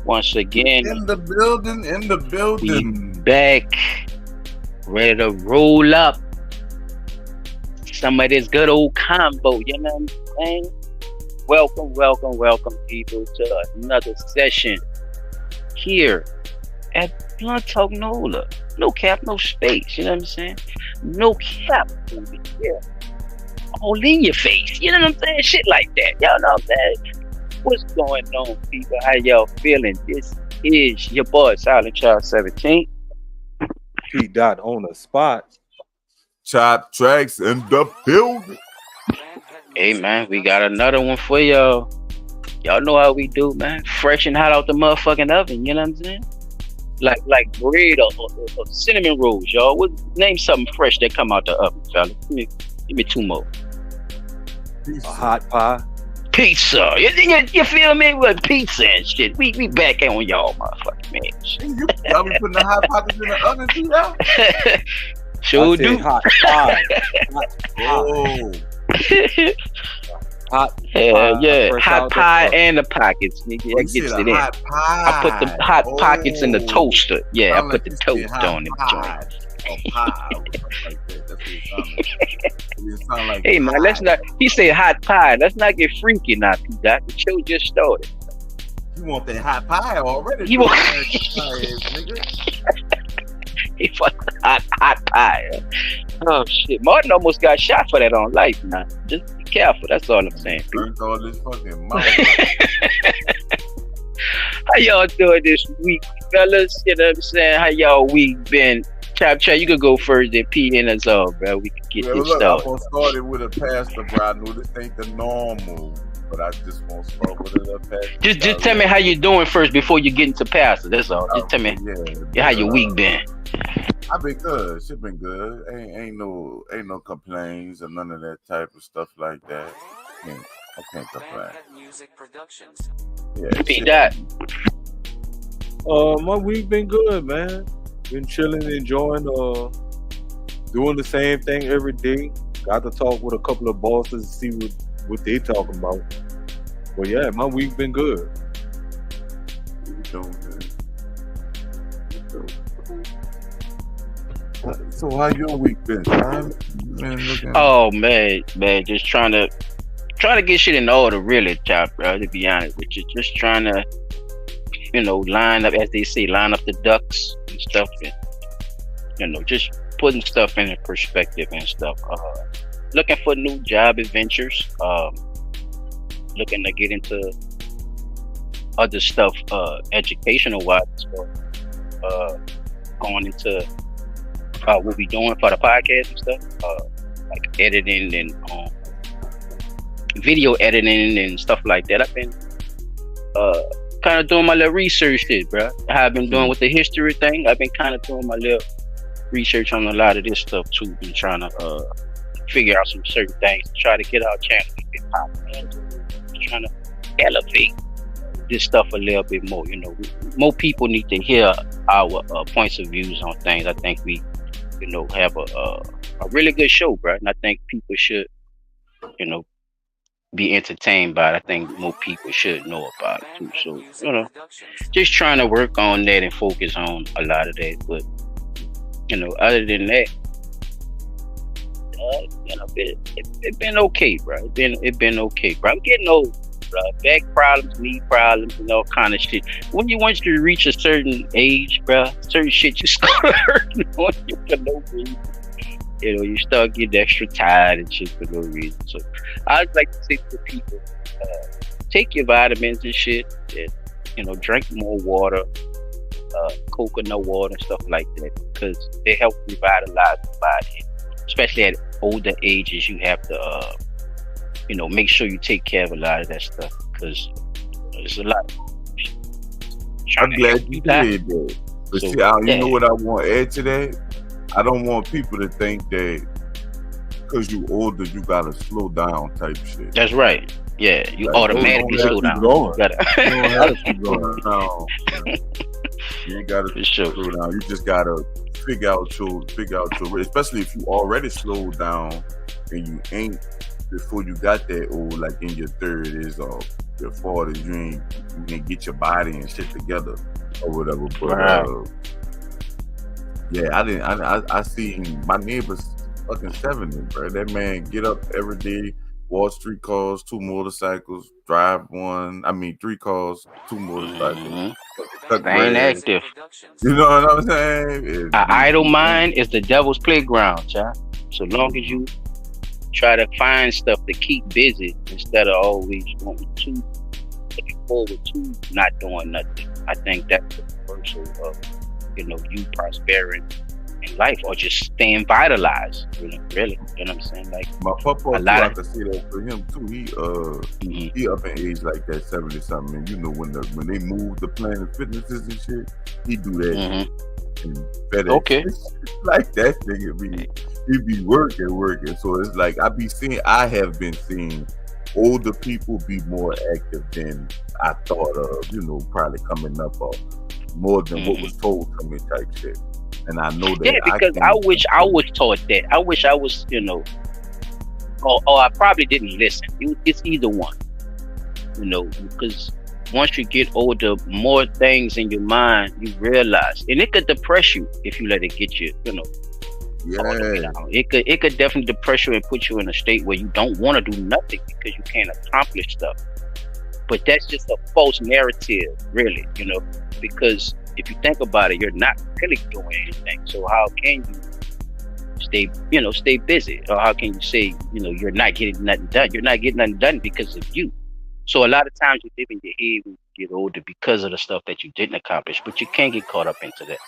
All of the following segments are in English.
Once again, In the building, in the we building. back, ready to roll up some of this good old combo. You know what I'm saying? Welcome, welcome, welcome, people, to another session here at Blunt Talk Nola. No cap, no space. You know what I'm saying? No cap, baby. Yeah, all in your face. You know what I'm saying? Shit like that. Y'all know what I'm saying? What's going on, people? How y'all feeling? This is your boy Silent Child 17. P. Dot on the spot. Chop tracks in the building. Hey man, we got another one for y'all. Y'all know how we do, man. Fresh and hot out the motherfucking oven. You know what I'm saying? Like bread or cinnamon rolls, y'all. Name something fresh that come out the oven, fella. Give me two more. A hot pie. Pizza. You feel me? With pizza and shit. We back on y'all, motherfucking man. Y'all be putting the hot pockets in the oven too, y'all? Sure I said do. hot pie. Oh. Hot Hell pie. yeah. Fresh Hot out the pie oven. and the pockets. Nigga, You that said gets a it in. hot pie. I put the hot pockets in the toaster. Yeah, Sound I like put the you said toast hot on them pie. joints. Or pie or something like that. That's what it sound like. It sound like Hey man, pie. let's not. He said hot pie. Let's not get freaky now, P. Dot. The show just started. You want that hot pie already? You want- nigga. He fucking hot pie. Oh shit, Martin almost got shot for that on life. Now, just be careful. That's all I'm saying. P. Burnt all this fucking mouth. How y'all doing this week, fellas? You know what I'm saying? How y'all week been? Chop, you could go first and P in us all, bro. We can get Well, this look, I'm started. gonna start it with a pastor, bro. I know this ain't the normal, but I just want to start with a pastor. Just tell me how you doing first before you get into pastor. That's all. Just tell me how your week been. I've been good. Shit been good. Ain't no complaints or none of that type of stuff like that. I can't complain. Yeah, P. shit. Dot. My week been good, man. Been chilling, enjoying, doing the same thing every day. Got to talk with a couple of bosses to see what they talking about. But yeah, my week been good. So how your week been, man? Oh man, just trying to get shit in order, really, Chop, bro. To be honest with you, just trying to, line up, as they say, line up the ducks and stuff, and just putting stuff in perspective and stuff. Looking for new job adventures. Looking to get into other stuff, educational wise. So, going into what we doing for the podcast and stuff, like editing and video editing and stuff like that. I've been kind of doing my little research shit, bro. How I've been doing with the history thing. I've been kind of doing my little research on a lot of this stuff too. Been trying to figure out some certain things, try to get our channel a bit popular, trying to elevate this stuff a little bit more. More people need to hear our points of views on things. I think we, have a really good show, bro. And I think people should, be entertained by it. I think more people should know about it too. So, just trying to work on that and focus on a lot of that. But, other than that, it been okay, bro. It been okay, bro. I'm getting old, bro. Back problems, knee problems, and all kind of shit. Once you reach a certain age, bro, certain shit you start hurting on you for no reason. You start getting extra tired and shit for no reason. So I'd like to say to people, take your vitamins and shit, and drink more water, coconut water and stuff like that, because they help revitalize the body. Especially at older ages, you have to, make sure you take care of a lot of that stuff, because there's a lot. I'm glad you did that. But So, see, you yeah. know what I want to add to that? I don't want people to think that because you older, you gotta slow down type shit. That's right. Yeah, you Like, automatically don't slow have down. to going. You gotta- You don't have to keep going down. You ain't gotta For sure. slow down. You just gotta figure out your especially if you already slowed down and you ain't before you got that old, like in your 30s or your 40s, you can get your body and shit together or whatever. But Right. yeah, I seen my neighbor's fucking 70, bro. That man get up every day, wash 3 cars, 2 motorcycles, drive 3 cars, 2 motorcycles, Mhm. cut Staying grass. active. You know what I'm saying? An idle mind is the devil's playground, child. So long as you try to find stuff to keep busy instead of always wanting to looking forward to not doing nothing. I think that's the reversal of, you prospering in life or just staying vitalized. Really. You know what I'm saying? Like my papa, a lot I of can see that for him too. Mhm. He up in age like that, 70 something. And when they move the Planet Fitnesses and shit, he do that. Mhm. And FedEx. Okay. Like that nigga he be working. So it's like I have been seeing older people be more active than I thought of, probably coming up or more than what was told to me type shit. And I know that. Yeah, because I wish I was taught that. I wish I was, or I probably didn't listen. It's either one, because once you get older, more things in your mind you realize, and it could depress you if you let it get you, all the way Yeah. down. It could definitely depress you and put you in a state where you don't want to do nothing because you can't accomplish stuff. But that's just a false narrative, really, because if you think about it, you're not really doing anything. So how can you stay busy? Or how can you say, you're not getting nothing done? You're not getting nothing done because of you. So a lot of times you live in your head when you get older because of the stuff that you didn't accomplish, but you can't get caught up into that.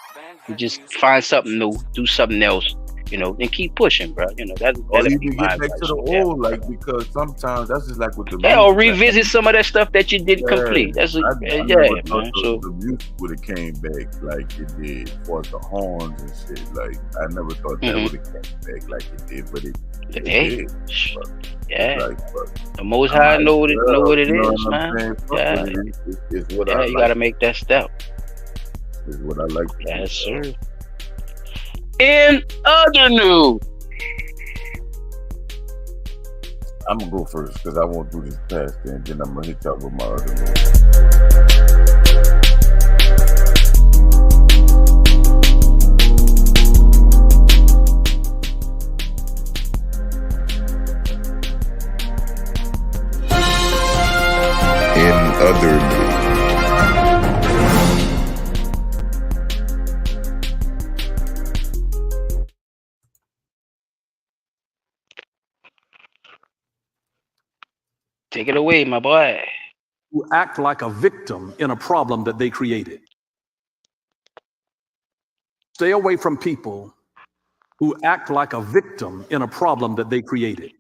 You just find something new, do something else, and keep pushing, bro. Or that'll even be get my back to advice. the Yeah. old, like, because sometimes that's just like with the Yeah, or music, like, revisit some of that stuff that you didn't complete. That's I yeah, never man. thought So the music would have came back like it did for the horns and shit. Like I never thought that would have came back like it did, but it hey, did. yeah, Like, but the Most High know what it you know is, what I'm man. saying? Fuck Yeah, with it. It's what yeah, I you like. gotta make that step. It's what I like. To do. Yes, sir. In other news, I'm gonna go first because I won't do this past and then I'm gonna hit y'all with my other news. In other news. take it away, my boy. Who act like a victim in a problem that they created. Stay away from people who act like a victim in a problem that they created.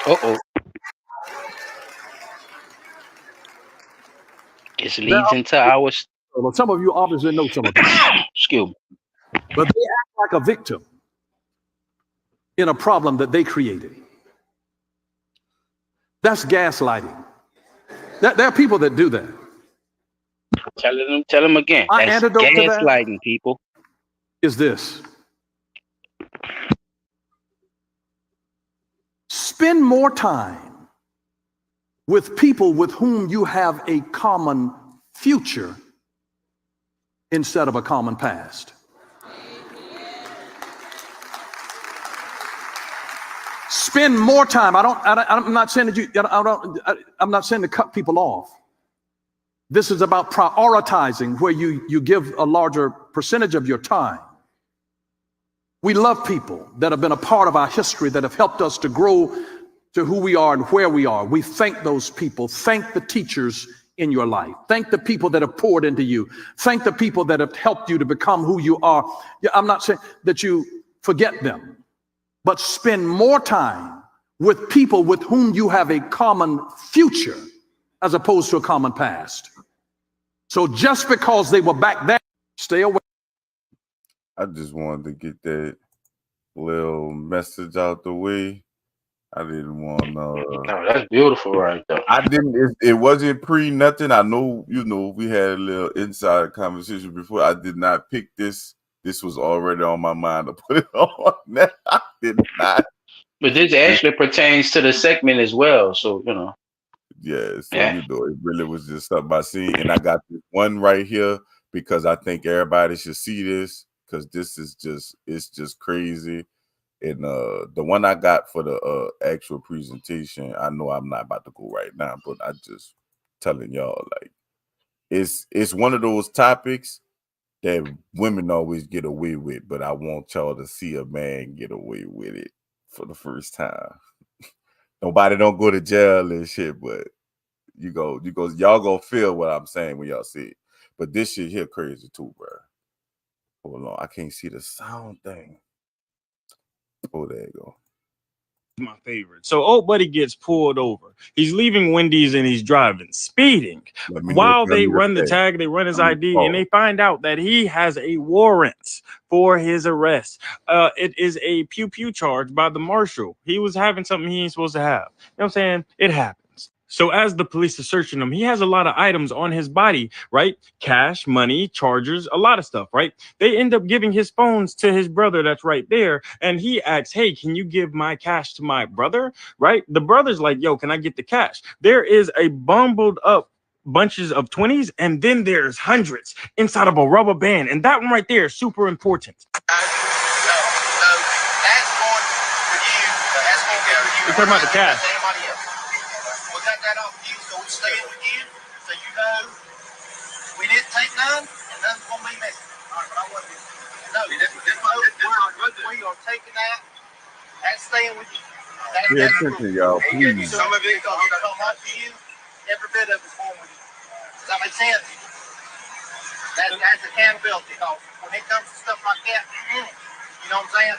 Uh-oh. This leads into our... Well, some of you obviously know some of them. Excuse me. But they act like a victim in a problem that they created. That's gaslighting. There are people that do that. Tell them again. My That's antidote to that gaslighting, people. is this. Spend more time with people with whom you have a common future instead of a common past. Spend more time. I'm not saying that I'm not saying to cut people off. This is about prioritizing where you give a larger percentage of your time. We love people that have been a part of our history, that have helped us to grow to who we are and where we are. We thank those people. Thank the teachers in your life. Thank the people that have poured into you. Thank the people that have helped you to become who you are. I'm not saying that you forget them, but spend more time with people with whom you have a common future as opposed to a common past. So just because they were back then, stay away. I just wanted to get that little message out the way. I didn't want to. No, that's beautiful right there. I didn't. It wasn't pre nothing. I know. We had a little inside conversation before. I did not pick this. This was already on my mind to put it on. I did not But this actually pertains to the segment as well. So, you know. Yeah, so Yeah. it really was just something I seen, and I got this one right here because I think everybody should see this because this is it's just crazy. And the one I got for the actual presentation, I know I'm not about to go right now, but I just telling y'all like it's one of those topics that women always get away with, but I want y'all to see a man get away with it for the first time. Nobody don't go to jail and shit, but y'all gonna feel what I'm saying when y'all see it. But this shit here crazy too, bro. Hold on, I can't see the sound thing. Oh, there you go. My favorite. So old buddy gets pulled over. He's leaving Wendy's and he's driving, speeding. While they run the tag, they run his ID, and they find out that he has a warrant for his arrest. It is a pew charge by the marshal. He was having something he ain't supposed to have. You know what I'm saying? It happens. So as the police are searching him, he has a lot of items on his body, right? Cash, money, chargers, a lot of stuff, right? They end up giving his phones to his brother that's right there. And he asks, hey, can you give my cash to my brother, right? The brother's like, yo, can I get the cash? There is a bumbled up bunches of 20s, and then there's hundreds inside of a rubber band. And that one right there is super important. That's going for you. That's going for you. You're talking about the cash. We got that off you, so it's staying with you. So you know we didn't take none, and none's going to be missing. All right, but I wasn't. No, we are taking that. That's staying with you. Pay attention, y'all, please. Some of it will come up to you. Every bit of it's going with you. Does that make sense? That's accountability. Because when it comes to stuff like that, you know what I'm saying?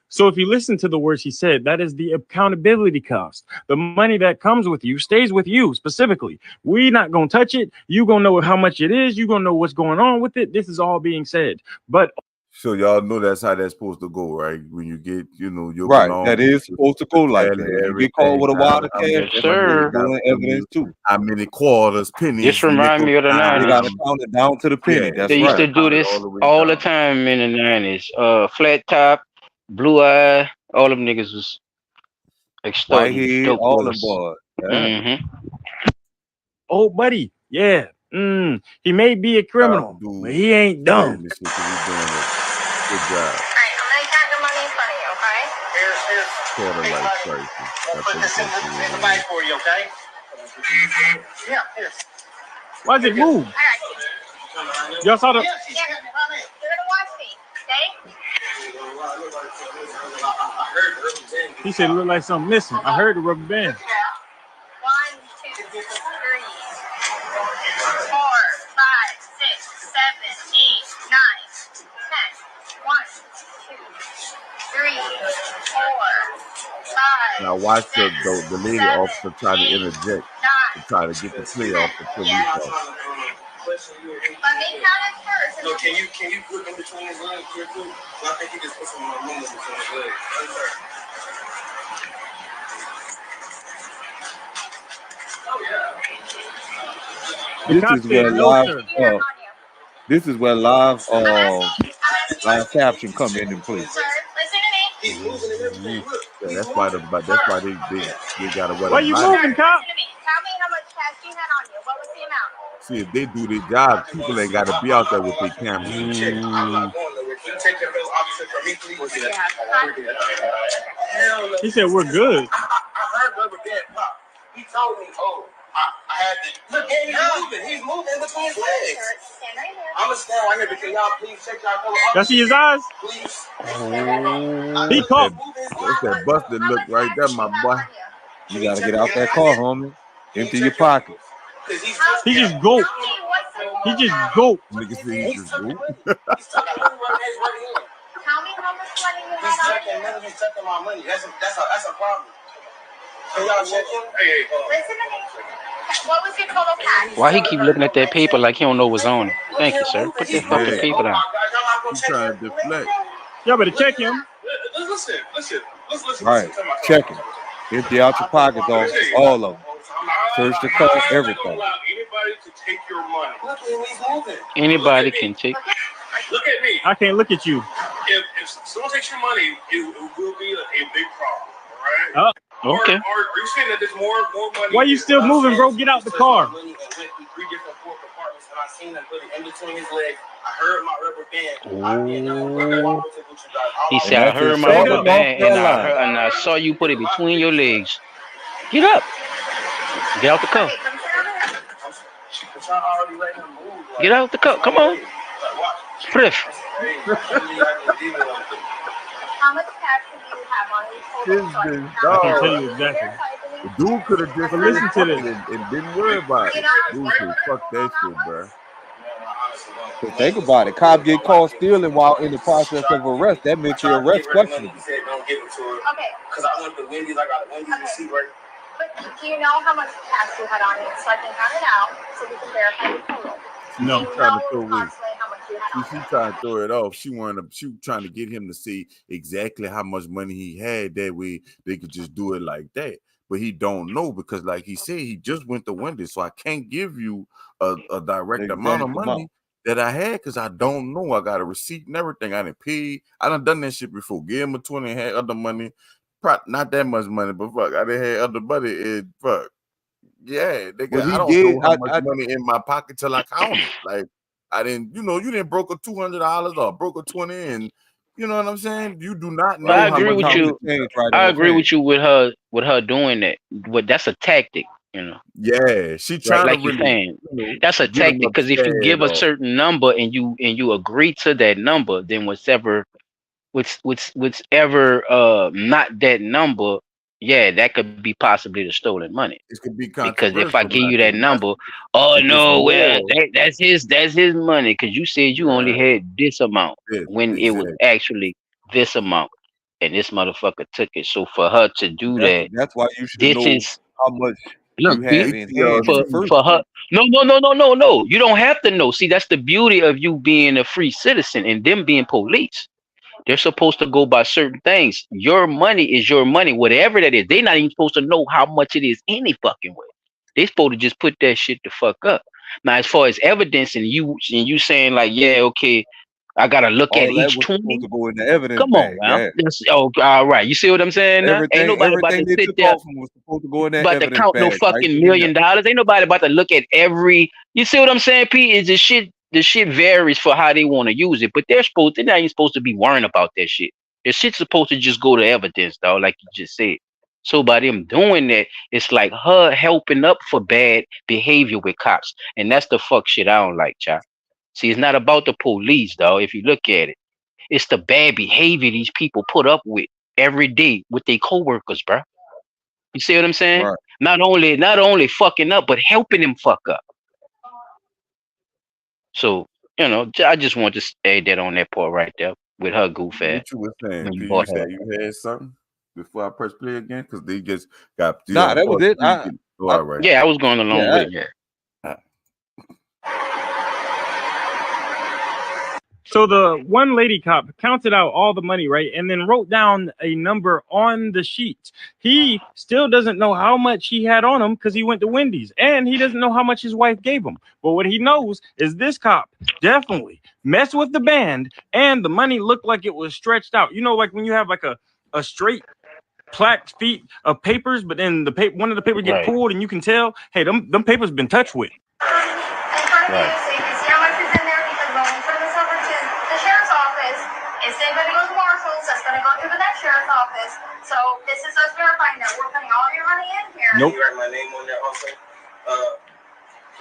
So if you listen to the words he said, that is the accountability cost. The money that comes with you stays with you specifically. We're not going to touch it. You're going to know how much it is. You're going to know what's going on with it. This is all being said. But so y'all know that's how that's supposed to go, right? When you get, your right, that is supposed to go like that. You get called with a wad of cash, yes, sir. Evidence too. How many quarters, pennies? This remind me of the 90s. You gotta count it down to the penny. That's they used to do this all the time in the 90s. Flat top, blue eye, all them niggas was extorting. Whitehead, all the boys. Yeah. Oh, buddy, yeah. He may be a criminal, but he ain't dumb. Good job. Alright, I'm gonna count the money in front of you, okay? Here's We'll put this in the bag for you, okay? Yeah, here. Why does it move? Y'all saw the. You're gonna watch me, okay? He said it looked like something missing. I heard the rubber band. 1, 2, 3, 4, 5, 6, 7, 8, 9, 10. 1, 2, 3, 4, 5. Now watch the lady officer try to interject to try to get the play off the police officer. Let me count it first. No, can you put in between his legs quickly? I think he just put some numbers between his legs. This is where live caption come into play. Sir, listen to me. He's moving and everything. Look. Yeah, that's why they gotta wear. Why you moving, cop? Listen to me. Tell me how much cash you had on you. What was the amount? See, if they do their job, people ain't got to be out there with their cameras. I'm not going nowhere. Can you take that little officer from me, please? Hell no. He said we're good. I heard rubber band pop. He told me, I had to. Look, he's moving. He's moving between his legs. Stand right here. I'm going to stand right here because y'all please check y'all color. Y'all see his eyes? Please. He caught. That's that busted look right there, my boy. You gotta get out that car, homie. Empty your pockets. He just go. He just go. Nigga say he just go. Tell me how much money you He's had on checking, you. none of he's checking my money. That's a problem. Can y'all check him? Hey, Listen to me. What was your total cash? Why he keep looking at that paper like he don't know what's on it? Thank you, sir. Put that fucking paper down. He's trying to deflect. Y'all better check him. Listen. Right. Check it. Empty out your pockets, all of them. Search the car, everything. Anybody to take your money. Look, he's moving. Anybody can take. Look at me. I can't look at you. if someone takes your money, it will be a big problem. All right. Okay. Or are you saying that there's more money? Why you still moving, bro? Get out the car. Money and went through 3 different compartments, and I seen him put it in between his legs. I heard my rubber band. He said, I heard my rubber band, and I saw you put it between your legs. Get up. Get out the car. Get out the car. Come on. Spliff. How much cash do you have on you? This bitch, I can tell dog. you exactly. The dude could have just Listen to this. and didn't worry about it. Dude said, fuck that shit, bro. So think about it. Cop get caught stealing while in the process of arrest. That meant your arrest questionable. He said, don't give it to her. Okay. Because I went to Wendy's. I got a Wendy's receipt right. But do you know how much cash you had on you so I can count it out so we can verify the total? No. Do you Trying know to throw it. approximately how much you had on She you? trying to throw it off. She was trying to get him to see exactly how much money he had. That way they could just do it like that. But he don't know because, like he said, he just went to Wendy's, so I can't give you a direct amount of money that I had because I don't know. I got a receipt and everything. I didn't pay. I done that shit before. Gave him a 20 and had other money. Not that much money, but fuck, I done had other money. And fuck, yeah, nigga, I don't know how much money in my pocket till I count it. Like I didn't, you didn't broke a $200 or broke a 20, and you know what I'm saying. You do not know. I agree with you. I agree with you with her doing that. But that's a tactic, Yeah, she trying like to you're saying. That's a tactic because if you give a certain number and you agree to that number, then whatever not that number, yeah, that could be possibly the stolen money. It could be because if I give you that number, oh no, well that's his money because you said you only had this amount when it was actually this amount, and this motherfucker took it. So for her to do that's why you should know how much you have in hand for her. No. You don't have to know. See, that's the beauty of you being a free citizen and them being police. They're supposed to go by certain things. Your money is your money, whatever that is. They're not even supposed to know how much it is any fucking way. They're supposed to just put that shit the fuck up. Now, as far as evidence and you saying like, yeah, okay, I gotta look at each 20. To go in the evidence Come on, man. All right. You see what I'm saying? Now? Ain't nobody about to sit there was supposed to go in that about to count no fucking $1 million. Ain't nobody about to look at every. You see what I'm saying, Pete? Is the shit. The shit varies for how they want to use it, but they're not even supposed to be worrying about that shit. Their shit's supposed to just go to evidence, dog, like you just said. So by them doing that, it's like her helping up for bad behavior with cops. And that's the fuck shit I don't like, child. See, it's not about the police, dog, if you look at it. It's the bad behavior these people put up with every day with their coworkers, bro. You see what I'm saying? Right. Not only fucking up, but helping them fuck up. So, I just want to say that on that part right there with her goof ass. What you were saying? You said you had something before I press play again? Because they just got... Nah, that was it. All right. Yeah, I was going along with it, yeah. So the one lady cop counted out all the money, right? And then wrote down a number on the sheet. He still doesn't know how much he had on him because he went to Wendy's, and he doesn't know how much his wife gave him. But what he knows is this cop definitely messed with the band, and the money looked like it was stretched out. Like when you have like a straight plaque feet of papers, but then one of the papers get pulled, and you can tell, hey, them papers been touched with. Right. Sheriff's office. So this is us verifying that we're putting all your money in here. Nope. You write my name on there also.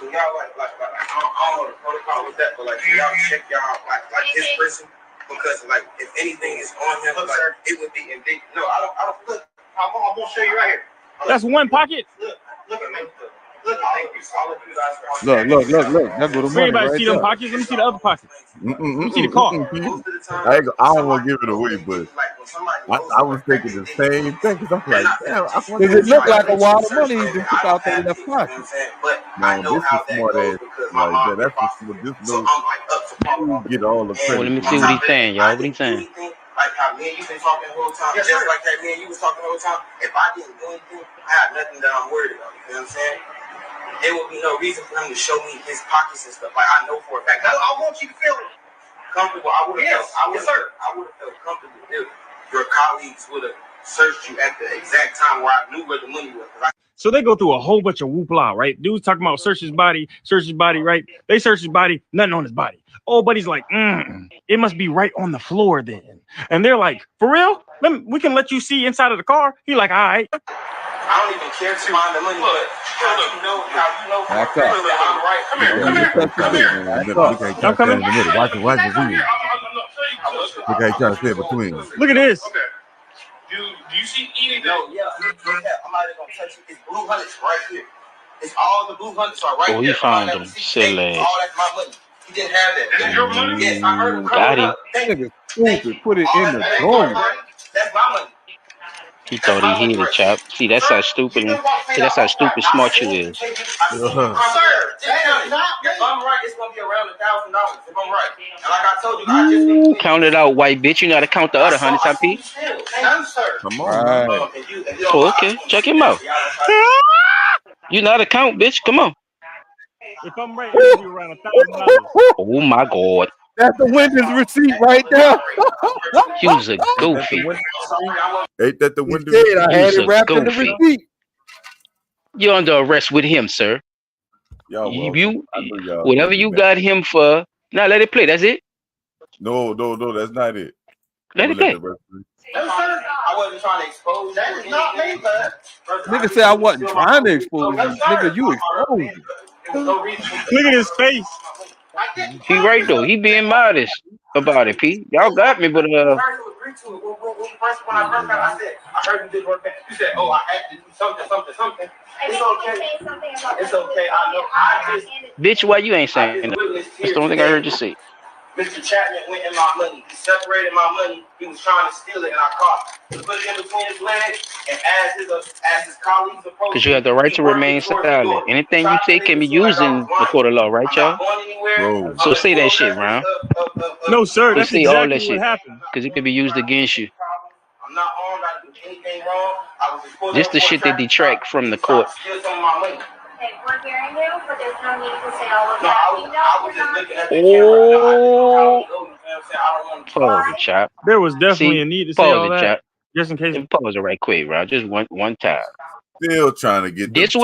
So y'all like I don't know the protocol with that, but like y'all check y'all like this person because like if anything is on him, like it would be indicative. No, I don't look. I'm gonna show you right here. That's one pocket. Look at me. Look, thank you. All of you guys. Look. That's what the money right see them pockets. Let me see the other pockets. Let me see the car. I don't want to give it away, but I was thinking the same thing because I'm like, damn, does it look like a wad of money you just put out there in that pocket? Man, this is smart ass like that. That's what this knows. You get all the credit. Let me see what he's saying, y'all. What he's saying? Like how me and you been talking the whole time, just like that me and you was talking the whole time. If I didn't do anything, I have nothing that I'm worried about. You know what I'm saying? There would be no reason for him to show me his pockets and stuff. Like I know for a fact. I want you to feel it. comfortable. I would have felt comfortable if your colleagues would have searched you at the exact time where I knew where the money was. So they go through a whole bunch of whoopla, right? Dude's talking about search his body, right? They search his body, nothing on his body. Oh, buddy's like, it must be right on the floor then. And they're like, for real? We can let you see inside of the car. He like, all right. I don't even care to find the money, but how you know I'm right? Come here. I'm coming. Watch it. Look how you trying to stay between. Look at this. Okay. Do you see anything? No, yeah. I'm not even gonna touch it. It's blue hundreds right here. It's all the blue hundreds are right there. Oh, he found them. Silly. All that's my money. He didn't have that. That's your money? Yes, I heard him. Got him. Nigga stupid. Put it in the drawer. That's my money. He thought he hit it, chop. See, that's how stupid. See, that's how stupid smart you is. Sir, if I'm right, it's gonna be around $1,000 if I'm right. And like I told you, I just Count it out, white bitch. You know how to count the other hundreds, I P. Come on. Right. Oh, okay. Check him out. You know how to count, bitch. Come on. If I'm right, it'll be around $1,000. Oh my God. That's the Wendy's receipt right there. He was a goofy. Ain't that the window? I had He's it a wrapped in the goofy. receipt. You're under arrest with him, sir. Y'all You, I know y'all whatever welcome, you man. got him for. Now let it play. That's it. No, that's not it. Let it play. I wasn't trying to expose that. Is not me, man. Nigga said I wasn't trying to expose you. Nigga, you exposed me. Look at his face. He right though. He being modest about it, P. Y'all got me, but When I first got, I heard you did work back. You said, oh, I had to do something. It's okay. It's okay. I know. I just bitch, why you ain't saying that? That's the only thing I heard you say. Mr. Chapman went in my money. He separated my money. He was trying to steal it, and I caught him. He put it in between his legs, and as his colleagues approached, Because you have the right to remain silent. Anything you say can be used in the court of law, right, y'all? Bro. So say that shit, Ron. No, sir. You That's see all exactly that what shit. happened. Because it can be used against you. I'm not armed. I didn't do anything wrong. I was reported This the shit that detract from the court. Steal some of my money. Okay, we're hearing you, but there's no need to say all of No, that. I was just looking at the camera. Pause it, chop. There was definitely See, a need to say all pause it, that. chop. Just in case. And pause it right quick, Ron. Just one time. Still trying to get This them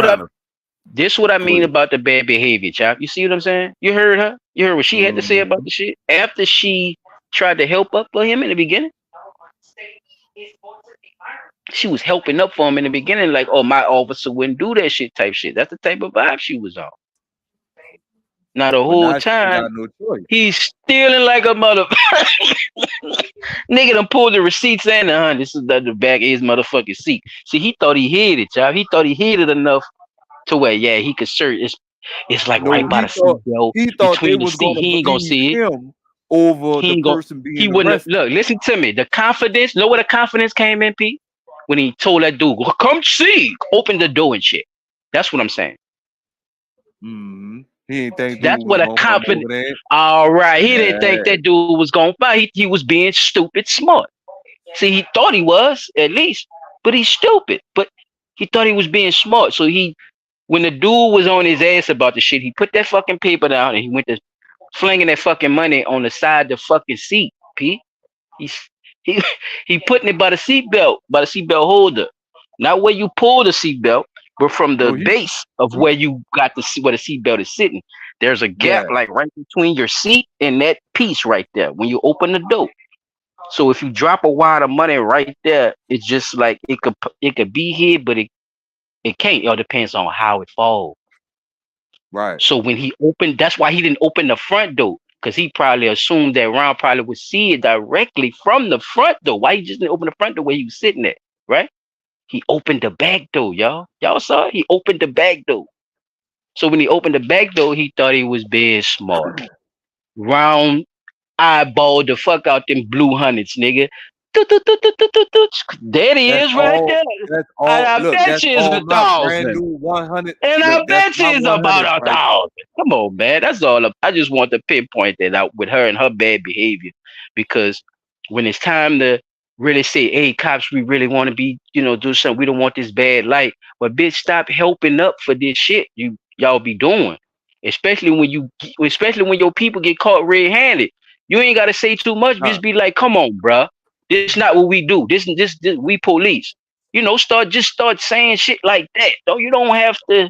what I mean about the bad behavior, chop. You see what I'm saying? You heard her? You heard what she had to say about the shit? After she tried to help up for him in the beginning? She was helping up for him in the beginning, like, oh, my officer wouldn't do that shit type shit. That's the type of vibe she was on. Now the whole time, he's stealing like a motherfucker. Nigga done pulled the receipts and this is the back of his motherfucking seat. See, he thought he hid it, y'all. He thought he hid it enough to where, yeah, he could search. It's like right by the seat belt. He thought they Between the was seat. He ain't gonna see it. Over He the ain't gonna, person being he wouldn't arrested. look, listen to me. The confidence, know where the confidence came in, Pete? When he told that dude, well, come see, open the door and shit. That's what I'm saying. Mm-hmm. He didn't think that's what a confident. All right, he didn't think that dude was gonna fight. He was being stupid smart. See, he thought he was at least, but he's stupid. But he thought he was being smart. So when the dude was on his ass about the shit, he put that fucking paper down and he went to flinging that fucking money on the side of the fucking seat. Pete, he putting it by the seatbelt, holder, not where you pull the seatbelt. But from the base of where you got to see where the seatbelt is sitting, there's a gap like right between your seat and that piece right there when you open the door. So if you drop a wad of money right there, it's just like it could be here, but it can't. It all depends on how it falls. Right. So when he opened, that's why he didn't open the front door, because he probably assumed that Ron probably would see it directly from the front door. Why he just didn't open the front door where he was sitting at, right? He opened the back door, y'all. Y'all saw it? He opened the back door. So when he opened the back door, he thought he was being smart. Round eyeball the fuck out them blue hundreds, nigga. There he is right there. That's all. I bet you it's 1,000. And I bet you it's about 1,000. Come on, man. That's all. I just want to pinpoint that out with her and her bad behavior. Because when it's time to really say, hey, cops, we really want to be, do something. We don't want this bad light. But bitch, stop helping up for this shit y'all be doing. Especially when your people get caught red-handed. You ain't gotta say too much. Just be like, come on, bruh. This is not what we do. This we police. You know, start saying shit like that. Though you don't have to.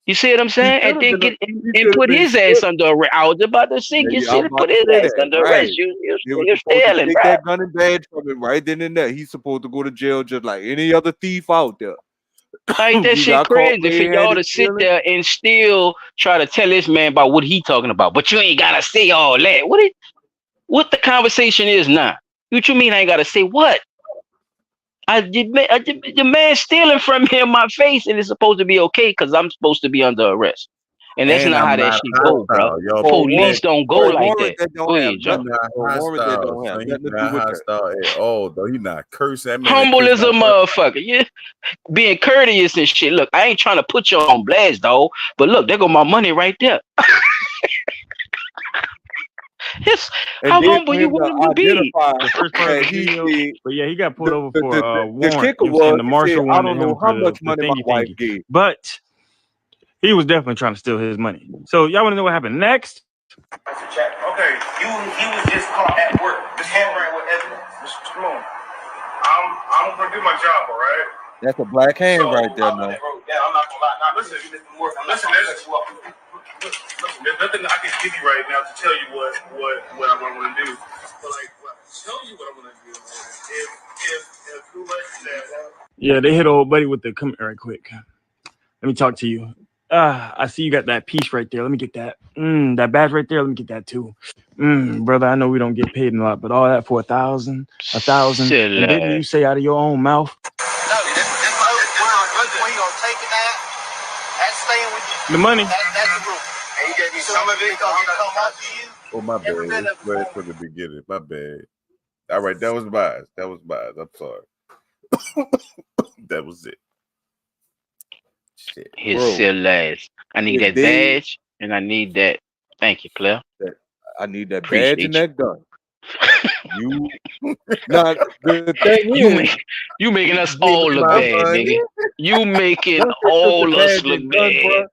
You see what I'm saying? And then get and put his ass under arrest. I was about to say, you should have put his ass under arrest. You're stealing, take bro. that gun and badge from him right then and there. He's supposed to go to jail just like any other thief out there. Ain't that shit crazy for y'all to sit there and still try to tell this man about what he talking about? But you ain't gotta say all that. What the conversation is now? What you mean I ain't gotta say what? The man stealing from me in my face, and it's supposed to be okay because I'm supposed to be under arrest. And that's not how that shit go, bro. Police don't go like that. Go ahead, John. At all, though. He not cursing. Humble as a motherfucker. Yeah, being courteous and shit. Look, I ain't trying to put you on blast, dog. But look, there go my money right there. How humble you want to be? The first part of the video, but yeah, he got pulled over for warrant. The kicker was, the marshal I don't know how much money my wife gave, but he was definitely trying to steal his money. So y'all want to know what happened next? Okay, he was just caught at work. This handwriting with evidence. Mr. Sloan, I'm gonna do my job, all right? That's a black hand right there, man. I'm not gonna lie. Now listen, there's nothing I can give you right now to tell you what I want to do. But like, tell you what I want to do. If who lets that? Yeah, they hit old buddy with the come here right quick. Let me talk to you. I see you got that piece right there. Let me get that. That badge right there. Let me get that too. Brother, I know we don't get paid a lot, but all that for $1,000. And didn't you say out of your own mouth? No, where you gonna take it at? That's staying with you. The money. That's the rule. And you gave me some of it gonna come up to you. Oh, my bad. It's right from the beginning. My bad. All right, that was mine. I'm sorry. That was it. Shit. His silly ass. I need that badge and I need that. Thank you, player. I need that badge and that gun. You now the thing is, you making us all look bad, nigga. You making all us look bad.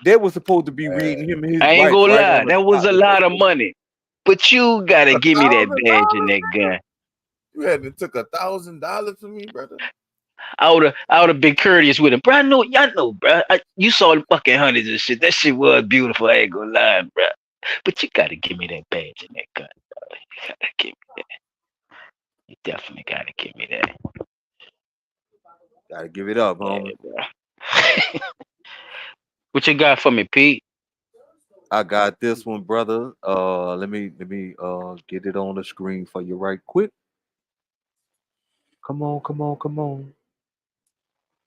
They was supposed to be reading him his. I ain't gonna lie, that was a lot of money. But you gotta give me that badge and that gun. You had to took $1,000 from me, brother. I would have been courteous with him, bro. Y'all know, bro. You saw the fucking hundreds and shit. That shit was beautiful. I ain't gonna lie, bro. But you gotta give me that badge and that gun, bro. You gotta give me that. You definitely gotta give me that. Gotta give it up, homie. Yeah, what you got for me, Pete? I got this one, brother. Let me get it on the screen for you right quick. Come on.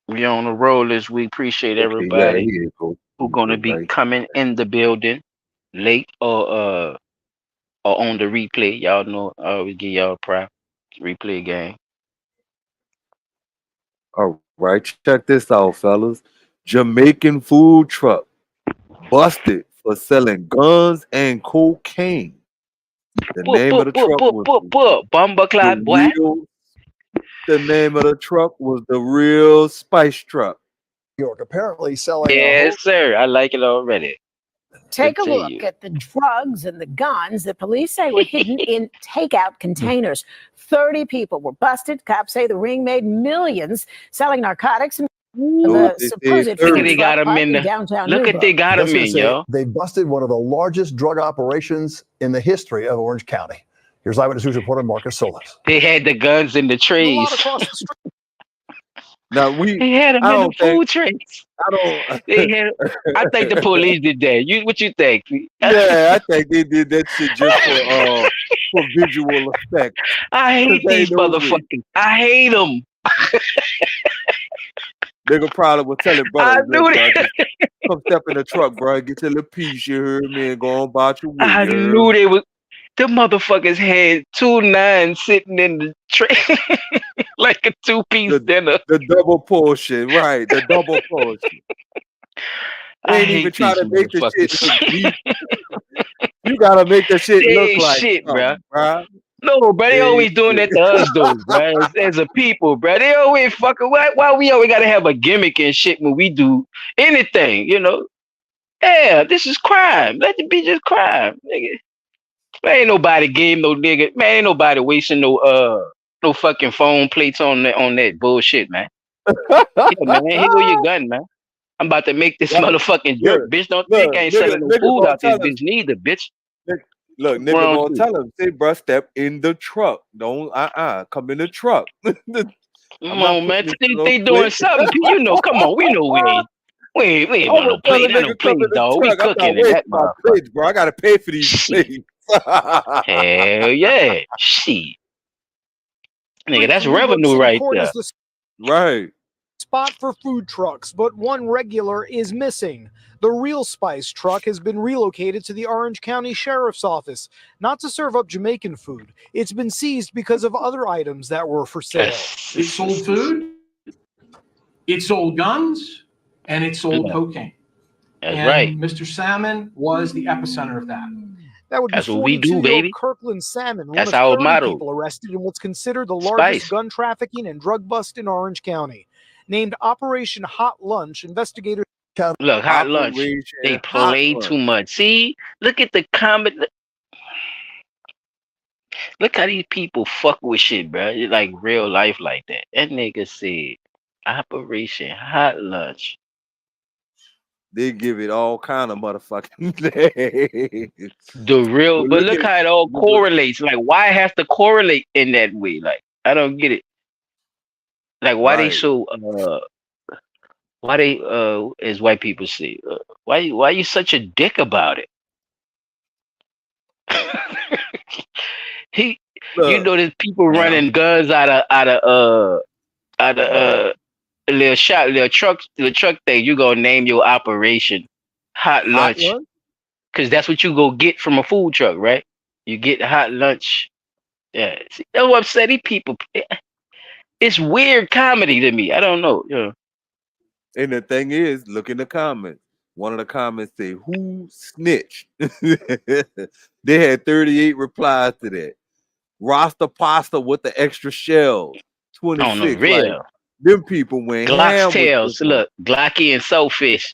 We on the roll this week. Appreciate everybody who's gonna be coming in the building late or on the replay. Y'all know I always give y'all a prop replay game. All right, check this out, fellas. Jamaican food truck busted for selling guns and cocaine. The name of the truck was Bumbleclad boy. The name of the truck was the Real Spice Truck. York apparently selling. Yes, sir. I like it already. Take a look at the drugs and the guns that police say were hidden in takeout containers. 30 people were busted. Cops say the ring made millions selling narcotics. And look at they got them in downtown. Look at they got them in, yo. They busted one of the largest drug operations in the history of Orange County. Here's Eyewitness News reporter Marcus Solis. They had the guns in the trees. Now they had them in the food trees. I think the police did that. What you think? Yeah, I think they did that shit just for visual effect. I hate these motherfuckers. I hate them. Nigga probably was telling brother, I knew that. Come step in the truck, bro. Get your little piece. You heard me? And go on about your way. I knew they was. The motherfuckers had 2 9s sitting in the tray like a 2-piece dinner. The double portion, right? The double portion. They ain't even trying to make the shit look deep. You gotta make the shit look like shit, bro. No, bro, they always doing that to us, though, bro. As a people, bro, they always fucking. Why we always gotta have a gimmick and shit when we do anything, you know? Yeah, this is crime. Let it be just crime, nigga. Man, ain't nobody gave no nigga. Man, ain't nobody wasting no fucking phone plates on that bullshit, man. Yeah, man. Here go your gun, man. I'm about to make this motherfucking jerk, bitch. Don't think I ain't selling no food out this bitch neither, bitch. Look, nigga gonna tell him, say, bruh, step in the truck. Don't come in the truck. Come on, man. They doing something. You know, come on. We know we ain't want no plate. Not no plate, dog. We cooking in that plates, bro. I gotta pay for these plates. Hell yeah. Shit. Nigga, that's revenue right there. Right. Spot for food trucks, but one regular is missing. The Real Spice truck has been relocated to the Orange County Sheriff's Office, not to serve up Jamaican food. It's been seized because of other items that were for sale. It sold food, it sold guns, and it sold cocaine. That's and right. Mr. Salmon was the epicenter of that. That would be That's what we do, 42-year-old baby. Kirkland Salmon, That's one of our 30 motto. people arrested in what's considered the largest Spice. gun trafficking and drug bust in Orange County. Named Operation Hot Lunch, investigators... Look, Hot Lunch. They play too much. See? Look at the comment. Look how these people fuck with shit, bro. It's like real life like that. That nigga said Operation Hot Lunch. They give it all kind of motherfucking names. The real, but look how it all correlates. Like, why it has to correlate in that way? Like, I don't get it. Like, why they so why they as white people say, why you such a dick about it? You know, there's people running guns out of little truck thing. You gonna name your operation Hot Lunch, because that's what you go get from a food truck, right? You get hot lunch. Yeah, see, that's what I'm saying. These people, it's weird comedy to me. I don't know. You know. And the thing is, look in the comments. One of the comments say, "Who snitched?" They had 38 replies to that. Rasta pasta with the extra shells. 26. On the real. Like, them people went Glock's tails. Look, Glocky and Soulfish.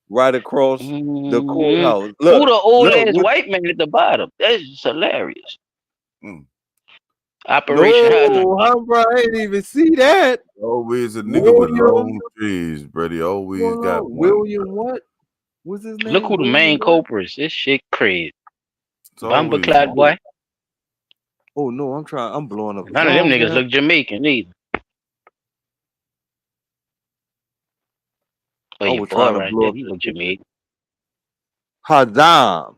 Right across the courthouse. Look, who the old ass white man at the bottom? That's just hilarious. Operation No, I ain't even see that. Always a nigga with long trees, brother. Always got William what? What's his name? Look who the main culprit is. This shit crazy. Bumba Clyde boy. Oh no, I'm blowing up. None of them niggas look Jamaican either. Oh, your boy right there, he look Jamaican. Hazam.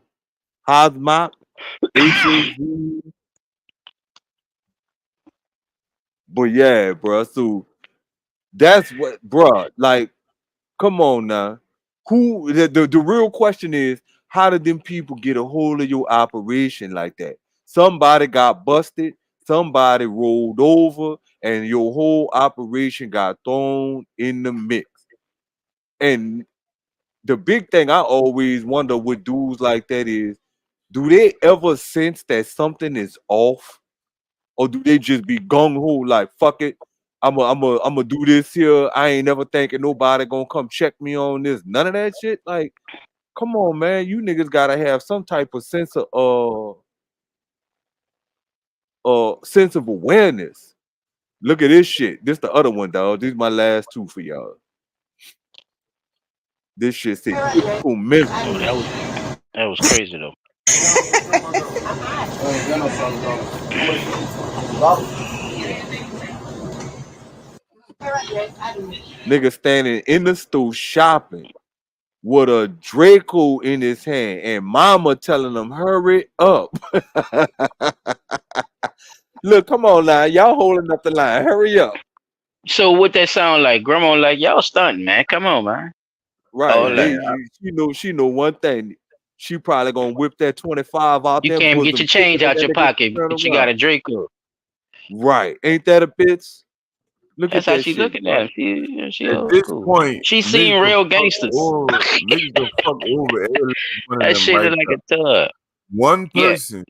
Hazma. But yeah, bro. So that's what, bro. Like, come on now. Who the real question is, how did them people get a hold of your operation like that? Somebody got busted, somebody rolled over, and your whole operation got thrown in the mix. And the big thing I always wonder with dudes like that is, do they ever sense that something is off? Or do they just be gung-ho like, fuck it, I'm a do this here. I ain't never thinking nobody gonna come check me on this. None of that shit. Like, come on, man. You niggas gotta have some type of sense of awareness. Look at this shit. This the other one, dog. This is my last two for y'all. This shit say critical mental. That was crazy though. Nigga standing in the store shopping with a Draco in his hand and mama telling him hurry up. Look, come on now. Y'all holding up the line. Hurry up. So what that sound like? Grandma like, y'all stunting, man. Come on, man. Right. She know one thing. She probably gonna whip that 25 out there. You can't get your change out your pocket, but you got a Draco. Right. Ain't that a bitch? Look That's at how that she shit, looking at him. She at this point, she seen real gangsters. That shit is like a tub. One person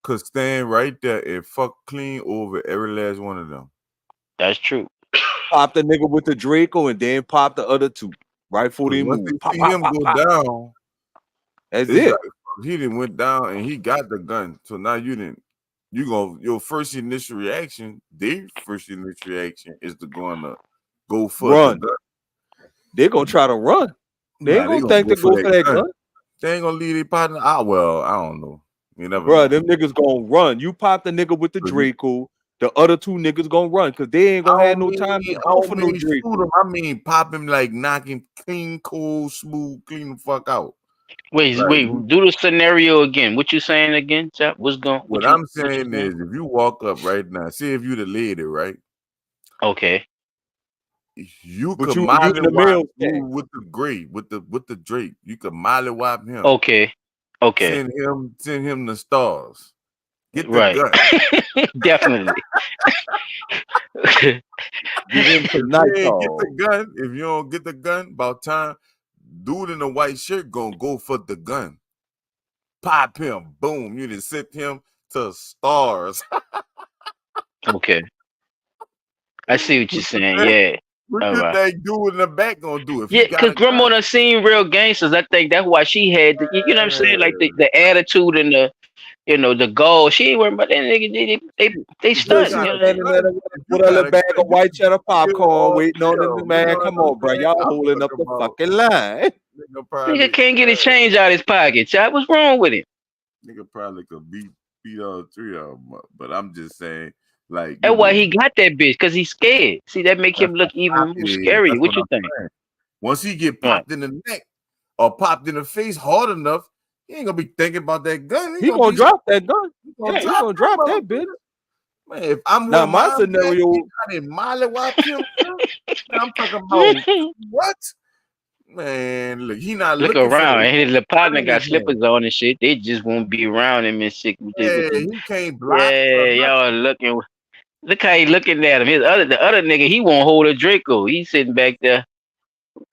could stand right there and fuck clean over every last one of them. That's true. Pop the nigga with the Draco and then pop the other two. right before they Once move. they Pop, see pop, him pop, go pop. down, That's it's it. like, he didn't went down and he got the gun. So now your first initial reaction, their first initial reaction is to go for Run. the gun. They're gonna try to run. They ain't gonna they think to go for that gun. They ain't gonna leave their partner out. Well, I don't know. You never Bro, know. them niggas gonna run. You pop the nigga with the Draco, the other two niggas gonna run because they ain't gonna have no time to go for no Draco. I mean, pop him, like knock him clean, cold, smooth, clean the fuck out. Wait, do the scenario again. What you saying again, Chap? What I'm saying is, if you walk up right now, see if you the lady, right? Okay. You But could you molly in the mail dude with the gray, with the Drake. You could molly wop him. Okay. Send him the stars. Get the Right. gun. Definitely. Get him If tonight, you ain't get the gun, if you don't get the gun, about time, dude in the white shirt gonna go for the gun. Pop him, boom. You done sent him to stars. Okay. I see what you're saying. Yeah. What All you right. think dude in the back gonna do? If Yeah, he got because a Grandma gun? done seen real gangsters. I think that's why she had the, you know what I'm saying? Like the attitude and the goal. She ain't worried about that nigga. They stunt. You know what I'm saying? With a little bag of white cheddar popcorn waiting on them, man. Come on, bro. Y'all holding up the fucking line. Nigga can't get his change out of his pocket. Chap, what's wrong with him? Nigga probably could beat all three of them up. But I'm just saying, like, That's why he got that bitch, because he's scared. See, that make him look even more scary. What you think? Once he get popped in the neck or popped in the face hard enough, he ain't gonna be thinking about that gun. He gonna drop that gun. He gonna drop that bitch. Man, if I'm now with my scenario, I didn't molly wop him. I'm talking about what? Man, look, he not look looking around. for And his little partner got slippers on and shit. They just won't be around him and shit. He can't block. Yeah, y'all looking. Look how he looking at him. The other nigga, he won't hold a Draco. He's sitting back there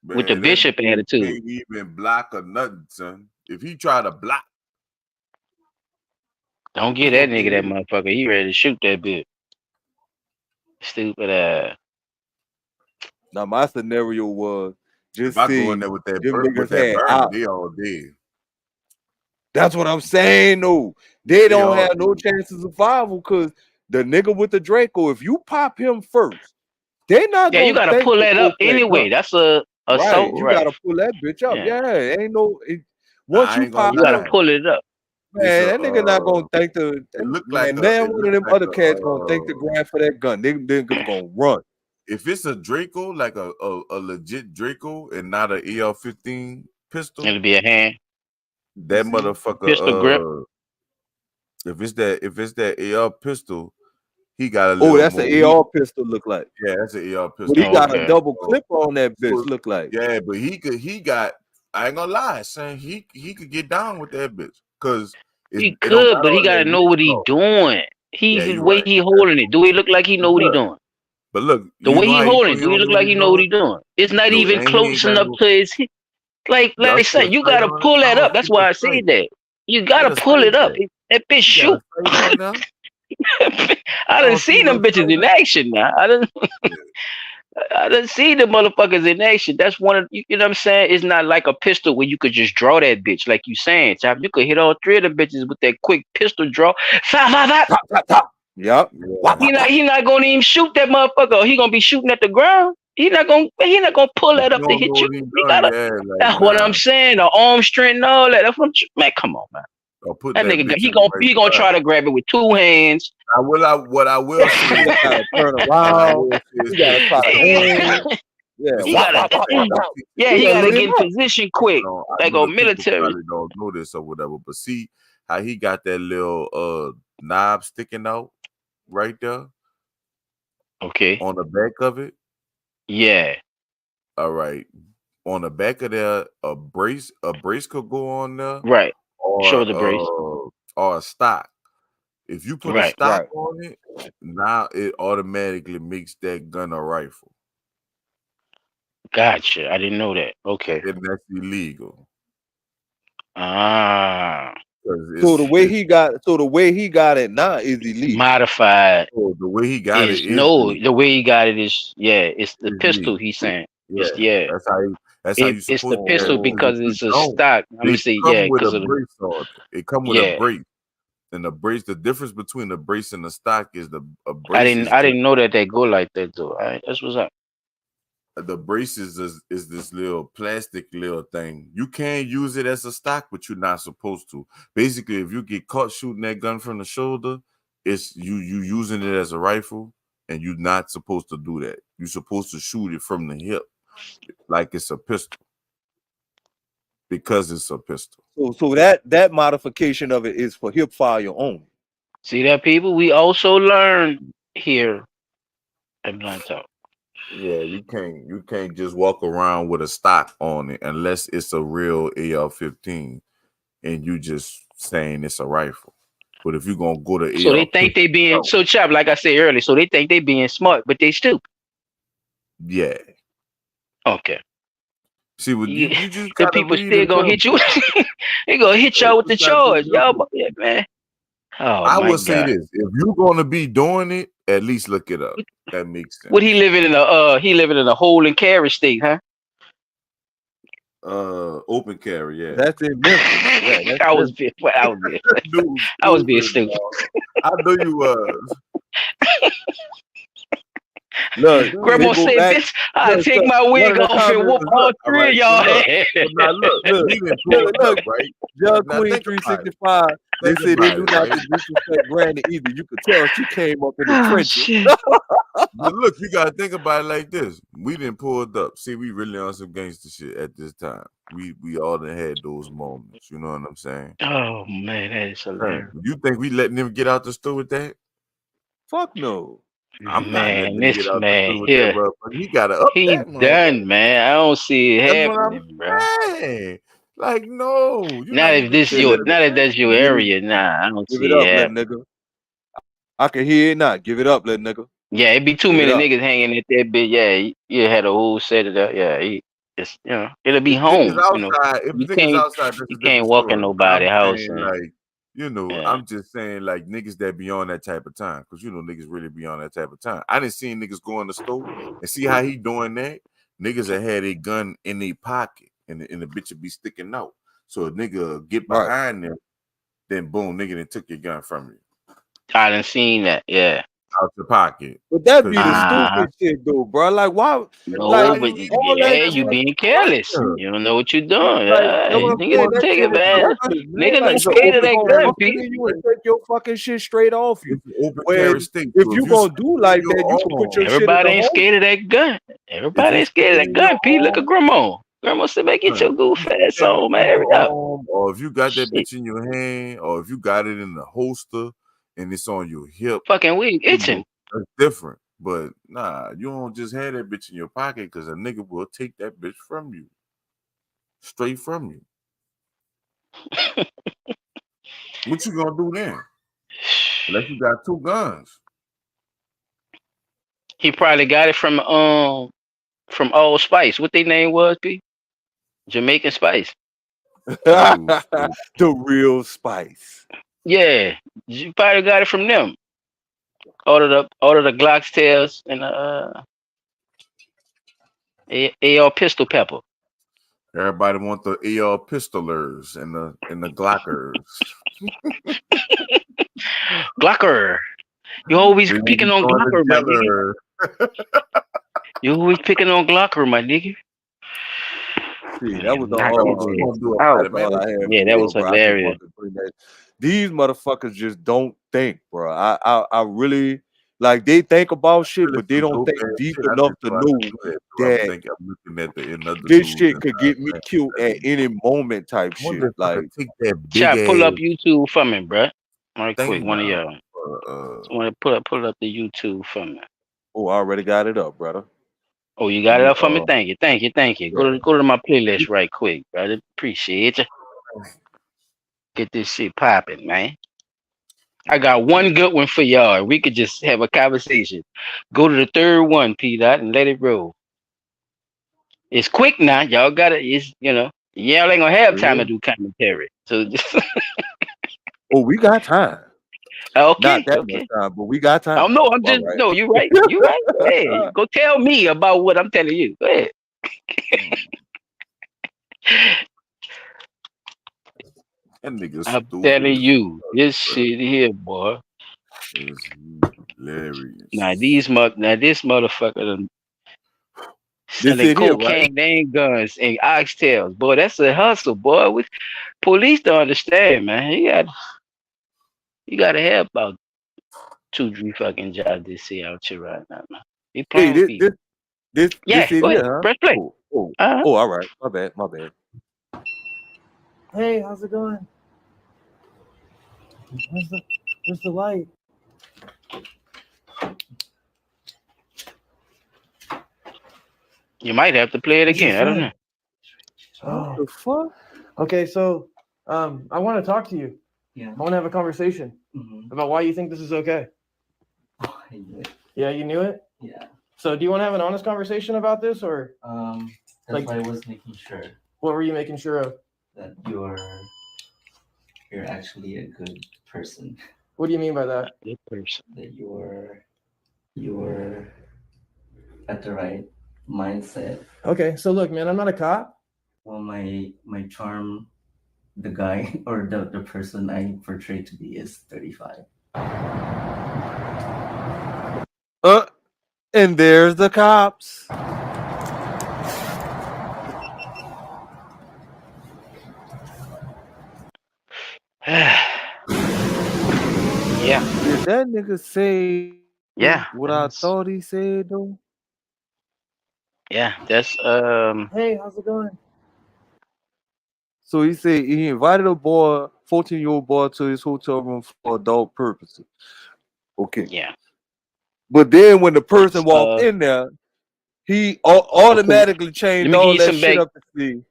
with the bishop attitude. Can't even block or nothing, son. If he try to block, don't get that nigga that motherfucker. He ready to shoot that bitch. Stupid ass. Now my scenario was just if I go in there with that bird, they all dead. That's what I'm saying, though. They don't have no chance of survival because the nigga with the Draco, if you pop him first, they not gonna. You gotta pull that up anyway. That's a assault. You gotta pull that bitch up. Yeah, ain't no. Once you pop, you gotta pull it up. Man, that nigga not gonna think to. It look like man, one of them other cats gonna think to grab for that gun. They gonna run. If it's a Draco, like a legit Draco, and not an AR-15 pistol, it'll be a hand. That motherfucker pistol grip. If it's that AR pistol, he got a little. Oh, that's an AR pistol. Look like. Yeah, that's an AR pistol. But he got a double clip on that bitch. Look like. Yeah, but he got. I ain't gonna lie, son. He could get down with that bitch because he could, but he gotta know what he doing. The way he holding it. Do he look like he know what he doing? But look, the way he holding it, do he look like he know what he doing? It's not even close enough to his hip. Like I said, you gotta pull that up. That's why I said that. You gotta pull it up. That bitch shoot. I done seen them bitches in action now. I done seen the motherfuckers in action. That's one of, you know what I'm saying? It's not like a pistol where you could just draw that bitch like you saying, Chop. You could hit all three of the bitches with that quick pistol draw. Yep. He not gonna even shoot that motherfucker. He gonna be shooting at the ground. He not gonna pull that up to hit you. That's what I'm saying. The arm strength and all that. That's what man. Come on, man. That nigga, he gonna try to grab it with two hands. What I will say is turn around. You gotta try to he gotta get in position quick, like a military. Probably don't know this or whatever, but see how he got that little knob sticking out right there. Okay. On the back of it. Yeah. All right. On the back of there, a brace could go on there. Right. Or, shoulder brace. Or a stock. If you put a stock on it, now it automatically makes that gun a rifle. Gotcha. I didn't know that. Okay. And that's illegal. So the way he got it now is illegal. Modified. So the way he got it is the way he got it is it's the pistol he's saying. Yeah. That's how you It's supposed the to pistol carry it. because If you it's a don't, stock. I'm gonna they say come yeah, with because a of the brace on it. It come with a yeah. brace. And the difference between the brace and the stock is a I brace didn't is I didn't know that they go like that though. All right, that's what's up. the brace is this little plastic little thing. You can use it as a stock, but you're not supposed to. Basically, if you get caught shooting that gun from the shoulder, it's you using it as a rifle, and you're not supposed to do that. You're supposed to shoot it from the hip, like it's a pistol, because it's a pistol. So that modification of it is for hip fire only. See that, people? We also learn here at Blind Talk. Yeah, you can't just walk around with a stock on it unless it's a real AR-15 and you just saying it's a rifle. But if you're gonna go to So they think they being so Chop, like I said earlier, so they think they being smart, but they stupid. Yeah. Okay. See, what you just the gotta people read still and gonna tell hit you. They gonna hit y'all with the charge. Y'all, yeah, man. Oh, I my will say God. this: if you're gonna be doing it, at least look it up. That makes sense. What he living in a hole and carry state, huh? Open carry, yeah. That's in Memphis. Yeah, that's I was being stupid. I know you was. Look, Grandma said, "Bitch, I'll take my wig off and whoop all three of y'all." Now look, right? Young Queen 365. They said they knew not to disrespect Granny either. You could tell she came up in the trenches. But look, you gotta think about it like this. We didn't pull it up. See, we really on some gangster shit at this time. We all done had those moments. You know what I'm saying? Oh man, that is hilarious. You think we letting them get out the store with that? Fuck no. I'm man, not letting this him get out man the store with here, that, bro. He gotta up he's that done, man. I don't see it That's what happening, bro. I'm saying. Like, no. Not if that's your area, nah. I don't Give see it up, it little nigga. I can hear it now. Give it up, little nigga. Yeah, it'd be too Give it many up. niggas hanging at that bit. Yeah, you had a whole set of that. Yeah, it's it'll be If home. niggas outside, if niggas outside, that's you a can't different walk in story. nobody's I'm house. saying, And, like, yeah. I'm just saying, like, niggas that be on that type of time, because niggas really be on that type of time. I didn't see niggas go in the store and see how he doing that. Niggas that had a gun in their pocket and the bitch would be sticking out. So a nigga get behind them, then boom, nigga then took your gun from you. I done seen that. Yeah. Out the pocket. But that be the stupid shit, though, bro. Like, why? No, like, but all yeah, that you shit- being careless. You don't know what you're doing. Like, Yeah, know what I'm niggas saying? That take shit it, is man. reckless, man. Niggas Like, ain't scared of that gun, people. people. You and take your fucking shit straight off you. Open When, carry state. if you gonna do like that, you can put your Everybody shit in ain't the scared of that gun. Everybody ain't scared of that gun, P. Look at grandma. Grandma said, man, get your goof ass on, man. Hurry up. Or if you got that bitch in your hand, or if you got it in the holster and it's on your hip, fucking wig itching. That's different. But nah, you don't just have that bitch in your pocket because a nigga will take that bitch from you. Straight from you. What you gonna do then? Unless you got two guns. He probably got it from Old Spice. What their name was, P? Jamaican Spice. The real Spice. Yeah, you probably got it from them. Order the Glock's tails and AR pistol pepper. Everybody want the AR pistolers and the Glockers. Glocker. You always picking on Glocker, my nigga. You always picking on Glocker, my nigga. See, that was yeah, that was hilarious. These motherfuckers just don't think, bro. I really like they think about shit, but they don't think deep enough to know that this shit could get me killed at any moment type shit. Like, Chop, pull up YouTube for me, bro. Right quick, one of y'all. Want to pull up the YouTube for me. Oh, I already got it up, brother. Oh, you got it up for me? Thank you. Go to my playlist right quick, brother. Appreciate you. Get this shit popping, man. I got one good one for y'all. We could just have a conversation. Go to the third one, P-Dot, and let it roll. It's quick now. Y'all got it. It's, y'all ain't gonna have time to do commentary. So just oh, we got time. Okay. Not that much time, but we got time. Oh no, I'm just no, you're right. You're right. Hey, go tell me about what I'm telling you. Go ahead. That nigga I'm stupid. telling you, this shit here, boy. It's hilarious. Now this motherfucker done selling it here, right? cocaine and guns and oxtails, boy. That's a hustle, boy. Police don't understand, man. You gotta have about 2-3 fucking jobs this year out here right now, man. He Hey, playing people. this Yeah, it go here, ahead. huh? Press play. Oh, Uh-huh. all right. My bad. Hey, how's it going? Where's the light? You might have to play it again. I don't know. Oh, the fuck? okay. So, I want to talk to you. Yeah. I want to have a conversation about why you think this is okay. Oh, I knew it. Yeah, you knew it. Yeah. So, do you want to have an honest conversation about this, or That's why I was making sure what were you making sure of? that you're actually a good person. What do you mean by that? Good person. That you're at the right mindset. Okay, so look, man, I'm not a cop. Well, my charm, the guy or the person I portray to be is 35. And there's the cops. Yeah. Did that nigga say Yeah. what I thought he said though? Yeah, that's Hey, how's it going? So he said he invited a boy, 14-year-old boy, to his hotel room for adult purposes. Okay. Yeah. But then when the person walked in there, he automatically changed all that shit up to see.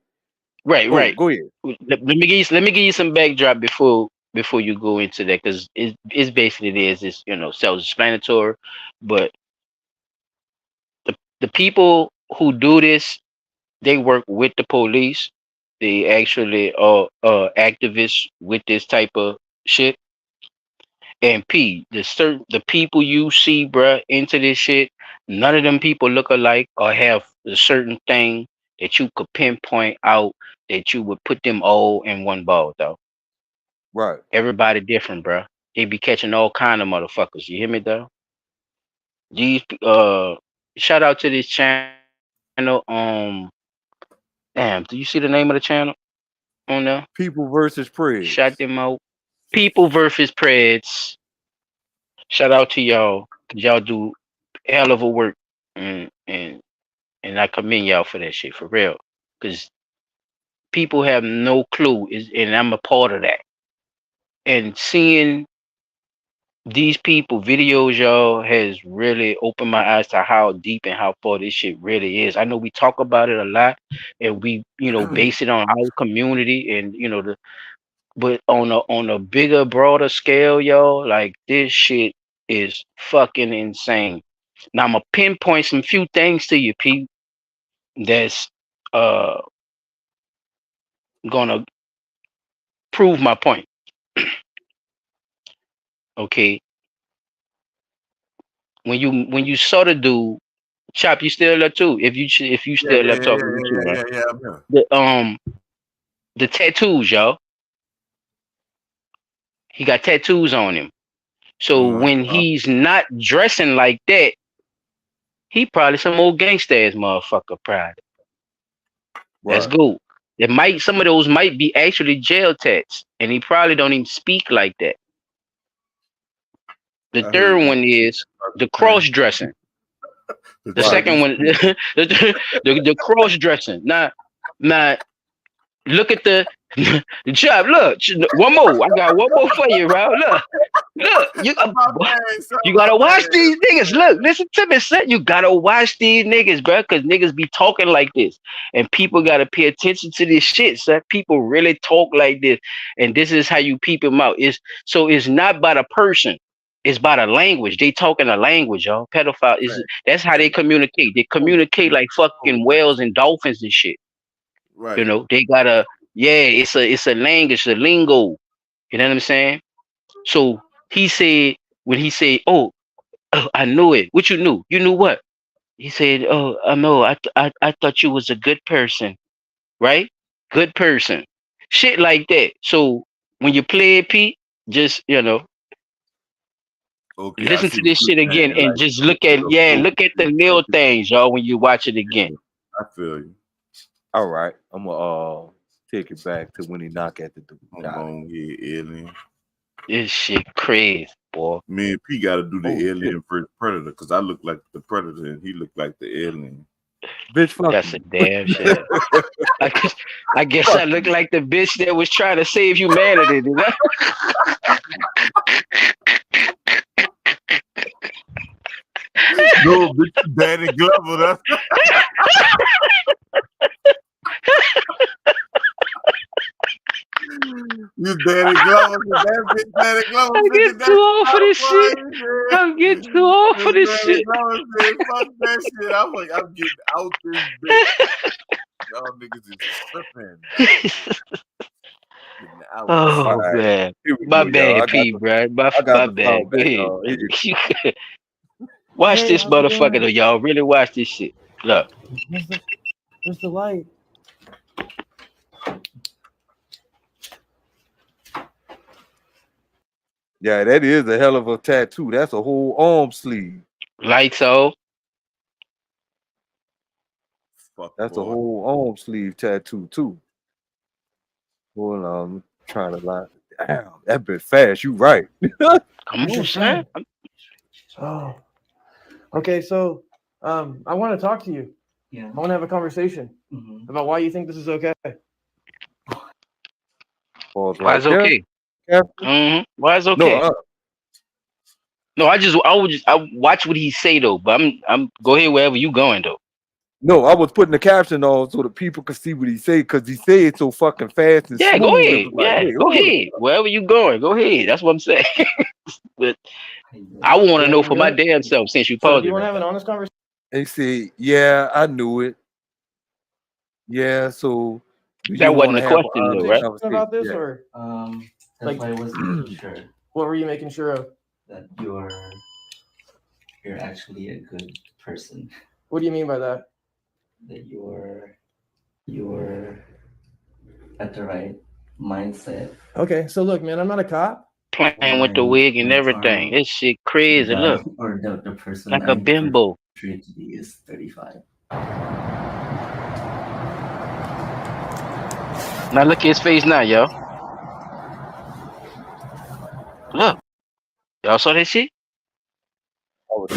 Right. Go ahead. Let me give you some backdrop before you go into that, because it's basically it's self-explanatory, but the people who do this, they work with the police. They actually are activists with this type of shit. And the people you see, bruh, into this shit, none of them people look alike or have a certain thing that you could pinpoint out that you would put them all in one ball, though. Right. Everybody different, bruh. They be catching all kind of motherfuckers. You hear me, though? These shout out to this channel. Damn, do you see the name of the channel on there? People versus Preds. Shout them out. People versus Preds. Shout out to y'all. Y'all do hell of a work, and I commend y'all for that shit, for real. Because people have no clue, and I'm a part of that. And seeing these people videos, y'all, has really opened my eyes to how deep and how far this shit really is. I know we talk about it a lot, and we base it on our community, and but on a bigger, broader scale, y'all, like this shit is fucking insane. Now I'm gonna pinpoint some few things to you, Pete, that's gonna prove my point. Okay. When you sort of do, Chop, you still up too? If you still left talking with you, right? Yeah. The tattoos, y'all. He got tattoos on him. So when he's not dressing like that, he probably some old gangsta ass motherfucker probably. That's good. Some of those might be actually jail tats, and he probably don't even speak like that. The third one is the cross dressing. The second one, the cross dressing. Now, look at the Chop. Look, one more. I got one more for you, bro. Look. You gotta watch these niggas. Look, listen to me, son. You gotta watch these niggas, bro, because niggas be talking like this, and people gotta pay attention to this shit, son. People really talk like this, and this is how you peep them out. It's not by the person. It's by the language. They talking a language, y'all. Pedophile that's how they communicate. They communicate like fucking whales and dolphins and shit. Right. They got it's a language, a lingo. You know what I'm saying? So when he said, oh, I knew it. What you knew? You knew what? He said, "Oh, I know. I thought you was a good person, right? Good person, shit like that." So when you play it, Pete, just Okay, I listen see to what this you're shit again saying. and Like, just it's look at the little things, y'all, when you watch it again. I feel you. All right, I'm gonna take it back to when he knocked at the door. Hold on here, alien. This shit crazy, boy. Me and P got to do the Oh, alien versus predator because I look like the predator and he looked like the alien. Bitch, fuck That's you. a damn shame. I guess I look like the bitch that was trying to save humanity. Did I? No, bitch, Danny Glover. That's you, Danny Glover. That bitch, Danny Glover. I'm getting too old for this shit. I'm getting too old for this shit. Glover said, "Fuck that shit." I'm like, I'm getting out this bitch. Y'all niggas is tripping. Oh man, my bad, P, bro. My bad. Go ahead. Watch Hey, this how's it motherfucker, going? though, y'all. Really watch this shit. Look. Where's the light? Yeah, that is a hell of a tattoo. That's a whole arm sleeve. Lights off. That's a whole arm sleeve tattoo too. Hold on, I'm trying to lie. Damn, that bit fast. You right. Come on, son. Oh. Okay, so I want to talk to you. Yeah. I want to have a conversation about why you think this is okay. Why it's okay? Why it's okay? No, I watch what he say though. But I'm go ahead wherever you going though. No, I was putting the caption on so the people could see what he say because he said it so fucking fast and Yeah, smooth. go It ahead. was like, Yeah, hey, go hold up. ahead. Wherever you going, go ahead. That's what I'm saying. But I want to know for my damn self since you So paused do you it. want to Right have an honest conversation? They said, yeah, I knew it. Yeah, so do that you want wasn't to the have an question though, honest right? conversation? About this, Yeah. or That's like, why I was making sure what were you making sure of? that you're actually a good person. What do you mean by that? That you're at the right mindset. Okay, so look, man, I'm not a cop. Playing with the wig and everything. This shit crazy. The Look, guy or the person like a bimbo. portrayed to be is 35. Now look at his face now, y'all. Look, y'all saw that shit? I was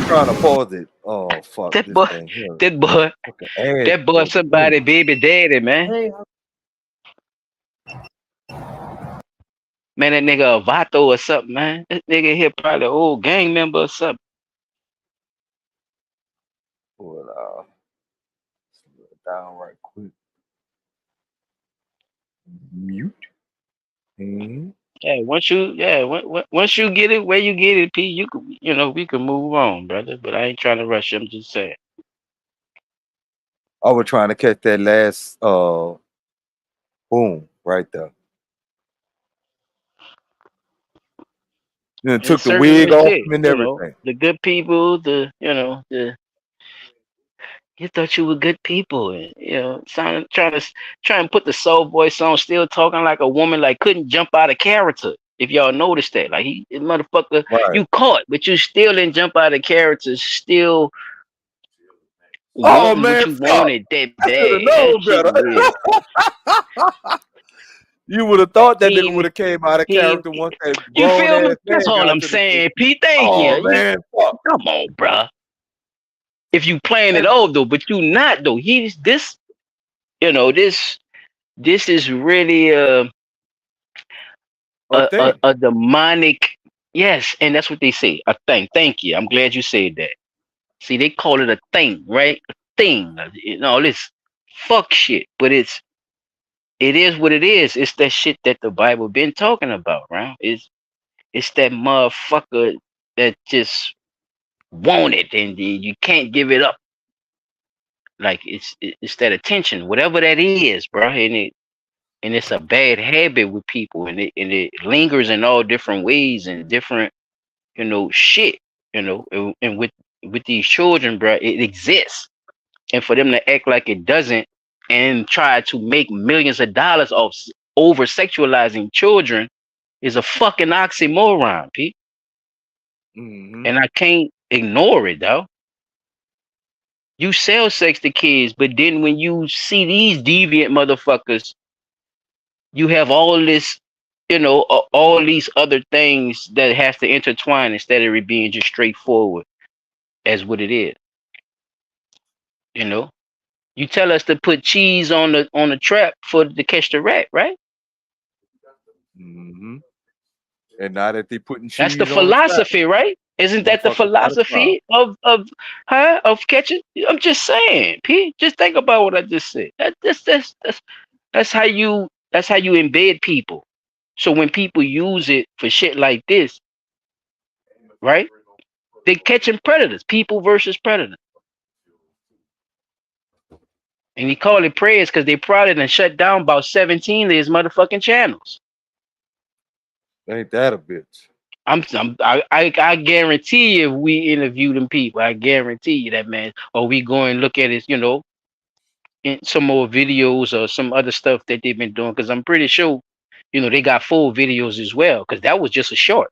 trying to pause it. Oh fuck That this boy, thing here. that boy, somebody baby daddy, man. Hey, Man, that nigga a Vato or something, man. That nigga here probably an old gang member or something. Well, slow it down right quick. Mute. Yeah, once you get it where you get it, P, we can move on, brother. But I ain't trying to rush. I'm just saying. I was trying to catch that last boom right there. Then took the wig off him and everything. The good people, you thought you were good people, and trying to put the soul voice on, still talking like a woman, like couldn't jump out of character. If y'all noticed that, like motherfucker, you caught, but you still didn't jump out of character, still. Oh man, what you wanted that bad. You would have thought that nigga would have came out of character once that You feel me? grown-ass That's man all got I'm to the saying, Pete. Thank you. man, fuck. Come on, bruh. If you playing it off though, but you not though. This is really a demonic. Yes, and that's what they say. A thing. Thank you. I'm glad you said that. See, they call it a thing, right? A thing. This fuck shit. But it is what it is. It's that shit that the Bible been talking about, right? It's that motherfucker that just want it and you can't give it up. Like it's that attention, whatever that is, bro. And it's a bad habit with people, and it lingers in all different ways and different, shit, and with with these children, bro, it exists. And for them to act like it doesn't and try to make millions of dollars off over sexualizing children is a fucking oxymoron, Pete. And I can't ignore it, though. You sell sex to kids, but then when you see these deviant motherfuckers, you have all this, you know, all these other things that has to intertwine instead of it being just straightforward as what it is. You know, you tell us to put cheese on the trap to catch the rat, right? And now that they putting cheese, that's the philosophy, right? Isn't that the philosophy of catching? I'm just saying, P. Just think about what I just said. That's how you embed people. So when people use it for shit like this, right? They're catching predators, people versus predators. And he called it prayers because they probably done shut down about 17 of his motherfucking channels. Ain't that a bitch? I guarantee you if we interview them people, I guarantee you that, man, or we go and look at his, you know, in some more videos or some other stuff that they've been doing, because I'm pretty sure, you know, they got full videos as well, because that was just a short.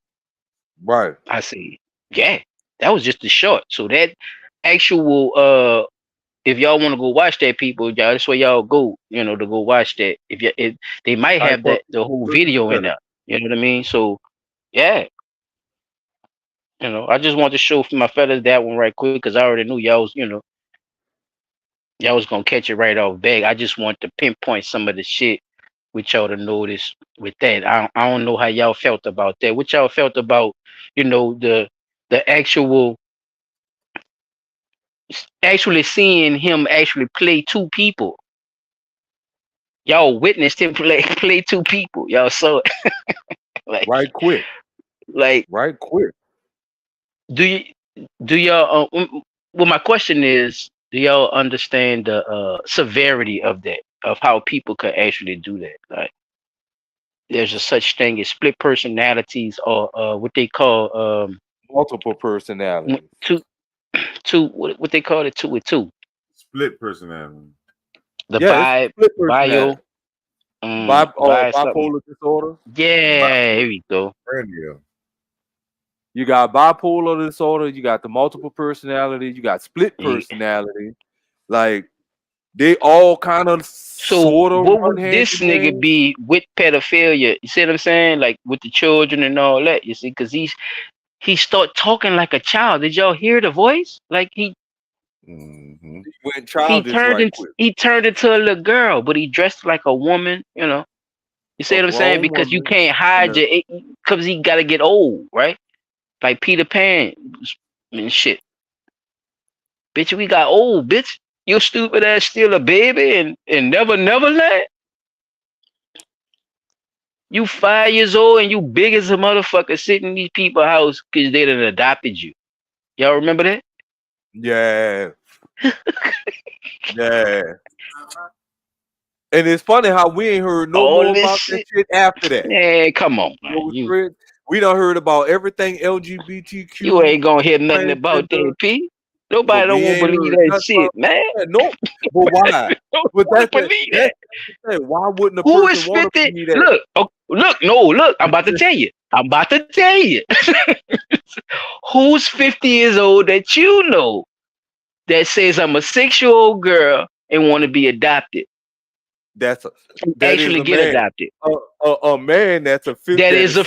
Right. I see. Yeah, that was just a short. So that actual if y'all want to go watch that, people, y'all, that's where y'all go, you know, to go watch that. If they might have the whole video in there. You know what I mean? So yeah. You know, I just want to show my fellas that one right quick because I already knew y'all was, you know, y'all was gonna catch it right off bag. I just want to pinpoint some of the shit which y'all to notice with that. I don't know how y'all felt about that. What y'all felt about, you know, the actually seeing him actually play two people. Y'all witnessed him play two people. Y'all saw it. Like, right quick. Like right quick. Do y'all well, my question is, do y'all understand the severity of that, of how people could actually do that? Like, there's a such thing as split personalities, or what they call multiple personalities. Two what they call it, two with two. Split personality. The bipolar disorder. Yeah, here we go. You got bipolar disorder, you got the multiple personality, you got split personality. Like, they all kind of sort of. What would this nigga be with pedophilia? You see what I'm saying? Like with the children and all that. You see, because he start talking like a child. Did y'all hear the voice? Like he turned into a little girl, but he dressed like a woman. You know, you see what I'm saying? Because you can't hide it because he got to get old, right? Like Peter Pan and shit. Bitch, we got old, bitch. You stupid ass still a baby and never land. You 5 years old and you big as a motherfucker sitting in these people's house because they done adopted you. Y'all remember that? Yeah. Yeah. And it's funny how we ain't heard no more about that shit after that. Yeah, come on, man. We done heard about everything LGBTQ. You ain't gonna hear nothing about that, P. Nobody don't want to believe that shit, man. No, but why? But that's believe that. Why wouldn't a person want to believe that? Look. I'm about to tell you. Who's 50 years old that you know that says I'm a 6-year-old girl and want to be adopted? That actually get adopted. A man that's a 50. That is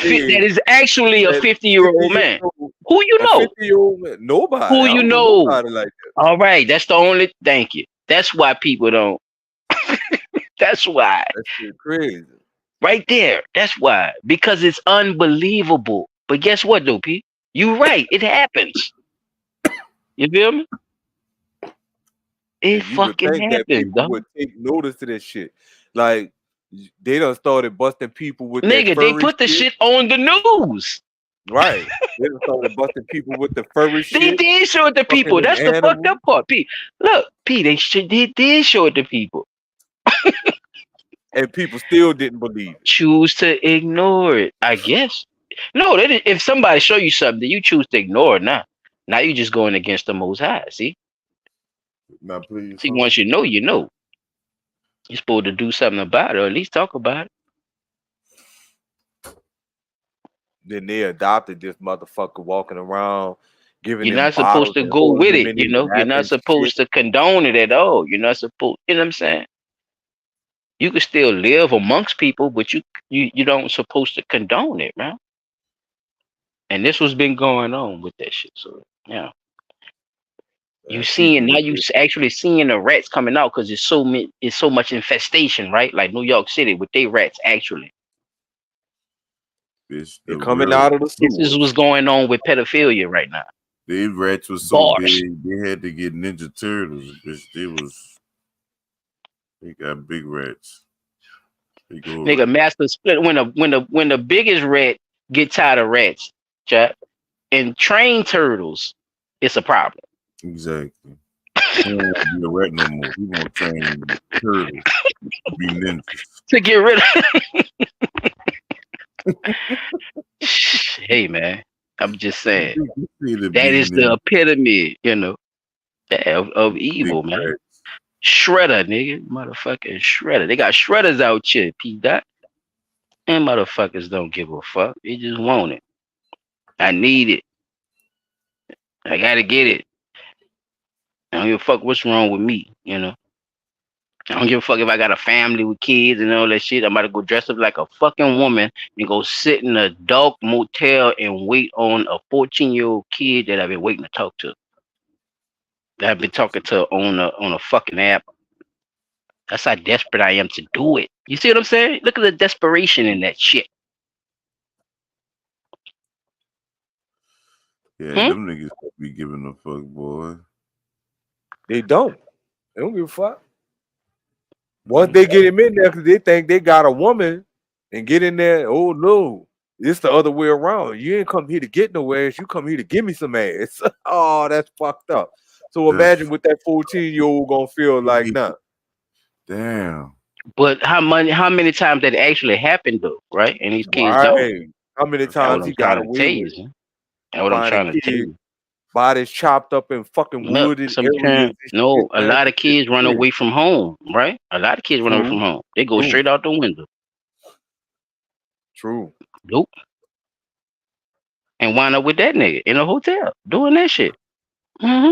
actually a 50-year-old man. Who you know? 50-year-old man. Nobody. Who you know? Nobody like that. All right, that's the only. Thank you. That's why people don't. That's why. That's crazy. Right there. That's why. Because it's unbelievable. But guess what, though, P? You right. It happens. You feel me? It fucking happens, though. Would take notice of this shit. Like, they done started busting people with nigga. They put the shit on the news. Right. They done started busting people with the furry shit. They did show it to people. That's the fucked up part, P. Look, P. They did show it to people. And people still didn't believe it. Choose to ignore it, I guess. No, if somebody show you something, you choose to ignore it now. Now you just going against the Most High. See, Now, please. see, once you know, you know. You're supposed to do something about it, or at least talk about it. Then they adopted this motherfucker walking around giving You're them not supposed bottles to and go holding with them it, in you his know. You're lap not and supposed shit. to condone it at all. You're not supposed, you know what I'm saying? You can still live amongst people, but you don't supposed to condone it, man. And this was been going on with that shit. So yeah, you seeing now you actually seeing the rats coming out because it's so much infestation, right? Like New York City with their rats actually. They're coming out of the This is sewers. what's going on with pedophilia right now. These rats was so big, they had to get Ninja Turtles. They got big rats. Nigga, master split when the biggest rat get tired of rats, chat, and train turtles, it's a problem. Exactly. He won't be a rat no more. He won't train turtles to be ninjas. To get rid of. Hey man, I'm just saying that is the epitome, you know, of evil, man. Rats. Shredder, nigga, motherfucking shredder. They got shredders out here, P. Dot. And motherfuckers don't give a fuck. They just want it. I need it. I gotta get it. I don't give a fuck what's wrong with me, you know. I don't give a fuck if I got a family with kids and all that shit. I'm about to go dress up like a fucking woman and go sit in a dark motel and wait on a 14-year-old kid that I've been waiting to talk to. That I've been talking to on a fucking app. That's how desperate I am to do it. You see what I'm saying? Look at the desperation in that shit. Yeah, them niggas be giving a fuck, boy. They don't. They don't give a fuck. Once they get him in there, because they think they got a woman and get in there, oh no, it's the other way around. You ain't come here to get no ass, you come here to give me some ass. Oh, that's fucked up. So imagine what that 14-year-old gonna feel like now. Damn. But how many times that actually happened though, right? And these kids don't. How many times he got away with? That's what I'm trying to tell you. Bodies chopped up in fucking wood and areas. No, a lot of kids run away from home, right? A lot of kids run away from home. They go straight out the window. True. Nope. And wind up with that nigga in a hotel doing that shit. Mm-hmm.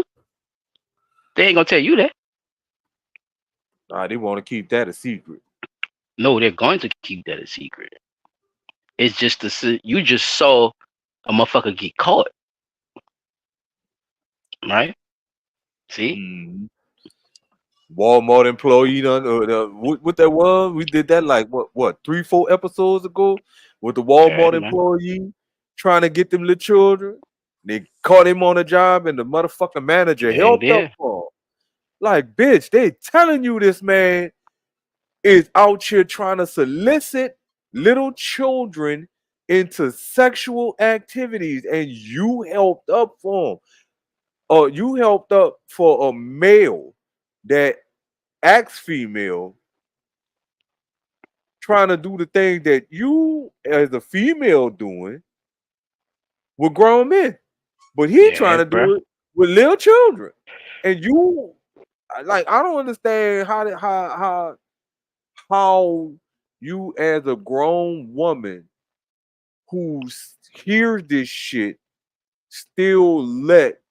They ain't gonna tell you that. Nah, they want to keep that a secret. No, they're going to keep that a secret. It's just you just saw a motherfucker get caught. Right? See? Walmart employee what that was? We did that like what 3-4 episodes ago with the Walmart employee trying to get them little children. They caught him on a job and the motherfucking manager helped up for him. Like, bitch, they telling you this man is out here trying to solicit little children into sexual activities, and you helped up for him. Or you helped up for a male that acts female trying to do the thing that you as a female doing with grown men. But he trying to do it with little children. And you like, I don't understand how you as a grown woman who hears this shit still let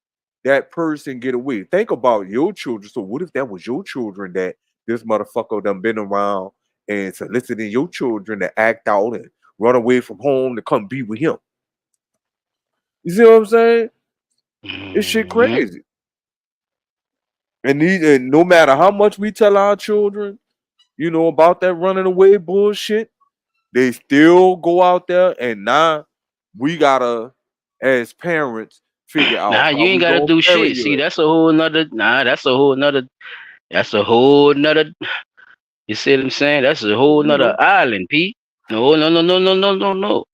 that person get away. Think about your children. So what if that was your children that this motherfucker done been around and soliciting your children to act out and run away from home to come be with him? You see what I'm saying? This shit crazy. And no matter how much we tell our children, you know, about that running away bullshit, they still go out there, and now we gotta, as parents, figure out. Nah, you ain't gotta do shit. See, that's a whole nother. You see what I'm saying? That's a whole nother island, P. No.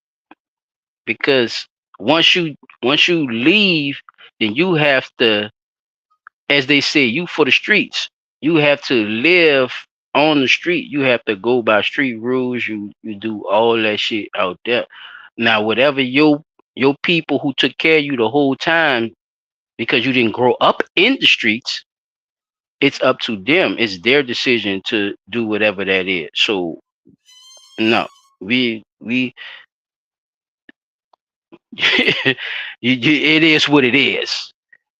Because once you leave, then you have to, as they say, you for the streets. You have to live on the street. You have to go by street rules. You do all that shit out there. Now, whatever your people who took care of you the whole time because you didn't grow up in the streets. It's up to them. It's their decision to do whatever that is. So no, we it is what it is.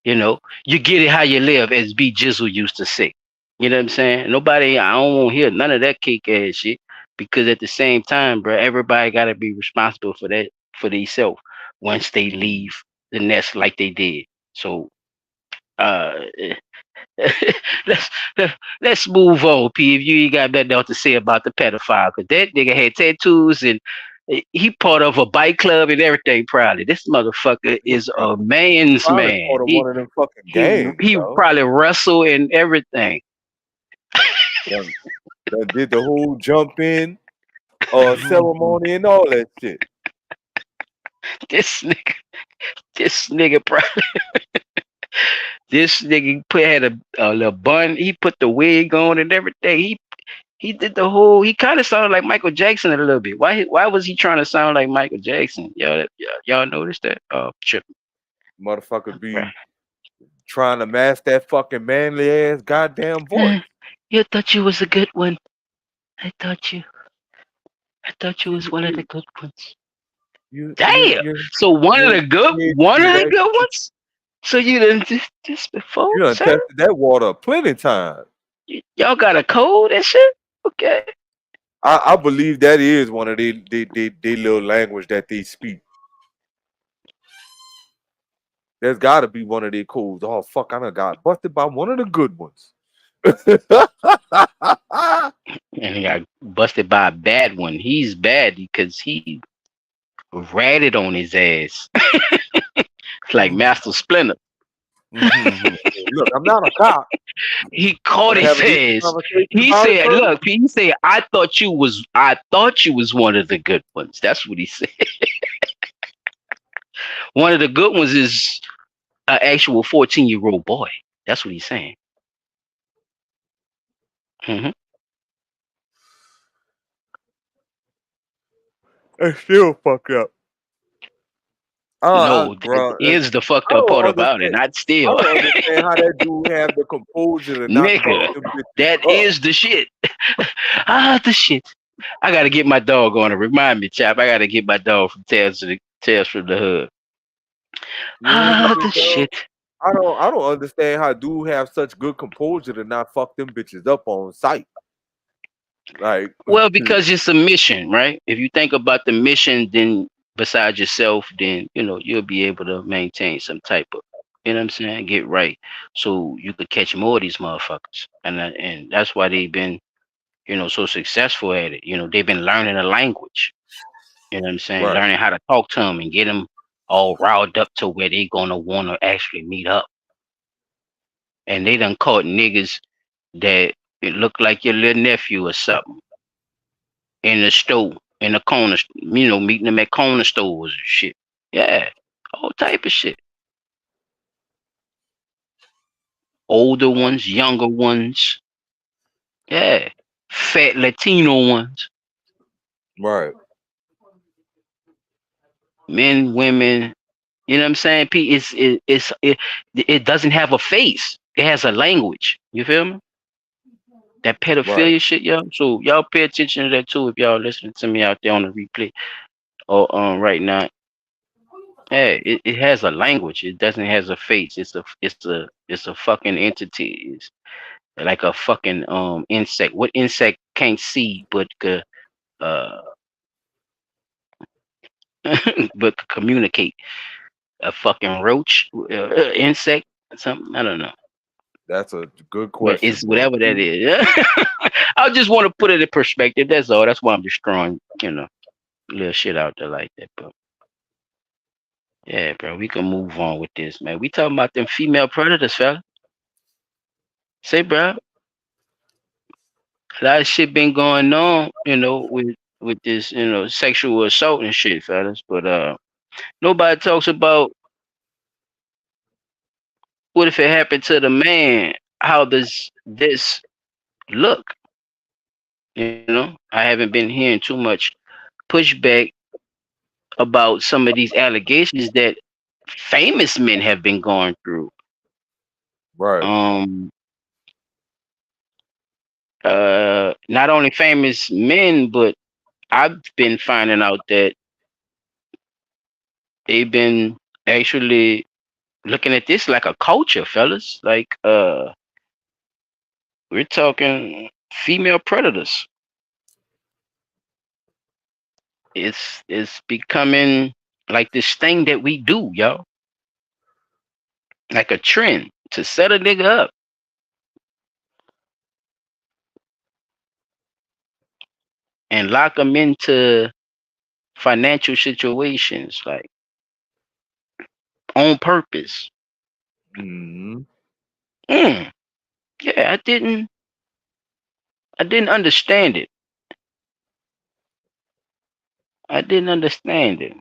You know, you get it how you live, as B Jizzle used to say. You know what I'm saying? Nobody, I don't want to hear none of that cake ass shit, because at the same time, bro, everybody got to be responsible for that, for themselves once they leave the nest like they did. So uh let's let's move on, P. If you ain't got nothing else to say about the pedophile, because that nigga had tattoos and he part of a bike club and everything. Probably this motherfucker is a man's man. Part of one of them fucking gangs. He probably wrestle and everything. That did the whole jump in ceremony and all that shit. This nigga probably. This nigga had a little bun. He put the wig on and everything. He did the whole. He kind of sounded like Michael Jackson a little bit. Why was he trying to sound like Michael Jackson? Y'all noticed that? Oh, tripping. Motherfucker be trying to mask that fucking manly ass goddamn voice. You thought you was a good one. I thought you was one of the good ones. Damn. So one of the good ones. So you done just before? You done tested that water plenty of times. Y'all got a code and shit? Okay. I believe that is one of their little language that they speak. There's got to be one of their codes. Oh, fuck, I done got busted by one of the good ones. And he got busted by a bad one. He's bad because he ratted on his ass. Like Master Splinter. Look, I'm not a cop. He caught his ass. He said, "Look, he said, I thought you was one of the good ones." That's what he said. One of the good ones is an actual 14-year-old boy. That's what he's saying. It's still fucked up. No, bro, is the fucked up part about it, not still. I don't understand how that dude have the composure to not that is the shit. The shit. I gotta get my dog on it. Remind me, Chap. I gotta get my dog from Tales from the Hood. The shit. I don't understand how dude have such good composure to not fuck them bitches up on sight. Like, well, because it's a mission, right? If you think about the mission, then besides yourself, then you'll be able to maintain some type of, you know what I'm saying, get right, so you could catch more of these motherfuckers, and that's why they've been, so successful at it. They've been learning a language, you know what I'm saying, Right. learning how to talk to them and get them all riled up to where they're gonna want to actually meet up. And they done caught niggas that it look like your little nephew or something in the store. In the corner, meeting them at corner stores and shit. Yeah, all type of shit. Older ones, younger ones. Yeah, fat Latino ones. Right. Men, women. You know what I'm saying? It doesn't have a face. It has a language. You feel me? That pedophilia shit, y'all. So y'all pay attention to that too if y'all listening to me out there on the replay or right now. Yeah, it has a language. It doesn't has a face. It's a fucking entity. It's like a fucking insect. What insect can't see but but communicate? A fucking roach, insect, something. I don't know. That's a good question. But it's whatever that is. I just want to put it in perspective. That's all. That's why I'm just throwing, little shit out there like that. But yeah, bro, we can move on with this, man. We talking about them female predators, fella. Say, bro, a lot of shit been going on, with this, sexual assault and shit, fellas. But nobody talks about what if it happened to the man? How does this look? I haven't been hearing too much pushback about some of these allegations that famous men have been going through. Right. Not only famous men, but I've been finding out that they've been actually looking at this like a culture, fellas. Like we're talking female predators. It's becoming like this thing that we do, yo. Like a trend to set a nigga up. And lock them into financial situations, like on purpose. Mm-hmm. Yeah, I didn't understand it. I didn't understand it.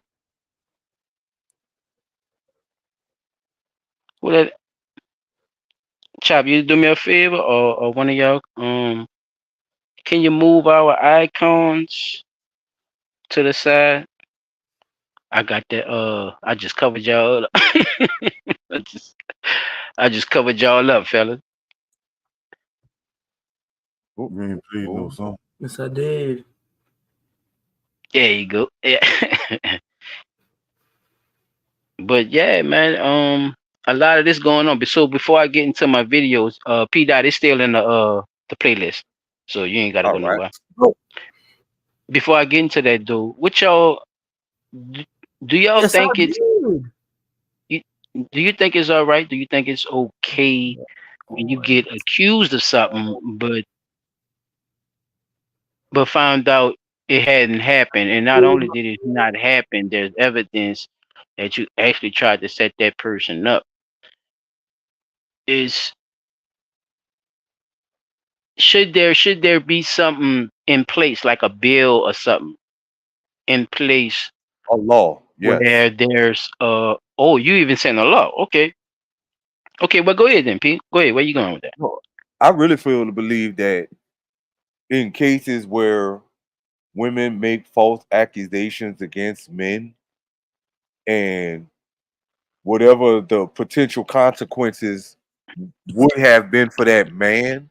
Well, Chop, you do me a favor, or one of y'all, can you move our icons to the side? I got that. I just covered y'all up. I just covered y'all up, fellas. Oh, man, please no song. Yes, I did. There you go. Yeah. But yeah, man. A lot of this going on. So before I get into my videos, P Dot is still in the playlist, so you ain't gotta go nowhere. Before I get into that, though, what y'all do? Y'all think it's? Do you think it's all right? Do you think it's okay when you get accused of something, but found out it hadn't happened, and not only did it not happen, there's evidence that you actually tried to set that person up? Should there be something in place, like a bill or something in place, a law, yes, where there's oh, you even saying a law? Okay, well, go ahead then, Pete. Go ahead. Where you going with that? I really feel to believe that in cases where women make false accusations against men, and whatever the potential consequences would have been for that man,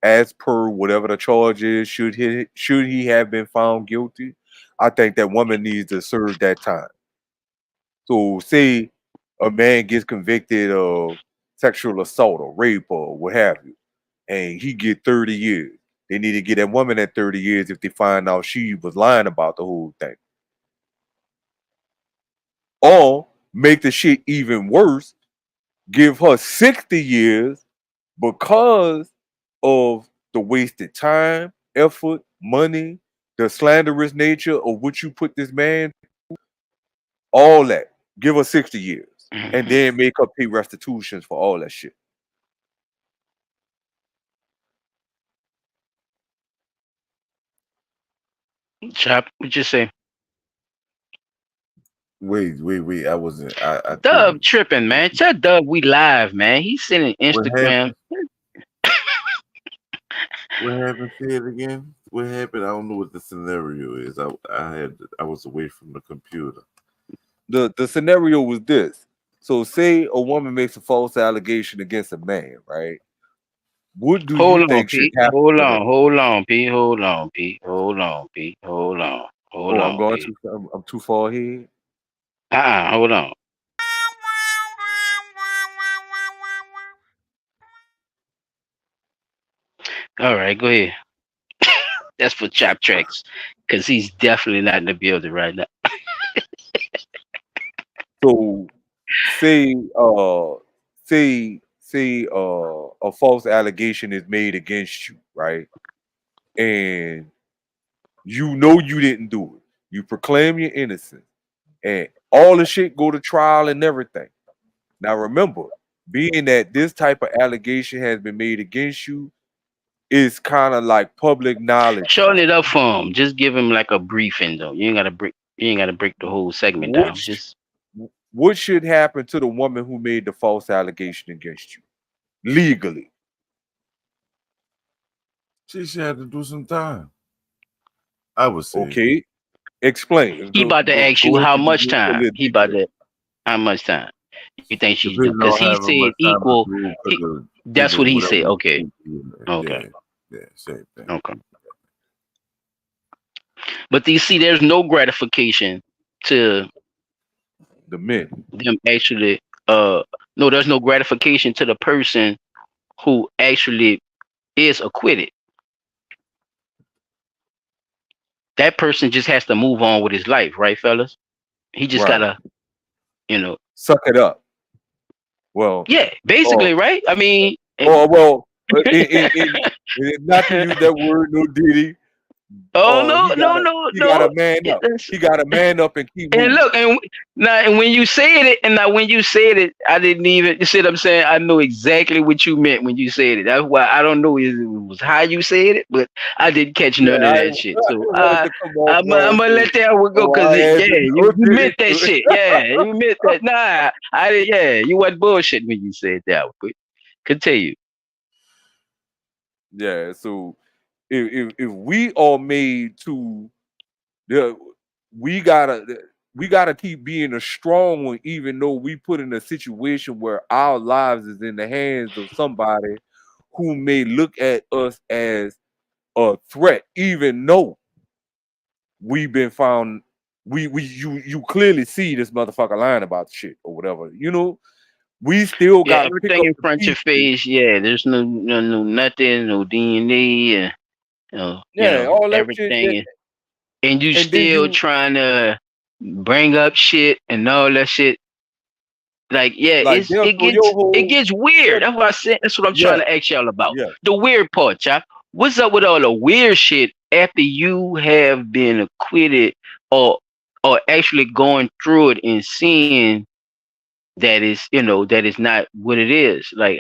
as per whatever the charge is, should he have been found guilty, I think that woman needs to serve that time. So say a man gets convicted of sexual assault or rape or what have you, and he get 30 years. They need to get that woman at 30 years if they find out she was lying about the whole thing. Or make the shit even worse, give her 60 years because of the wasted time, effort, money, the slanderous nature of what you put this man through, all that. Give her 60 years. And then make her pay restitutions for all that shit. Chop, what you say? Wait. I wasn't. I Dub tripping, man. Tell Dub we live, man. He's sending Instagram. What happened? Say it again. What happened? I don't know what the scenario is. I was away from the computer. The scenario was this. So say a woman makes a false allegation against a man, right? What do you think should happen? Hold on, Pete. Hold on. I'm going I'm too far ahead. Hold on. All right, go ahead. That's for Chop Tracks, because he's definitely not in the building right now. So say a false allegation is made against you, right? And you know you didn't do it. You proclaim your innocence, and all the shit go to trial and everything. Now remember, being that this type of allegation has been made against you, is kind of like public knowledge. Showing it up for him. Just give him like a briefing, though. You ain't gotta break the whole segment down. What should happen to the woman who made the false allegation against you legally? She should have to do some time. I would say. Okay, explain. He about to ask you how much time. How much time? You think she's Depending because on he however said much time I equal. do, That's what he whatever said. you Okay. think, Okay. Yeah, same thing. Okay. But you see, there's no gratification to The men. them actually. No, there's no gratification to the person who actually is acquitted. That person just has to move on with his life, right, fellas? He just Right. gotta, you know. Suck it up. Well, Yeah, basically, right? I mean, well, not to use that word, no Diddy. no, he gotta man up. He gotta man up and keep moving. And look, and when you said it, I didn't even. You see what I'm saying? I know exactly what you meant when you said it. That's why I don't know if it was how you said it, but I didn't catch none of that shit. So I'm gonna let that one go because you meant that shit. Yeah, you meant that. Nah, I didn't. Yeah, you wasn't bullshitting when you said that. But continue. Yeah. So if we are made to, we gotta keep being a strong one, even though we put in a situation where our lives is in the hands of somebody who may look at us as a threat, even though we've been found. You clearly see this motherfucker lying about the shit or whatever. You know, we still got everything in front of your face. Yeah, there's no nothing, no DNA, and all that everything. shit. And you still trying to bring up shit and all that shit. Like, it gets weird. That's what I said. That's what I'm trying to ask y'all about. Yeah. The weird part, y'all. What's up with all the weird shit after you have been acquitted or actually going through it and seeing that is not what it is? Like,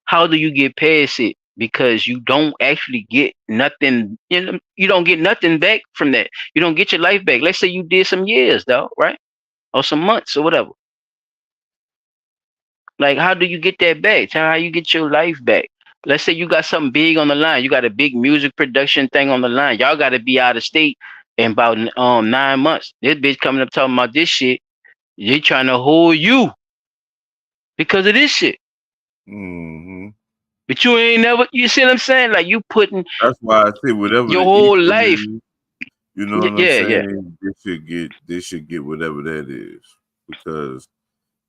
how do you get past it? Because you don't actually get nothing, you don't get nothing back from that. You don't get your life back. Let's say you did some years, though, right? Or some months or whatever. Like, how do you get that back? How you get your life back? Let's say you got something big on the line. You got a big music production thing on the line. Y'all got to be out of state in about 9 months. This bitch coming up talking about this shit. They trying to hold you because of this shit. Mm-hmm. But you ain't never. You see what I'm saying? Like, you putting. That's why I say whatever your whole life. Is, you know what I'm saying? They should get whatever that is, because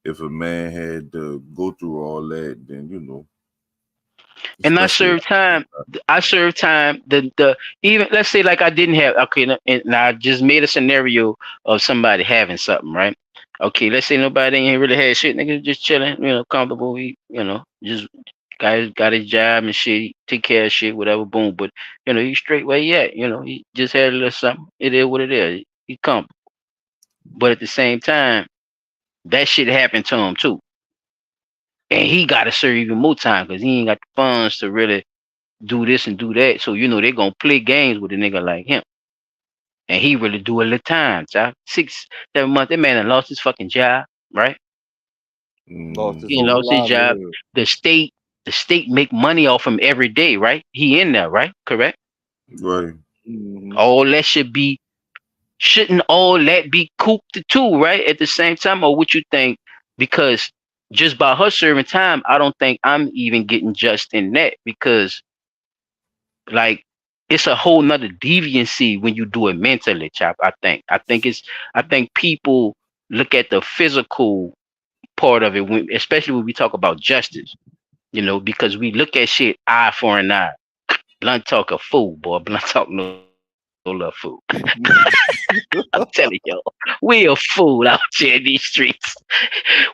if a man had to go through all that, then And I served time. The even, let's say, like, I didn't have, okay, and I just made a scenario of somebody having something, right? Okay, let's say nobody ain't really had shit, nigga, just chilling, comfortable. He, just got his job and shit, take care of shit, whatever, boom. But he's straight where he at. He just had a little something. It is what it is. He comfortable. But at the same time, that shit happened to him too. And he got to serve even more time because he ain't got the funds to really do this and do that. So, they're going to play games with a nigga like him. And he really do a little time, child. 6, 7 months. That man done lost his fucking job, right? He lost his job. The state make money off him every day, right? He in there, right? Correct? Right. All that shouldn't all that be cooped too, right? At the same time, or what you think? Because just by her serving time, I don't think I'm even getting just in that, because like, it's a whole nother deviancy when you do it mentally, chap. I think people look at the physical part of it, especially when we talk about justice, because we look at shit eye for an eye. Blunt talk a fool, boy. Blunt talk no love fool. I'm telling y'all, we a fool out here in these streets.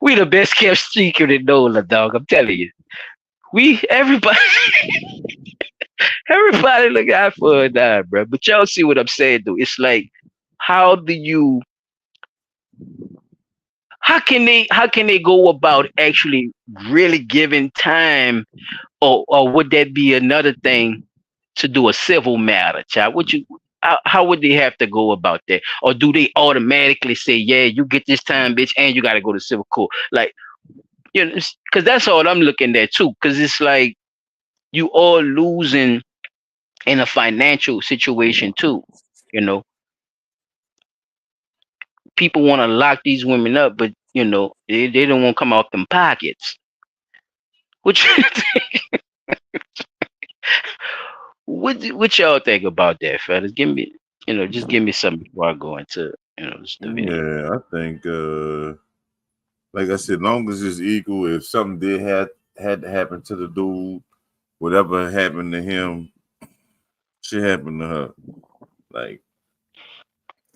We the best kept secret in NOLA, dog. I'm telling you. Everybody look out for an eye, bro. But y'all see what I'm saying, though. It's like, how can they go about actually really giving time, or would that be another thing to do a civil matter, child? How would they have to go about that? Or do they automatically say, yeah, you get this time, bitch, and you got to go to civil court? Like, because that's all I'm looking at too. Because it's like, you all losing in a financial situation too. People want to lock these women up, but You know, they don't want to come out them pockets. What you think? What y'all think about that, fellas? Give me, just give me something before I go into, the video. Yeah, I think like I said, long as it's equal, if something had to happen to the dude, whatever happened to him, should happen to her. Like,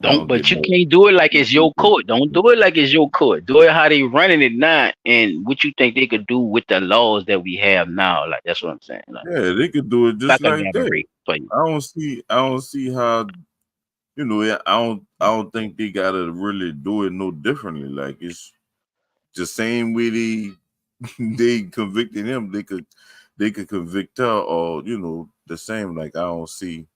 But you can't do it like it's your court. Don't do it like it's your court. Do it how they running it now, and what you think they could do with the laws that we have now. Like, that's what I'm saying. Like, yeah, they could do it just like that. For you. I don't see how. I don't think they gotta really do it no differently. Like, it's the same way they convicted him. They could convict her, or the same. Like, I don't see.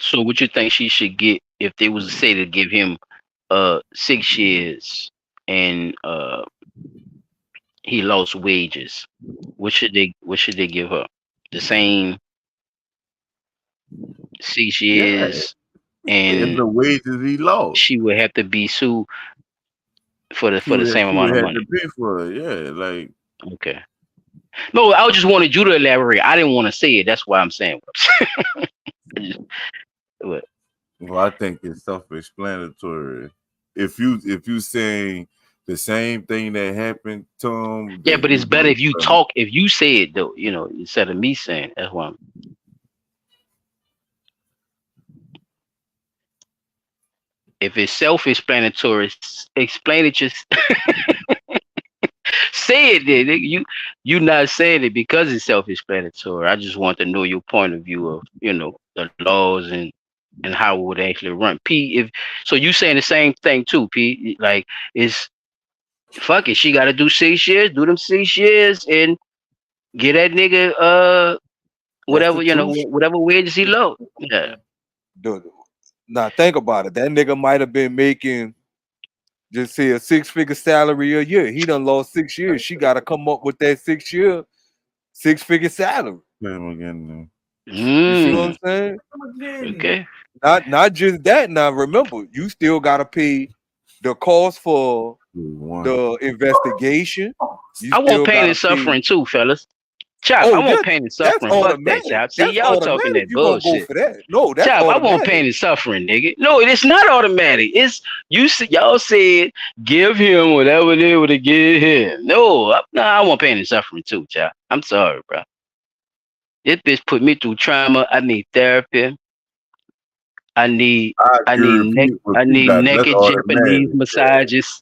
So what you think she should get if they was to say to give him 6 years and he lost wages? What should they give her? The same 6 years and the wages he lost. She would have to be sued for the same amount of money. To pay for it. Yeah, like, okay. No, I just wanted you to elaborate. I didn't want to say it. That's why I'm saying. Well, I think it's self-explanatory. If you saying the same thing that happened to him, yeah, but it's better if you talk. If you say it though, instead of me saying it. That's why I'm. If it's self-explanatory, explain it. Just say it. Then you not saying it because it's self-explanatory. I just want to know your point of view of the laws and how it would actually run. P, if so, you saying the same thing too, P? Like, it's fuck it. She got to do 6 years. Do them 6 years and get that nigga whatever whatever wages he low. Yeah. Now think about it. That nigga might have been making, just say, a 6-figure salary a year. He done lost 6 years. She got to come up with that 6-year 6-figure salary. Again, you see what I'm saying? Okay. Not just that. Now remember, you still got to pay the cost for the investigation. I want pain and suffering too, fellas. Chop, I want pain and suffering. Fuck that, Chop. See, y'all talking that bullshit. No, that's Chop, I want pain and suffering, nigga. No, it's not automatic. It's y'all said give him whatever they would have give him. No, I want pain and suffering too, Chop. I'm sorry, bro. This bitch put me through trauma. I need therapy. I need naked Japanese massages.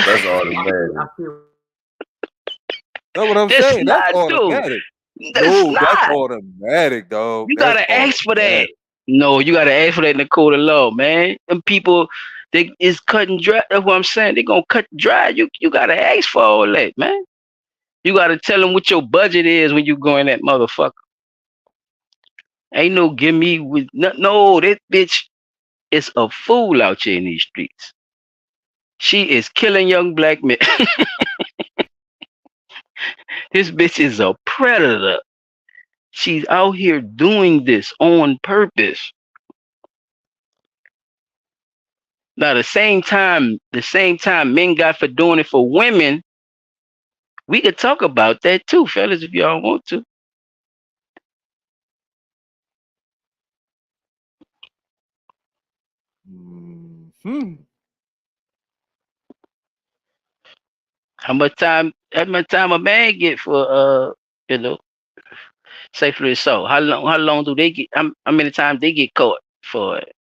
That's automatic. That's what I'm saying. That's automatic. That's automatic, dog. You gotta ask for that. No, you gotta ask for that in the court of law, man. Them people, it's cutting dry. That's what I'm saying. They're gonna cut dry. You gotta ask for all that, man. You gotta tell them what your budget is when you go in that motherfucker. Ain't no give me with no. That bitch is a fool out here in these streets. She is killing young black men. This bitch is a predator. She's out here doing this on purpose. Now, the same time men got for doing it for women, we could talk about that too, fellas, if y'all want to. How much time a man get for sexual assault? How long do they get? How many times they get caught for it,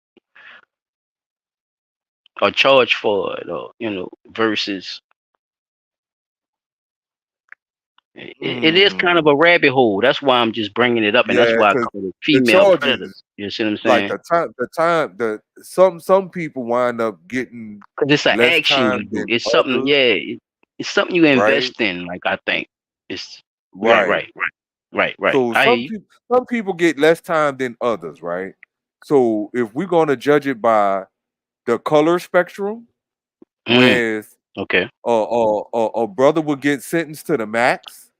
or charged for it, or versus? It is kind of a rabbit hole. That's why I'm just bringing it up, and that's why I call it female predators. You see what I'm saying? Like some people wind up getting, because it's an action. It's something. Yeah, it's something you invest in. Like, I think it's right. So some people get less time than others, right? So if we're gonna judge it by the color spectrum, with a brother would get sentenced to the max,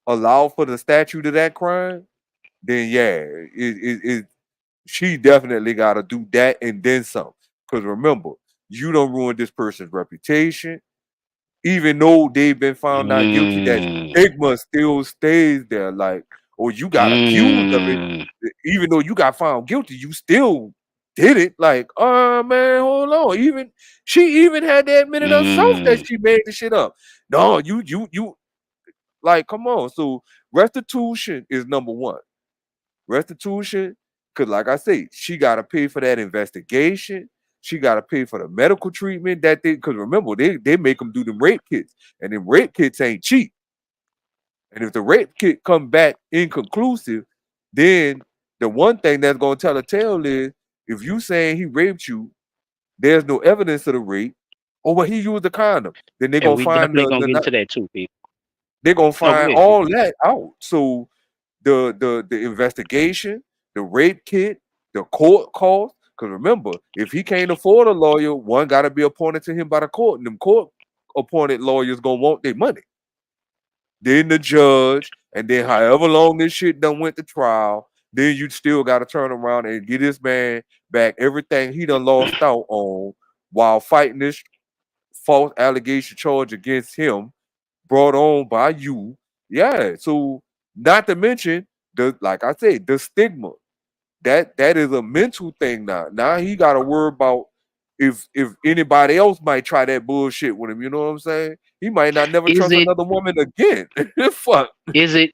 allow for the statute of that crime, then she definitely got to do that and then some. Because remember, you don't ruin this person's reputation. Even though they've been found not guilty, that stigma still stays there. Like, or you got accused of it, even though you got found guilty, you still did it. Like, oh man, hold on. She even had to admit it herself that she made the shit up. No, you like, come on. So restitution is number one. Restitution, because like I say, she got to pay for that investigation. She got to pay for the medical treatment that because remember, they make them do them rape kits, and them rape kits ain't cheap. And if the rape kit come back inconclusive, then the one thing that's going to tell a tale is if you saying he raped you, there's no evidence of the rape, or when he used a condom, then they're going to find definitely gonna get into that too, people. They're going to find all that out. So the investigation, the rape kit, the court cost. Because remember, if he can't afford a lawyer, one got to be appointed to him by the court, and them court-appointed lawyers gonna want their money. Then the judge, and then however long this shit done went to trial, then you still got to turn around and get this man back everything he done lost out on while fighting this false allegation charge against him brought on by you. Yeah, so not to mention like I said, the stigma. That is a mental thing now. Now he got to worry about if anybody else might try that bullshit with him. You know what I'm saying? He might not never trust another woman again. Fuck. Is it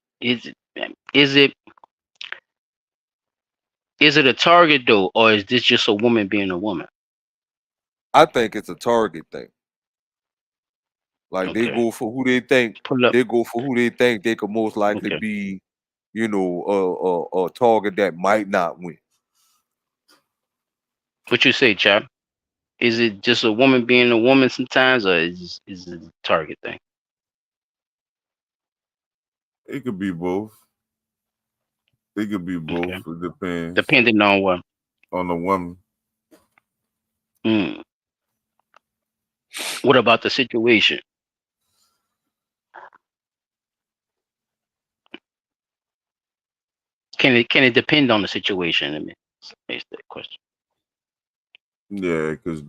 a target though, or is this just a woman being a woman? I think it's a target thing. Like they go for who they think. They go for who they think they could most likely be. You know, a target that might not win. What you say, Chap? Is it just a woman being a woman sometimes, or is it a target thing? It could be both. It could be both. Okay. It depends. Depending on what? On the woman. What about the situation? Can it depend on the situation? I mean, that's that question. Yeah, because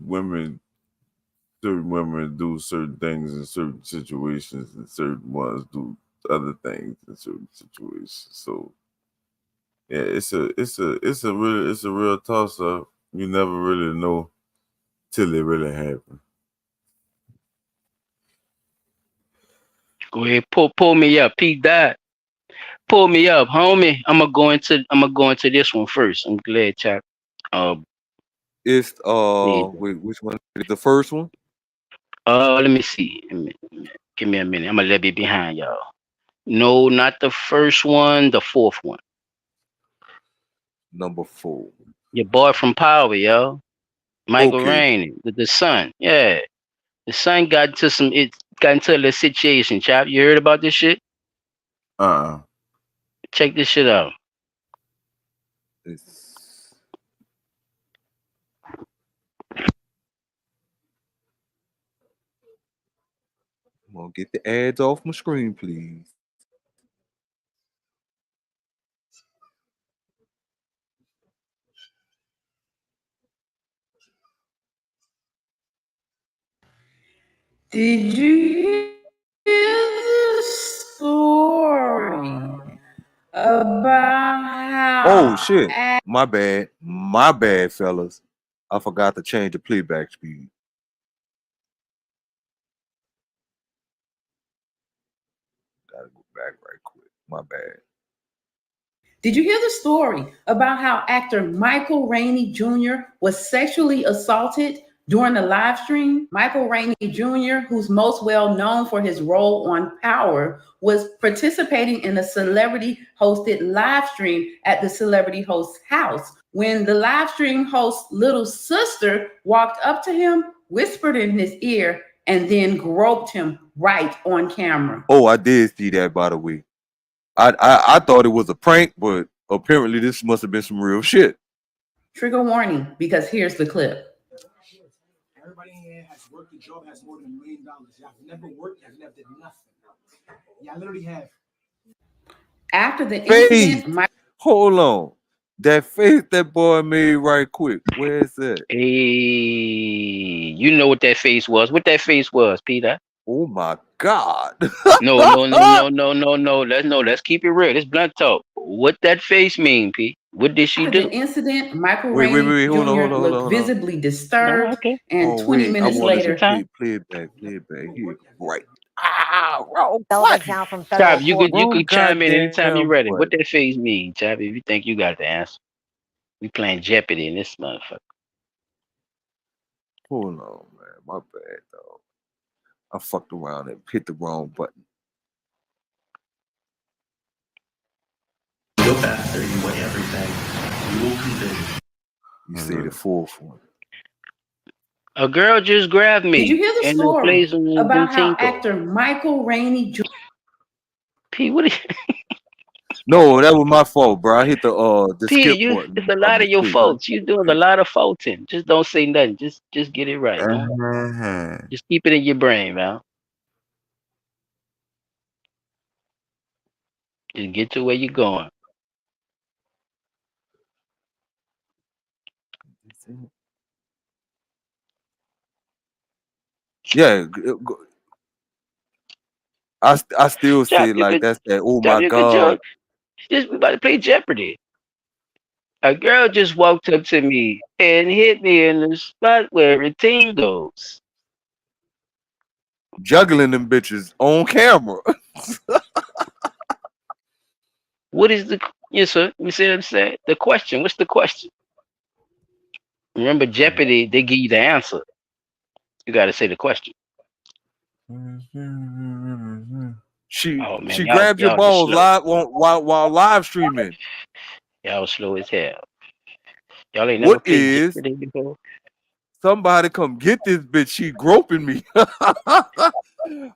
certain women do certain things in certain situations, and certain ones do other things in certain situations. So, yeah, it's a real toss up. You never really know till it really happens. Go ahead, pull me up. P. Dot. Pull me up, homie. I'm gonna go into this one first. I'm glad, Chap. It's wait, which one is the first one? Let me see. Give me a minute. I'm a little bit behind y'all. No, not the first one. The fourth one. Number 4. Your boy from Power, yo. Michael Rainey, the son. Yeah, the son got into a situation. Chap, you heard about this shit? Check this shit out. I'm gonna get the ads off my screen, please. Did you hear the story about how? Oh shit! My bad, fellas. I forgot to change the playback speed. Gotta go back right quick. My bad. Did you hear the story about how actor Michael Rainey Jr. was sexually assaulted during the live stream? Michael Rainey Jr., who's most well known for his role on Power, was participating in a celebrity-hosted live stream at the celebrity host's house. When the live stream host's little sister walked up to him, whispered in his ear, and then groped him right on camera. Oh, I did see that, by the way. I thought it was a prank, but apparently this must have been some real shit. Trigger warning, because here's the clip. Everybody in here has worked a job, has more than $1 million. Y'all never worked, y'all never did nothing. Y'all literally have. After the incident, hold on. That face that boy made right quick. Where is that? Hey, you know what that face was. What that face was, Peter. Oh my God. No. Let's keep it real. Let's blunt talk. What that face mean, P? What did she After do? the incident, Michael Wait, Rainey hold on, Jr. looked visibly disturbed, okay. and 20 minutes later, play it back. Here, right. Now from Chop, you could Wrong chime in anytime you're goddamn ready. button. What that face mean, Chop? If you think you got the answer, we playing Jeopardy in this motherfucker. Hold on, man. My bad, dog. I fucked around and hit the wrong button. Go faster, you weigh everything. You will convince. You say the fourth one. A girl just grabbed me. did you hear the in story place in about how Tinko. actor Michael Rainey Jr. P, what? No, that was my fault, bro. I hit the P, skip button. it's a lot of your faults. You doing a lot of faulting. Just don't say nothing. Just get it right. Just keep it in your brain, man. Just get to where you're going. Yeah, I still say like that's that. Oh my God! Just we about to play Jeopardy. A girl just walked up to me and hit me in the spot where a team goes. Juggling them bitches on camera. What is the yes, sir? You see what I'm saying? The question. What's the question? Remember Jeopardy, they give you the answer. You gotta say the question. She man, she y'all- grabbed your y'all balls slow. live while live streaming. Y'all slow as hell. Y'all ain't never What played is Jeopardy before? somebody come get this bitch? She groping me.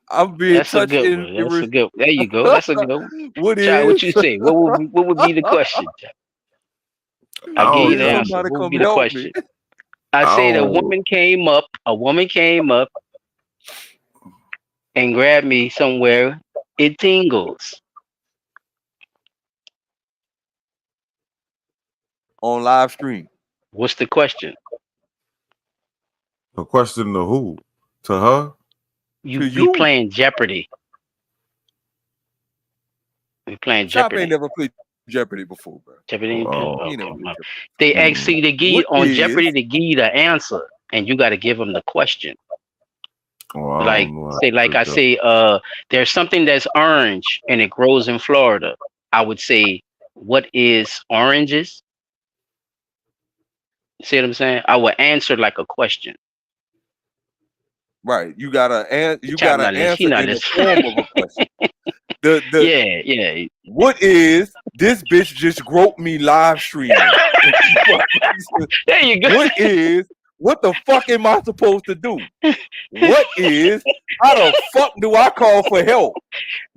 I'm being That's a touched good in. one. That's a good. There you go. That's a good one. What Child, what is? you say? What would be the question? I'll give you the answer. Somebody What would come be the help question? me. I said a Oh. woman came up and grabbed me somewhere. It tingles. On live stream. What's the question? A question to who? To her? You be playing Jeopardy. We playing Chop Jeopardy. ain't never played Jeopardy before, bro. Jeopardy ain't played. He Okay. never played Jeopardy. They actually they give you What on is- Jeopardy. They give you the answer, and you got to give them the question. Like say, like I say, there's something that's orange and it grows in Florida. I would say, what is oranges? See what I'm saying? I would answer like a question. Right. You gotta Child not answer she not in the listening. form of a question. Yeah. What is this bitch just groped me live streaming? There you go. What the fuck am I supposed to do? What is how the fuck do I call for help?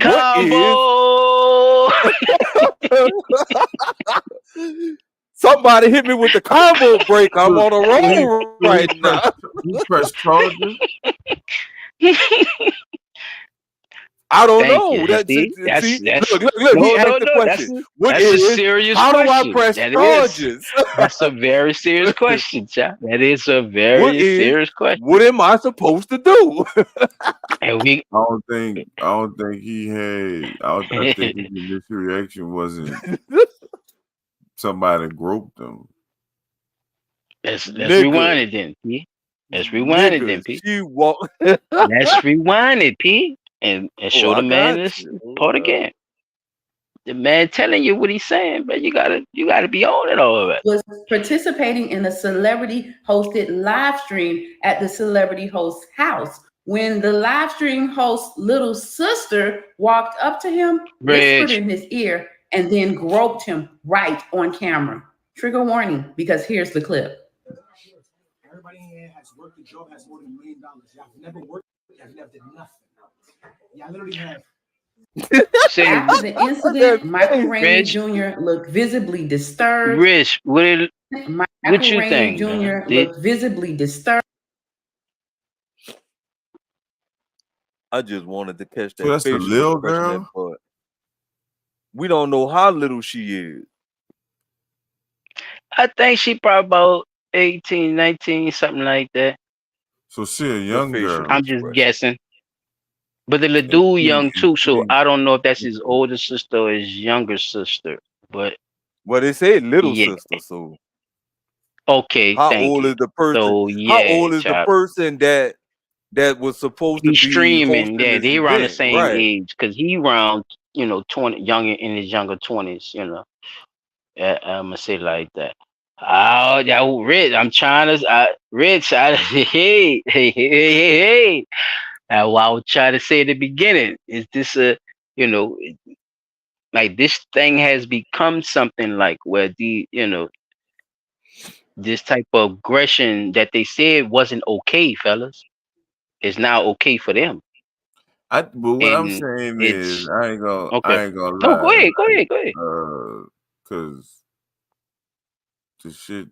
Combo. Somebody hit me with the combo break. I'm on a roll right now. You press charges. I don't Thank know. you. Look, No, he asked the question. That's a serious how question. do I press That charges? That's a very serious question, child. That is a very serious question. What am I supposed to do? And we I don't think he had. I think his initial reaction wasn't somebody groped him. let's rewind it then, P. Let's rewind it then, P. Let's rewind it, P. And show the man this part again. The man telling you what he's saying, but you gotta be on it all of it. was participating in a celebrity hosted live stream at the celebrity host's house. When the live stream host's little sister walked up to him, whispered in his ear, and then groped him right on camera. Trigger warning, because here's the clip. Everybody in here has worked a job, has more than $1 million. Y'all never worked, y'all never did nothing. Y'all literally have. After the incident, Michael Rainey Jr. looked visibly disturbed. Rich, what you Rainey think? Jr. looked visibly disturbed. I just wanted to catch that. So that's the facial little expression girl? in that butt. We don't know how little she is. I think she probably about 18, 19, something like that. So she a young girl. I'm just guessing. But the little dude young too, so I don't know if that's his older sister or his younger sister. But well, they said little yeah. sister, so okay. how Thank old you. is the person? So How yeah, old is the child. person that was supposed to He's be streaming. hosting Yeah, this they around the event? same Right. age because he around 20 younger in his younger 20s. I'm gonna say it like that. Oh, that Rich. I'm trying to Rich. Hey. What I was trying to say at the beginning is this like this thing has become something like where this type of aggression that they said wasn't okay, fellas, is now okay for them. But what I'm And saying is, it's I ain't gonna okay. lie. No, go ahead. Cause the shit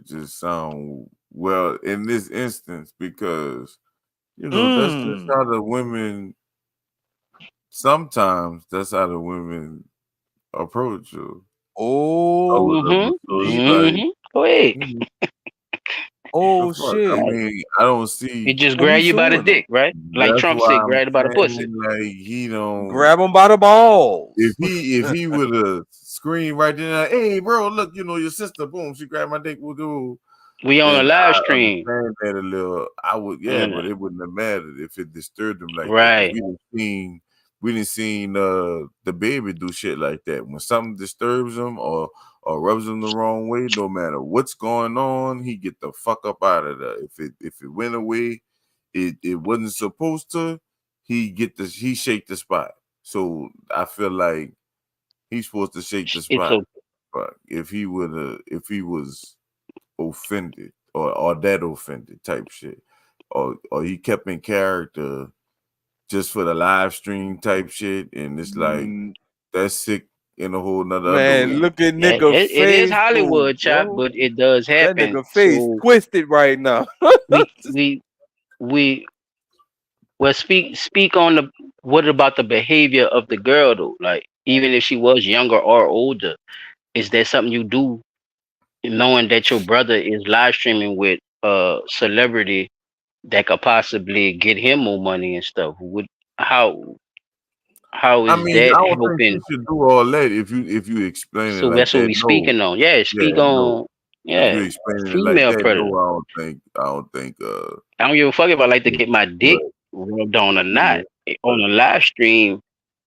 just sound well in this instance because that's just how the women. Sometimes that's how the women approach you. Oh, So it's like, Go ahead. Oh fuck? shit! I mean, I don't see. He just grab you by the dick, right? Like That's Trump why said, I'm grab you by the pussy. saying, like, he don't Grab him by the balls. If he would have screamed right then, like, hey, bro, look, your sister, boom, she grabbed my dick, we'll do. We on a live stream. I understand that a little. I would, but it wouldn't have mattered if it disturbed him like that. Right. We didn't seen the baby do shit like that. When something disturbs him or rubs him the wrong way, no matter what's going on, he get the fuck up out of there. If it went away, it wasn't supposed to. He shake the spot. So I feel like he's supposed to shake the spot. But if he was offended or that offended type shit, or he kept in character just for the live stream type shit, and it's like that's sick in a whole nother. Man, look at nigga face. It is Hollywood, chap, but it does happen. That nigga face twisted right now. Well, speak on what about the behavior of the girl though? Like, even if she was younger or older, is there something you do knowing that your brother is live streaming with a celebrity that could possibly get him more money and stuff? How is that I don't helping? think you should do all that if you explain it So like that's what that. we speaking on. Yeah, speak on If you explain it female like that, predator. no, I don't think. I don't give a fuck if I like to get my dick rubbed on or not. On a live stream,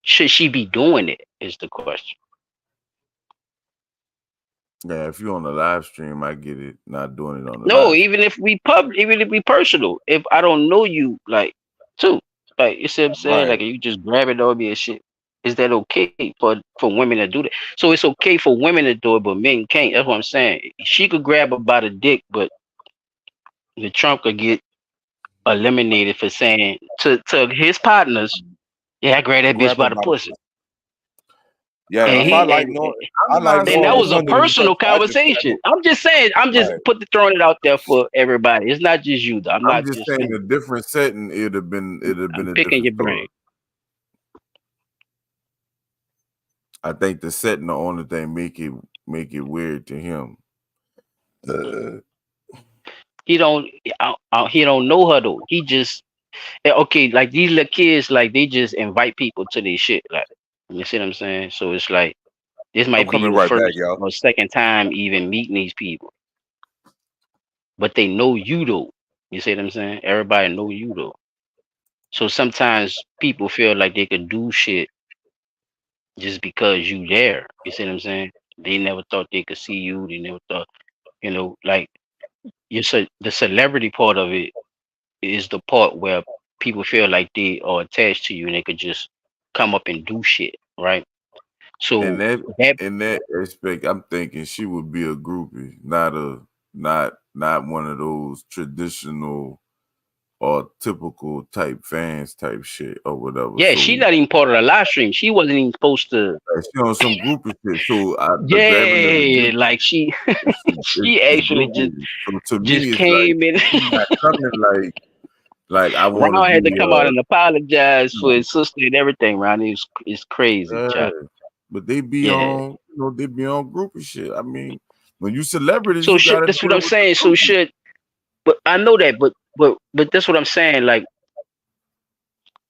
should she be doing it? Is the question. Yeah, if you're on the live stream, I get it. Not doing it on the No, live. even if we personal. If I don't know you, like, too, like, you see what I'm saying? Like, you just grab it over me and shit. Is that okay for women to do that? So it's okay for women to do it, but men can't. That's what I'm saying. She could grab her by the dick, but the Trump could get eliminated for saying to his partners, "Yeah, I grabbed that bitch by the pussy." Yeah, and that was a personal conversation. I'm just saying. I'm just throwing it out there for everybody. It's not just you, though. I'm just saying, a different setting. It'd have been a picking your different brain. I think the setting the only thing make it weird to him. He don't know her though. He just okay. Like these little kids, like they just invite people to their shit. Like, you see what I'm saying? So it's like this might be your first or second time even meeting these people, but they know you though. You see what I'm saying? Everybody know you though. So sometimes people feel like they could do shit just because you there. You see what I'm saying? They never thought they could see you. They never thought, like the celebrity part of it is the part where people feel like they are attached to you and they could just come up and do shit, right? So in that aspect, I'm thinking she would be a groupie, not one of those traditional or typical type fans type shit or whatever. Yeah, she's not even part of the live stream. She wasn't even supposed to. She on some groupie shit. So like she actually just came in. Like I want. Ron had to come out and apologize for his sister and everything. Ron, it's crazy. But they be on, they be on groupie shit. I mean, When you celebrities, So you shit, gotta that's what deal I'm with saying. the So groupies. shit, but I know that, but that's what I'm saying. Like,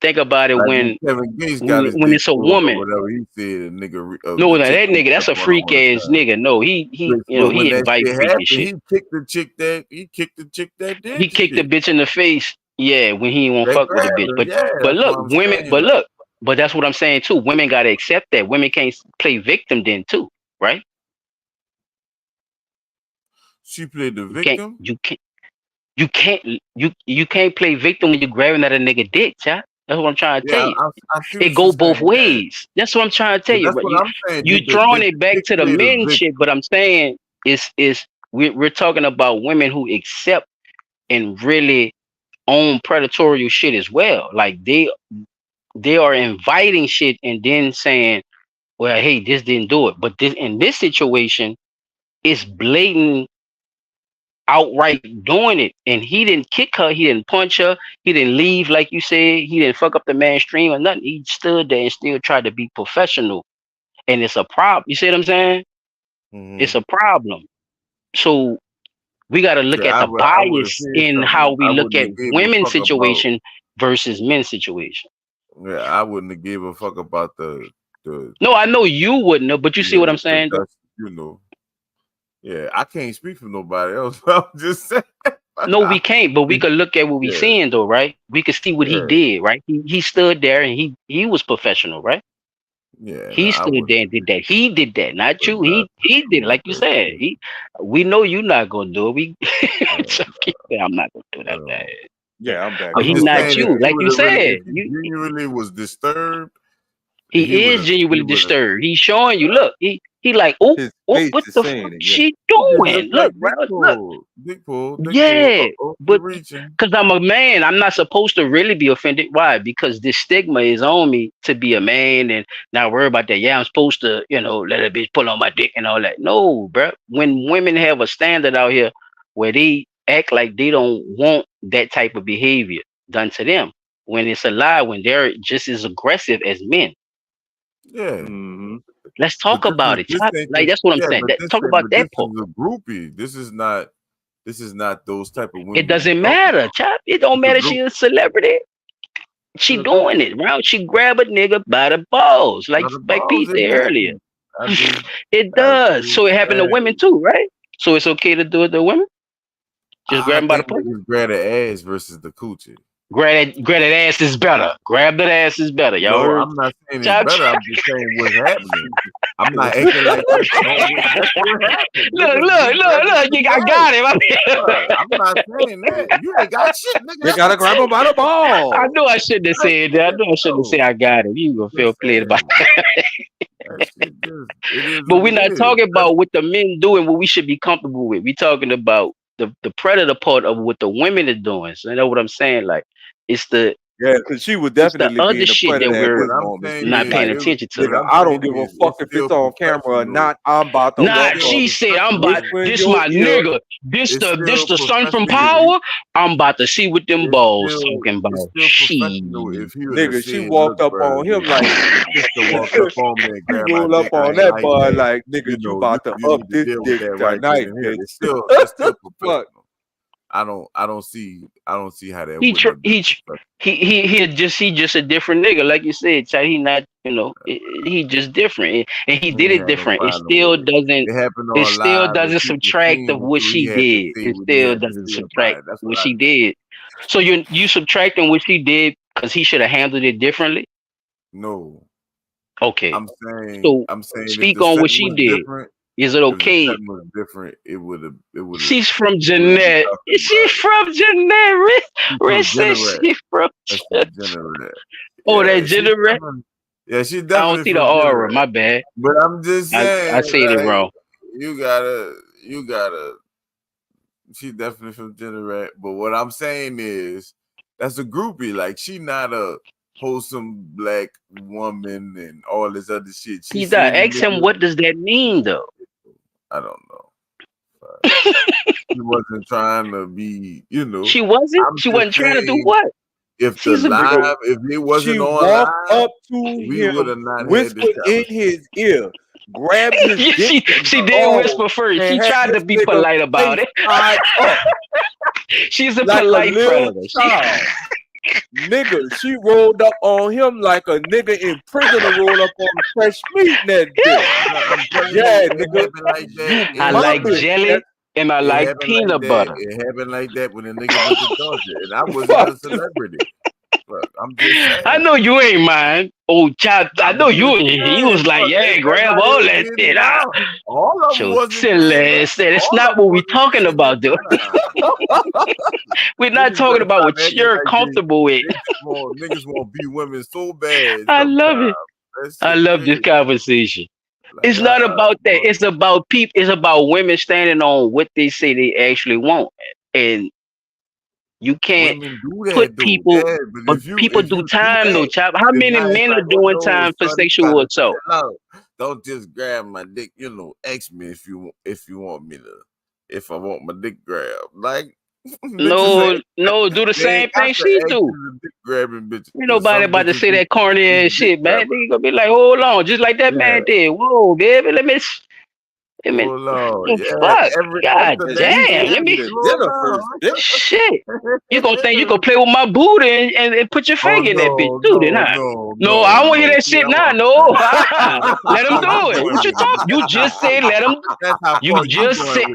think about it Like when when Kevin Gates got his when dick it's a pulled or woman. whatever, he said a nigga, No, the now chick that nigga, that's a suck on him freak all the ass time. nigga. No, he But when he that invite shit freaky happened, shit. he kicked the chick that He did the kicked the shit. bitch in the face. Yeah, when he won't That fuck with the grabbed bitch. her. Yeah, But that's what look, I'm women. saying. But look, but that's what I'm saying too. Women gotta accept that. Women can't play victim then too, right? She played the You can't. victim. You can't play victim when you're grabbing at a nigga dick, child. That's what I'm trying to tell Yeah, you. I see It what go you're both saying. Yeah, ways. That's what I'm trying to tell but you. that's Right? what I'm saying. You Did throwing the it back chick to the play the men victim? shit, but I'm saying is we're talking about women who accept and really own predatory shit as well. Like they are inviting shit and then saying, well, hey, this didn't do it. But this in this situation, it's blatant outright doing it. And he didn't kick her, he didn't punch her, he didn't leave, like you said, he didn't fuck up the mainstream or nothing. He stood there and still tried to be professional. And it's a problem. You see what I'm saying? It's a problem. So we got to look Yeah, at the I would have bias said in how something. we I look wouldn't at have gave a women's fuck about. situation versus men's situation. Yeah, I wouldn't have gave a fuck about the No, I know you wouldn't have, but you see what yeah, I'm saying? that's Yeah, I can't speak for nobody else. I'm just saying. No, we can't, but we could look at what we Yeah, seeing though, right? We could see what he yeah, did, right? He stood there and he was professional, right? yeah. No, He I stood there wouldn't. and did that. He did that, not But you. not He did it, come on, like you said. We know you not gonna do it. We so keep saying, I'm not gonna do that. Man. Yeah, I'm back But I'm he's just not saying if you, he like would you have really, said. if he genuinely was disturbed, He is genuinely disturbed. He's showing you. Look, he like, oh, His what face the is fuck saying it. Yeah. she He just doing? looked like Look, bro, Dick look. Pull. Dick Pull. Yeah, Oh, but you're reaching. because I'm a man, I'm not supposed to really be offended. Why? Because this stigma is on me to be a man and not worry about that. Yeah, I'm supposed to, let a bitch pull on my dick and all that. No, bro. When women have a standard out here where they act like they don't want that type of behavior done to them, when it's a lie, when they're just as aggressive as men. Yeah. Let's talk about it. This Chop. ain't Like just, that's what I'm yeah, saying. but this Talk ain't, about but that this part. is a groupie. This is not those type of women. It doesn't matter, Chop. It don't matter. She a celebrity. She doing it, right? She grab a nigga by the balls, like Pete said earlier. It does. So it happened to women too, right? So it's okay to do it to women. Just grab them by the pussy. Grab the ass versus the coochie. Grab that ass is better. Grab that ass is better. Y'all No, heard? I'm not saying it's Chop, better. I'm just saying what's happening. I'm not acting like that's what happened. Look. I got him. I'm not saying that. You ain't got shit, nigga. You gotta grab him by the ball. I knew I shouldn't have said that. I knew I shouldn't have said I got him. You gonna feel played about that. But we're not talking about what the men do and what we should be comfortable with. We're talking about the predator part of what the women are doing. So you know what I'm saying? Like it's the because she would it's the definitely be other in the shit that predator we're at this moment. not paying Like, attention to. nigga, I don't give a fuck if it's on camera or not. I'm about to Nah, walk she up, said, I'm about whisper in this your my ear. nigga. This the son from Power. I'm about to see what them balls talking about. Nigga, she walked up on him like walked up on me and he grabbed my rolled up dick. I on ain't that like boy that. like, nigga, you about to up need this deal with dick that right tonight, then and here. bitch. That's still professional. I don't see how that He would he just a different nigga, like you said, Chad. He not, he just different, and he did it different. It still doesn't. It still doesn't subtract of what she did. It still doesn't subtract what she did. So you subtracting what she did because he should have handled it differently. No. Okay. I'm saying speak on what she did. Different, is it okay? If the was different, it would have. She's from Jeanette. She's from Jeanette. Rich says she's from Jeanette. Oh, that Jeanette. Yeah, she definitely. I don't see the aura. My bad. But I'm just saying. I said it wrong. You gotta. She definitely from Jeanette. But what I'm saying is, that's a groupie. Like she not a wholesome black woman and all this other shit. He's not. Ask him what does that mean though. I don't know. She wasn't trying to be, She wasn't. She wasn't trying to do what? If it wasn't she on walked live, up to we would have not whispered had this in his ear, grabbed his dick. She did whisper first. She tried to be polite about it. She's a like polite a little predator. child. Nigga, she rolled up on him like a nigga in prison to roll up on fresh meat in that dick. Yeah, nigga. I like jelly and I like peanut butter. It happened like that when a nigga went to Georgia, and I wasn't a celebrity. But I'm just saying. I know you ain't mine. Oh, child, I know you ain't. He was like, yeah, grab all that shit out. All of So silly said, it's not what we're talking about, dude. We're not talking about what you're comfortable with. Niggas want to be women so bad. I love it. I love this conversation. It's not about that. It's about people. It's about women standing on what they say they actually want, and you can't put people. But people do time though, chap. How many men are doing time for sexual assault? Don't just grab my dick. You know, ask me if you want me to. If I want my dick grabbed, like. No, do the same thing she do. Grabbing bitches. Ain't nobody about to say that corny ass shit, man. They gonna be like, hold on, just like that man did. Whoa, baby, let me. Hold on. Fuck, God damn, let me. Shit, you gonna think you gonna play with my booty and put your finger in that bitch too? Then, huh? No, I don't want to hear that shit now. No, let him do it. What you talking? You just said let him. You just said.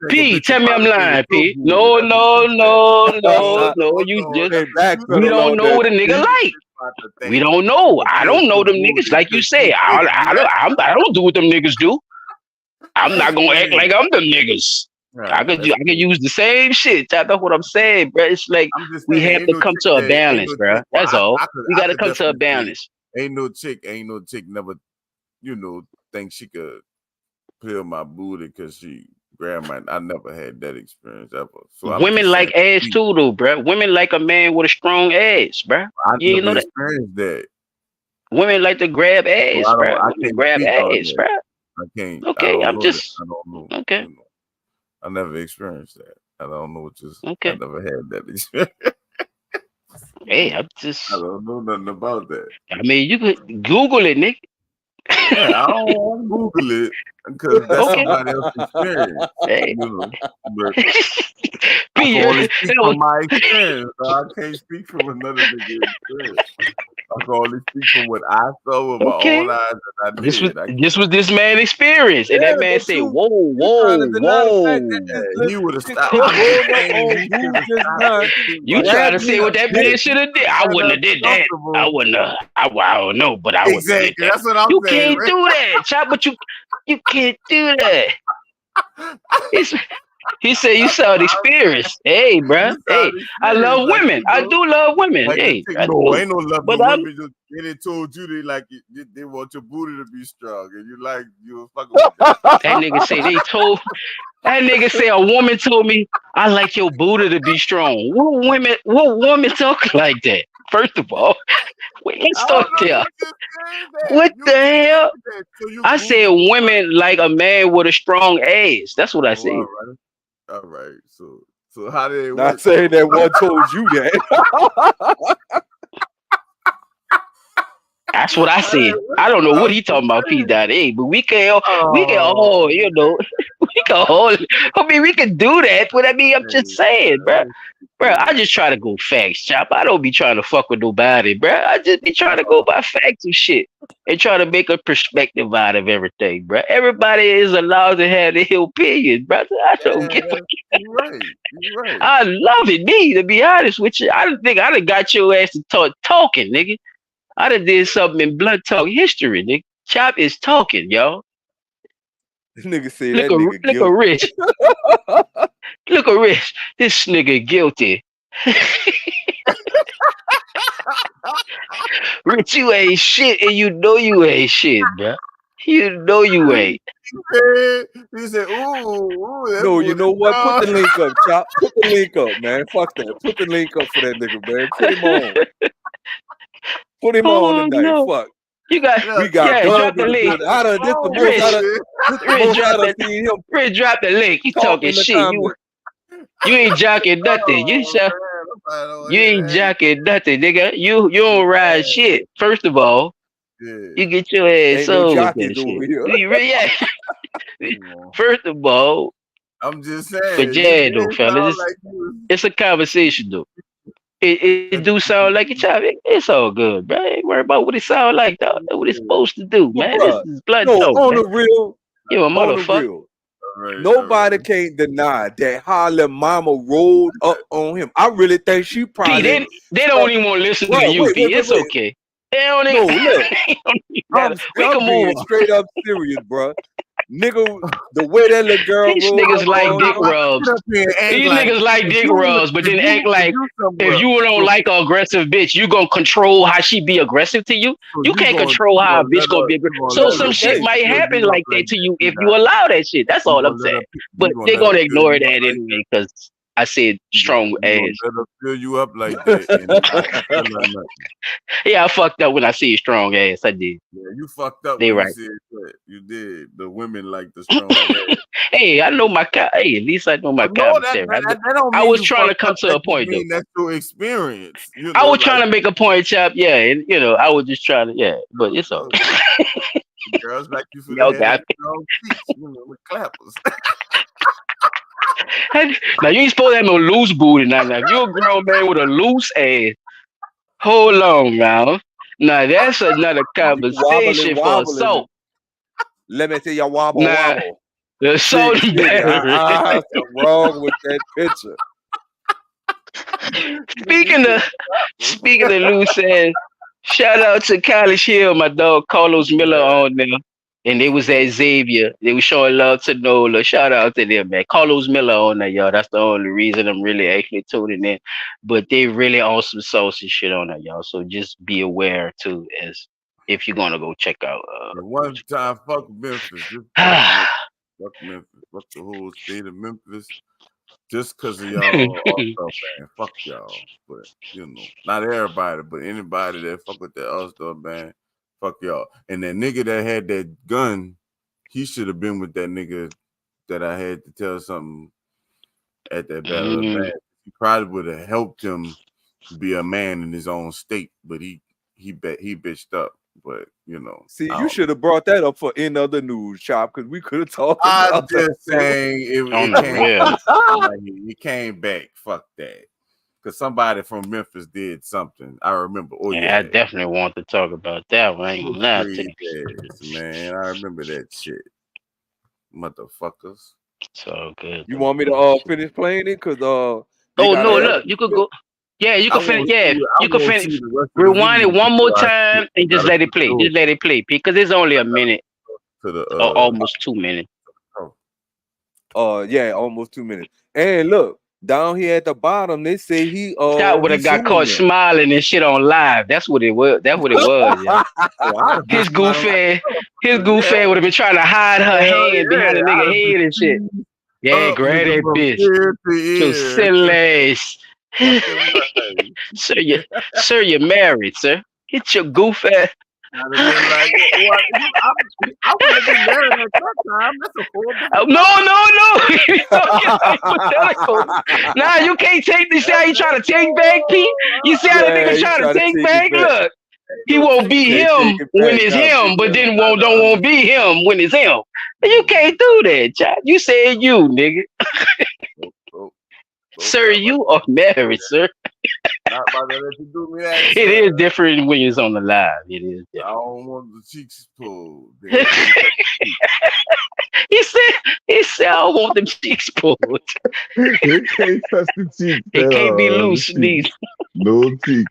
P, tell me I'm lying, P. No. You just. We don't know what a nigga like. We don't know. I don't know them niggas like you say. I don't do what them niggas do. I'm not gonna act like I'm them niggas. I could use the same shit. That's what I'm saying, bro. It's like we have to come to a balance, bro. That's all. We got to come to a balance. Ain't no chick never, think she could peel my booty because she grabbed my. I never had that experience ever. So women like ass too, though, bro. Women like a man with a strong ass, bro. You know that. Experienced that. Women like to grab ass, bro. Grab ass, bro. I can't. Okay, I don't know. Okay. I never experienced that. I don't know what just. Okay. I never had that experience. Hey, I don't know nothing about that. I mean, you could Google it, Nick. Yeah, I don't want to Google it because that's somebody else's experience. Hey. But I can only speak from my experience. So I can't speak from another nigga's experience. I can only speak from what I saw with my own eyes that I did. This was this man's experience, and that man said, "Whoa." He would have stopped. You trying to say what that man should have did? I wouldn't have did that. I wouldn't have. I don't know, but I would. Exactly. That's what I'm saying. saying. You can't do that, chop. But you can't do that. He said you saw the experience. Hey, bro. Hey, I love women. I do love women. Hey, ain't no love. But women just they told you they want your booty to be strong, and you was fucking with that. That nigga say That nigga say a woman told me I like your booty to be strong. What woman talk like that? First of all, wait, let's start there. What the hell? I said women like a man with a strong ass. That's what I said. All right. So how did it not saying that one told you that? That's what I said. I don't know what he talking about, P.A. But we can all, we can all. I mean, we can do that. But I mean, I'm just saying, bro. I just try to go facts, chop. I don't be trying to fuck with nobody, bro. I just be trying to go by facts and shit and try to make a perspective out of everything, bro. Everybody is allowed to have their opinion, brother. I don't give a You're right. I love it, me, to be honest with you. I think I done got your ass to talking, nigga. I done did something in Blood Talk history, nigga. Chop is talking, y'all. This nigga say that nigga guilty. Look at Rich. Look at Rich. This nigga guilty. Rich, you ain't shit, and you know you ain't shit, bro. You know you ain't. He said, ooh. No, you know what? Put the link up, Chop. Put the link up, man. Fuck that. Put the link up for that nigga, man. Put him on. Put him on tonight. No. Fuck. We got drop the link. Rich, drop the link. You talking shit. You ain't jocking nothing. You ain't jocking nothing, nigga. You don't ride shit. First of all, You get your ass Ain't no sold with jockeys that over shit. here. Yeah. First of all, I'm just but saying. yeah, though, It fellas, sound like you it's a conversation, though. It do sound like a child. It's all good, bro. Ain't worry about what it sound like, dog. That's what it's supposed to do, But man. This bruh, is blood no, talk, on man. the real, You a on the motherfucker. real. Nobody can't deny that Harlem Mama rolled up on him. I really think she P, probably. they don't even want to listen to Bruh, you, wait, P. wait, wait, It's wait. okay. They don't No, even. look, they don't even matter. We I'm can move being on. straight up serious, bruh. Nigga, the way that little girl These rolled niggas up like on dick him. rubs. These niggas like dick rubs, but then act like if you don't like an aggressive bitch, you gonna control how she be aggressive to you. You can't control how a bitch gonna be aggressive. So some shit might happen like that to you if you allow that shit. That's all I'm saying. But they're gonna ignore that anyway because I said strong ass. Let her fill you up like that. And not tell her nothing. Yeah, I fucked up when I said strong ass. I did. Yeah, you fucked up They when right. you said that. You did. The women like the strong ass. Hey, I know my hey, at least I know my No, commentary. that don't I mean was you trying to fucked come up. to That a point just though. mean that's your experience. You I know, was trying to make a point, Chop. Yeah, and I was just trying to, but it's okay. Girls like you for Y'all the got head strong cheeks, with clappers. Now you ain't supposed to have no loose booty. Now if you're a grown man with a loose ass, hold on, now. Now that's another conversation for assault. Let me tell you, wobble, Nah, wobble. the assault and battery. Something wrong with that picture. Speaking of loose ass, shout out to College Hill, my dog Carlos Miller on there. And they was at Xavier. They was showing love to Nola. Shout out to them, man. Carlos Miller on there, y'all. That's the only reason I'm really actually tuning in. But they really on some saucy shit on there, y'all. So just be aware too, as if you're gonna go check out. One time, fuck Memphis. Fuck Memphis. Fuck the whole state of Memphis. Just because of y'all All-Star band. Fuck y'all. But, not everybody, but anybody that fuck with that All-Star band, fuck y'all. And that nigga that had that gun, he should have been with that nigga that I had to tell something at that battle of the band. He probably would have helped him be a man in his own state, but he bitched up. But see, you should have brought that up for in other news, Chop, because we could have talked. I'm just saying it came back. Fuck that, because somebody from Memphis did something. I remember. Oh yeah, I definitely want to talk about that one. I ain't gonna lie to you. Man, I remember that shit, motherfuckers. So good. You want me to finish playing it? Cause no, look, you could go. Yeah, you can finish. Yeah, you can finish. Rewind it one more time and just let it play. Just let it play, because it's only a minute or almost 2 minutes. Yeah, almost 2 minutes. And look, down here at the bottom, they say he Scott would have got caught smiling and shit on live. That's what it was. That's what it was. Yeah. His goof ass would have been trying to hide her hand behind the nigga head and shit. Yeah, grab that bitch. Your silly ass. Sir, you're married, sir. Get your goof ass. I would have been married at that time. That's a horrible. No. Nah, you can't take this. See how you trying to take back, Pete? You see how the nigga trying to take back? Look, he won't be him when it's him, but then don't want to be him when it's him. You can't do that, Jack. You said you, nigga. Sir, you are married, sir. Not about to let you do me that. It is different when it's on the live. It is different. I don't want the cheeks pulled. He said I don't want them cheeks pulled. You can't touch the cheeks. It can't be loose, please. No cheeks.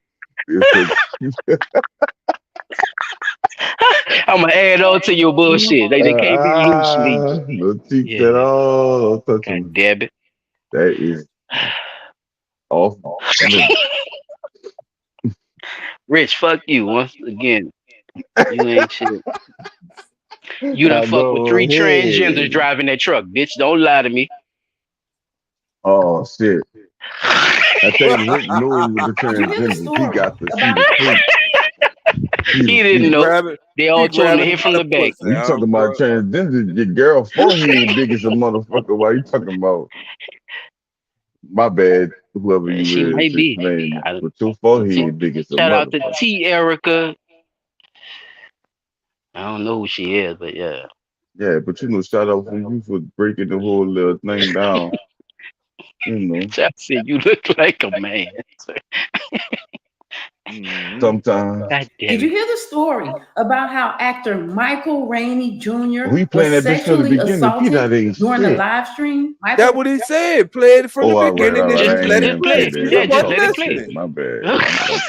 I'm gonna add on to your bullshit. They can't be loose, please. No cheeks at all. Touch them. Damn it. That is awful. Rich, fuck you once again. You ain't shit. You done fuck with 3 transgenders driving that truck, bitch. Don't lie to me. Oh shit. I tell you, Rick knew with the transgenders. He got the He didn't know. They all told him to hit from the back. You talking about transgenders? Your girl forehead big as a motherfucker. Why you talking about? My bad, whoever you She is. might be. Man, but your forehead big as a Shout out motherfucker. to T. Erica. I don't know who she is, but yeah. Yeah, but you know, shout out for you for breaking the whole thing down. You know, Chap said you look like a man. sometimes God damn Did you it. hear the story about how actor Michael Rainey Jr. we playing was that bitch from the sexually beginning. P, that assaulted ain't during the shit. live stream? That's Michael what he said. Play it from the Oh, all right, beginning all and right. just I ain't let hear it him play. say that. You Yeah, I'm just wasn't let it talking play. shit. listening. My bad.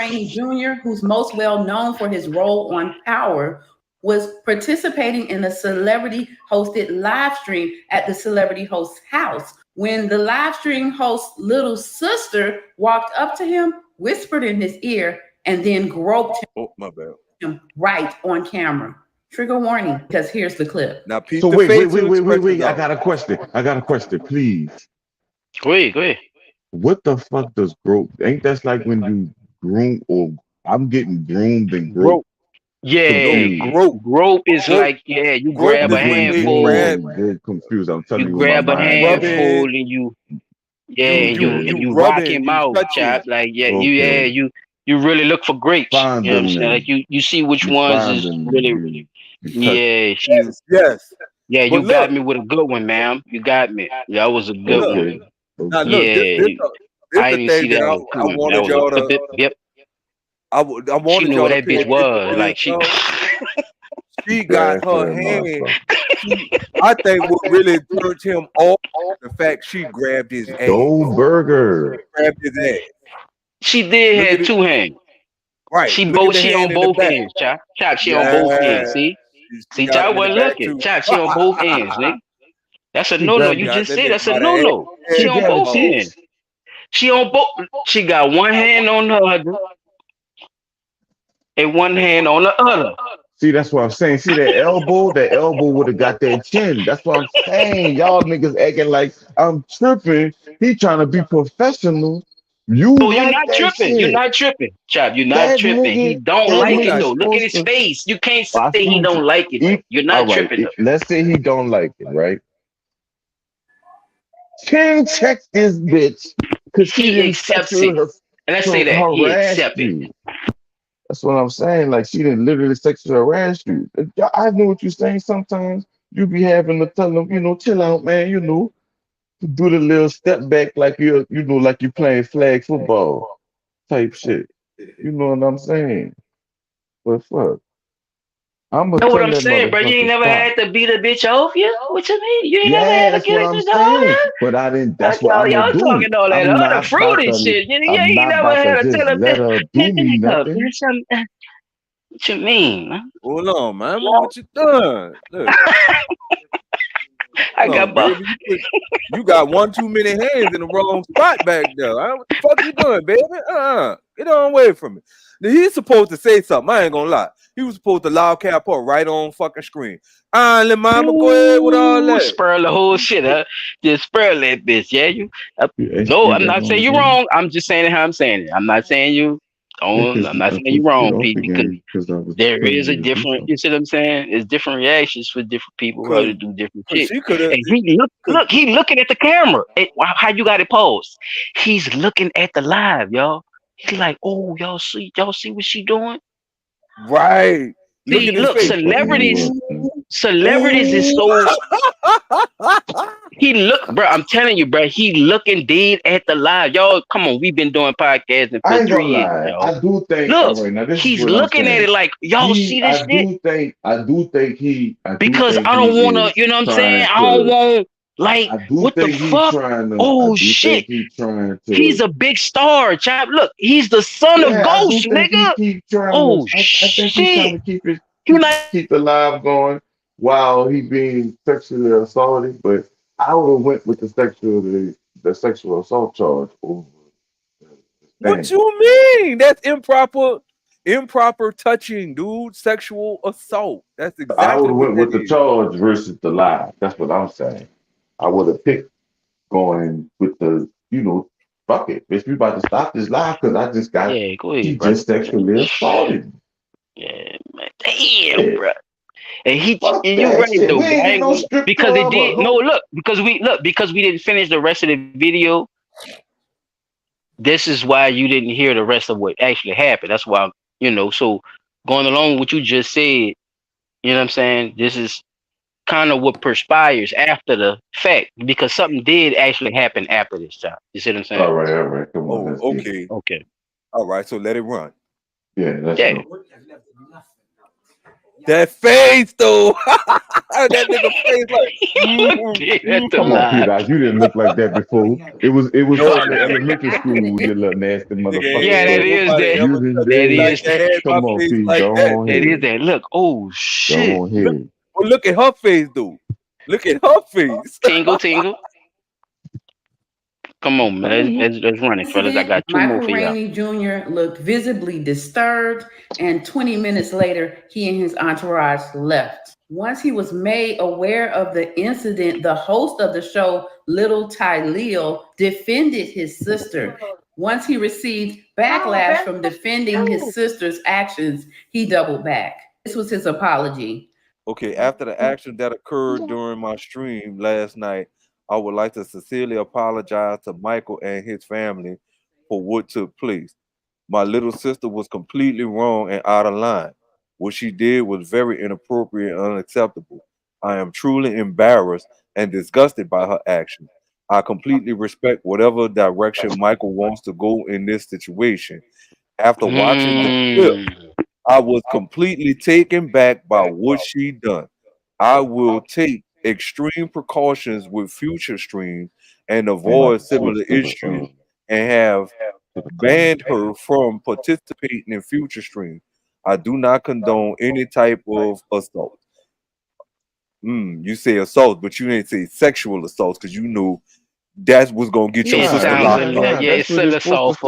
Rainey Jr., who's most well known for his role on Power, was participating in a celebrity-hosted live stream at the celebrity host's house. When the live stream host's little sister walked up to him, whispered in his ear, and then groped Oh, my bad. him right on camera. Trigger warning, because here's the clip. Now, peep So the wait. facial expressions I out. got a question, please. Go ahead. What the fuck does grope? Ain't that's like when you groom or I'm getting groomed and Grope. groped? Yeah, Confused. grope is Grope. like, yeah, you Grope grab a is when they handful, grab, I'm very confused. I'm telling you you what my grab a mind rub is. handful it, and you, yeah, Okay. and you rub rock it, him you out, touch chap. it. Like, Okay. you really look for grapes. You know what I'm saying? Like Fondling. you see which You ones is fondling really, me. You touch. Yes. yeah, But you got look, me with a good one, ma'am. You got me. Yeah, that was a but good look. one. Okay. Now Okay. look, Yeah, this I the didn't even thing see that that one I coming. That wanted was a y'all to yep. I She wanted knew y'all what to that pay bitch attention was. to this, Like she, though. She got Trash her that hand. motherfucker. I think what really turned him off the fact she grabbed his ass. Go burger. Grabbed his ass. she did Look at have it. two hands. Right. Look at the She on hand in the both back. ends, chap. She on both ends. Yeah. See, She got Chop him in the wasn't back looking. too. Chop, she on both ends, nigga. That's a She no-no. grabbed You it. Got just that said bitch that's a by the ass. no-no. She She on grabbed both it. ends. She on both. She got one hand on the other and one hand on the other. See, that's what I'm saying. See that elbow? That elbow would have got that chin. That's what I'm saying. Y'all niggas acting like I'm tripping. He trying to be professional. You No, you're like not that tripping. You're shit. not tripping, Chop. You're not That tripping. He nigga, don't that like I'm it not. nigga's though. Look at supposed his to. face. You can't say I see he what don't like it though. You're all not right. tripping though. Let's say he don't like it, right? Chin check this bitch because she He didn't accepts it. sexually And let's say that he harass accepts it. you. That's what I'm saying. Like she didn't literally sexually harass you. I know what you're saying. Sometimes you be having to tell them, chill out, man. Do the little step back like like you're playing flag football type shit. You know what I'm saying? But fuck, I'm gonna Know what tell I'm that saying, bro? You ain't motherfucker never stop. had to beat a bitch off you? What you mean? You ain't never Yeah, had to that's get what it I'm to all saying. that? But I didn't. That's what I'm gonna Y'all do. talking all that I'm other not about fruity to. shit. You I'm ain't not never about to had to just tell a let bitch, her man, do me up, nothing. What you mean, man? Hold on, man. What you done? Look. I Hold got on, buff. baby. You got one too many hands in the wrong spot back there. What the fuck you doing, baby? Get on away from me. Now, he's supposed to say something. I ain't gonna lie. He was supposed to loud cap up right on fucking screen. Let mama go ahead with all that. Spur the whole shit, huh? Just spur that bitch, yeah. Yeah, No, speak I'm back not on saying it, you're baby. wrong. I'm just saying it how I'm saying it. I'm not saying you don't. I'm not saying you're Get wrong, off Pete, because again because I was there telling is a you to do different. something. You see what I'm saying? It's different reactions for different people how to do different Cause shit. she could have. And he look, he looking at the camera. How you got it paused? He's looking at the live, y'all. He's like, oh, y'all see what she doing? Right. Look See, at his look, face. celebrities is so. He look, bro. I'm telling you, bro. He looking dead at the live, y'all. Come on, we've been doing podcasting I for ain't 3 gonna years, lie. y'all. I do think. All Look, right, now this is he's what I'm looking at saying. it like, y'all see this shit? I do think he Because I don't want to, is you know what I'm saying? trying I don't to. want, like, I do what the think he fuck? trying to. I Oh do think shit, he trying he's to. a big star, chap. Look, he's the son of Yeah, I do Ghost, think he nigga. keep trying to. Oh I think he's trying shit, to keep it you like? keep the live going while he being sexually assaulted. But I would have went with the sexual assault charge over the What thing. you mean? That's improper touching, dude. Sexual assault. That's I would exactly have what went that with the is. charge versus the lie. That's what I'm saying. I would have picked going with the, fuck it. Bitch, we about to stop this live because I just got, Yeah, go he ahead, bro. just sexually assaulted me. Yeah, man. Damn, Yeah. bro. And Fuck you're that right shit. though, We bro. ain't I get ain't no gonna, strip because it club or did. No, no. because we didn't finish the rest of the video. This is why you didn't hear the rest of what actually happened. That's why, so going along with what you just said, You know what I'm saying? This is kind of what perspires after the fact because something did actually happen after this time. You see what I'm saying? All right. Come on, let's get it. Okay. Okay. All right, so let it run. Yeah, let's Yeah. go. That face though. That nigga face like Come on, Peter. You didn't look like that before. It was probably elementary school, you little nasty motherfucker. Yeah, that is that. You didn't That is did. Come on, Pete. like Go that. on That here. is that. Look, oh shit. Go on here. Well, look at her face though. Look at her face. Tingle. Come on, man. Let's run it, fellas. I got two more Michael for y'all. Rainey Jr. looked visibly disturbed, and 20 minutes later, he and his entourage left. Once he was made aware of the incident, the host of the show, Little Ty Leo, defended his sister. Once he received backlash from defending his sister's actions, he doubled back. This was his apology. Okay, after the action that occurred during my stream last night, I would like to sincerely apologize to Michael and his family for what took place. My little sister was completely wrong and out of line. What she did was very inappropriate and unacceptable. I am truly embarrassed and disgusted by her actions. I completely respect whatever direction Michael wants to go in this situation. After watching the clip, I was completely taken back by what she done. I will take extreme precautions with future streams and avoid similar issues and have banned her from participating in future streams. I do not condone any type of assault. You say assault, but you didn't say sexual assault because you knew that's what's gonna get your sister locked up. Yeah, it's still assault,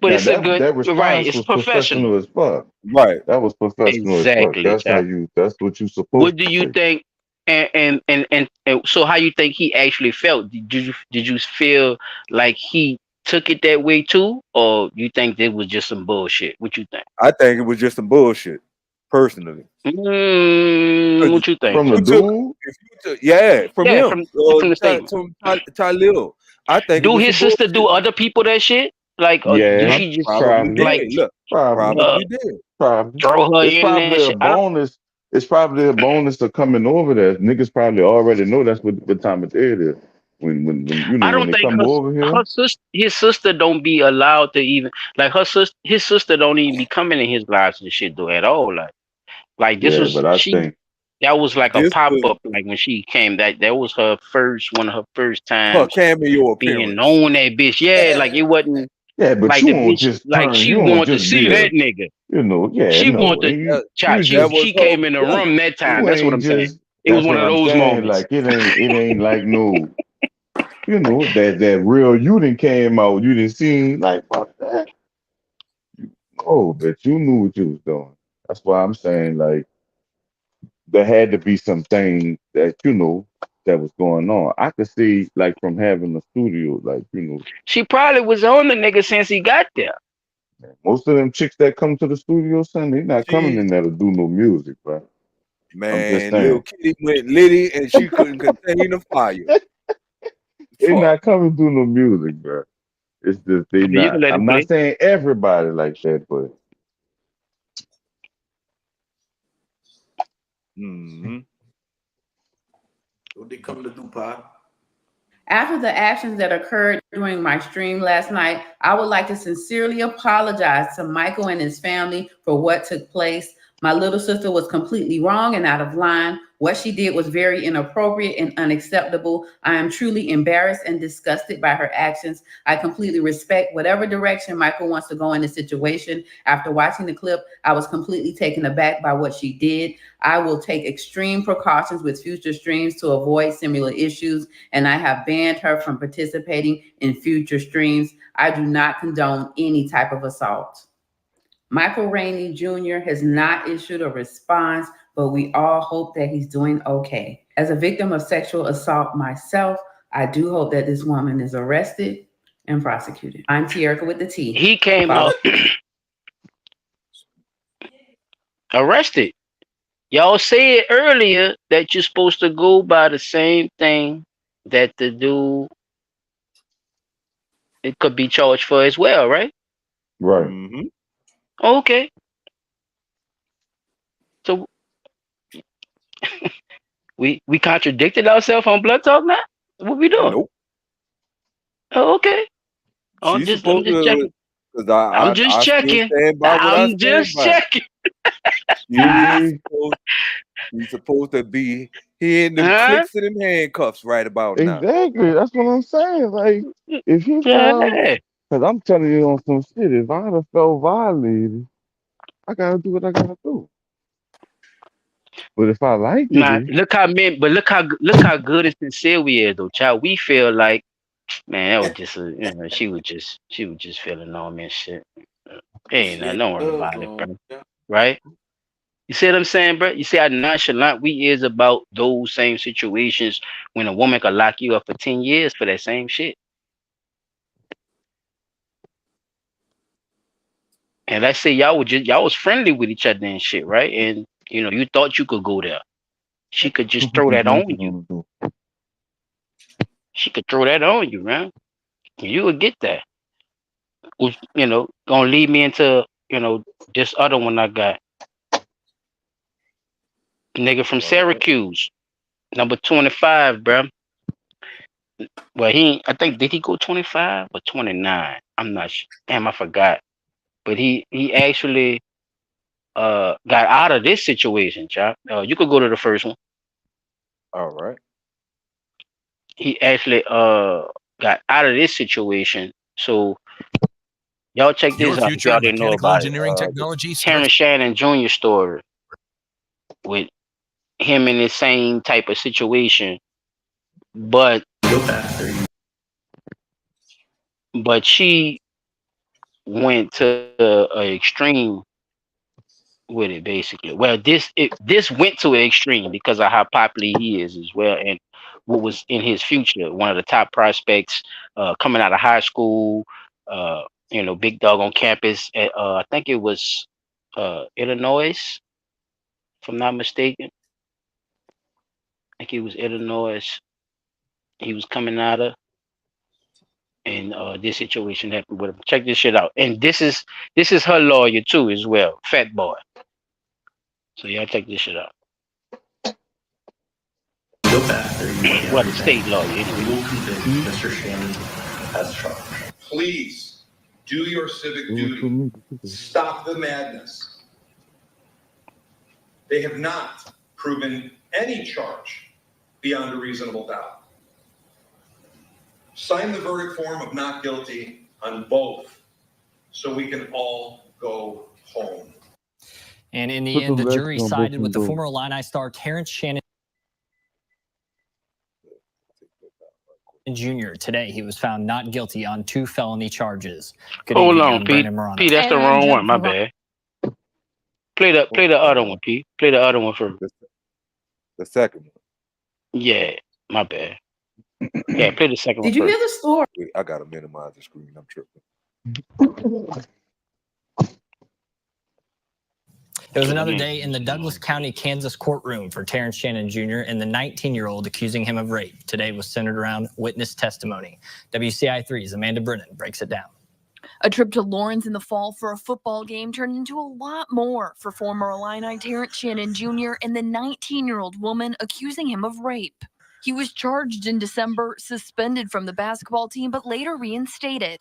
but it's a good right. It's professional as fuck. Right. That was professional Exactly. as fuck. That's how you. That's what you supposed. What do you think? And so, how you think he actually felt? Did you feel like he took it that way too, or you think it was just some bullshit? What you think? I think it was just some bullshit, personally. What you think? From the dude? From him. From the statement. From Ty Little. I think. Do his sister do other people that shit? Like, Yeah, do she just probably. like Probably did. throw her It's in probably there? a bonus. It's probably a bonus to coming over there. Niggas probably already know that's what time of day it is. When you know I don't when they think come over here. his sister don't be allowed to even like his sister don't even be coming in his lives and shit though at all. Like this was but I think that was like a this pop was- up like when she came that was her one of her first Her times cameo being appearance. on that bitch. Yeah, like it wasn't Yeah, but like you the won't bitch just like turn. she You won't wanted to just see be that nigga. You know, yeah. She no. wanted And to Chop, she came in the room that time. That's what I'm saying. It was That's one what of I'm those saying. moments. Like it ain't like no. You know that real you didn't came out. You didn't see like fuck that. Oh, but you knew what you was doing. That's why I'm saying like there had to be something that that was going on. I could see like from having a studio, like She probably was on the nigga since he got there. most of them chicks that come to the studio, son, they not coming in there to do no music, bro. Man, Lil Kitty went litty and she couldn't contain the fire. They not coming to do no music, bro. It's just they You not. can let I'm him not play. saying everybody like that, but What they come to do, Pa? After the actions that occurred during my stream last night, I would like to sincerely apologize to Michael and his family for what took place. My little sister was completely wrong and out of line. What she did was very inappropriate and unacceptable. I am truly embarrassed and disgusted by her actions. I completely respect whatever direction Michael wants to go in this situation. After watching the clip, I was completely taken aback by what she did. I will take extreme precautions with future streams to avoid similar issues, and I have banned her from participating in future streams. I do not condone any type of assault. Michael Rainey Jr. has not issued a response, but we all hope that he's doing okay. As a victim of sexual assault myself, I do hope that this woman is arrested and prosecuted. I'm Tierra with the T. He came out arrested. Y'all said earlier that you're supposed to go by the same thing that the dude it could be charged for as well, right? right. Okay. So We contradicted ourselves on Blood Talk now? What we doing? Nope. Oh, okay. I'm She's just supposed checking. to, because I just still checking. stand by what I I'm stand just by. checking. He's supposed to be hitting them clicks and them handcuffs right about now. Exactly. That's what I'm saying. Like, if he felt, because I'm telling you on some shit, if I'd have felt violated, I gotta do what I gotta do. But if I liked Nah, it, look how good and sincere we is though, child. We feel like, man, that was just she was just feeling on me and shit. Ain't nothing, don't worry about it, bro. Right? You see what I'm saying, bro? You see how nonchalant we is about those same situations when a woman could lock you up for 10 years for that same shit. And let's say y'all was friendly with each other and shit, right? And you thought you could go there. She could just throw that on you. She could throw that on you, man. You would get that. Gonna lead me into, this other one I got. Nigga from Syracuse, number 25, bro. Well, I think, did he go 25 or 29? I'm not sure. Damn, I forgot. But he actually got out of this situation, chap. You could go to the first one. All right. He actually got out of this situation. So y'all check this out if y'all didn't know about it. Terrence Shannon Jr. story with him in the same type of situation, but she went to an extreme with it, basically. Well, this went to an extreme because of how popular he is as well, and what was in his future. One of the top prospects coming out of high school, big dog on campus at I think it was Illinois, if I'm not mistaken. I think it was Illinois. He was coming out of, and this situation happened with him. Check this shit out. And this is her lawyer too, as well, Fat Boy. So y'all check this shit out. Well, the state lawyer. We will convict Mr. Shannon as charged. Please do your civic duty. Stop the madness. They have not proven any charge beyond a reasonable doubt. Sign the verdict form of not guilty on both so we can all go home. And in the end, the jury sided with the former Illini star Terrence Shannon Jr. Today, he was found not guilty on 2 felony charges. Hold on, Pete. Pete, that's the wrong one. My bad. Play the other one, Pete. Play the other one first. The second one. Yeah, my bad. Yeah, play the second one. Did you hear the story? Wait, I gotta minimize the screen. I'm tripping. It was another day in the Douglas County, Kansas courtroom for Terrence Shannon Jr. and the 19-year-old accusing him of rape. Today was centered around witness testimony. WCI3's Amanda Brennan breaks it down. A trip to Lawrence in the fall for a football game turned into a lot more for former Illini Terrence Shannon Jr. and the 19-year-old woman accusing him of rape. He was charged in December, suspended from the basketball team, but later reinstated.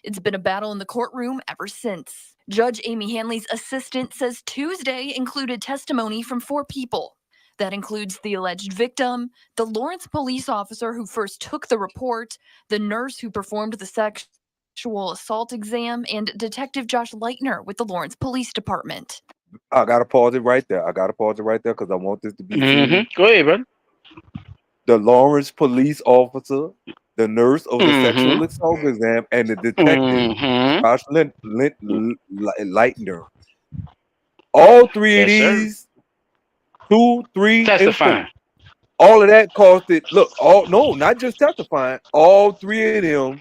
It's been a battle in the courtroom ever since. Judge Amy Hanley's assistant says Tuesday included testimony from 4 people. That includes the alleged victim, the Lawrence police officer who first took the report, the nurse who performed the sexual assault exam, and Detective Josh Leitner with the Lawrence Police Department. I gotta pause it right there. Because I want this to be seen. Go ahead, man. The Lawrence police officer, the nurse of the sexual assault exam, and the detective, Josh Leitner. All 3 of these, 2, 3, testifying. And 4. All of that costed. Look, not just testifying. All 3 of them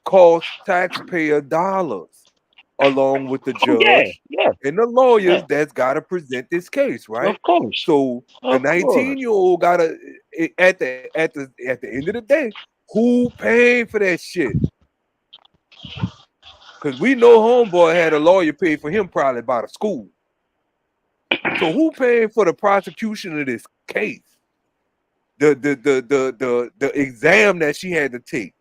cost taxpayer dollars, along with the judge and the lawyers that's got to present this case, right? Of course. So the 19-year-old got to at the end of the day, who paying for that shit? Because we know homeboy had a lawyer pay for him probably by the school. So who paying for the prosecution of this case? The exam that she had to take,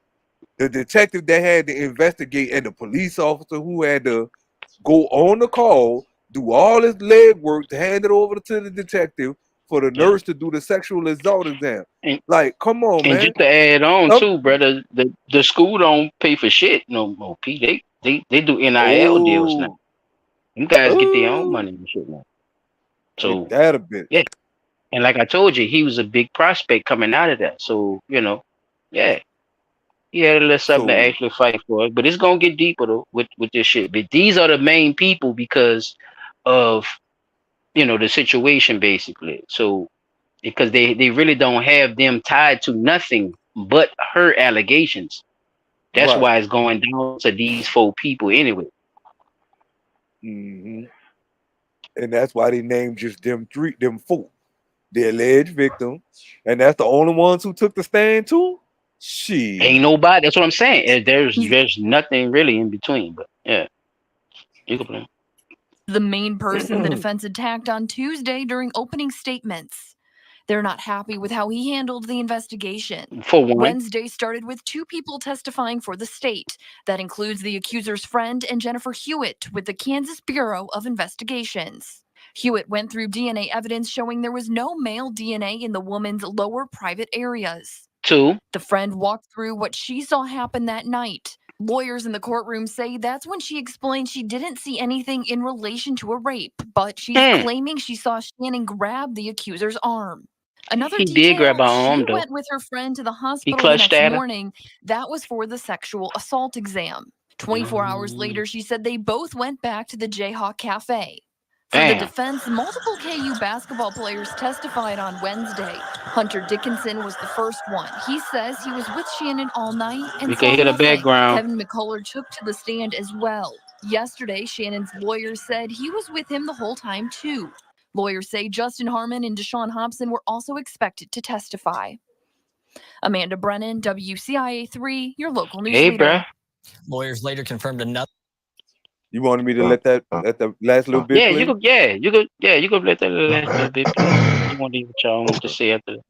the detective that had to investigate, and the police officer who had to go on the call, do all this legwork to hand it over to the detective for the nurse to do the sexual assault exam. Like, come on, man. And just to add on too, brother, the school don't pay for shit no more. P. They do NIL deals now. You guys get their own money and shit now. So that a bit. Yeah. And like I told you, he was a big prospect coming out of that. So, yeah. He had a little something to actually fight for. But it's gonna get deeper though with this shit. But these are the main people because of the situation basically. So because they really don't have them tied to nothing but her allegations. That's why it's going down to these 4 people anyway. And that's why they named just them 4, the alleged victim, and that's the only ones who took the stand too. She ain't nobody. That's what I'm saying. There's nothing really in between. But yeah, you can play. The main person the defense attacked on Tuesday during opening statements. They're not happy with how he handled the investigation. For one, Wednesday started with 2 people testifying for the state. That includes the accuser's friend and Jennifer Hewitt with the Kansas Bureau of Investigations. Hewitt went through DNA evidence showing there was no male DNA in the woman's lower private areas. 2. The friend walked through what she saw happen that night. Lawyers in the courtroom say that's when she explained she didn't see anything in relation to a rape, but she's claiming she saw Shannon grab the accuser's arm. Another he detail, did grab her arm, she though. went with her friend to the He hospital the clutched next at her. morning. That was for the sexual assault exam. 24 hours later, she said they both went back to the Jayhawk Cafe. For the Damn. defense, multiple KU basketball players testified on Wednesday. Hunter Dickinson was the first one. He says he was with Shannon all night and You saw can hear the nothing. background. Kevin McCullough took to the stand as well. Yesterday, Shannon's lawyer said he was with him the whole time too. Lawyers say Justin Harmon and Deshaun Hobson were also expected to testify. Amanda Brennan, WCIA3, your local news leader. Lawyers later confirmed another. You wanted me to let the last little bit play? You could let that last little bit play. You want to what y'all want to say after that.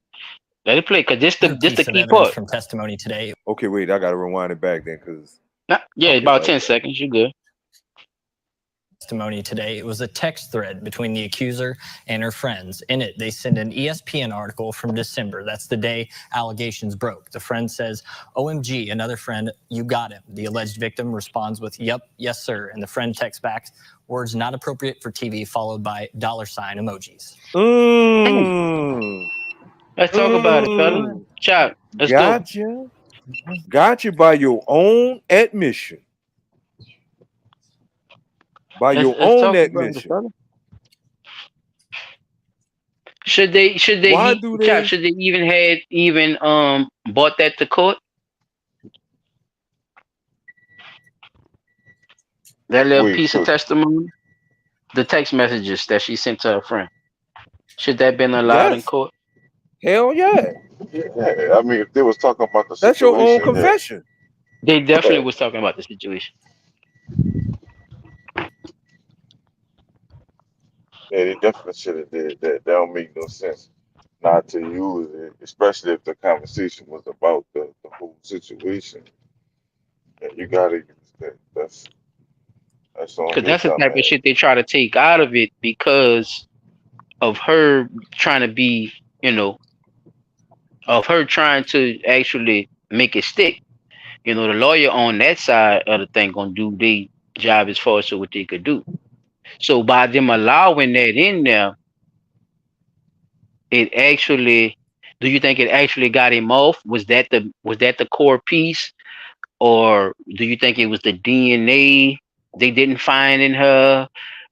Let it play, because this the key part. From testimony today. Okay, wait, I gotta rewind it back then, because about 10 seconds. You good. Testimony today. It was a text thread between the accuser and her friends. In it, they send an ESPN article from December. That's the day allegations broke. The friend says, "OMG, another friend, you got him." The alleged victim responds with, "Yep, yes, sir." And the friend texts back, "Words not appropriate for TV," followed by $sign emojis. Let's talk about it, fella. Chop. Let's go. Gotcha by your own admission. By your own admission. Should they should they even had brought that to court? That little piece of testimony, the text messages that she sent to her friend. Should that been allowed in court? Hell yeah. Yeah, I mean, if they was talking about the situation, that's your own confession. They definitely was talking about the situation. Yeah, they definitely should have did that. That don't make no sense not to use it, especially if the conversation was about the whole situation. Yeah, you gotta use that. That's Because that's the type of shit they try to take out of it because of her trying to be, of her trying to actually make it stick. The lawyer on that side of the thing gonna do their job as far as to what they could do. So by them allowing that in there, it actually, do you think it actually got him off? Was that the core piece? Or do you think it was the DNA they didn't find in her?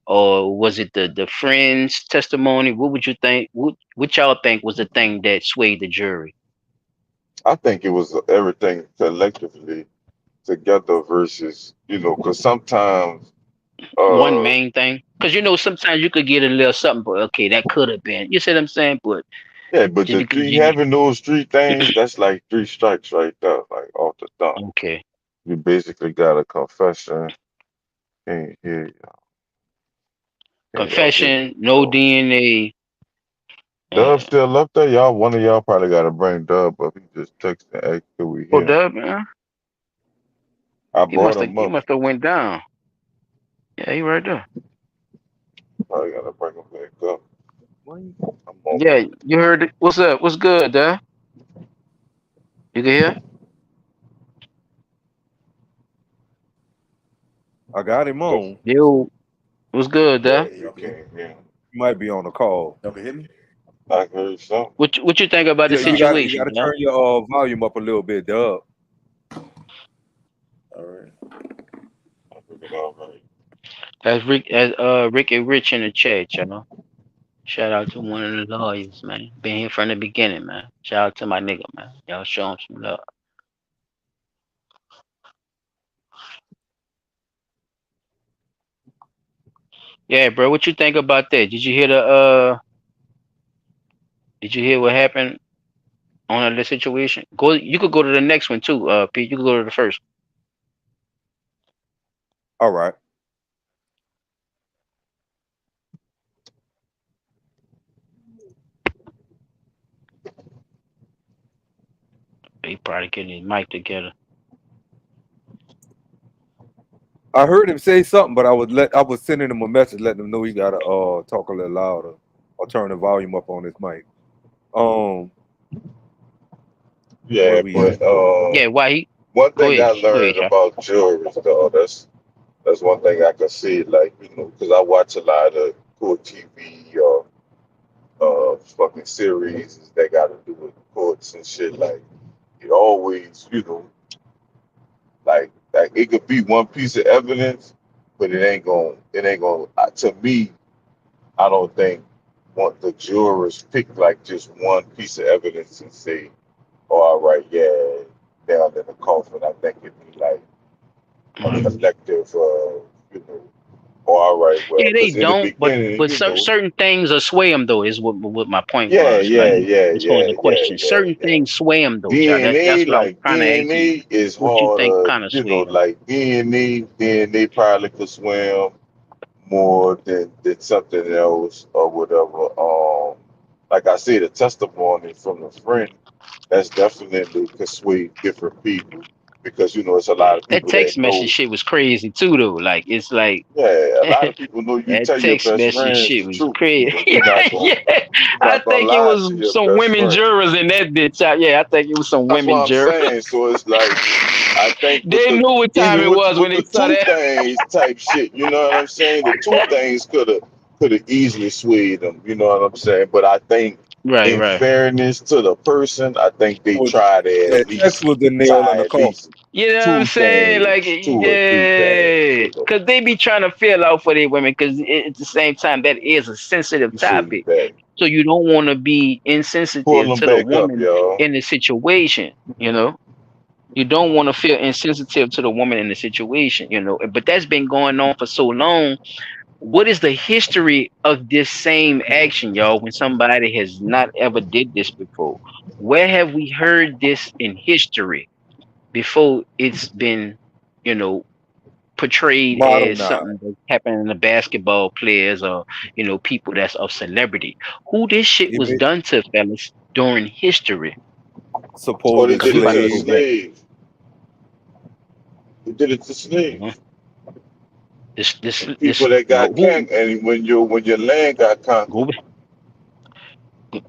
Or was it the friend's testimony? What would you think? What y'all think was the thing that swayed the jury? I think it was everything collectively together versus, because sometimes one main thing, because sometimes you could get a little something, but okay, that could have been. You see what I'm saying? But yeah, but having those 3 things, that's like 3 strikes right there, like off the thumb. Okay, you basically got a confession. Can't hear you. Confession, no DNA. Dub still up there, y'all. One of y'all probably got to bring Dub up. He just texted and asked if we Oh, here. Dub, man. I He brought must him up. have went down. Yeah, he right there. Probably got to bring him back up. Yeah, you heard it. What's up? What's good, Dub? You can hear? I got him on. Yo, what's good, Dub? Okay, yeah. You might be on the call. Y'all can hear me? I heard something. What you think about the You situation? gotta turn your volume up a little bit, Dub. All right. All right. As Rick and Rich in the chat, you know. Shout out to one of the lawyers, man. Been here from the beginning, man. Shout out to my nigga, man. Y'all show him some love. Yeah, bro. What you think about that? Did you hear Did you hear what happened on the situation? You could go to the next one too, Pete. You could go to the first. All right. He probably getting his mic together. I heard him say something, but I was sending him a message letting him know he gotta talk a little louder or turn the volume up on his mic. Yeah, but yeah, why he? One thing I learned about jurors, though, that's one thing I can see, like, you know, because I watch a lot of court TV fucking series that got to do with courts and shit. Like, it always, you know, like it could be one piece of evidence, but it ain't gonna. To me, I don't think the jurors pick like just one piece of evidence and say, "Oh, all right, yeah, down in the coffin." I think it'd be like a collective, you know. Oh, all right, well, Yeah, they 'cause in the don't, but beginning, you know, certain things will sway them though. Is what my point Yeah, was. yeah, Like, yeah, as far as the yeah, question, yeah, certain things sway them though, child. That's DNA, what I'm like trying to ask you. DNA is What you think harder, kind of you know, sway them? like DNA probably could swim more than something else or whatever. Like I said, a testimony from a friend, that's definitely could sway different people because, you know, it's a lot of That people text that know. message shit was crazy too, though. Like, it's like Yeah, a lot of people know you that tell your text best message friends shit the was truth. crazy. You're Yeah, not gonna, yeah. I not gonna think it lie was to your some best women friend. jurors in that bitch. Yeah, I think it was some That's women what I'm jurors. saying. So it's like, I think with They knew what time it was when with they the saw two that. things type shit, you know what I'm saying? The two things could have easily swayed them, you know what I'm saying? But I think in Right. fairness to the person, I think they try to at That least was the nail in tie the at coffin. least You know what I'm two saying? Like, things, 2 or 3 things. yeah, You know, because they be trying to feel out for their women. Because at the same time, that is a sensitive topic. So you don't want to be pull insensitive them to the back up, woman y'all. in the situation. You know, you don't want to feel insensitive to the woman in the situation. You know, but that's been going on for so long. What is the history of this same action, y'all? When somebody has not ever did this before, where have we heard this in history before it's been, you know, portrayed as Modernized. something that's happening to basketball players or, you know, people that's of celebrity? Who this shit was done to, fellas, during history? Oh, they Supposed did it to a slave. slave. They did it to slaves. This People that got who conquered, and when your land got conquered,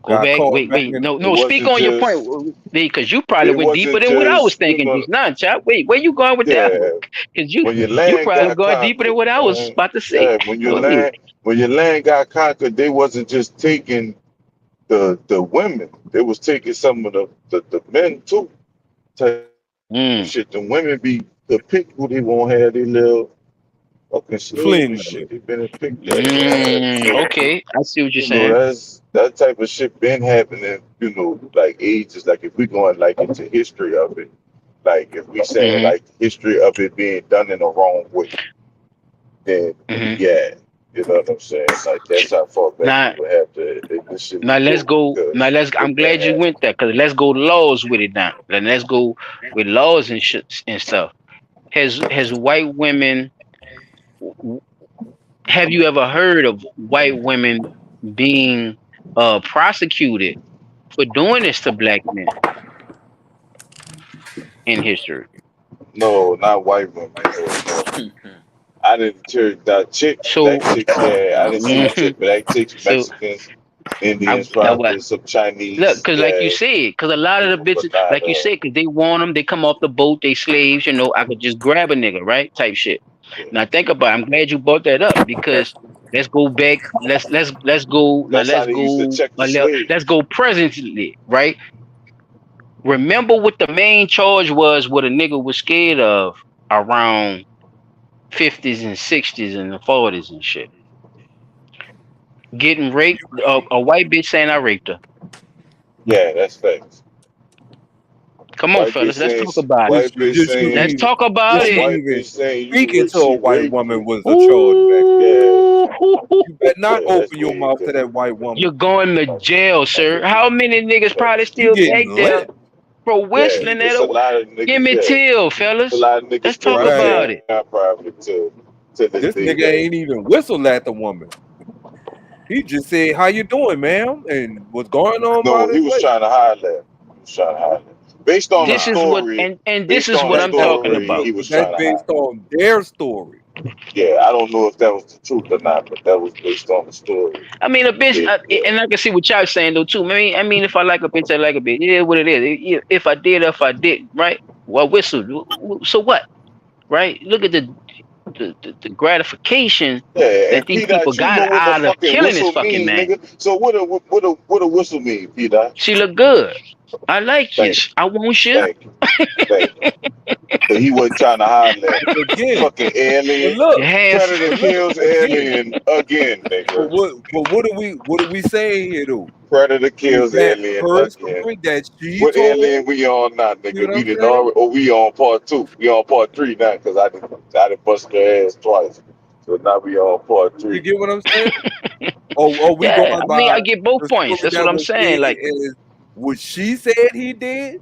go back. Wait. it No. Speak wasn't on your just point, because you probably it went deeper wasn't than what I was just, you thinking know, just now, child. Wait, where you going with that one? yeah. Because When your you land probably got going deeper than conquered, what I was man, about to say. when Go ahead. your land got conquered, they wasn't just taking the women, they was taking some of the men too. Type shit. The women be the pick who they won't have their little fucking slave Fling and them. shit. They been picked at. Yeah. So, Okay, I see what you're you know, saying. that type of shit been happening, you know, like ages. Like if we going like into history of it, like if we saying like history of it being done in the wrong way, then yeah, you know what I'm saying? Like that's how far back Now, we would have to this shit now would let's go go. Now because I'm it been glad you happening. went there, because let's go laws with it now. Then let's go with laws and shit and stuff. Has white women have you ever heard of white women being prosecuted for doing this to black men in history? No, not white women. I didn't hear that chick. So, that chick, yeah, I didn't see the chick, but that chick's Mexicans, Indians, probably some Chinese. Look, because like you yeah. said, because a lot of the bitches, like you said, because they want them, they come off the boat, they slaves, you know, I could just grab a nigga, right? Type shit. Now think about it. I'm glad you brought that up because let's go back. Let's go. Now That's how they used to check the slaves. let's go presently, right? Remember what the main charge was, what a nigga was scared of around 50s and 60s and the 40s and shit. Getting raped, a white bitch saying I raped her. Yeah, that's facts. Come on, White fellas, bitch let's saying- talk about white it. bitch saying- Let's talk about White it. bitch saying you Speaking was to a white raped woman you. was a charge back then. You better not open your mouth to that white woman. You're going to jail, sir. How many niggas probably still getting back there lit. for whistling it's at a lot of niggas, Give me yeah. till, fellas. A lot of niggas Let's talk still about it. Probably to this This day, nigga ain't even whistled at the woman. He just said, "How you doing, ma'am?" and what's going on. No, he was trying to highlight. Based on This the is what, story, and this based is on what the I'm talking story, about. He was That's trying to based highlight. on their story. Yeah, I don't know if that was the truth or not, but that was based on the story. I mean, a bitch, and I can see what y'all saying though too. I mean, if I like a bitch, I like a bitch. Yeah, what it is. If I did, if I did, right? Well, whistle. So what? Right? Look at the gratification that these people got out of killing this fucking man. Nigga. So what a whistle mean, P-Dot? She look good. I like you. I want you. Thank you. So he wasn't trying to highlight fucking alien. Predator kills alien again, nigga. But what are we saying here though? Predator kills That alien her again. story that she What told? alien we on now, nigga? You know We what I'm did saying? already, or we on part 2. We on part 3 now because I done busted her ass twice. So now we on part 3. You get what I'm saying? Or we Yeah, going I by mean, I get both the points. story That's that what I'm was saying. said Like, is what she said he did?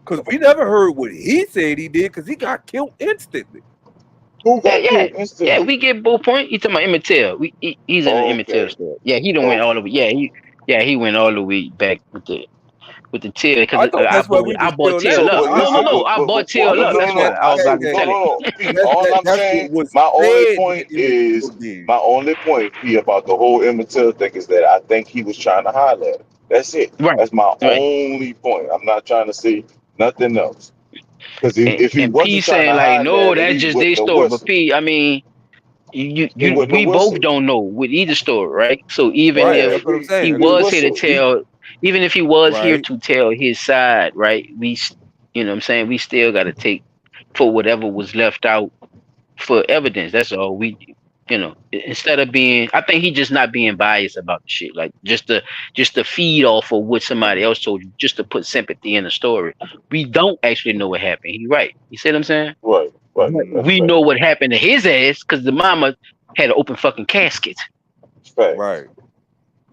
Because we never heard what he said he did because he got killed instantly. Who got yeah, killed instantly? yeah, we get both points. You talking about Emmett Till? He's in the Emmett Till story. Yeah, he done went all the way. He went all the way back with the Till I because thought that's why we I was bought still Till at. up. No, I bought Till up. That's why I was about to tell it. All I'm saying, my only point is, P, about the whole Emmett Till thing is that I think he was trying to highlight it. That's it. Right. That's my only point. I'm not trying to say nothing else. Because if he And wasn't P trying saying to like, highlight no, it, that's he just wouldn't their have story. whistled. But P, I mean, He we wouldn't have both whistled. don't know with either story, right? So even Right, if that's what I'm saying. he He was here to whistled. tell, even if he was here Right. to tell his side, right? You know what I'm saying? We still got to take for whatever was left out for evidence. That's all we, instead of being, I think he just not being biased about the shit. Like just to feed off of what somebody else told you, just to put sympathy in the story. We don't actually know what happened. He right. You see what I'm saying? Right. We know what happened to his ass because the mama had an open fucking casket. Right.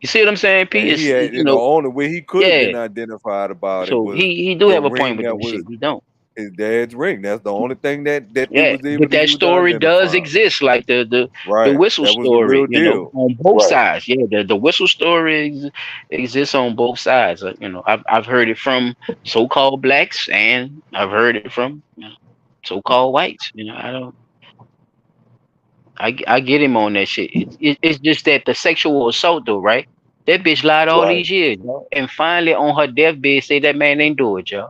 You see what I'm saying, P? And It's, he had, the only way he could have been identified about it So was he do the have a ring point with that that shit. was We don't. his dad's ring. That's the only thing that he Yeah, was able but to that use to story does identify. exist, like the Right. whistle That was the story, real deal. on both Right. sides. Yeah, the whistle story exists on both sides. I've heard it from so-called blacks, and I've heard it from so-called whites. I get him on that shit. It's just that the sexual assault, though, right? That bitch lied all these years, yo, and finally on her deathbed say that man ain't do it, y'all.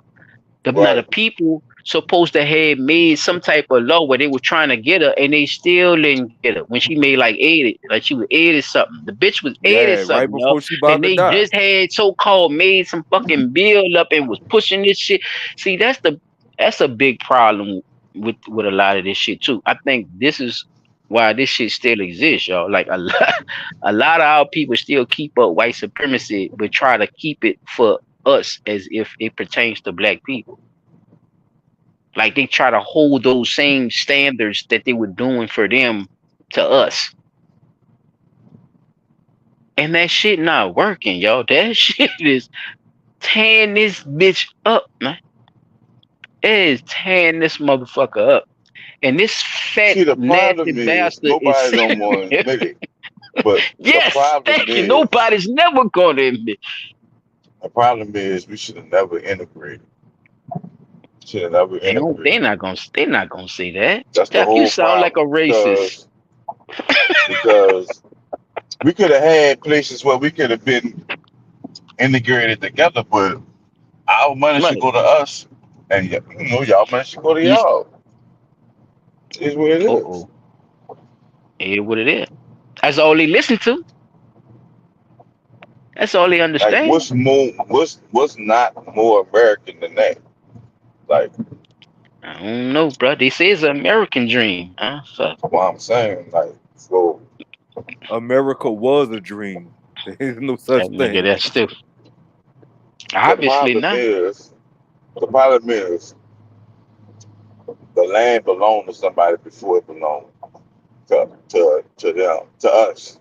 Now the people supposed to have made some type of law where they were trying to get her, and they still didn't get her when she made like 80, like she was 80 something. The bitch was 80 Yeah, something, right before she about and to they die. just had so-called made some fucking bill up and was pushing this shit. See, that's a big problem with a lot of this shit too. I think this is why this shit still exists, y'all. Like a lot of our people still keep up white supremacy, but try to keep it for us as if it pertains to black people. Like they try to hold those same standards that they were doing for them to us. And that shit not working, y'all. That shit is tearing this bitch up, man. It is tearing this motherfucker up. and this fat See, the nasty problem is bastard is nobody don't want to admit it. But yes, the problem thank you. is Nobody's never going to admit. we should have never integrated. Should have never integrated. They're not gonna say that. That's the Jeff, you whole sound like a problem racist. because we could have had places where we could have been integrated together, but our money should go to us, and y'all money should go to y'all. It's what it is. Uh-oh. It is what it is. That's all they listen to. That's all they understand. Like, what's not more American than that? Like, I don't know, bro. They say it's an American dream. Fuck. What I'm saying, like, so America was a dream. There's no such thing. Nigga, that's still obviously not. The problem is the land belonged to somebody before it belonged to them, to us.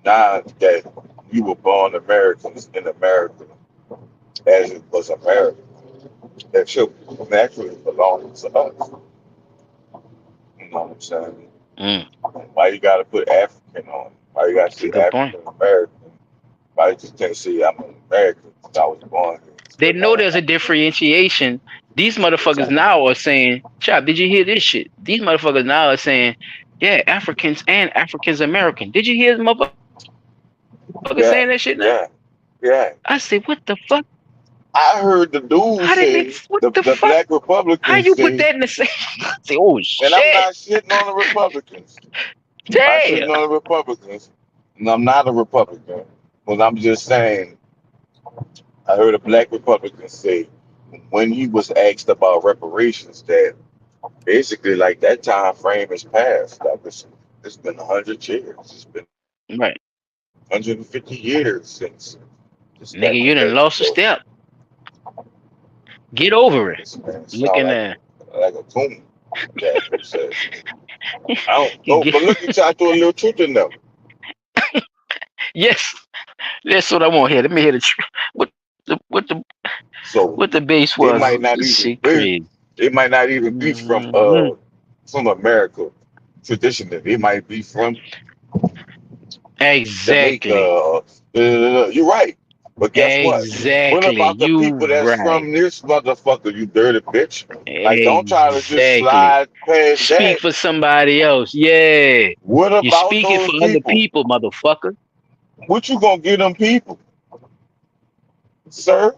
Now that you were born Americans in America, as it was America, that should naturally belong to us. You know what I'm saying? Why you gotta put African on it? Why you gotta say African American? Why you just can't say I'm an American since I was born here? They know there's a differentiation. These motherfuckers now are saying, Chop, did you hear this shit? These motherfuckers now are saying, yeah, Africans and Africans American. Did you hear the motherfuckers saying that shit now? Yeah. I said, what the fuck? I heard the dude say the Black Republicans. How you put that in the same? Say, oh shit. And I'm not shitting on the Republicans. Damn. I'm shitting on the Republicans. And I'm not a Republican. But I'm just saying, I heard a Black Republican say when he was asked about reparations that basically like that time frame is past. Like it's been 100 years. It's been 150 years since. Nigga, you done lost a step. Get over it. Looking at like a tomb. That's what it says. I don't know, but look, you try to throw a little truth in them. Yes, that's what I want here. Let me hear the truth. What the base was. It might not even be from America traditionally. It might be from Jamaica. You're right. But guess what? What about the people that's from this motherfucker, you dirty bitch? Like, don't try to just slide past that. Speak for somebody else. Yeah. What about you speaking those for other people, motherfucker? What you gonna give them people, sir?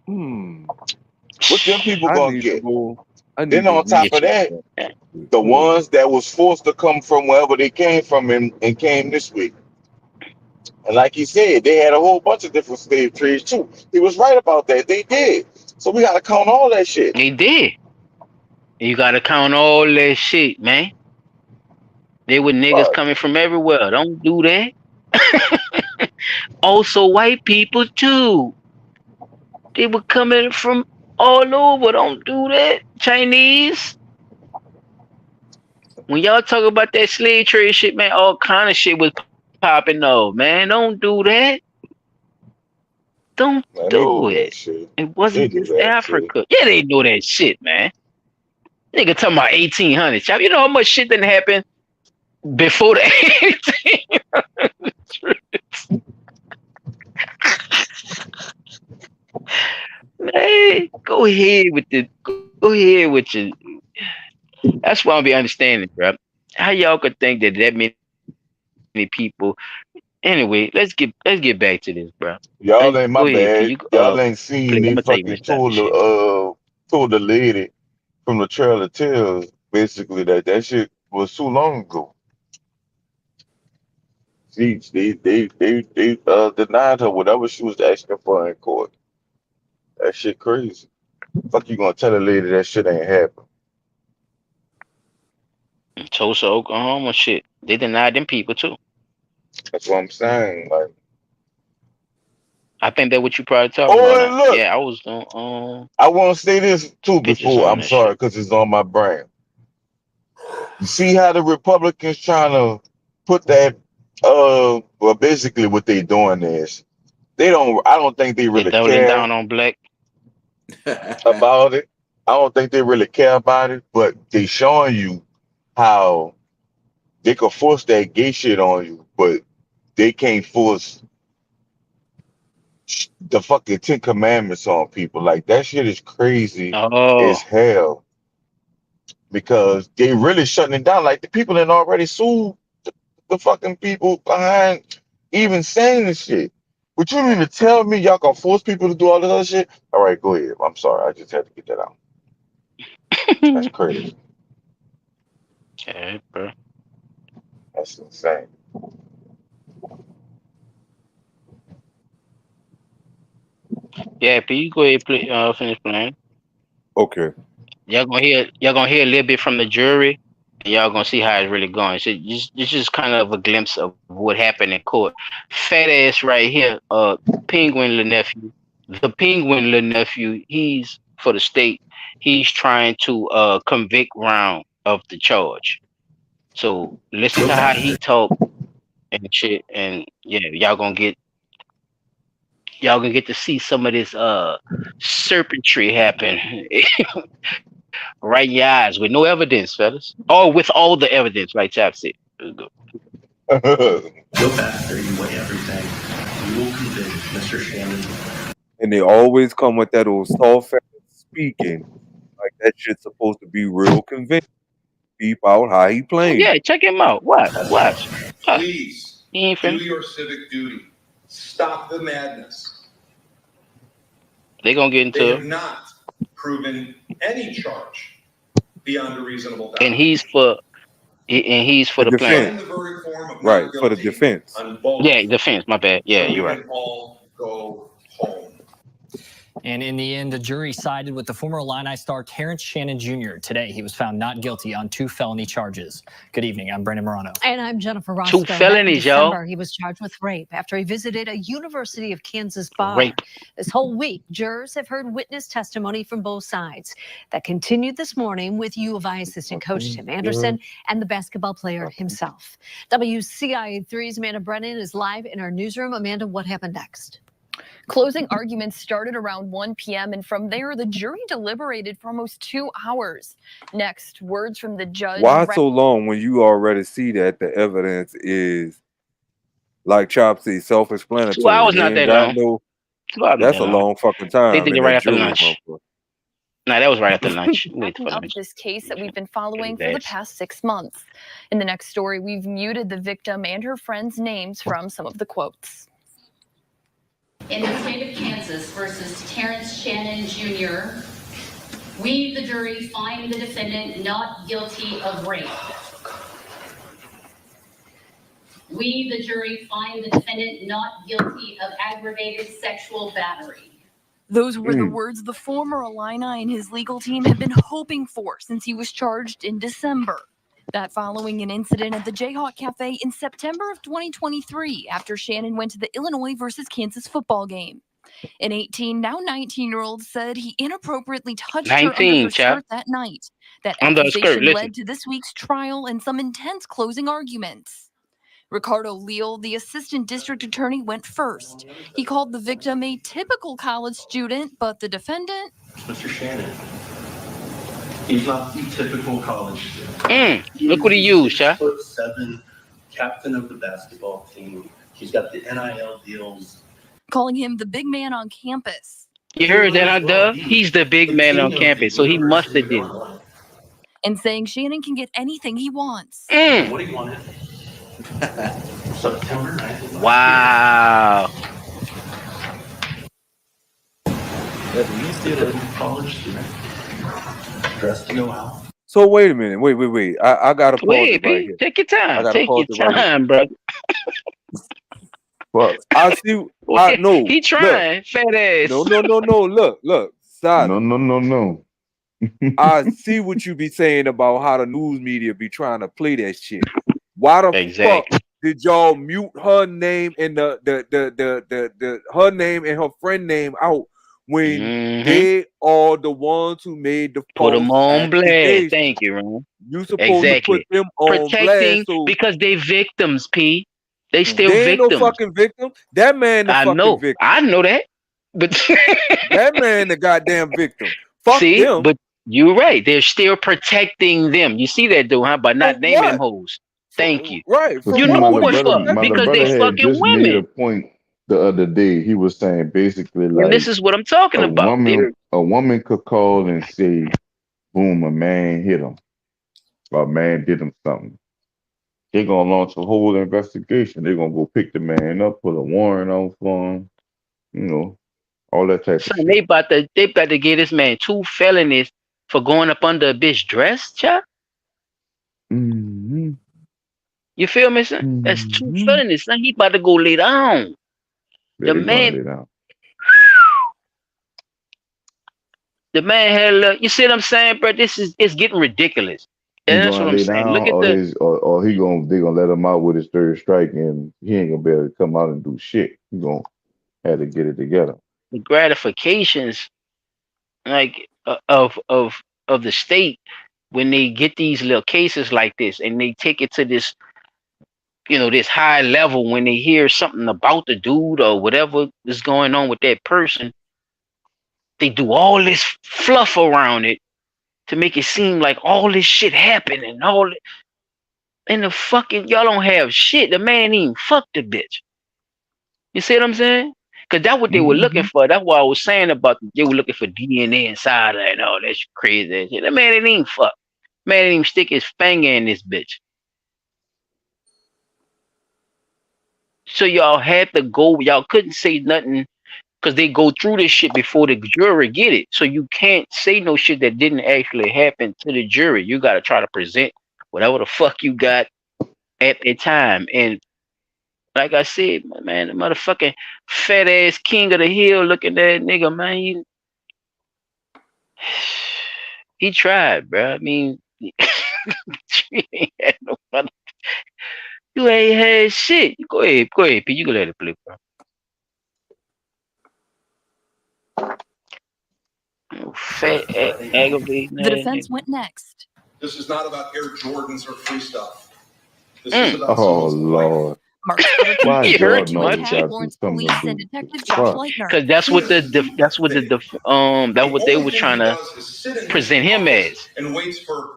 What them people gonna get? Then on top of that, the ones that was forced to come from wherever they came from and came this week. And like he said, they had a whole bunch of different slave trades too. He was right about that. They did. So we gotta count all that shit. They did. You gotta count all that shit, man. They were niggas coming from everywhere. Don't do that. Also, white people too. They were coming from all over. Don't do that. Chinese. When y'all talk about that slave trade shit, man, all kind of shit was popping off, man. Don't do that. Don't do it. It wasn't just Africa. Yeah, they know that shit, man. Nigga talking about 1800s. You know how much shit didn't happen before the 1800s? Man, go ahead with your. That's why I'll be understanding, bro. How y'all could think that many people. Anyway, let's get back to this, bro. Y'all ain't my bad. Y'all ain't seen they fucking told the lady from the Trail of Tears basically that shit was too long ago. See, they denied her whatever she was asking for in court. That shit crazy. Fuck you gonna tell a lady that shit ain't happen? Tulsa, Oklahoma, shit. They denied them people too. That's what I'm saying. Like, I think that's what you probably talking about. Look. Yeah, I was on. I want to say this too before I'm sorry because it's on my brain. You see how the Republicans trying to put that? Well, basically what they doing is I don't think they really care down on black about it. I don't think they really care about it, but they showing you how they could force that gay shit on you, but they can't force the fucking 10 Commandments on people. Like, that shit is crazy as hell, because they really shutting it down. Like, the people that already sued the fucking people behind even saying this shit. But you mean to tell me y'all gonna force people to do all this other shit? All right, go ahead. I'm sorry. I just had to get that out. That's crazy. Okay, bro. That's insane. Yeah, P, you go ahead and finish playing. Okay. Y'all gonna hear a little bit from the jury, and y'all gonna see how it's really going. So it's just kind of a glimpse of what happened in court. Fat ass right here, Penguin little nephew. The Penguin little nephew, he's for the state. He's trying to convict Round of the charge. So listen to how he talk and shit, and yeah, y'all gonna get to see some of this serpentry happen right in your eyes with no evidence, fellas. Or with all the evidence, like Chap said. Go faster, you weigh everything. You will convict Mr. Shannon. And they always come with that old soft speaking. Like that shit's supposed to be real convincing. Peep out how he playing. Yeah, check him out. Watch. Please He ain't do finished. your civic duty. Stop the madness. They gonna get They into have not proven any charge beyond a reasonable doubt. and he's for the plan. The verdict form of Right, not for the guilty defense. on both. Yeah, defense. My bad. Yeah, So you're we right. can all go home. And in the end, the jury sided with the former Illini star Terrence Shannon Jr. Today, he was found not guilty on 2 felony charges. Good evening. I'm Brandon Morano. And I'm Jennifer Roscoe. 2 felonies, Back in December, y'all. he was charged with rape after he visited a University of Kansas bar. Rape. This whole week, jurors have heard witness testimony from both sides. That continued this morning with U of I assistant coach Tim Anderson and the basketball player himself. WCIA3's Amanda Brennan is live in our newsroom. Amanda, what happened next? Closing arguments started around 1 p.m. and from there, the jury deliberated for almost 2 hours. Next, words from the judge. Why so long when you already see that the evidence is, like Chop said, self-explanatory? 2 hours not that long. 2 hours not That's that a long. long fucking time. They did it in right that after jury, lunch. motherfucker. Nah, that was right after lunch. Wait for Of lunch. this case that we've been following for the past 6 months. In the next story, we've muted the victim and her friends' names from some of the quotes. In the state of Kansas versus Terrence Shannon Jr., we, the jury, find the defendant not guilty of rape. We, the jury, find the defendant not guilty of aggravated sexual battery. Those were the words the former Illini and his legal team had been hoping for since he was charged in December. That following an incident at the Jayhawk Cafe in September of 2023 after Shannon went to the Illinois versus Kansas football game. An 18, now 19-year-old said he inappropriately touched her under 19, her chap. skirt that night. That Under her skirt, accusation listen. led to this week's trial and some intense closing arguments. Ricardo Leal, the assistant district attorney, went first. He called the victim a typical college student, but the defendant... Mr. Shannon, he's not the typical college student. Look what he used, Chap. 6'7", captain of the basketball team. He's got the NIL deals. calling him the big man on campus. You heard that, huh, Dub? He's the big man on campus, so he must have did it. And saying Shannon can get anything he wants. What do you want? September 9th. Wow. At least did a college student. Dressed to go out. So wait a minute. Wait. I gotta pause Wait, it right P, here. take your I time. gotta Take pause your it right here. time, brother. But I see. I know. He trying, Look. fat ass. No. Look. Stop. No. I see what you be saying about how the news media be trying to play that shit. Why the fuck did y'all mute her name and the her name and her friend name out when they are the ones who made the Put them on blast. accusation? Thank you, Ron. You supposed to put them on Protecting blast. So because they victims, P. They still they ain't victims. no fucking victim. That man the I fucking know. victim. I know that. But that man the goddamn victim. Fuck see, them. but You're right. They're still protecting them. You see that, though, huh? By not naming them what? hoes. Thank you. Right. But You see, know my what little brother, for? my little Because they brother had fucking just made a women. point the other day. He was saying basically And this like is what I'm talking about. a woman could call and say, boom, a man hit him, or a man did him something. They're gonna launch a whole investigation. They're gonna go pick the man up, put a warrant out for him, you know, all that type of Son, shit. they about to give this man 2 felonies for going up under a bitch dress, child. Mm-hmm. You feel me, son? That's 2 felonies, son. He about to go lay down. Yeah, The they gonna man, lay down. the man had a little, you see what I'm saying, bro? It's getting ridiculous. He And that's gonna what I'm lay saying. down, Look at or the they gonna let him out with his third strike, and he ain't gonna be able to come out and do shit. He gonna have to get it together. gratifications, like of the state, when they get these little cases like this and they take it to this, this high level, when they hear something about the dude or whatever is going on with that person, they do all this fluff around it to make it seem like all this shit happened and and the fucking, y'all don't have shit. The man ain't even fuck the bitch. You see what I'm saying? Because that's what they were looking for. That's what I was saying about they were looking for DNA inside her and all that crazy shit. That man didn't even fuck. Man didn't even stick his finger in this bitch. So y'all had to go. Y'all couldn't say nothing because they go through this shit before the jury get it. So you can't say no shit that didn't actually happen to the jury. You got to try to present whatever the fuck you got at the time. And like I said, man, the motherfucking fat ass king of the hill looking at that nigga, man, he tried, bro. I mean, you ain't had no mother- you ain't had shit. Go ahead, P. You can let it play, bro. Fat, aggravating The ass defense nigga. went next. This is not about Air Jordans or free stuff. This is about Oh someone's life. Lord, Mark Fullerton why You heard Jordan too always much. got to Lawrence do something Police to and do? Detective Josh Fuck. Leitner. Cause that's what that what they were trying to present him as. And waits for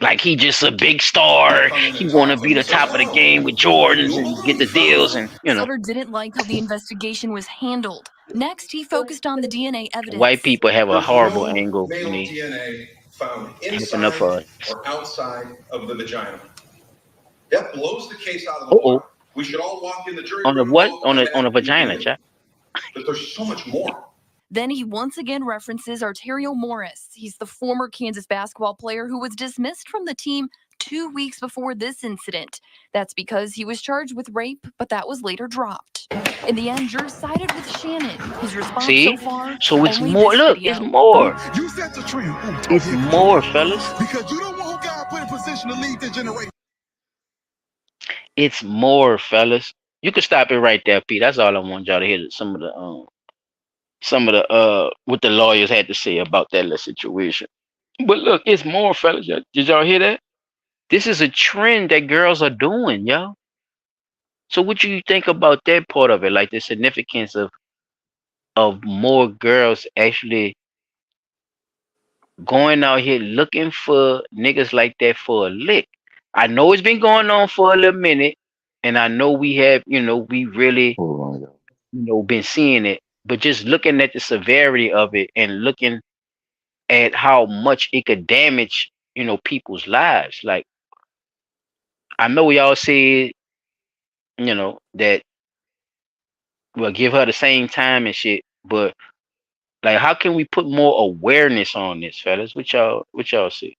Like he just a big star. He want to be the top of the game with Jordans and get the deals and Sutter didn't like how the investigation was handled. Next, he focused on the DNA evidence. white people have a there's horrible no angle male when they DNA found hyping up inside for. or outside of the vagina. That blows the case out of the water. We should all walk in the jury On the room what? knowing On a that vagina, beginning. chat. But there's so much more. Then he once again references Arterio Morris. He's the former Kansas basketball player who was dismissed from the team 2 weeks before this incident. That's because he was charged with rape, but that was later dropped. In the end, jurors sided with Shannon. His response See? so far, So it's only more. this Look, video. it's more. You set the trend. It's more, fellas. Because you don't want God put in position to lead the generation. It's more, fellas. You can stop it right there, Pete. That's all I want y'all to hear. Some of the what the lawyers had to say about that little situation. But look, it's more, fellas. Did y'all hear that? This is a trend that girls are doing, yo. So what do you think about that part of it? Like the significance of more girls actually going out here looking for niggas like that for a lick. I know it's been going on for a little minute, and I know we have, we really, been seeing it. But just looking at the severity of it and looking at how much it could damage, people's lives. Like I know y'all said, that we'll give her the same time and shit, but like, how can we put more awareness on this, fellas? What y'all see?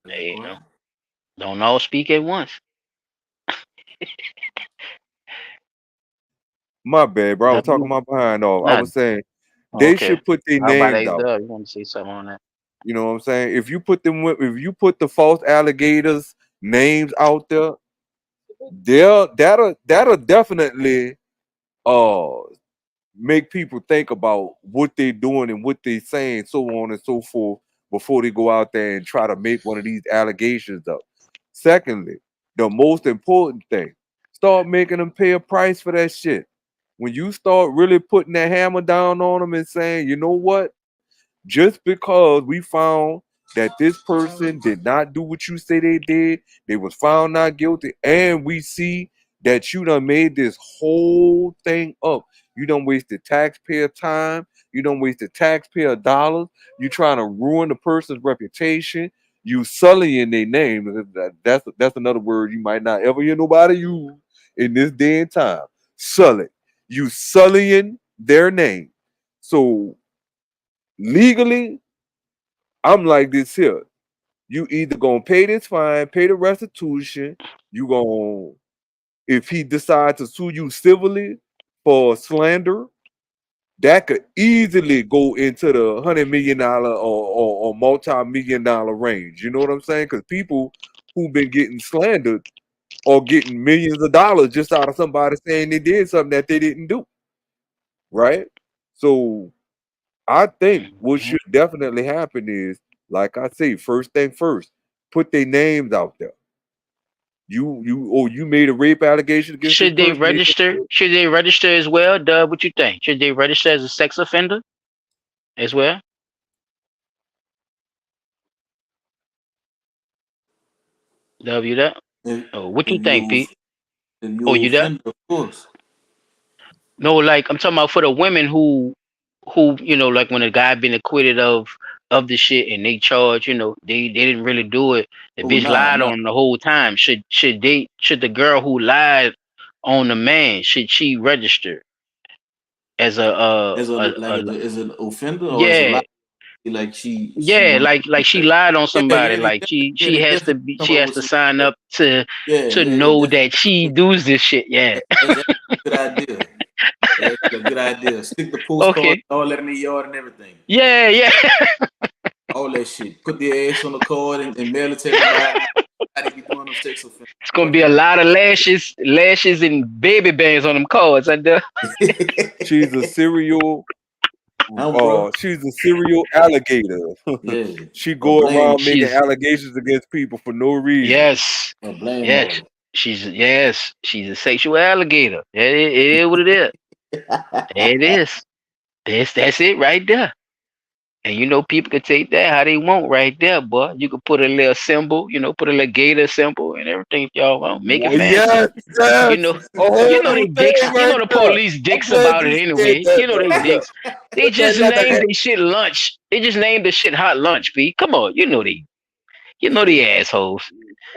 Hey, don't all speak at once. My bad, bro. I was talking my behind off. I was saying they Okay. should put their How about names out. you want to say something on that? You know what I'm saying? If you put the false alligators names out there, that'll definitely make people think about what they're doing and what they're saying, so on and so forth, before they go out there and try to make one of these allegations up. Secondly, the most important thing, start making them pay a price for that shit. When you start really putting that hammer down on them and saying, you know what, just because we found that this person did not do what you say they did, they was found not guilty, and we see that you done made this whole thing up. You done wasted taxpayer time. You done wasted taxpayer dollars. You trying to ruin the person's reputation. You sullying their name. That's another word you might not ever hear nobody use in this day and time. Sully. You sullying their name. So legally, I'm like this here. You either gonna pay this fine, pay the restitution. You gonna, if he decides to sue you civilly for slander, that could easily go into the $100 million or multi-million-dollar range. You know what I'm saying? Because people who've been getting slandered are getting millions of dollars just out of somebody saying they did something that they didn't do. Right? So I think what should definitely happen is, like I say, first thing first, put their names out there. You made a rape allegation against Should they register? Should they register as well? Dub, what you think? Should they register as a sex offender as well? Dub, you there? Oh, what you think, Pete? Oh, you there? Of course. No, like I'm talking about for the women who like when a guy been acquitted of the shit and they charge, they didn't really do it. The bitch lied on them the whole time. Should the girl who lied on the man, should she register as an offender? Or yeah. Like she she lied on somebody. Like she has to sign up to know that she does this shit. Yeah. That's a good idea. That's a good idea. Stick the postcard, all that in the yard and everything. Yeah. All that shit. Put the ass on the card and mail it to everybody. It's gonna be a lot of lashes and baby bands on them cards. She's a serial. She's a serial alligator. Yeah. She go around making allegations against people for no reason. Yes. She's a sexual alligator. It is what it is. It is. That's it right there. And people can take that how they want right there, boy. You could put a little symbol, put a little gator symbol and everything if y'all want. Make it fancy. Yes. They dicks. The police dicks about it anyway. They dicks. They just named their shit lunch. They just named the shit hot lunch, B. Come on, they assholes.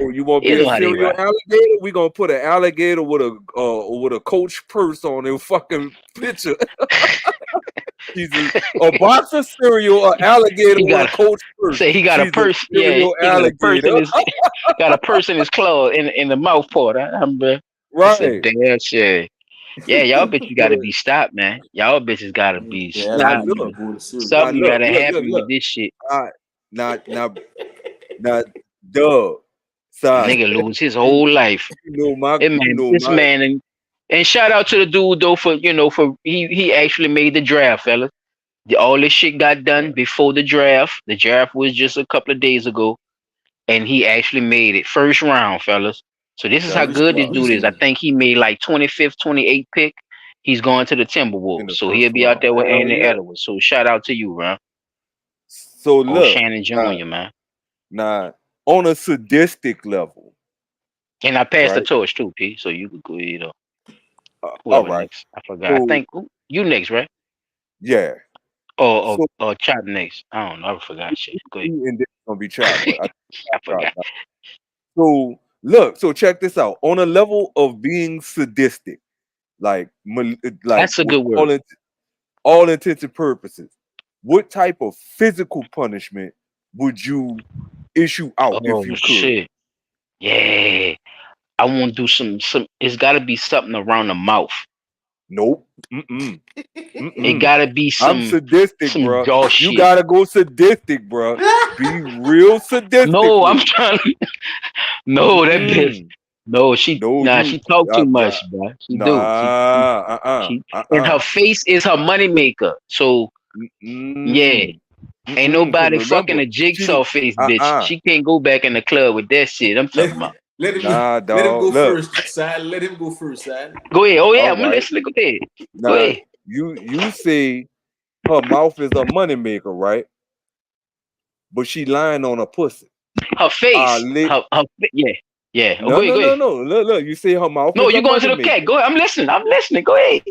Oh, you want to be a serial alligator? We gonna put an alligator with a Coach purse on their fucking picture. He's a box of cereal, an alligator with a Coach purse. Say he got a purse. He got a purse in his claw in the mouth part. Right. Damn shit. Yeah, y'all bitches gotta be stopped, man. Y'all bitches gotta be stopped. Something gotta happen with this shit. Not duh. Nigga lose his whole life. Man, and shout out to the dude though for he actually made the draft, fellas. All this shit got done before the draft. The draft was just a couple of days ago, and he actually made it first round, fellas. So this is how good this dude is. I think he made like 25th, 28th pick. He's going to the Timberwolves, so he'll be out there with Anthony Edwards. So shout out to you, man. So look, Shannon Jr., man. Nah, on a sadistic level. And I passed the torch too, P. So you could go, all right. Next? I forgot. I think you next, right? Yeah. Or Chop next. I don't know. I forgot shit. Go ahead. And then it's gonna be Chop. I forgot. So look, check this out. On a level of being sadistic, like that's a good word. All intents and purposes, what type of physical punishment would you issue out if you could? Shit. Yeah. I want to do some. It's got to be something around the mouth. Nope. It got to be some. I'm sadistic, some bro. You shit. gotta go sadistic, bro. Be real sadistic. No, I'm trying. No, that bitch. No, she talk too much, bro. She do. And her face is her money maker. So yeah, Ain't nobody fucking a jigsaw face bitch. She can't go back in the club with that shit. I'm talking about. Let him, Nah, let him go dog. Look. first, side. Let him go first, side. Go ahead. Oh yeah, All I'm right. listening. Go ahead. Go Now, ahead. you say her mouth is a moneymaker, right? But she lying on her pussy. Her face. Yeah. Oh, No, go ahead. Go ahead. no. Look. You say her mouth No, is you a going to the moneymaker. cat. Go ahead. I'm listening. Go ahead.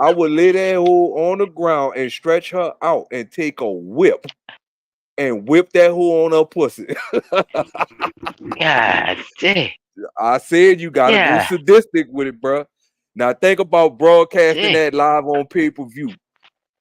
I would lay that hoe on the ground and stretch her out and take a whip and whip that hoe on her pussy. God damn. I said you gotta go sadistic with it, bro. Now think about broadcasting that live on pay-per-view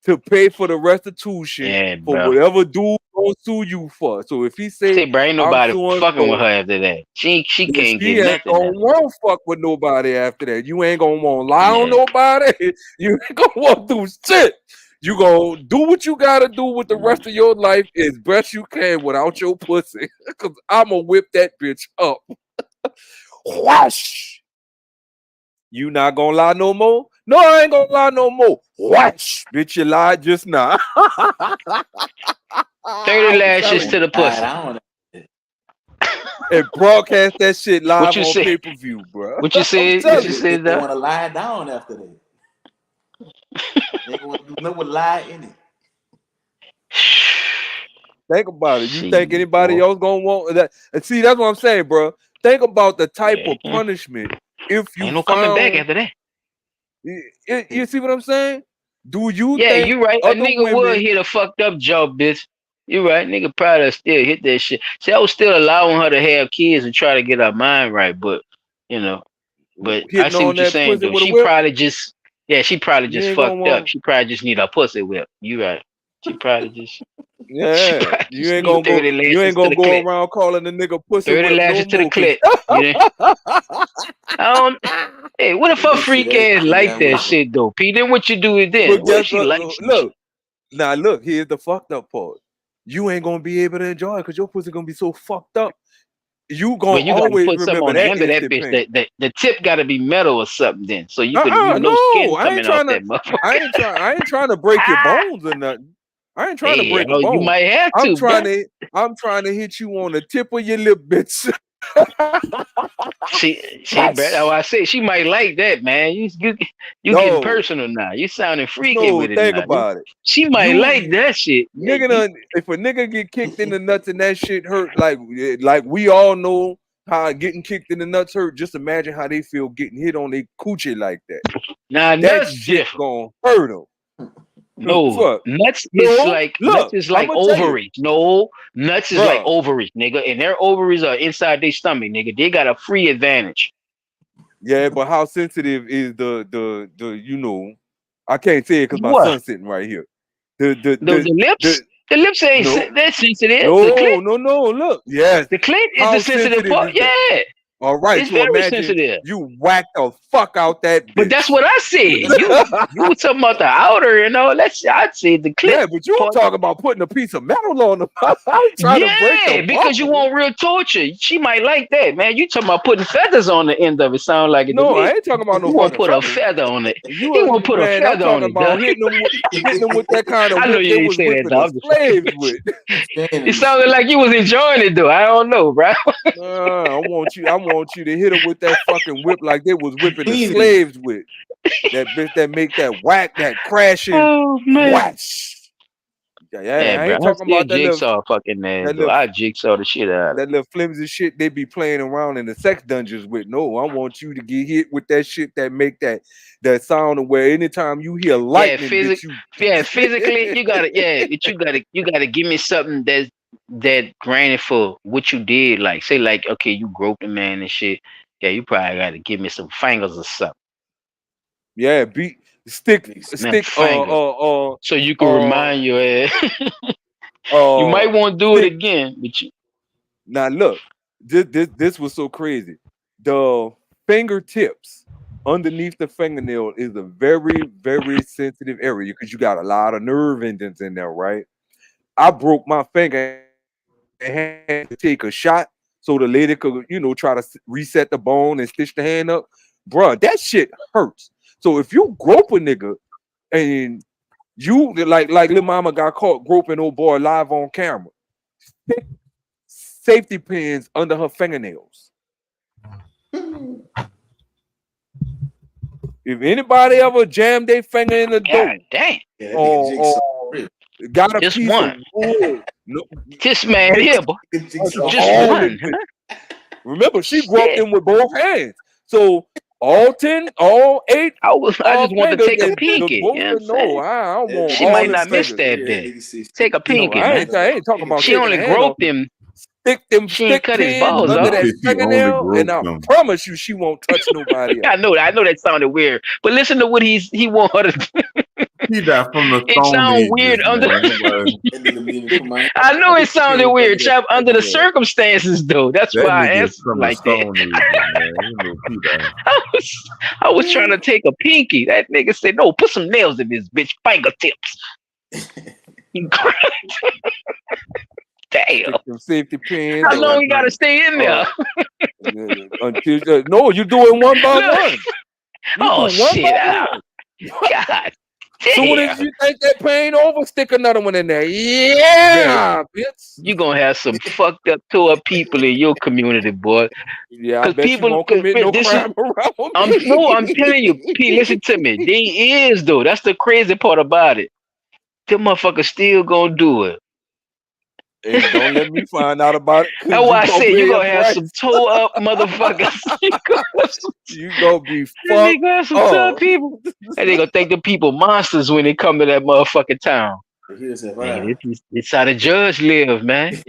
to pay for the restitution for bro. whatever dude gonna sue you for. So if he say, Bro, ain't I'm nobody suing fucking with for, her after that. She can't she get ain't nothing. gonna want to fuck with nobody after that. You ain't gonna want to lie on nobody. You ain't gonna want to do shit. You gonna do what you gotta do with the rest of your life as best you can without your pussy. Cause I'ma whip that bitch up. Whoosh! You not gonna lie no more? No, I ain't gonna lie no more. Whoosh! Bitch, you lied just now. 30 lashes to the pussy. And broadcast that shit live What you on say? pay-per-view, bro. What you said? What you said? They want to lie down after that. They want to do no lie in it. Think about it. You think anybody else gonna want that? And see, that's what I'm saying, bro. Think about the type of punishment if you Ain't no coming back after that. You see what I'm saying? Do you Yeah, think you right. A other nigga would women? hit a fucked up job, bitch. You right. Nigga probably still hit that shit. See, I was still allowing her to have kids and try to get her mind right, but but I Hitting see on what you're that saying pussy though. with a She whip? probably just she probably You just ain't gonna fucked up. want. She probably just need her pussy whipped. You right. She probably just Yeah, you just ain't need gonna go. 30 You lashes ain't to gonna the go clit. around calling the nigga pussy 30 whip no lashes to the more. 'Cause clit. Hey, what if her freak ass like that shit though? P, then what you do is then? But What if guess she what? likes some Look, now look. Here's the fucked up part. You ain't gonna be able to enjoy it because your pussy gonna be so fucked up. You Well, gonna you got to always put something remember on the that end of that instant bitch. pain. The tip got to be metal or something. Then, so you No, no skin I ain't coming off trying to. that motherfucker. I ain't trying to break your bones or nothing. I ain't trying to Hey, break a you bone. might have I'm to, trying bruh. to hit you on the tip of your lip, bitch. See, bruh. That's why I say she might like that, man. You getting No, personal now. You sounding freaky no, with it think now. about it. She might like that shit. Nigga, if a nigga get kicked in the nuts and that shit hurt, like we all know how getting kicked in the nuts hurt. Just imagine how they feel getting hit on their coochie like that. Nah, That nuts shit different. gonna hurt them. No, Fuck. nuts No, is like look, I'ma tell you, ovaries. No, nuts is like bruh. ovaries, nigga, and their ovaries are inside their stomach, nigga. They got a free advantage. Yeah, but how sensitive is the you know? I can't say it because my What? son's sitting right here. The The lips? The lips ain't no, that sensitive. no, The clit? no. Look, yes. The clit is How the sensitive sensitive part. is that? Yeah, All right, it's so very imagine sensitive. you whack the fuck out that bitch. But that's what I said. You were talking about the outer and all that shit. I'd say the clit. Yeah, but you part. talking about putting a piece of metal on them. I'm trying to break the because you bone. want real torture. She might like that, man. You talking about putting feathers on the end of it? Sound like it to No, me. I ain't talking about no You want to fucking put a feathers. feather on it. You He want to put a man, I'm feather on talking it, about dog. hitting them with that kind of I know whip you they didn't was say that, whipping dog. the slaves with. It sounded like you was enjoying it, though. I don't know, bro. I want you to hit her with that fucking whip like they was whipping the Clean it. slaves with. That bitch that make that whack, that crashing Oh man. whash. Yeah, I Bro. ain't I talking still about that jigsaw fucking ass, that though. little I jigsaw the shit out of it. that little flimsy shit they be playing around in the sex dungeons with. No, I want you to get hit with that shit that make that sound of where anytime you hear lightning, bitch, you physically, you gotta give me something that granted for what you did. Like, say, like, okay, you groped a man and shit. Yeah, you probably gotta give me some fingers or something. yeah, stick fingers. So you can remind your ass. You might want to do it again, but you. Now look, this was so crazy. The fingertips underneath the fingernail is a very, very sensitive area because you got a lot of nerve endings in there, right? I broke my finger and had to take a shot so the lady could, try to reset the bone and stitch the hand up. Bruh, that shit hurts. So if you grope a nigga and You like Lil Mama got caught groping old boy live on camera. Safety pins under her fingernails. If anybody ever jammed their finger in the door, damn. got a Just piece one. of wood. No, This man here, boy. Just one. Remember, she groped him with both hands. So all 10, all 8. I just want to take a pinky. You You know what I'm saying? I want She all might the not miss fingers. that day. Take a pinky, I man. ain't talking about She taking only a hand groped off. him. Stick them She ain't stick cut his pins balls under off. that fingernail, and I promise you, she won't touch nobody else. I know that sounded weird, but listen to what he want her to do. He died from the It Stone sounds Ages, weird under. man. I know it sounded weird, chap. Under the circumstances, though, that's That why I nigga answered from the like Stone that. Ages, man. You know, he died. I was trying to take a pinky. That nigga said, "No, put some nails in this bitch fingertips." Damn. Them safety pins. How long you gotta stay in there? Until no, you do it one by one. Oh do one shit! by one. God. Soon Damn. as you think that pain over, stick another one in there. Yeah, bitch. You gonna have some fucked up tore people in your community, boy. Yeah, I Because bet people you won't commit no this crime is, around I'm me. no, I'm telling you, P, listen to me. They is though. That's the crazy part about it. Them motherfuckers still gonna do it. And don't let me find out about it. That's why I said you pay a gonna have price. some tore up motherfuckers. You gonna be You fucked gonna have some tore up. up people. And they gonna think the people monsters when they come to that motherfucking town. Man, it's how the judge live, man.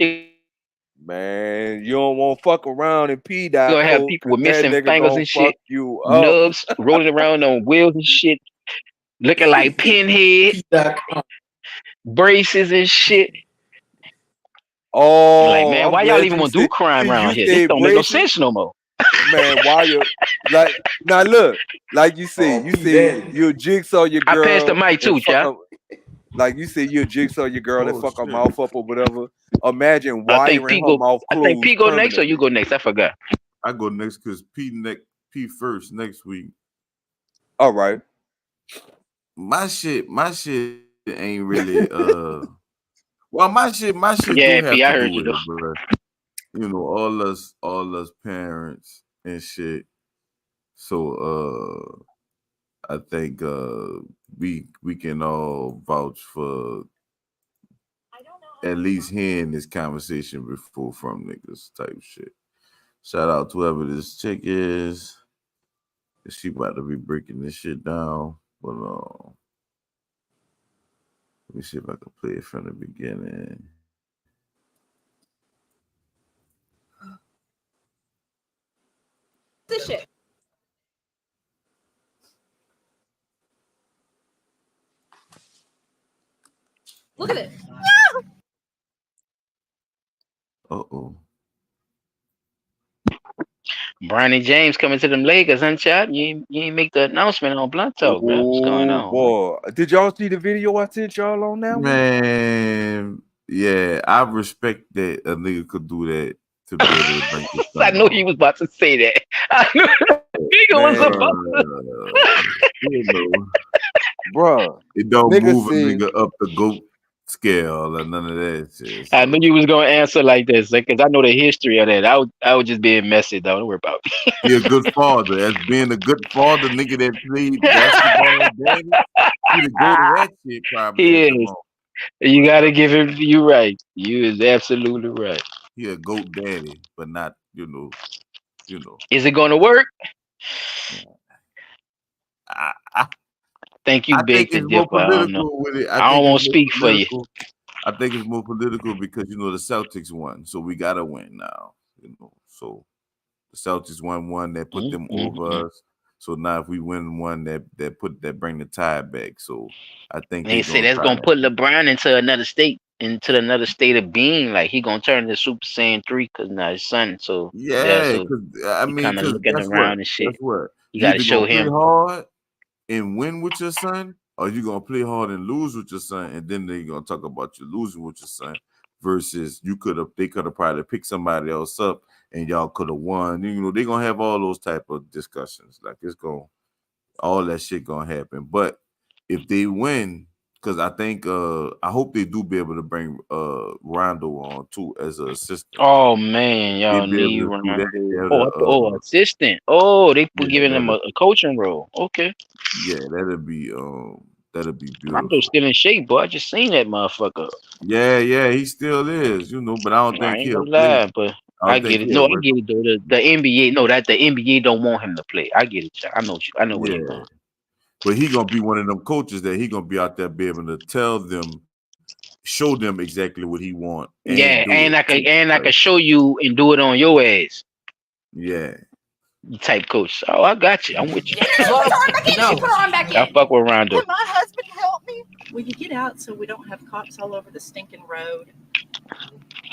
Man, you don't want to fuck around and pee that You're gonna have hole, people 'cause with that missing nigga fingers gonna and fuck shit, you up. nubs rolling around on wheels and shit, looking like pinhead, braces and shit. Oh, Like, man, I'm why y'all glad even you want to do said- crime see, around you here? This said don't make no braces. sense no more. Man, why you like now? Look, like you said, you jigsaw your I girl. passed the mic too, and fuck child. like you said, you jigsaw your girl and Oh, fuck her shit. mouth up or whatever. Imagine I think wiring P her mouth I closed. think P go next or you go next. I forgot. I go next because P first next week. All right. My shit ain't really well my shit Yeah, do have P, I to heard do you with it, bro. You know, all us parents and shit. So I think we can all vouch for at least hearing this conversation before from niggas type shit. Shout out to whoever this chick is. She about to be breaking this shit down. But let me see if I can play it from the beginning. This shit. Look at it. Uh-oh. Bronny James coming to them Lakers, huh, Chad? You ain't make the announcement on Blunt Talk, bro. What's going on? Boy, did y'all see the video I sent y'all on that one? Man, yeah, I respect that a nigga could do that to be able to bring this I knew he was about to say that. I knew nigga was about to. You know, Bruh, it don't nigga move a said- nigga up the goat scale or none of that shit. I knew you was gonna answer like this because I know the history of that. I was just being messy, though. Don't worry about me. He a good father. As being a good father, nigga that played basketball, daddy, he to go to that shit probably. He at the is. moment. You gotta give him. You right. You is absolutely right. He a goat daddy, but not, you know. Is it gonna work? Thank you, I Big think the it's more Dipper. I don't know. political with it. I don't think want it's to more speak for you. political. I think it's more political because you know the Celtics won, so we gotta win now. You know, so the Celtics won one that put them over us. So now if we win one that bring the tie back. So I think They say that's gonna put LeBron into another state of being. Like he gonna turn into Super Saiyan 3 because now his son. So yeah. so Because I he mean, kind of because looking guess around what? and shit. Guess what? You gotta either show gonna him. play hard and win with your son, or you gonna play hard and lose with your son, and then they gonna talk about you losing with your son. Versus they could have probably picked somebody else up and y'all could have won. You know, they're gonna have all those type of discussions. Like all that shit gonna happen. But if they win, because I think I hope they do be able to bring Rondo on too as an assistant. Oh man, y'all They'd be need able to do that. Rondo. Assistant. Oh, they Yeah, giving him a coaching role. Okay. Yeah, that'd be beautiful. Rondo's still in shape, boy. I just seen that motherfucker. Yeah, he still is, but I don't I think ain't he'll gonna play. lie, but I get it. No, I get it though. The NBA, no, that the NBA don't want him to play. I get it. I know where you're going. But he gonna be one of them coaches that he gonna be out there be able to tell them, show them exactly what he want. Yeah, and I can show you and do it on your ass. Yeah. Type coach. Oh, I got you. I'm with you. Put her on back in. I fuck with Rondo. Can my husband help me? Will you get out so we don't have cops all over the stinking road?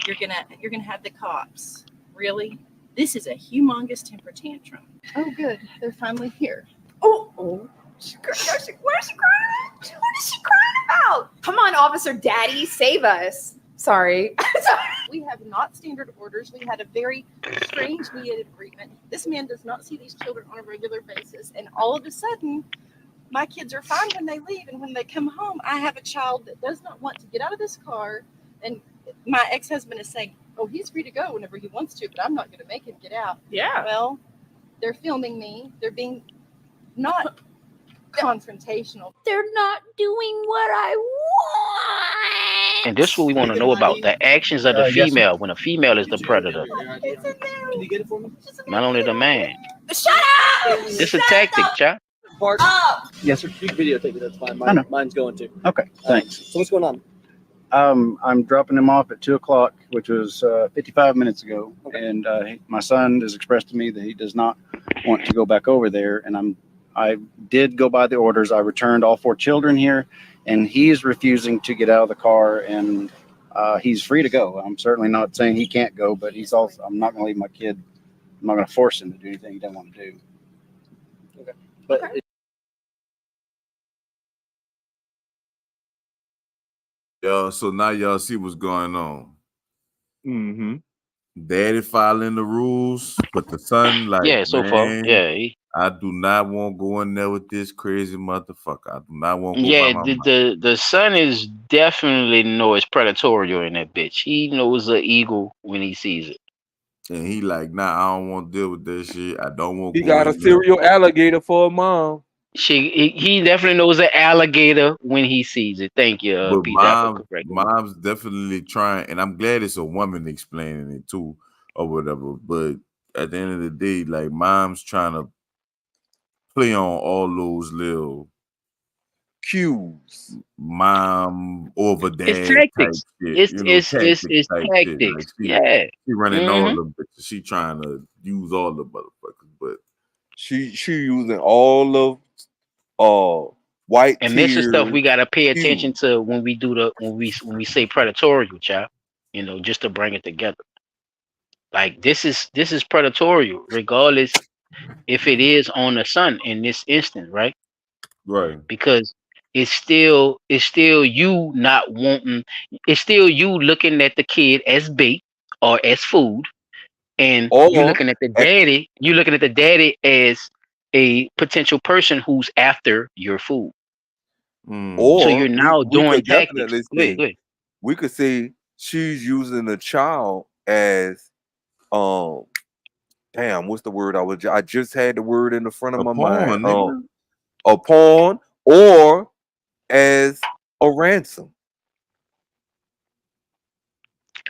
You're gonna have the cops. Really? This is a humongous temper tantrum. Oh, good. They're finally here. Oh. Where's she crying? What is she crying about? Come on, Officer Daddy, save us. Sorry. We have not standard orders. We had a very strange mediated agreement. This man does not see these children on a regular basis. And all of a sudden, my kids are fine when they leave. And when they come home, I have a child that does not want to get out of this car. And my ex-husband is saying, oh, he's free to go whenever he wants to, but I'm not going to make him get out. Yeah. Well, they're filming me. They're being not confrontational. They're not doing what I want. And this is what we want to know about the actions of the female when a female is the predator. Can you get it for me? Not only the man. Shut up! It's a tactic, child. Bart? Yes, sir. You can videotape it. That's fine. I know. Mine's going to. Okay, thanks. So what's going on? I'm dropping him off at 2:00, which was 55 minutes ago, and my son has expressed to me that he does not want to go back over there, and I did go by the orders. I returned all 4 children here, and he is refusing to get out of the car, and he's free to go. I'm certainly not saying he can't go, but he's also, I'm not going to leave my kid. I'm not going to force him to do anything he doesn't want to do. Okay. But So now y'all see what's going on. Mm-hmm. Daddy following the rules, but the son like, Yeah, so far, man, yeah. I do not want to go in there with this crazy motherfucker. I do not want to go Yeah, by my mind. the son is definitely is predatorial in that bitch. He knows an eagle when he sees it. And he like, nah, I don't want to deal with this shit. I don't want to He got a serial alligator for a mom. He definitely knows an alligator when he sees it. Thank you, But Pete. mom's definitely trying, and I'm glad it's a woman explaining it too, or whatever. But at the end of the day, like mom's trying to play on all those little cues, mom over dad It's type tactics. shit. It's type shit. tactics. Like Yeah. she running all Mhm. the bitches. She trying to use all the motherfuckers, but she using all of white. And this is stuff tears. we gotta pay attention to when we do when we say predatorial, child. Just to bring it together. Like this is predatorial, regardless if it is on the son in this instance, right? Right. Because it's still you not wanting. It's still you looking at the kid as bait or as food, and you're looking at the daddy. You're looking at the daddy as a potential person who's after your food. Or So you're now we doing could definitely tactics. Go ahead, say- go ahead. we could say she's using the child as damn, what's the word I just had the word in the front of my pawn, mind. nigga. A pawn or as a ransom.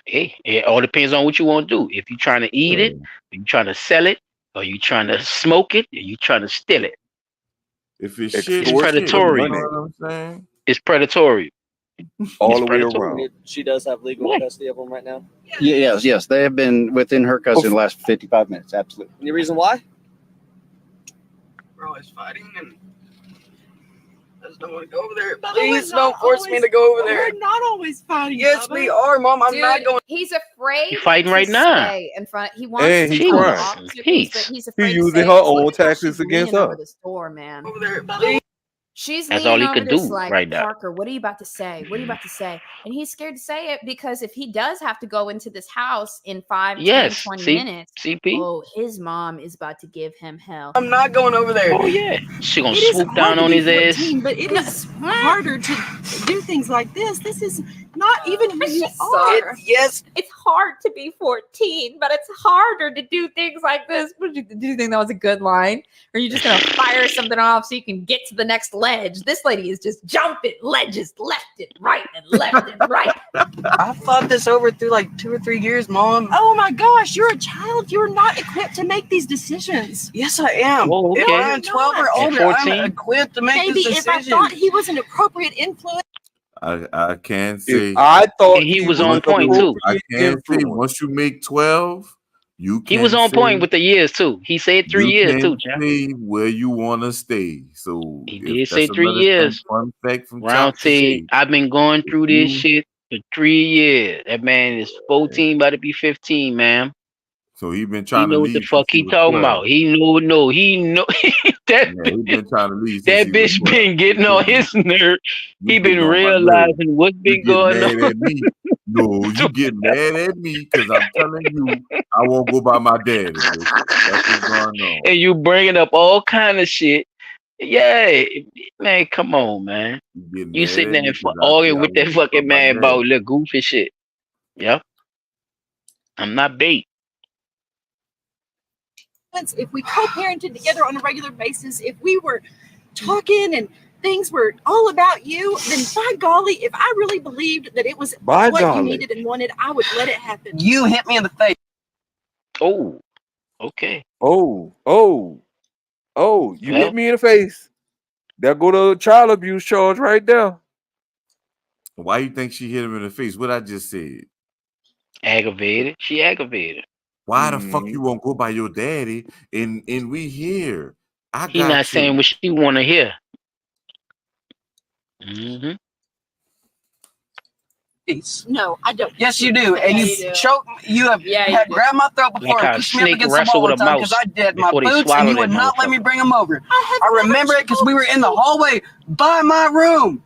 Hey, it all depends on what you want to do. If you're trying to eat it, you trying to sell it, or you trying to smoke it, or you trying to steal it. If it's It's shit, predatory. you know what I'm saying? It's predatory. All It's the way predatory. around. She does have legal custody of them right now. Yes, they have been within her custody in the last 55 minutes. Absolutely. Any reason why? We're always fighting and I just don't want to go over there. Bubba, Please we're don't not force me to go over there. We're not always fighting. Yes, Bubba. we are, Mom. I'm Dude, not going. He's afraid. He's fighting to right now. stay in front. He wants And to he's kill the crying. obstacles, Peace. but he's She afraid to using say her it. own Look at how tactics she's against leaning over her. this door, man. Over there, please. She's That's all leaning he over could this do like, right now. Parker, what are you about to say? What are you about to say? And he's scared to say it because if he does have to go into this house in 5, 10, Yes, 20 see, minutes, CP. oh, his mom is about to give him hell. I'm not going over there. Oh yeah, she gonna It is swoop hard down to on be his ass. 14, but it is harder to do things like this. This is not even when you are. Yes. It's hard to be 14, but it's harder to do things like this. Do you think that was a good line? Or are you just going to fire something off so you can get to the next ledge? This lady is just jumping ledges left and right and left and right. I thought this over through like 2 or 3 years, Mom. Oh my gosh, you're a child. You're not equipped to make these decisions. Yes, I am. Whoa, If okay. I'm 12 or At older, I'm 14? equipped to make Maybe this if I decision. thought he was an appropriate influence. I can't say. If I thought And he was on point too. I can't say once you make 12, you He can was on say, point with the years too. He said 3 you years can too, Jeff. say where you want to stay. So He if did say that's 3 another years. fun fact from Round Chop to said, say, I've been going through this you- shit for 3 years. That man is 14, about to be 15, man. so he been He trying to know what the leave fuck since he he was talking 12. about. He know that Yeah, he been trying to leave since that he was bitch 12. been getting on his nerve. You He been getting on my nerves. realizing what's You been get going mad on. at me. No, you get mad at me because I'm telling you I won't go by my daddy. Bitch. That's what's going on. And you bringing up all kind of shit. Yeah, man, come on, man. You get You mad sitting at there me and because I say arguing I with that won't go by fucking my man daddy. about little goofy shit. Yep. I'm not bait. If we co-parented together on a regular basis, if we were talking and things were all about you, then by golly, if I really believed that it was By what you golly. needed and wanted, I would let it happen. You hit me in the face. Oh, okay. Oh, you Well, hit me in the face. There go the child abuse charge right there. Why you think she hit him in the face? What I just said. aggravated. She aggravated. Why the fuck Mhm. you won't go by your daddy? And we here. I He not got saying you. what she want to hear. Mm-hmm. No, I don't. Yes, you do. And Yeah, you you do. choked. You have Yeah, you had do. grabbed my throat before Like and how a pushed me up snake against the wrestle wall with one a time because mouse I did my before they boots and swallow you that would not let me motherfucker. bring them over. I I remember it because we were in the hallway by my room.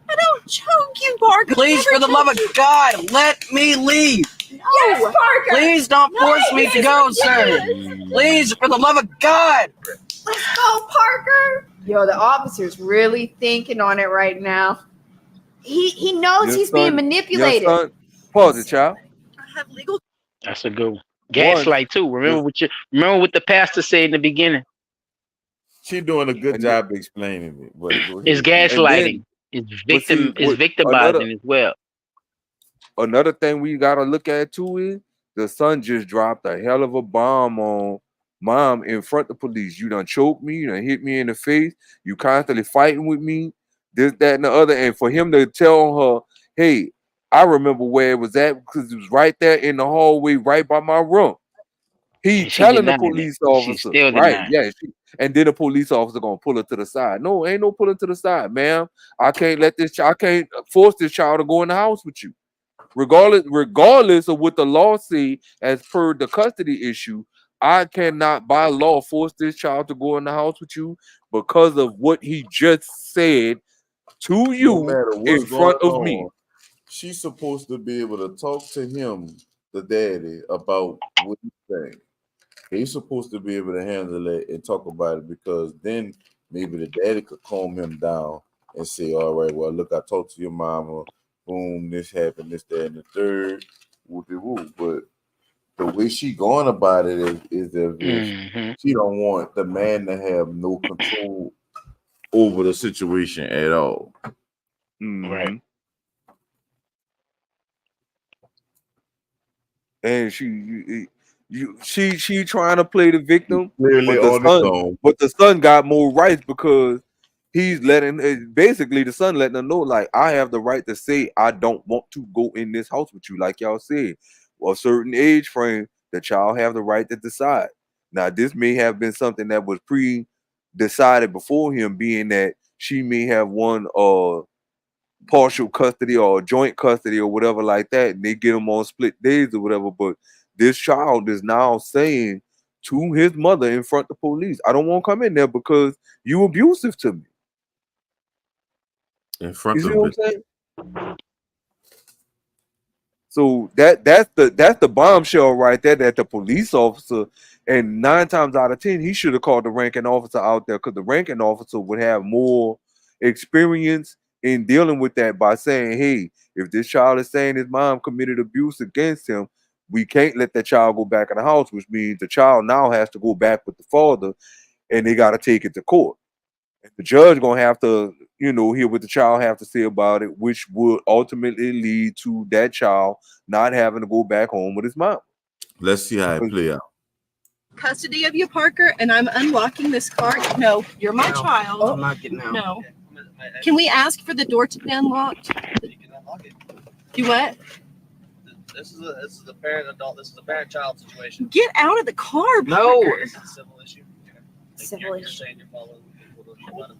I don't choke you, Parker. Please, for the love of God, let me leave. Yes, Parker. Please don't force me to go, sir. Please, for the love of God. Let's go, Parker. Yo, the officer's really thinking on it right now. He knows Your he's being son- manipulated. Your son, pause it, child. I have legal. That's a good one. Gaslight too. Remember what the pastor said in the beginning. She doing a good job explaining it. But go It's ahead. gaslighting. It's victimizing as well. Another thing we gotta look at too is the son just dropped a hell of a bomb on mom in front of the police. You done choked me, you done hit me in the face, you constantly fighting with me, this, that, and the other. And for him to tell her, hey, I remember where it was at because it was right there in the hallway, right by my room. He And she telling the denying it. police She's officer, still right? denying. Yeah, and then the police officer gonna pull her to the side. No, ain't no pulling to the side, ma'am. I can't let this child. I can't force this child to go in the house with you, regardless of what the law say. As per the custody issue, I cannot by law force this child to go in the house with you because of what he just said to you No matter in what's front going of me. on, she's supposed to be able to talk to him, the daddy, about what he's saying. He's supposed to be able to handle it and talk about it because then maybe the daddy could calm him down and say, all right, well, look, I talked to your mama. Boom, this happened, this, that, and the third. Whoopie-whoop. But the way she going about it is as if she don't want the man to have no control over the situation at all. Right. And she trying to play the victim, Clearly but the son got more rights because he's basically the son letting her know, like, I have the right to say I don't want to go in this house with you, like y'all said. A certain age frame, the child have the right to decide. Now, this may have been something that was pre-decided before him, being that she may have won partial custody or joint custody or whatever like that, and they get them on split days or whatever. But this child is now saying to his mother in front of the police, I don't want to come in there because you abusive to me. In front You see of what I'm it. saying? So that's the bombshell right there that the police officer, and 9 times out of 10 he should have called the ranking officer out there, because the ranking officer would have more experience in dealing with that by saying, hey, if this child is saying his mom committed abuse against him, we can't let that child go back in the house, which means the child now has to go back with the father and they got to take it to court. And the judge gonna have to, hear what the child have to say about it, which would ultimately lead to that child not having to go back home with his mom. Let's see how it play out. Custody of you, Parker, and I'm unlocking this car. No, you're my child. I'm not getting out. No. Can we ask for the door to be unlocked? You can unlock it. Do what? This is a parent-child situation. Get out of the car, No. Parker. It's a civil issue. Civil You're saying you're following people to let them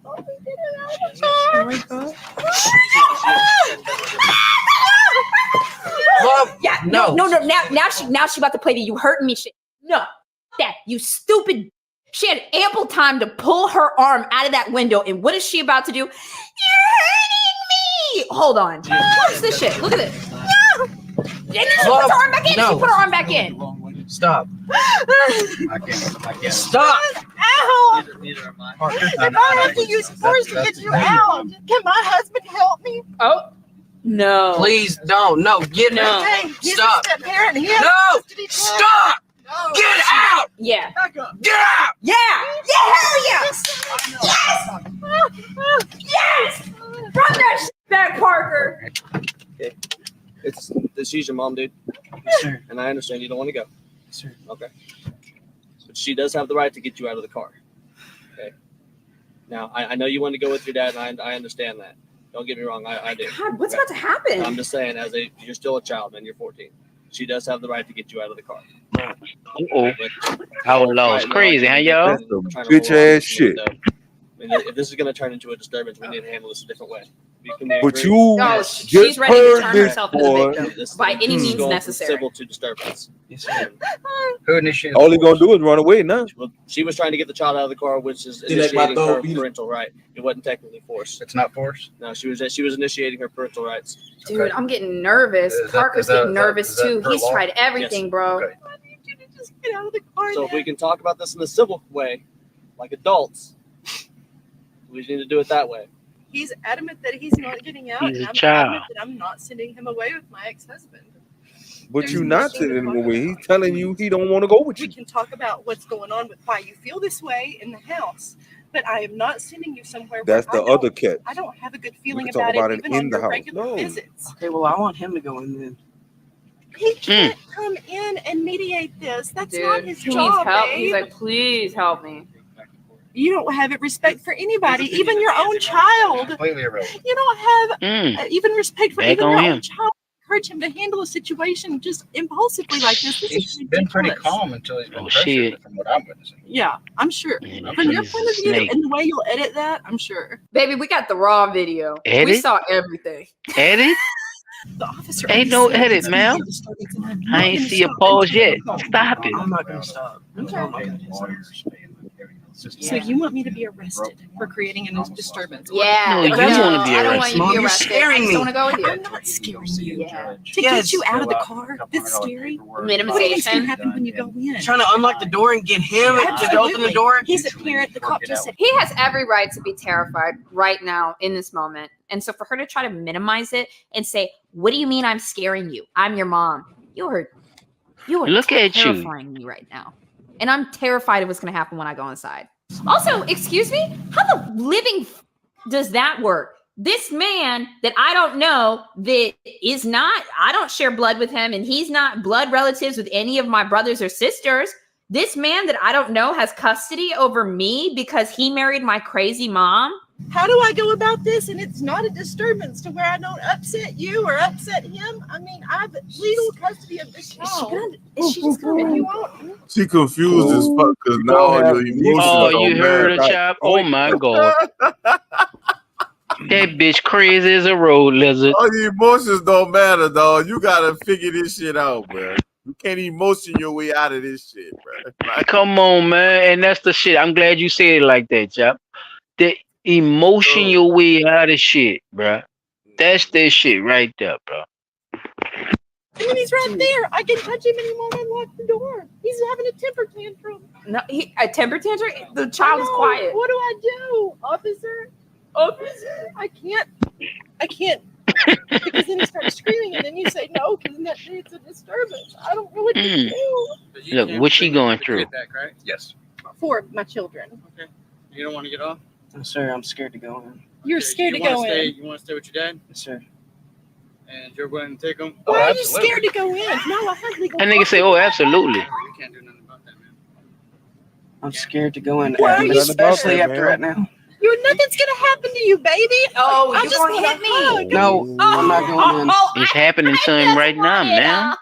Yeah, no. Now she about to play the you hurting me shit. No, that you stupid. She had ample time to pull her arm out of that window, and what is she about to do? You're hurting me. Hold on. What's this shit? Look at this. No. And then she puts her arm back in. No. She put her arm back in. Stop. I can't. Stop. Ow! Neither am I. If I have to use force to get you out, can my husband help me? Oh. No. Please don't. No. Get out. Okay, he's Stop. a step parent. He has No. custody. Stop. No. Get out. Yeah. Back up. Get out. Yeah. Yeah. Hell yeah. Yes. Yes. Run that shit back, Parker. Okay. She's your mom, dude. Yes, sir. And I understand you don't want to go. Yes, sir. Okay. But she does have the right to get you out of the car. Okay. Now, I know you want to go with your dad, and I understand that. Don't get me wrong, I do. God, what's about to happen? I'm just saying, you're still a child, man. You're 14. She does have the right to get you out of the car. Uh-oh. Our law is crazy, huh, y'all? That's some bitch ass shit. If this is going to turn into a disturbance, we need to handle this a different way. But you No, just she's ready to heard turn this, herself into boy. the victim by any means necessary. Civil to disturbance. Who initiated? All he gonna do is run away now. Well, she was trying to get the child out of the car, which is See, that's my initiating her thought. parental right. It wasn't technically force. It's not force. No, she was initiating her parental rights. Dude, I'm getting nervous. Parker's getting nervous too. He's tried everything, bro. Just get out of the car. So if we can talk about this in a civil way, like adults, we need to do it that way. He's adamant that he's not getting out, He's and a I'm child. adamant that I'm not sending him away with my ex-husband. But you not sending him away. He's telling you he don't want to go with We you. can talk about what's going on with why you feel this way in the house, but I am not sending you somewhere. That's where the other cat. I don't have a good feeling can talk about about it, it even in on the your house. regular No. visits. Okay, well, I want him to go in then. He can't come in and mediate this. That's not Dude, his he needs job, help. babe. He's like, please help me. You don't have respect for anybody, even your own child. Completely irrelevant. You don't have even respect for Back even on your him. own child. Encourage him to handle a situation just impulsively like this. This is He's been pretty ridiculous. calm until he's been Oh, pressured, shit. from what I'm witnessing. Yeah, I'm sure. Yeah, From your he's point a of view snake. and the way you'll edit that, I'm sure. Baby, we got the raw video. We Edit? saw everything. Edit? The officer Ain't no edit, ma'am. I ain't see a pause yet. Stop it. I'm not going to stop. So you want me to be arrested for creating a disturbance? Yeah. No, you that's wanna all. be I don't want you to Mom, be you're arrested. I scaring just me. want to go with you. I'm not scaring you. Yeah. To get you out of the car? That's scary. What do you think's going to Minimization. happen when you go in? Trying to unlock the door and get him to open the Absolutely. door. He's a parent. The cop just said, He has every right to be terrified right now in this moment. And so for her to try to minimize it and say, what do you mean I'm scaring you? I'm your mom. You are Look at you. terrifying me right now. And I'm terrified of what's going to happen when I go inside. Also, excuse me, how the living does that work? This man that I don't know, that is not, I don't share blood with him, and he's not blood relatives with any of my brothers or sisters. This man that I don't know has custody over me because he married my crazy mom. how do I go about this? And it's not a disturbance to where I don't upset you or upset him. I mean, I have legal custody of this child. Is she just gonna And you won't. She confused as fuck because now your emotions Oh, don't you heard her, matter. chop? Oh my god. That bitch crazy as a road lizard. All the emotions don't matter, dog. You gotta figure this shit out, bro. You can't emotion your way out of this shit, bro. Like, Come on, man. And that's the shit. I'm glad you said it like that, chop. That Emotion your way out of shit, bruh. That's that shit right there, bro. I mean, he's right there. I can touch him and he won't unlock the door. He's having a temper tantrum. No, a temper tantrum. The child is quiet. What do I do, officer? Officer, I can't. Because then he starts screaming, and then you say no, because that it's a disturbance. I don't know what to do. Look, what's she going through? Back, right? Yes. For my children. Okay. You don't want to get off? No, sir, I'm scared to go in. You're scared to go in. You want to stay with your dad? Yes, sir. And you're willing to take him? Why are you scared to go in? No, I have legal. That nigga say, "Oh, absolutely." You can't do nothing about that, man. I'm scared to go in, Why are you especially scared? after right now. Nothing's gonna happen to you, baby. Oh, I you just gonna want hit a me? hug. No, I'm not going in. It's happening to him right now, man.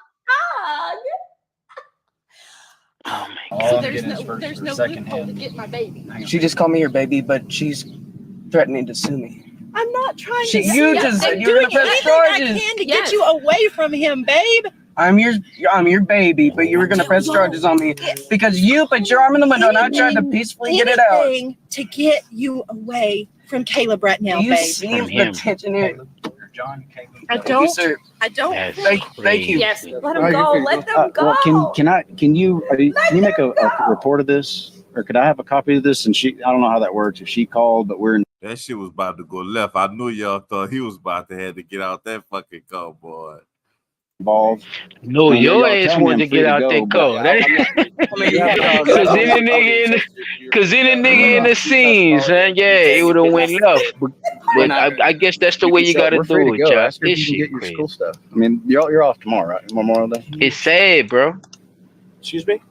Oh my All So I'm there's getting is no, first there's or no second loophole to hand. get my baby. She just called me her baby, but she's threatening to sue me. I'm not trying She- to. you see just- I'm you're doing gonna press anything I charges. can to get you away from him, babe. I'm your baby, but you were gonna press charges on me because you put your arm in the window and I tried to peacefully get it out. Anything to get you away from Caleb right now, Do you babe. see the tension here? I Thank don't. you, sir. I don't. Thank you. Yes, let Oh, him you're go. good. Let them go. Well, can you make a report of this, or could I have a copy of this? And I don't know how that works. If she called, but we're in. That shit was about to go left. I knew y'all thought he was about to have to get out that fucking car, boy. Involved. No, I know your y'all ass tell me wanted I'm to free get to out go, that but car. Cause any nigga in the scene, son, yeah, it would have went left. But I guess that's the way you gotta We're free do to it, go. Josh. Ask her if This you can shit get your crazy. school stuff. I mean, you're off tomorrow, right? Memorial Day. It's sad, bro. Excuse me.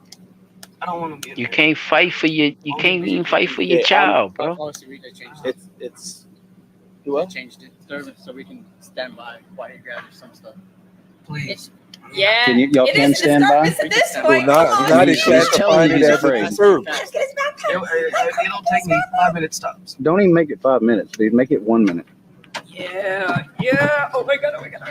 I don't want to be. You can't fight for your. You can't even fight for your child, bro. Honestly, they changed it. It's They changed it so we can stand by while you grab some stuff. Please. Yeah. Can y'all It can is a stand by? disturbance at this So point. not Come on. not He's classifying telling it you as he's a afraid. disturbance. It'll take me 5 minutes tops. Don't even make it 5 minutes, dude. Make it 1 minute. Yeah. Yeah. Oh my god. Oh my god.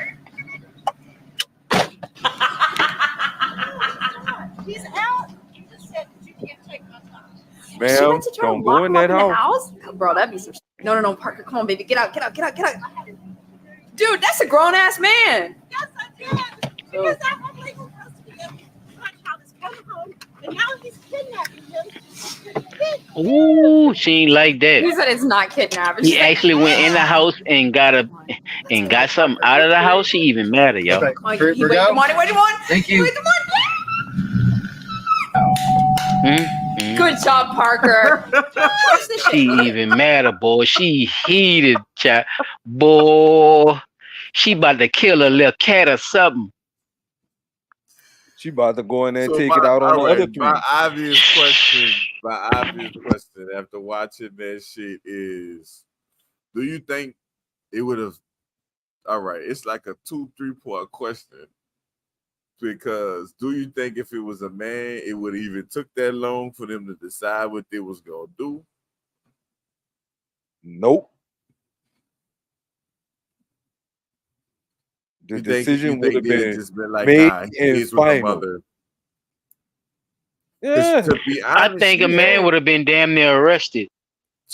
He's out. You just said that you can't take my time. She Ma'am, went to try to don't lock go in him up that in the house. house. Bro, that'd be some. No, Parker, come on, baby, get out. Dude, that's a grown ass man. Yes, I did. Because I have legal custody of him. My child is coming home, and now he's kidnapping him. Ooh, she ain't like He that. said it's not kidnapping. He actually went in the house and got something out of the house. She even madder, yo. Okay. Wait, Here we the go. money. What do you want? Thank you. Wait, the money. Mm. Good job, Parker. What's this She shit? even madder, boy. She heated, child. Boy, she about to kill a little cat or something. She about to go in there and So take it out on the all right, other three. my obvious question after watching that shit is, do you think it would have? All right, it's like a 2-3 part question. Because do you think if it was a man, it would even took that long for them to decide what they was gonna do? Nope. The You think- decision you would think have they'd been just been like, made nah, he and is with the final. mother. 'Cause Yeah. to be I honest, think a she man had- would have been damn near arrested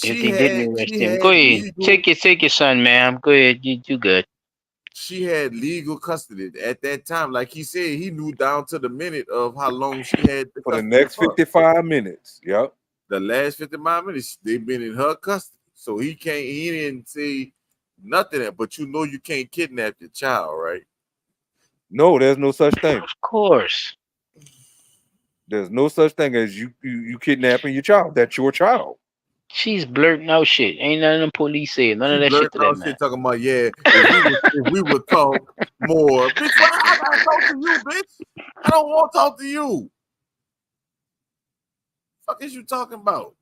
if she they didn't had- arrest she him. had Go ahead, legal- take your son, ma'am. Go ahead, you good. She had legal custody at that time. Like he said, he knew down to the minute of how long she had For the custody next of her. 55 minutes. Yep. The last 55 minutes, they've been in her custody. So he didn't say nothing, but you know you can't kidnap your child, right? No, there's no such thing. Of course. There's no such thing as you kidnapping your child. That's your child. She's blurting out shit. Ain't none of them police said. None of that shit to Blurt out that man. shit talking about, yeah, if we would talk more. Bitch, I gotta talk to you, bitch. I don't want to talk to you. Fuck is you talking about?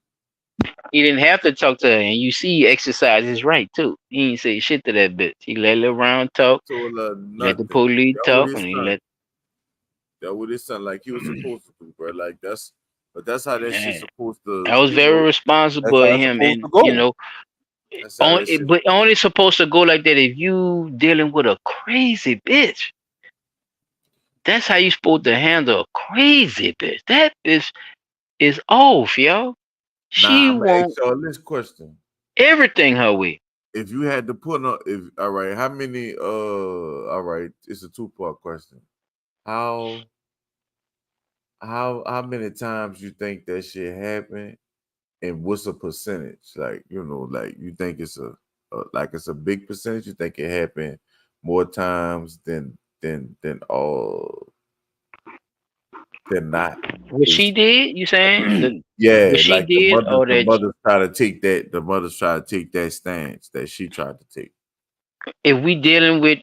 He didn't have to talk to her, and you see he exercised his right too. He ain't say shit to that bitch. He let her around talk, Told her let the nothing. police That talk, what his and he son- let. That what his son like he was supposed to do, bro. Like that's how that Man, shit's supposed to. that was you very know, responsible that's of how it's him, supposed and to go. you know, That's how that shit- but only supposed to go like that if you dealing with a crazy bitch. That's how you supposed to handle a crazy bitch. That bitch is off, yo. She Nah, I'm gonna won't. ask y'all this question. Everything her way. If you had to put on, if all right, how many? All right, it's a 2-part question. How many times you think that shit happened, and what's a percentage? Like like you think it's it's a big percentage. You think it happened more times than not. What she did? You saying? Yeah, What she like did, or the that mothers try to take that. The mothers try to take that stance that she tried to take. if we dealing with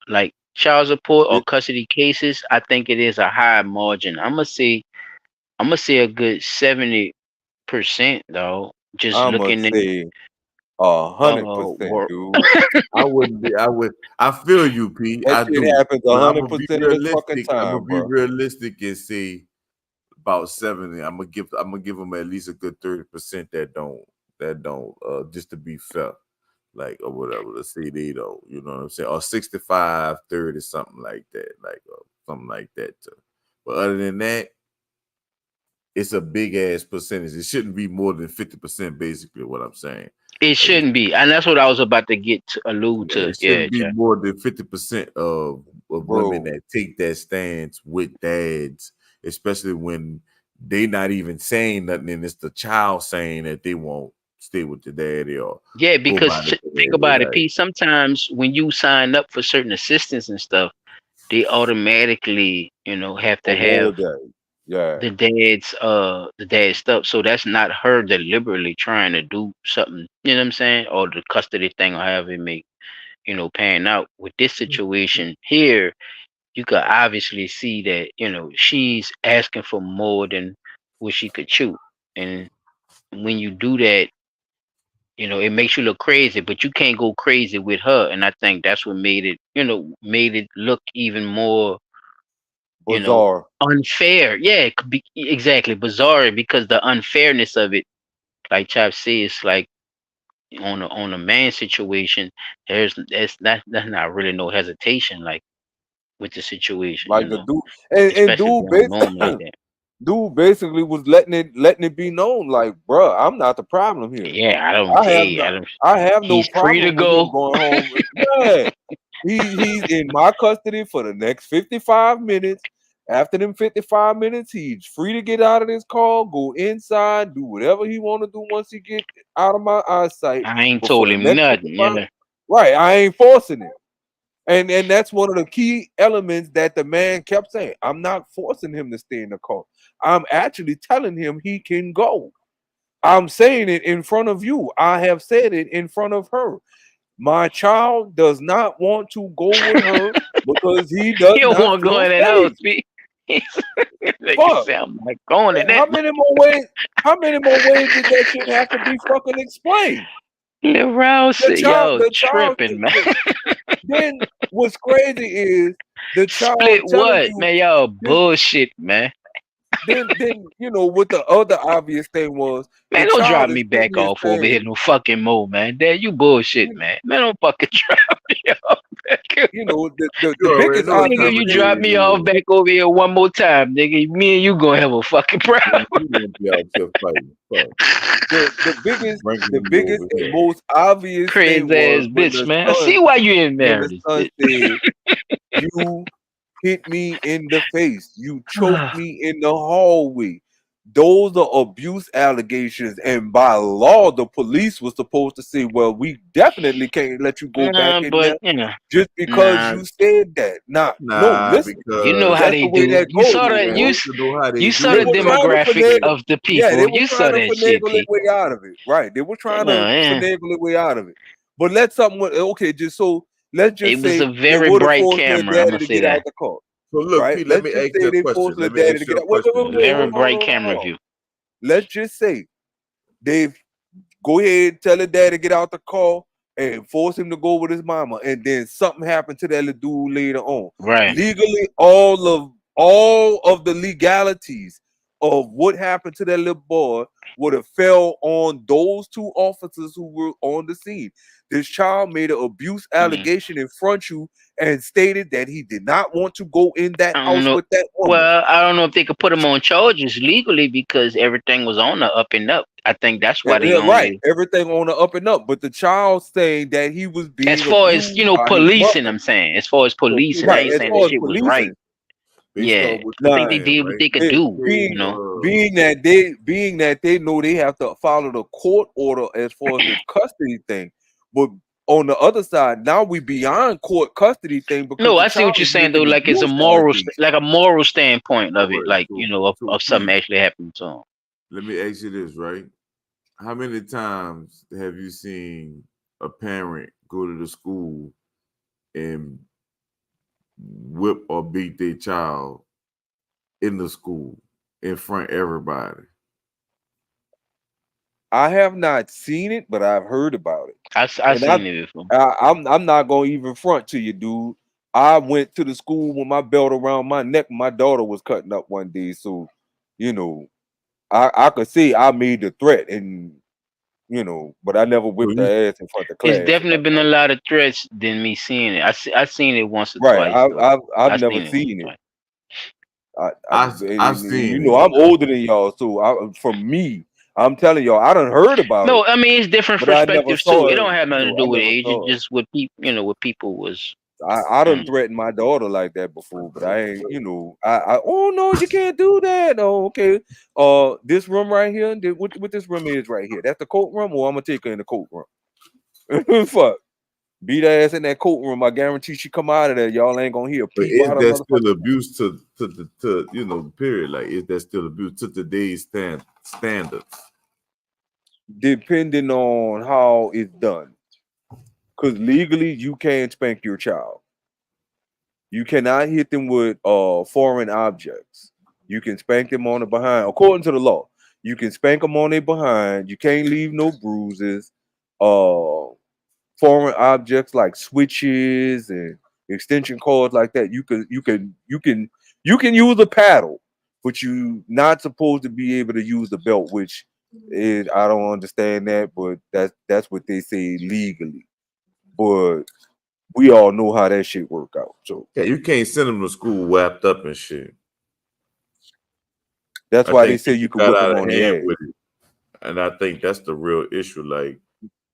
like child support or custody cases, I think it is a high margin. I'm gonna say a good 70% though. Just I'm gonna looking at say 100%, dude. I wouldn't be. I feel you, P. That I shit do. happens But I'm gonna 100% be of the fucking realistic. I'm time, gonna be bro. realistic and say about 70. I'm gonna give them at least a good 30% that don't just to be fair, like or whatever. Let's say they don't, you know what I'm saying, or 65, 30, something like that, something like that. Too. But other than that, it's a big ass percentage. It shouldn't be more than 50%. Basically, what I'm saying. it shouldn't be, and that's what I was about to allude to. It shouldn't be Jack. more than 50% of women Bro. that take that stance with dads, especially when they not even saying nothing, and it's the child saying that they won't stay with the daddy or Yeah, go because by the think daddy. about it, Like, Pete. Sometimes when you sign up for certain assistance and stuff, they automatically, have to have Award that. Yeah. the dad's stuff. So that's not her deliberately trying to do something, you know what I'm saying? Or the custody thing or however it may, pan out. With this situation here, you could obviously see that, she's asking for more than what she could chew. And when you do that, it makes you look crazy, but you can't go crazy with her. And I think that's what made it look even more, Bizarre. unfair. Yeah, it could be exactly bizarre because the unfairness of it, like Chop says, like on a man situation, that's not really no hesitation, like with the situation, Like the dude, and especially dude, going home like that. dude basically was letting it be known, like, bruh, I'm not the problem here. Yeah, I don't care. I have no He's free to problem with him go. going home. Yeah, he's in my custody for the next 55 minutes. After them 55 minutes, he's free to get out of this car, go inside, do whatever he want to do once he get out of my eyesight. I ain't But told for the him next nothing. 55 right, I ain't forcing it. And that's one of the key elements that the man kept saying. I'm not forcing him to stay in the car. I'm actually telling him he can go. I'm saying it in front of you. I have said it in front of her. My child does not want to go with her because he does He don't not want to go feel in that safe. house. Like you Fuck. say, I'm not going in that. How many more ways did that shit have to be fucking explained? Lil Rouse The said, child, yo, tripping, man. Then what's crazy is the child Split telling what? you Man, y'all bullshit, man. then what the other obvious thing was, Man, the don't child drop is me sitting back there off over here saying, no fucking more, man. Dad, you bullshit, man. Man, don't fucking drop me off back. the you already biggest know what Nigga, type you of drop day me it off is. back over here one more time, nigga. Me and you gonna have a fucking problem. You won't be out here fighting. Fuck. the biggest Bringing you over and here. most obvious Crazy thing was ass when bitch, the man. I son see why you in when married the this son bitch. said, you hit me in the face, you choked me in the hallway. Those are abuse allegations, and by law, the police was supposed to say, "Well, we definitely can't let you go back in But there just because you said that." No, listen, you know how that's they the way do. that You goes. saw that. man. You saw They the were trying to demographic finagle. of the Yeah, they people. were You trying saw to that shit, finagle their P. way out of it. Right? They were trying to Yeah. finagle their way out of it. But let's let's It just was say a they very would have bright forced their camera. I'm daddy gonna to say get out that. the car. So look, Right? Pete, let Let's me just ask say you a they question. forced their Let me daddy ask to you get a out. Wait, question. Very bright camera view. Let's just say they go ahead, tell the daddy to get out the car and force him to go with his mama, and then something happened to that little dude later on. Right. Legally, all of the legalities of what happened to that little boy would have fell on those two officers who were on the scene. This child made an abuse allegation in front of you and stated that he did not want to go in that I don't house know. with that woman. Well, I don't know if they could put him on charges legally because everything was on the up and up. I think that's why they Yeah, right. only, Everything on the up and up. But the child saying that he was being as far as abused by his policing. mother. I'm saying, as far as policing, I Right. ain't As saying far the as shit was right. policing, Yeah, I nah, think they did what they could do. being that they know they have to follow the court order as far as the custody thing, but on the other side, now we beyond court custody thing because No, the I see what child you're is saying though. making Like it's a abuse moral, allegations. like a moral standpoint of it. Right. Like So, of something Pete, actually happened to him. let me ask you this, right? How many times have you seen a parent go to the school and whip or beat their child in the school in front of everybody? I have not seen it, but I've heard about it. I And seen it before. I'm not gonna even front to you, dude. I went to the school with my belt around my neck. My daughter was cutting up one day, so you know, I could see I made the threat, and but I never whipped her ass in front of It's class. definitely been a lot of threats than me seeing it. I seen it once or Right. twice though. I've I never seen it once seen or it. twice. I've seen it. I'm older than y'all, so for me, I'm telling y'all, I done heard about No, it, I mean it's different but I never perspectives too. saw It it. don't have nothing to do I with never age. It's saw it. just what people, what people was. I done threatened my daughter like that before, but I ain't, oh no, you can't do that. Oh, okay. This room right here, what this room is right here. That's the coat room, or I'm gonna take her in the coat room. Fuck. Beat her ass in that coat room. I guarantee she come out of there. Y'all ain't gonna hear a But peep is out of that motherfucker. still abuse to period? Like, is that still abuse to today's standards? Depending on how it's done. Because legally you can't spank your child. You cannot hit them with foreign objects. You can spank them on the behind, according to the law. You can spank them on their behind. You can't leave no bruises. Foreign objects like switches and extension cords like that. You can use a paddle, but you not supposed to be able to use the belt, which is I don't understand that, but that's what they say legally. But we all know how that shit work out. So Yeah, you can't send them to school wrapped up and shit. that's why they say you can whip them on the ass. with it, and I think that's the real issue. Like,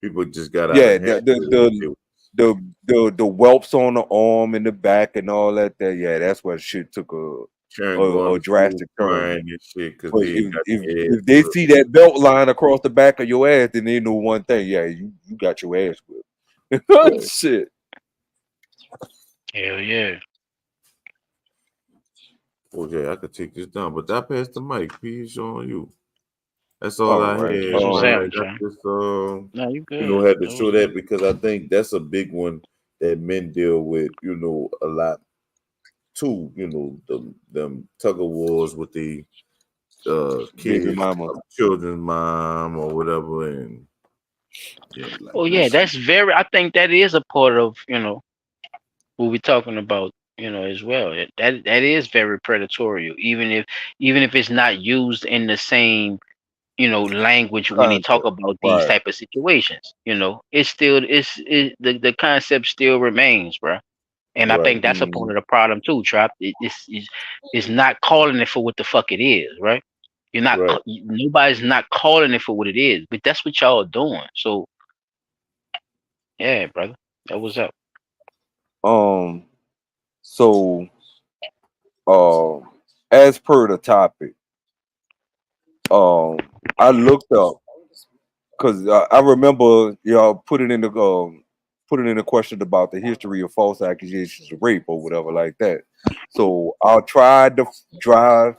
people just got out Yeah, of hand with it. the whelps on the arm and the back and all that. Yeah, that's what shit took a drastic turn. And shit, because But if they see that belt line across the back of your ass, then they know one thing. Yeah, you got your ass whipped. Shit. Hell yeah. Okay, I could take this down, but I passed the mic. Peace on you. That's all I right. had. That's what's man. happening, I just, No, you good. had to That show was that because I think that's a big one that men deal with, a lot too. Them tug of wars with the Baby kids, mama. children's mom or whatever, and like Oh yeah, that's very. I think that is a part of what we're talking about. As well. That is very predatory. Even if it's not used in the same language when they talk about these type of situations. It's still the concept still remains, bro. And I think that's a part of the problem too, Trap. It's not calling it for what the fuck it is, right? You're not nobody's not calling it for what it is, but that's what y'all doing. So yeah, brother, that was up. So as per the topic, I looked up because I remember y'all put it in the question about the history of false accusations of rape or whatever like that. So I tried to drive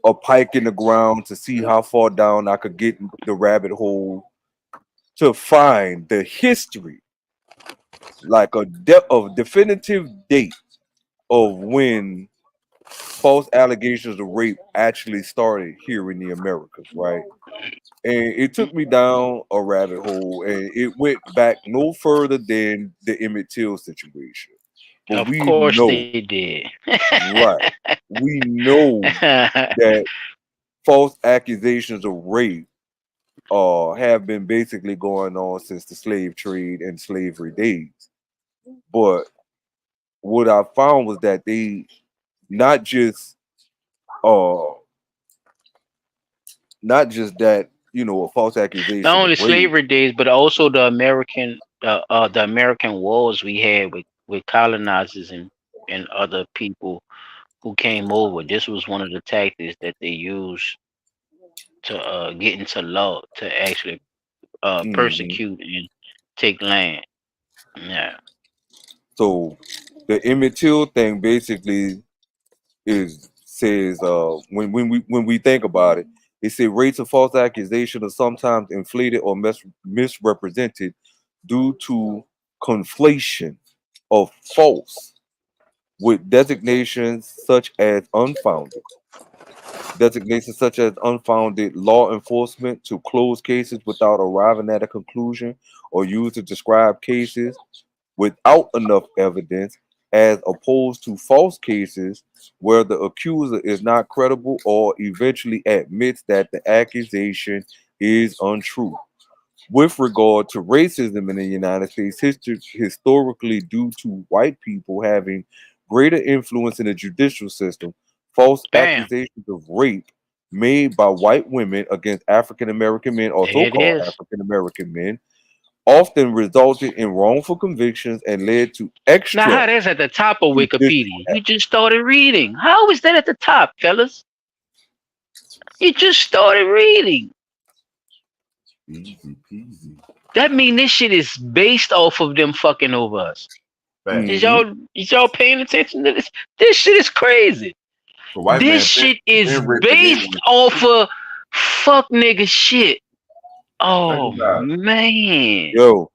a pike in the ground to see how far down I could get the rabbit hole to find the history, like a definitive date of when false allegations of rape actually started here in the Americas, right? And it took me down a rabbit hole, and it went back no further than the Emmett Till situation. But Of we course know, they did. right? We know that false accusations of rape have been basically going on since the slave trade and slavery days. But what I found was that they not just that, you know, a false accusation Not only of rape. slavery days, but also the American wars we had with colonizers and other people who came over. This was one of the tactics that they used to get into law to actually Mhm. persecute and take land. Yeah. So the Emmett Till thing basically says when we think about it, it said rates of false accusation are sometimes inflated or misrepresented due to conflation of false with designations such as unfounded. Designations such as unfounded law enforcement to close cases without arriving at a conclusion, or used to describe cases without enough evidence, as opposed to false cases where the accuser is not credible or eventually admits that the accusation is untrue. With regard to racism in the United States, historically, due to white people having greater influence in the judicial system, false Bam. accusations of rape made by white women against African American men or There it so-called is. African American men often resulted in wrongful convictions and led to Now, extra how that's at the top of judicial Wikipedia? You just started reading. How is that at the top, fellas? You just started reading. Easy peasy. That mean this shit is based off of them fucking over us. Facts. Is y'all paying attention to this? This shit is crazy. The white man This shit is been raping based niggas. off of fuck nigga shit. Oh Think about it. man. Yo,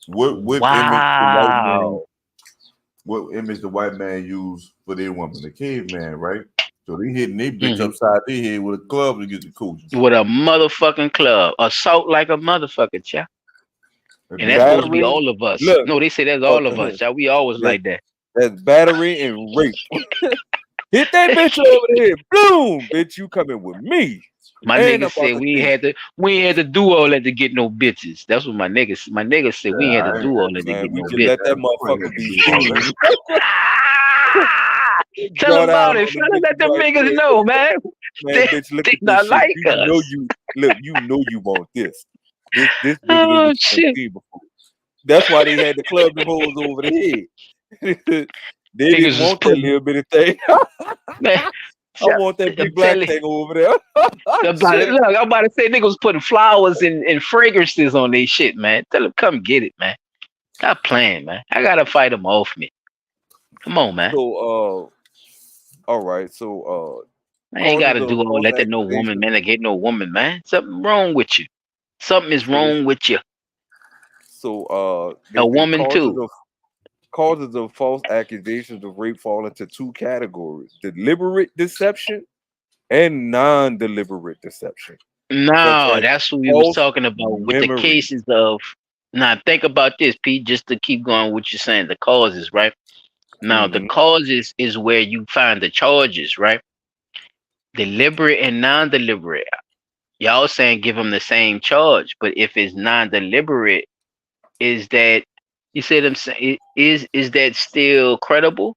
What Wow. image the white man used for their woman? The caveman, right? So they hitting they bitch Mhm. upside their head with a club to get the coaches. With a motherfucking club. Assault like a motherfucker, child. And that's supposed to be battery. all of us. Look, No, they say that's all of us, child. We always like that. That's battery and rape. Hit that bitch over the head. Boom, bitch, you coming with me. My And nigga I'm said about we ain't had to do all that to get no bitches. That's what my nigga said we ain't had to do all that to Man, get we no just bitches. let that motherfucker be seen. Tell Draw them about down it, on the fella. Let them bitch right niggas quick. know, man. Man, They, bitch, look they at not this shit. like You know us. you know you want this. This bigger than Oh what you shit. seen before. That's why they had to club them hoes over the head. They Niggas didn't was want that putting little bit of thing. man. I want that I'm big black telling thing over there. about it. Shit. Look, I'm about to say niggas was putting flowers and fragrances on their shit, man. Tell them come get it, man. Stop playing, man. I gotta fight them off me. Come on, man. So all right. So I ain't causes gotta of do all false that to no woman, accusation. man. To get no woman, man. Something wrong with you. Something is So this wrong with you. so A the woman too. causes of false accusations of rape fall into two categories: deliberate deception and non-deliberate deception, such No, as that's what we was false talking about with the memory. cases of. Now think about this, Pete. Just to keep going, what you're saying, the causes, right? Now the Mhm. causes is where you find the charges, right? Deliberate and non-deliberate. Y'all saying give them the same charge, but if it's non-deliberate, is that you say them say is that still credible,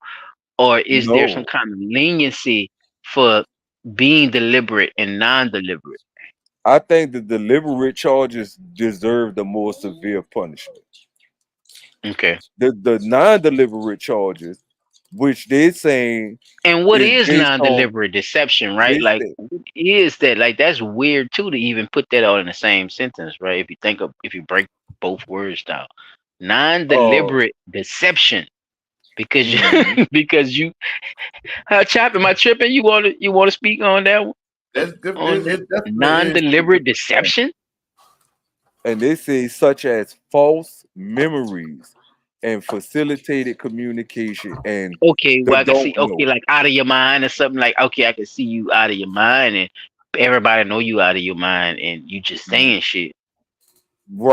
or is there some No, kind of leniency for being deliberate and non-deliberate? I think the deliberate charges deserve the more severe punishment. Okay. The non-deliberate charges, which they're saying And what is is based on non-deliberate deception, right? they Like, say, what is that? Like, that's weird too to even put that all in the same sentence, right? If you break both words down, non-deliberate deception, because mhm. you because you Chop, am I tripping? You want to speak on that one? That's good. On It definitely is. non-deliberate deception? And they say such as false memories and facilitated communication and Okay, the well I can see don't okay, know. like out of your mind or something like okay, I can see you out of your mind and everybody know you out of your mind and you just saying shit.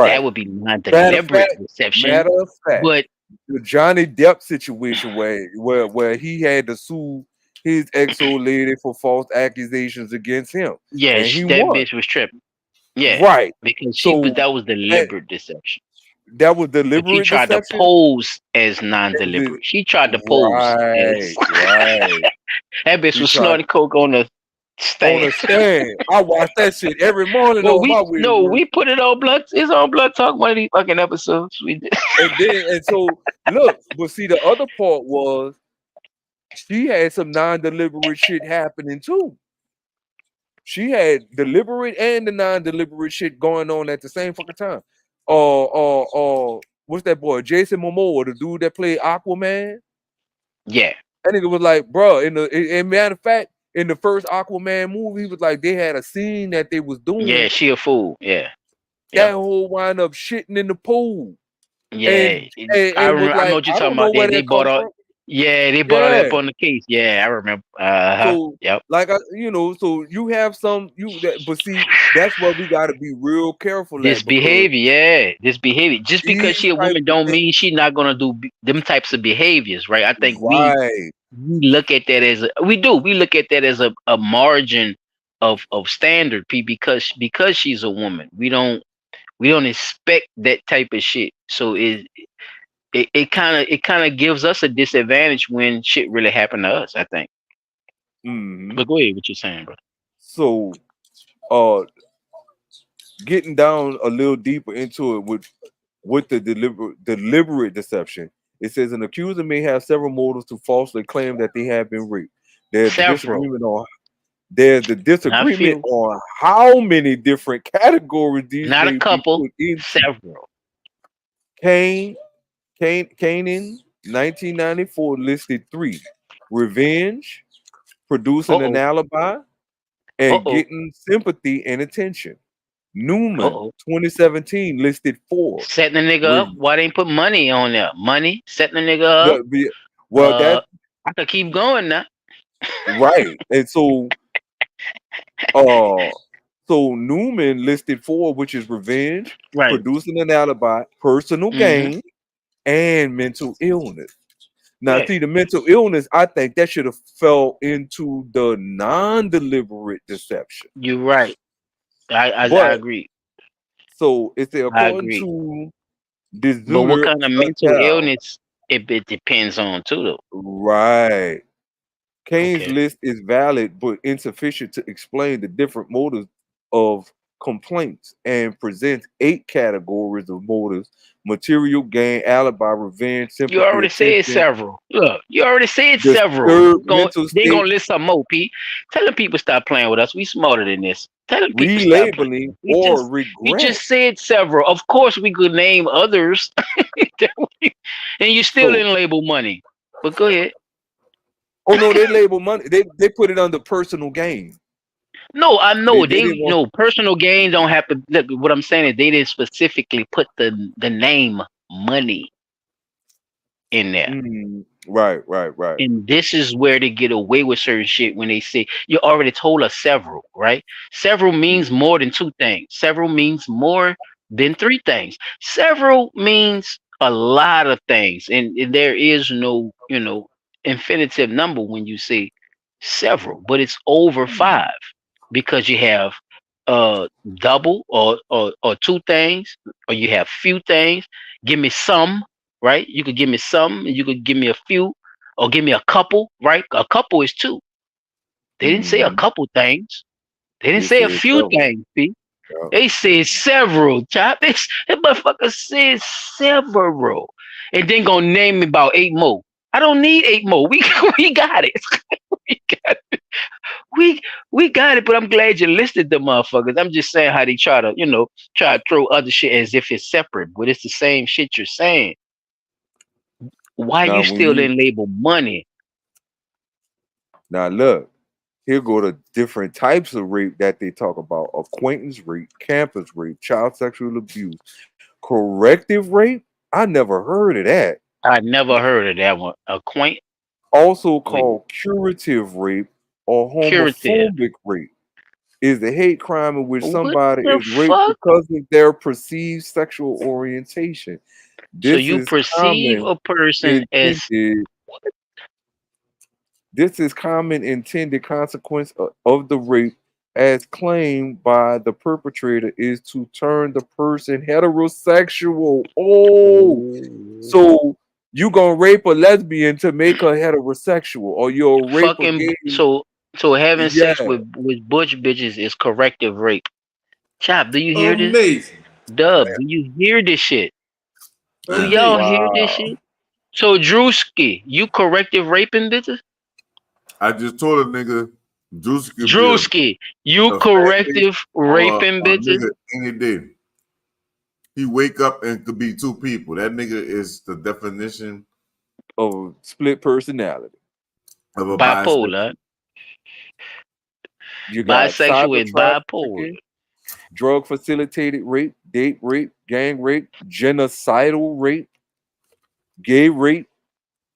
That Right. would be Matter of non-deliberate fact, deception. matter of fact, But the Johnny Depp situation where he had to sue his ex-old lady for false accusations against him, Yeah, and he that won. bitch was tripping. Yeah, Right. because So that was that, deliberate deception. that was But she deliberate tried to deception. pose as And non-deliberate. She tried to pose as right. that bitch He was tried snorting coke on the on stand. a stand. I watch that shit every morning Well, on my way to work. we put it on Blood. It's on Blood Talk. One of these fucking episodes we did. And so look, but see the other part was she had some non-deliberate shit happening too. She had deliberate and the non-deliberate shit going on at the same fucking time. What's that boy? Jason Momoa, the dude that played Aquaman. Yeah. That nigga was like, bro, in matter of fact, in the first Aquaman movie, he was like, they had a scene that they was doing. Yeah, she a fool. Yeah. That whole wind up shitting in the pool. Yeah. And was I like, know what you're I talking don't know about. where They that bought come out. from. Yeah, they bought all Yeah. that up on the case. Yeah, I remember. So Yep. like so you have some but see, that's where we gotta be real careful This at, because behavior, yeah, this behavior. Just because these she a type woman of don't things, mean she not gonna do them types of behaviors, right? I think right. we look at that as we look at that as a margin of standard, P, because she's a woman. We don't expect that type of shit. So it kind of gives us a disadvantage when shit really happened to us, I think. Mhm. But go ahead, what you're saying, bro. So getting down a little deeper into it with the deliberate deception, it says an accuser may have several motives to falsely claim that they have been raped. There's the disagreement on how many different categories these Not may a couple, be put into. several. Kanan, 1994, listed 3: revenge, producing an alibi, and getting sympathy and attention. Newman, 2017, listed 4: setting the nigga up. Why they ain't put money on there? Money, setting the nigga up. Well, that I could keep going now. right. And so Newman listed 4, which is revenge, producing an alibi, personal gain, and mental illness. Now, see, the mental illness, I think that should have fell into the non-deliberate deception. You're right. I agree. So it's according agree. to this. But what kind of mental illness it depends on too, though. Right. Kane's list is valid but insufficient to explain the different motives of complaints and presents 8 categories of motives: material gain, alibi, revenge, sympathy. You already said several. Look, you already said several. They gonna list some more, P. Tell the people stop playing with us. We smarter than this. Tell the people stop playing. Relabeling We just said several. Of course, we could name others, and you still didn't label money. But go ahead. Oh no, they label money. They put it under personal gain. No, I know They didn't want- personal gain don't have to. Look, what I'm saying is they didn't specifically put the name money in there. Right. And this is where they get away with certain shit when they say you already told us several, right? Several means more than 2 things. Several means more than 3 things. Several means a lot of things, and there is no infinitive number when you say several, but it's over 5 because you have double or 2 things, or you have few things. Give me some, right? You could give me some, and you could give me a few, or give me a couple, right? A couple is 2. They didn't say a couple things. They didn't say a few things, see? They said several, chop. That motherfucker said several. And then gonna name me about 8 more. I don't need 8 more. We got it. We got it, but I'm glad you listed the motherfuckers. I'm just saying how they try to throw other shit as if it's separate, but it's the same shit you're saying. Why Now, you when still didn't label money? Now look, here go the different types of rape that they talk about: acquaintance rape, campus rape, child sexual abuse, corrective rape. I never heard of that. I never heard of that one. Also called curative rape or homophobic rape is the hate crime in which somebody is raped because of their perceived sexual orientation. So This you is perceive common a person as intended. This is common intended consequence of the rape, as claimed by the perpetrator, is to turn the person heterosexual. Oh, so you gonna rape a lesbian to make her heterosexual, or you'll rape a fucking. gay? So having Yeah. sex with butch bitches is corrective rape. Chop, do you hear this? Amazing. Dub, do you hear this shit? Do y'all hear this shit? So Drewski, you corrective raping bitches? I just told a nigga, Drewski, Drewski, you corrective raping bitches? Nigga any day. He wake up and could be two people. That nigga is the definition of split personality. Of a bipolar. You got Bisexual cyber is bipolar. trafficking, drug facilitated rape, date rape, gang rape, genocidal rape, gay rape.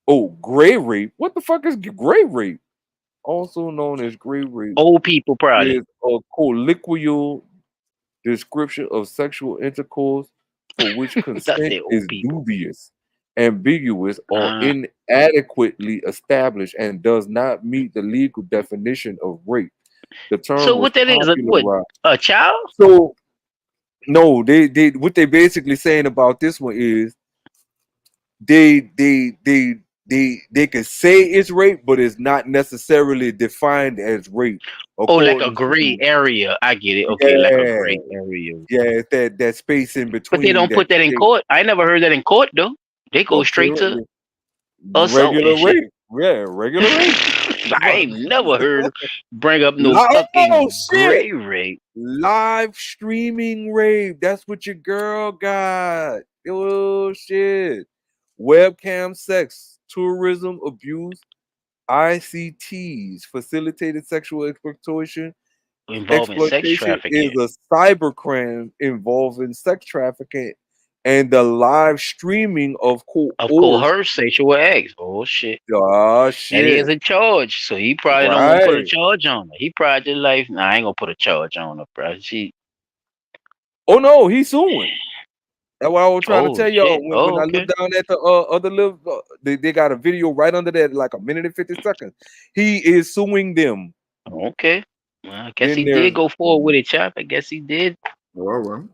Oh, gray rape. What the fuck is gray rape? Also known as gray rape. Old people probably. Is a colloquial description of sexual intercourse for which consent is dubious, ambiguous, or inadequately established and does not meet the legal definition of rape. The term So what that is? What, a child? So no, they what they basically saying about this one is they can say it's rape, but it's not necessarily defined as rape. Oh, like a gray area. I get it. Okay, like a gray area. Yeah, it's that space in between. But they don't put that in court. I never heard that in court though. They go straight to assault regular and shit. rape. Yeah, regular rape. I ain't never heard bring up no Oh, fucking shit. gray rape. Live streaming rape. That's what your girl got. Oh shit. Webcam sex, tourism abuse, ICTs, facilitated sexual exploitation. Involving sex Exploitation trafficking. is a cybercrime involving sex trafficking and the live streaming of coerced sexual acts. Oh shit. Oh And shit. he is a charge, so he probably don't want to put a Right. charge on her. He probably just like, nah, I ain't gonna put a charge on her, bro. She, Oh no, he's suing. That's what I was trying Oh, to tell y'all. shit. When, Oh, when I okay. looked down at the other little, they got a video right under that, like a minute and 50 seconds. He is suing them. Okay. Well, I guess Then he there's did go forward with it, Chop. I guess he did. All right.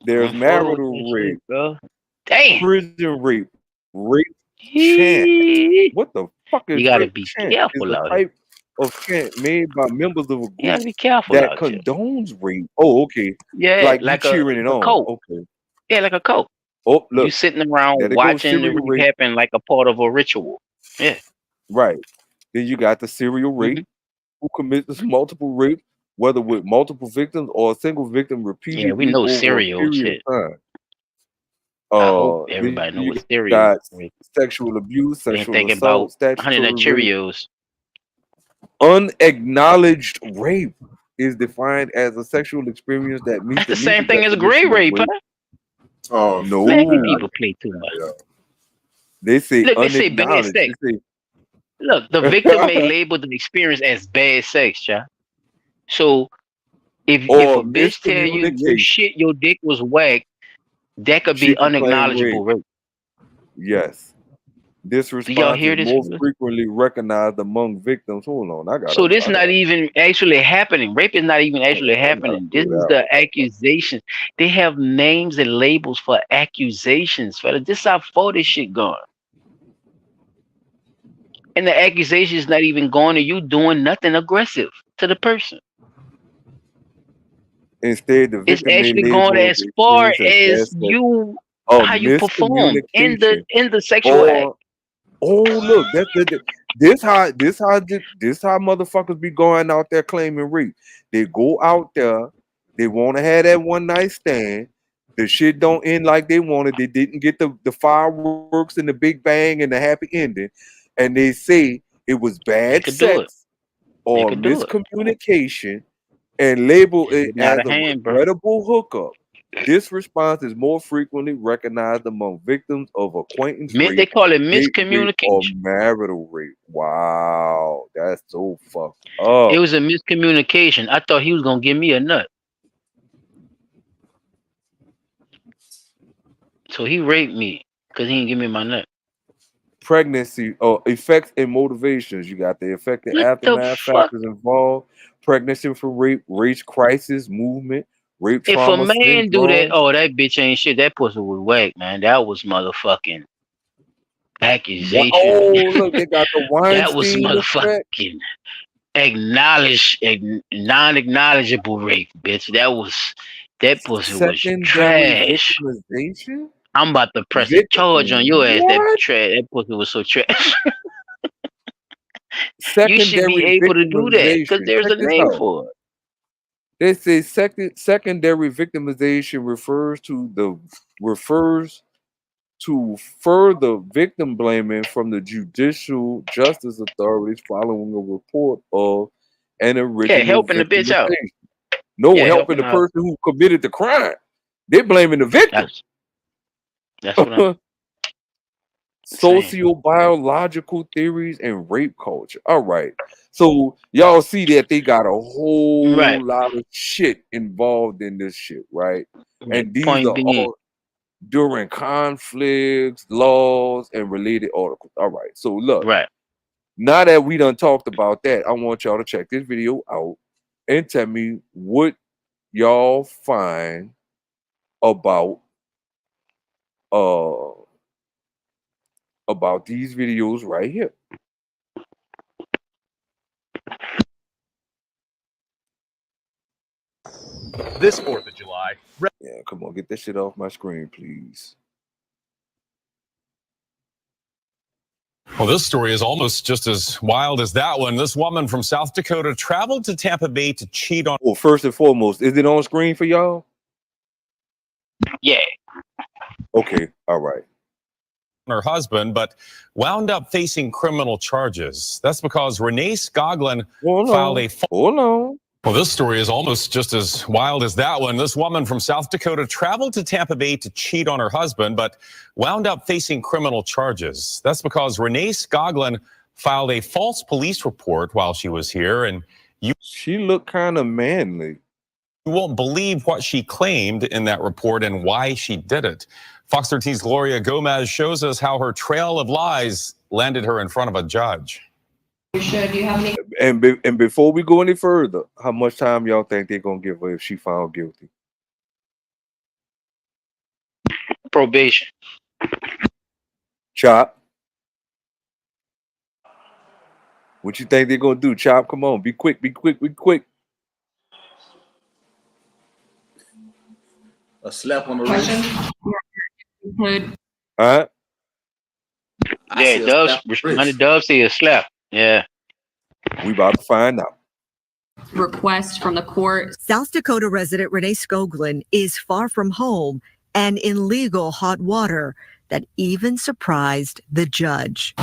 there's Went forward with marital that rape, shit, bro. Damn. prison rape, rape chant. What the fuck is You gotta rape be chant? careful It's a out here. type of chant made by members of a You gotta group be careful that out here. condones rape. Oh, okay. Yeah, Like you like a, cheering it a on. cult. Okay. Yeah, like a cult. Oh, You look. sitting around There they go, watching the serial rape rape. happen like a part of a ritual. Yeah. Right. Then you got the serial Mm-hmm. rape who commits multiple rapes, whether with multiple victims or a single victim repeatedly Yeah, we know over a serial period shit. of time. I hope Then everybody know you what serial got rape. sexual abuse, They ain't sexual thinking assault, about Honey Nut statutory rape. Cheerios. Unacknowledged rape is defined as a sexual experience that meets That's the the same legal thing as a gray definition of rape, huh? rape. Oh No, Man, you people play too much. they say Look, they say bad unacknowledged. sex. They say Look, the victim may label the experience as bad sex, child. So if or a bitch tell you miscommunication. shit your dick was whack, that could She be can claim unacknowledgeable rape. rape. Yes. This Do y'all response hear is this? more Fellas? frequently recognized among victims. Hold on, I got So this not even actually happening. Rape is not even actually happening. This is the accusations. They have names and labels for accusations, fella. This how far this shit going. And the accusation is not even going to you doing nothing aggressive to the person. Instead, the It's victim may actually label going as the far experience as you of how you perform in miscommunication the sexual act. or oh look, this how motherfuckers be going out there claiming rape. They go out there, they want to have that one night stand. The shit don't end like they wanted. They didn't get the fireworks and the big bang and the happy ending, and they say it was bad could do it. sex or could do it. miscommunication, and label it getting out as of a hand, bro. regrettable hookup. This response is more frequently recognized among victims of acquaintance They rape, call it date rape, or miscommunication. marital rape. Wow, that's so fucked up. It was a miscommunication. I thought he was gonna give me a nut. So he raped me because he didn't give me my nut. Pregnancy, effects and motivations. You got the effect and What the aftermath fuck? factors involved. Pregnancy for rape, race crisis movement, rape If a trauma man do that, syndrome. oh, that bitch ain't shit. That pussy was whack, man. That was motherfucking accusation. Oh, look, they got the That was Weinstein effect. motherfucking non-acknowledgeable rape, bitch. That pussy was Secondary trash. victimization. I'm about to press a Victim, charge on your ass. That what? trash. That pussy was so trash. You should Secondary be able to do that because victimization. there's Check a this name out. for it. They say secondary victimization refers to further victim blaming from the judicial justice authorities following a report of an Yeah, original helping the bitch out. victimization. No, Yeah, helping the helping out. person who committed the crime. They're blaming the victim. That's what I'm saying. Sociobiological theories and rape culture. All right. So y'all see that they got a whole Right. lot of shit involved in this shit, right? Yeah, And these point are being, all during conflicts, laws, and related articles. All right. So look, right. now that we done talked about that, I want y'all to check this video out and tell me what y'all find about these videos right here. This 4th of July. Yeah, come on, get that shit off my screen, please. Well, this story is almost just as wild as that one. This woman from South Dakota traveled to Tampa Bay to cheat on. Well, first and foremost, is it on screen for y'all? Yeah. Okay, all right. Her husband, but wound up facing criminal charges. That's because Renee Skoglund filed a. Hold on. Well, this story is almost just as wild as that one. This woman from South Dakota traveled to Tampa Bay to cheat on her husband, but wound up facing criminal charges. That's because Renee Skoglund filed a false police report while she was here, and she looked kind of manly. You won't believe what she claimed in that report and why she did it. Fox 13's Gloria Gomez shows us how her trail of lies landed her in front of a judge. Do you have any? And before we go any further, how much time y'all think they're gonna give her if she found guilty? Probation. Chop. What you think they're gonna do? Chop, come on, be quick, be quick, be quick. A slap on the wrist. All right. Yeah, Dubs responded. Dubs say a slap. Yeah. We about to find out. Request from the court. South Dakota resident Renee Skoglund is far from home and in legal hot water that even surprised the judge.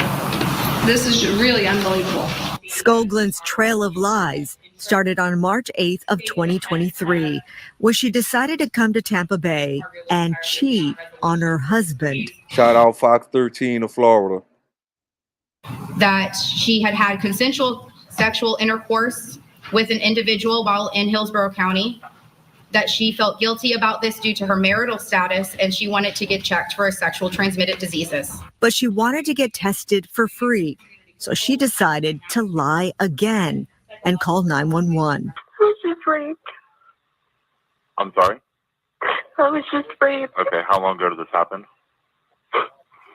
This is really unbelievable. Skoglund's trail of lies started on March 8th of 2023, where she decided to come to Tampa Bay and cheat on her husband. Shout out Fox 13 of Florida. That she had had consensual sexual intercourse with an individual while in Hillsborough County, that she felt guilty about this due to her marital status, and she wanted to get checked for sexual transmitted diseases. But she wanted to get tested for free, so she decided to lie again and call 911. I was just raped. I'm sorry? I was just raped. Okay, how long ago did this happen?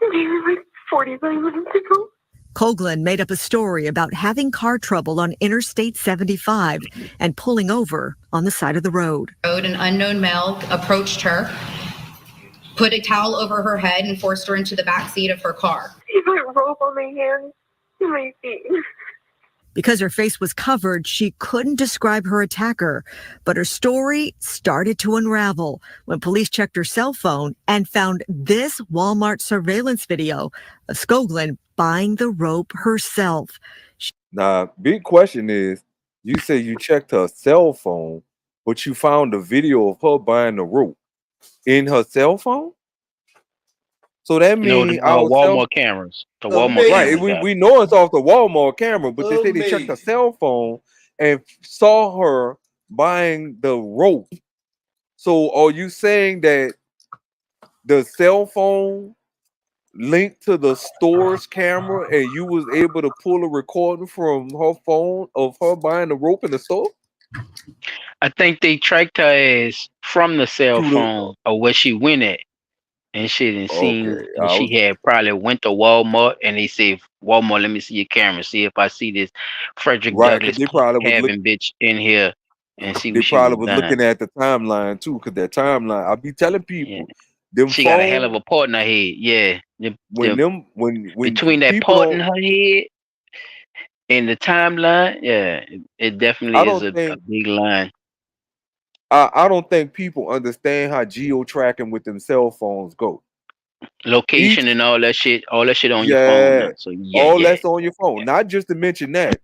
Maybe like 45 minutes ago. Skoglund made up a story about having car trouble on Interstate 75 and pulling over on the side of the road. An unknown male approached her, put a towel over her head, and forced her into the back seat of her car. He put rope on my hands and my feet. Because her face was covered, she couldn't describe her attacker, but her story started to unravel when police checked her cell phone and found this Walmart surveillance video of Skoglund buying the rope herself. Now, big question is, you say you checked her cell phone, but you found a video of her buying the rope in her cell phone? So that means the Walmart cameras. The Walmart right. cameras. We know it's off the Walmart camera, but they say they checked her cell phone and saw her buying the rope. So are you saying that the cell phone linked to the store's camera, and you was able to pull a recording from her phone of her buying the rope in the store? I think they tracked her ass from the cell To the- phone or where she went at and shit, and seen Okay, and I she was- had probably went to Walmart and they said, Walmart, let me see your camera, see if I see this Frederick Right, 'cause Douglass they probably was having bitch in here and see They what she probably was was done. looking at the timeline too, because that timeline, I be telling people, them She got a hell of phones, a part in her head. Yeah. when Between that people part in don't, her head and the timeline, yeah, it definitely I is don't a think big line. I don't think people understand how geo tracking with them cell phones go. Location Each and all that shit on your phone yeah, now. So yeah, all yeah. that's on your phone. Not just to mention that,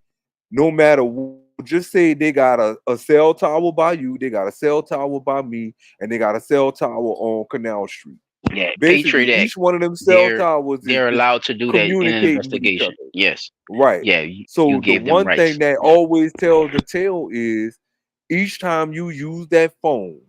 no matter what, just say they got a cell tower by you, they got a cell tower by me, and they got a cell tower on Canal Street. Yeah, Basically, Patriot Act. each one of them cell towers They're is allowed to do that in an communicating with each investigation. other. Yes. Right. Yeah, you So the gave them one rights. thing that always tells the tale is each time you use that phone,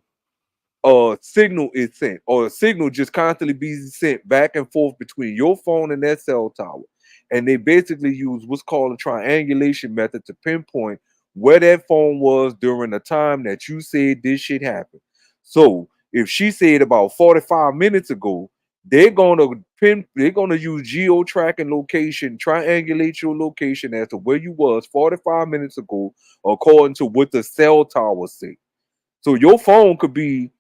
a signal is sent, or a signal just constantly be sent back and forth between your phone and that cell tower. And they basically use what's called a triangulation method to pinpoint where that phone was during the time that you said this shit happened. So if she said about 45 minutes ago, they're gonna use geo tracking location, triangulate your location as to where you was 45 minutes ago, according to what the cell tower say. So your phone could be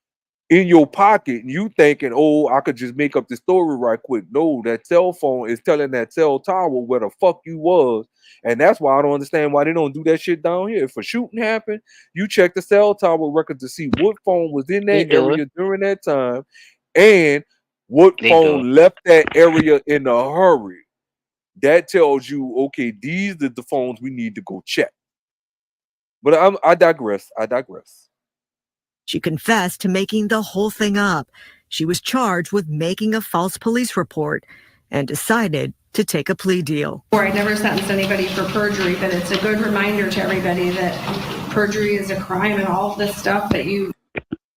in your pocket and you thinking, oh, I could just make up the story right quick. No, that cell phone is telling that cell tower where the fuck you was. And that's why I don't understand why they don't do that shit down here. If a shooting happened, you check the cell tower record to see what phone was in They that do area during that time and what They do phone left that area in a hurry. That tells you, okay, these are the phones we need to go check. But I digress. She confessed to making the whole thing up. She was charged with making a false police report and decided to take a plea deal. Or I never sentenced anybody for perjury, but it's a good reminder to everybody that perjury is a crime and all of this stuff that you.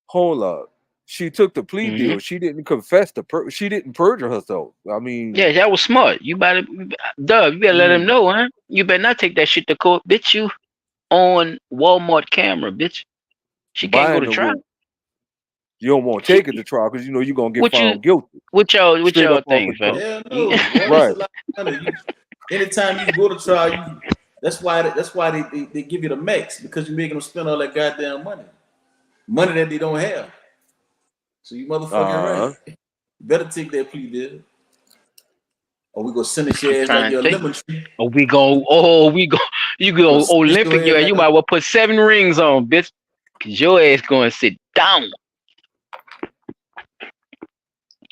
Hold up. She took the plea deal. She didn't confess to she didn't perjure herself. I mean, Yeah, that was smart. You better Dub, you better let him know, huh? You better not take that shit to court, bitch. You on Walmart camera, bitch. She can't go buying to the trial. rope. You don't want to take it to trial because you know you're gonna get What found you guilty. what y'all Straight up off think, the fam? cuff. Hell no. Right. Anytime you go to trial, that's why they give you the max, because you're making them spend all that goddamn money that they don't have. So you motherfucking right. You better take that plea deal, or we gonna sentence your ass like you're a lemon tree. You go Olympic, you might well put 7 rings on, bitch. Cause your ass gonna sit down.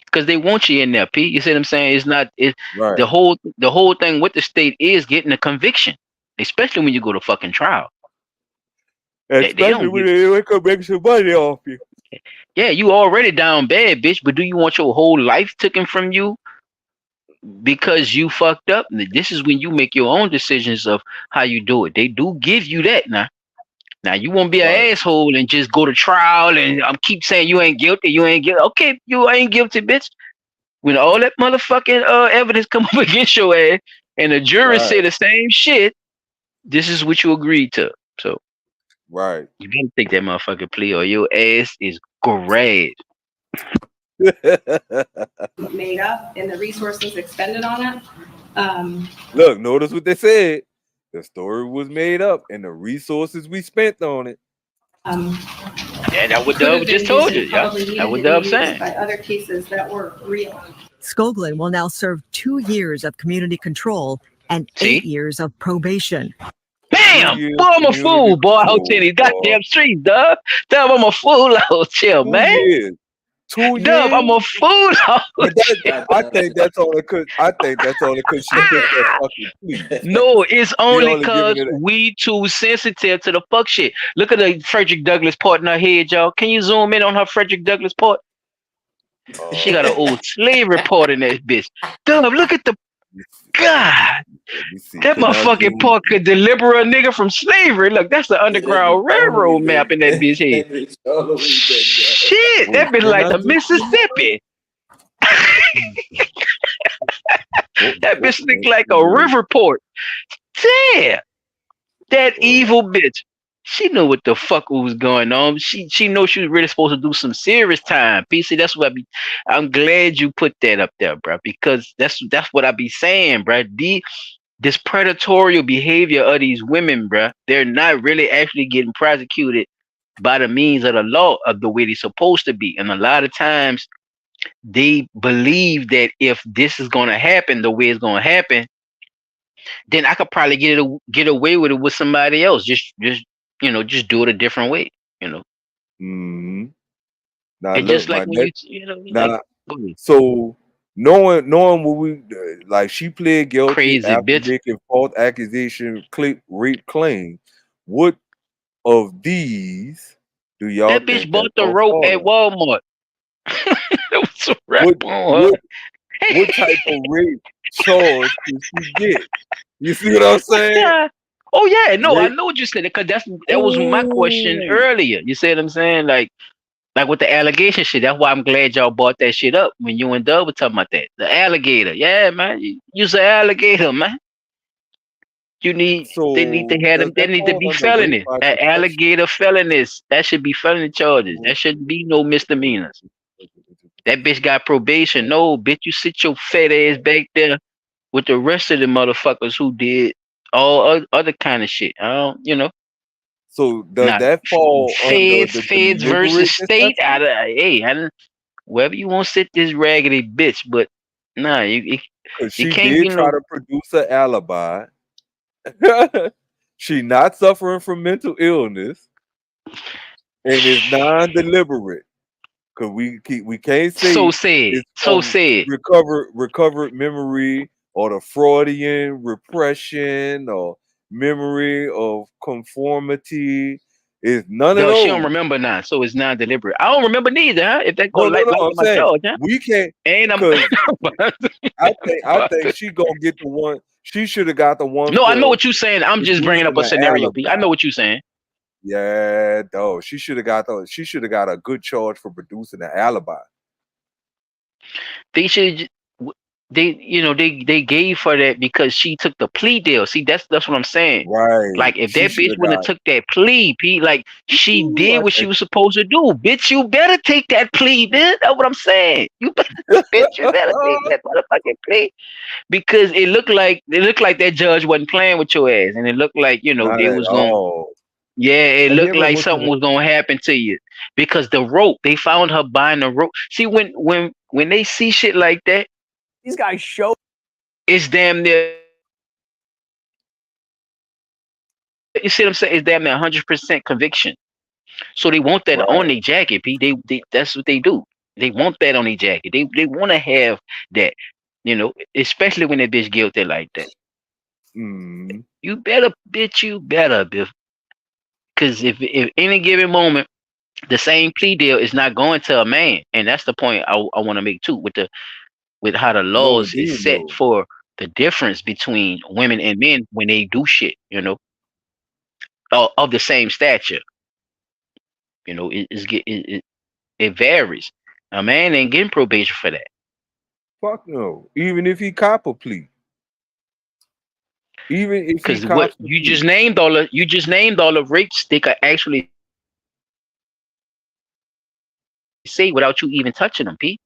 Cause they want you in there, Pete. You see what I'm saying? It's not right. The whole thing with the state is getting a conviction, especially when you go to fucking trial. Especially when they come make some money off you. Yeah, you already down bad, bitch. But do you want your whole life taken from you because you fucked up? This is when you make your own decisions of how you do it. They do give you that now. Now you won't be an asshole and just go to trial and keep saying you ain't guilty. You ain't guilty. Okay, you ain't guilty, bitch. When all that motherfucking evidence come up against your ass and the jury say the same shit, this is what you agreed to. So right, you gotta take that motherfucking plea or your ass is great. Made up and the resources expended on it. Look, notice what they said. The story was made up and the resources we spent on it. Yeah, that what Dub just told you. Yeah, that what Dub saying. By other cases that were real. Skoglund will now serve 2 years of community control and 8 years of probation. Bam! Boy, I'm a fool, boy, out in these goddamn streets, Dub. Dub, I'm a fool out here, man. 2 years. 2 years. Dub, I'm a fool out here. I think that's only because she took that fucking plea. No, it's only because we too sensitive to the fuck shit. Look at the Frederick Douglass part in her head, y'all. Can you zoom in on her Frederick Douglass part? She got an old slavery part in that bitch. Dub, look at the God. That motherfucking part could deliver a nigga from slavery. Look, that's the Underground Railroad map in that bitch head. Shit, that bitch like the Mississippi. That bitch look like a river port. Damn, that evil bitch. She knew what the fuck was going on. She know she was really supposed to do some serious time. PC, that's what I'm glad you put that up there, bro, because that's what I be saying, bro. This predatory behavior of these women, bro, they're not really actually getting prosecuted by the means of the law of the way they're supposed to be. And a lot of times they believe that if this is going to happen the way it's going to happen, then I could probably get away with it with somebody else. Just do it a different way, Mm-hmm. Now And look, just like my when next, like, now, go ahead. so knowing what we like, she pled guilty Crazy after bitch. making false accusation, rape claim. What of these do y'all That bitch think bought that the don't rope at fall Walmart. It was a wrap What on her. what type of rape charge did she get? You see what I'm saying? Yeah. Oh yeah, no, I Rape. know what you said because that was my question Ooh. earlier. You see what I'm saying? Like with the allegation shit. That's why I'm glad y'all brought that shit up when you and Doug were talking about that. The alligator, yeah, man. Use an alligator, man. They need to So have does them. They that need to fall be under rape felony. by That detection? alligator felonies. That should be felony charges. That shouldn't be no misdemeanors. That bitch got probation. No, bitch, you sit your fat ass back there with the rest of the motherfuckers who did all other kind of shit. So does Now that fall under the feds versus deliberate state. necessity? I don't, wherever you want to sit this raggedy bitch, but nah, Because you she can't did be try no. to produce an alibi. She not suffering from mental illness and is non-deliberate. Cause we can't So say said. it's So from said. recovered memory or the Freudian repression or memory of conformity. It's none of No, she don't those. remember now, so it's not deliberate. I don't remember neither, huh? If that go No, like I'm my saying charge, huh? we can't And I'm. because I think she gonna get the one. She should have got the one No, I know for what you're saying. I'm just bringing up producing a an scenario. I alibi. know what you're saying. Yeah, though she should have got a good charge for producing an alibi. They should. They gave her that because she took the plea deal. See, that's what I'm saying. Right. Like if She that should bitch have wouldn't got. have took that plea, Pete, like she Ooh, did I what she think. was supposed to do. Bitch, you better take that plea, bitch. That's what I'm saying. Bitch, you better take that motherfucking plea. Because it looked like that judge wasn't playing with your ass. And it looked like, Not they at was gonna all. it Have you looked ever like went to something was gonna happen to you. Because the rope, they found her buying the rope. See, when they see shit like that, These guys show. it's damn near. You see what I'm saying? It's damn near 100% conviction. So they want that on Right. their jacket, P. They that's what they do. They want that on their jacket. They want to have that, especially when that bitch guilty like that. Mm. You better, bitch. You better, bitch. Because if any given moment, the same plea deal is not going to a man, and that's the point I want to make too with how the No, laws is indeed, set no. for the difference between women and men when they do shit, of the same stature. It varies. A man ain't getting probation for that. Fuck no. Even if he cop a plea. Even if he Because what cops the you just plea. named all the rapes they could actually say without you even touching them, P.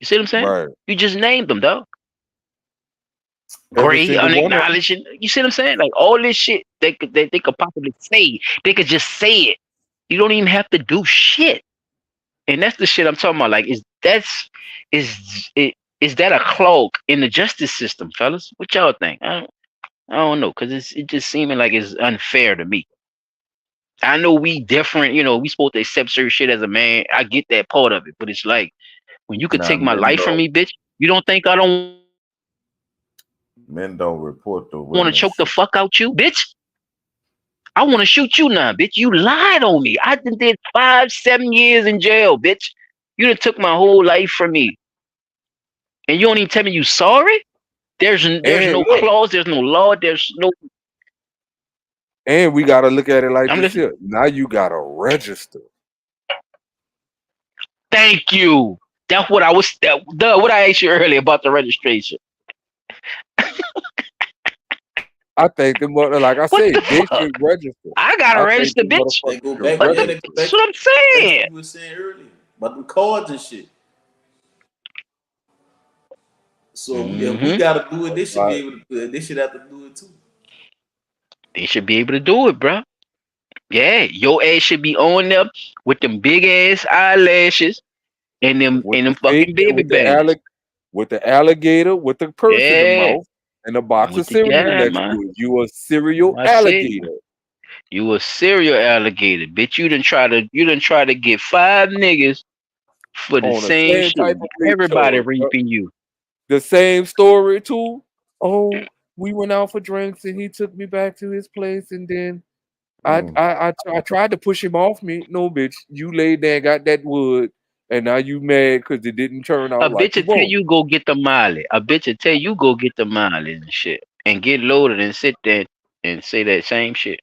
You see what I'm saying? Right. You just named them, though. Every Gray, single one of them. unacknowledged. You see what I'm saying? Like all this shit they could possibly say. They could just say it. You don't even have to do shit. And that's the shit I'm talking about. Like, is that a cloak in the justice system, fellas? What y'all think? I don't know, because it just seeming like it's unfair to me. I know we different, we supposed to accept certain shit as a man. I get that part of it, but it's like when you could Nah, take my men life from me, bitch. You don't think I don't Men don't report the want women to choke the shit. fuck out you, bitch? I want to shoot you now, bitch. You lied on me. I did 5-7 years in jail, bitch. You done took my whole life from me, and you don't even tell me you sorry. There's And no look, clause. There's no law. There's no. and we gotta look at it like I'm this listening. here. Now you gotta register. Thank you. That's what I was. What I asked you earlier about the registration. I think them, like I said, they should register. I gotta register, bitch. They go back. That's what I'm saying. You were saying earlier about the cards and shit. So if we gotta do it, they should be able to do it. They should have to do it too. They should be able to do it, bro. Yeah, your ass should be on them with them big ass eyelashes and them fucking baby bangs. With the alligator, with the purse in the mouth, and a box of cereal next to it. You a serial alligator. You a serial alligator, bitch. You done try to get 5 niggas for the same shit. Everybody reaping you. The same story too. Oh, we went out for drinks and he took me back to his place, and then I tried to push him off me. No, bitch, you laid there and got that wood, and now you mad because it didn't turn out. A bitch will tell you go get the molly. A bitch will tell you go get the molly and shit, and get loaded and sit there and say that same shit.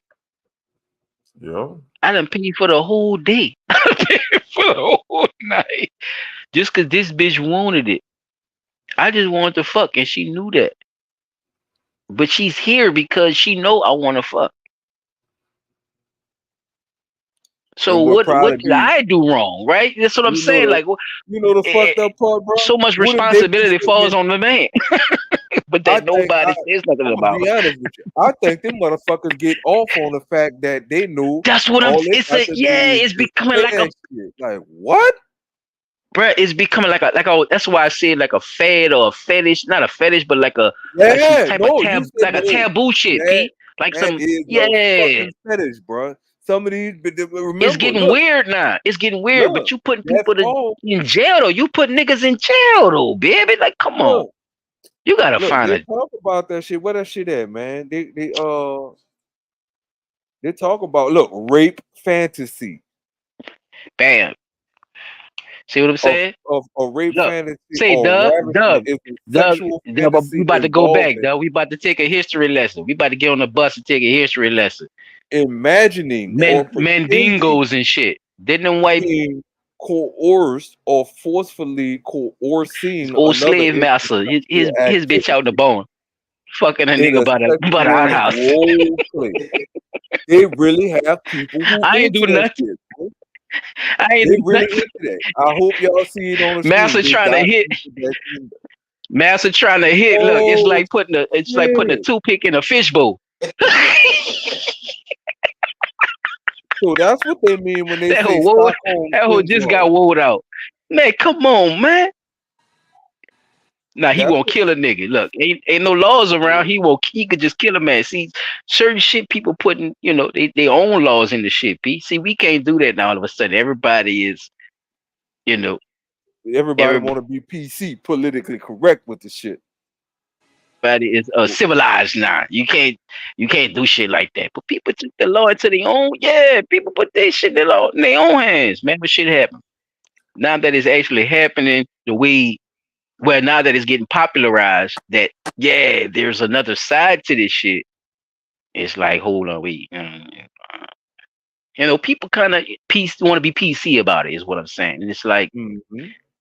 Yeah. I done paid for the whole day. I done paid for the whole night. Just cause this bitch wanted it. I just wanted to fuck, and she knew that. But she's here because she know I want to fuck. So what did I do wrong, right? That's what I'm saying. Like, you know the fucked up part, bro. So much responsibility falls on the man, but that nobody says nothing about. Be honest with you. I think them motherfuckers get off on the fact that they knew. That's what it's becoming like a like what? Bruh, it's becoming like a that's why I said like a fad or a fetish, not a fetish, but like a taboo shit, Pete. Like some fetish, bro. Some of these, remember, it's getting weird now. It's getting weird, but you putting people in jail though. You put niggas in jail though, baby. Like, come on, you gotta find it. Talk about that shit. Where that shit at, man? They talk about rape fantasy. Bam. See what I'm saying? Of rape fantasy. Say, Doug, we about to go back, Doug. We about to take a history lesson. We about to get on the bus and take a history lesson. Imagining mandingos and shit. Didn't them white coerced or forcefully coercing old slave master, his bitch out the bone, fucking a nigga about an outhouse. They really have people who I ain't do nothing. I ain't do nothing. I hope y'all see it on the Master trying to hit. Master trying to hit. Look, it's like putting a toothpick in a fishbowl. So that's what they mean when they say that hoe just got woed out. Man, come on, man. Nah, he won't kill a nigga. Look, ain't no laws around. He could just kill a man. See, certain shit people putting, they own laws in the shit, P. See, we can't do that now all of a sudden. Everybody is, everybody want to be PC, politically correct with the shit. Everybody is civilized now. You can't do shit like that. But people took the law into their own. Yeah, people put their shit in their own hands. Man, what shit happened? Now that it's actually happening the way. Well, now that it's getting popularized, that there's another side to this shit. It's like, hold on, wait. People kind of want to be PC about it, is what I'm saying. And it's like,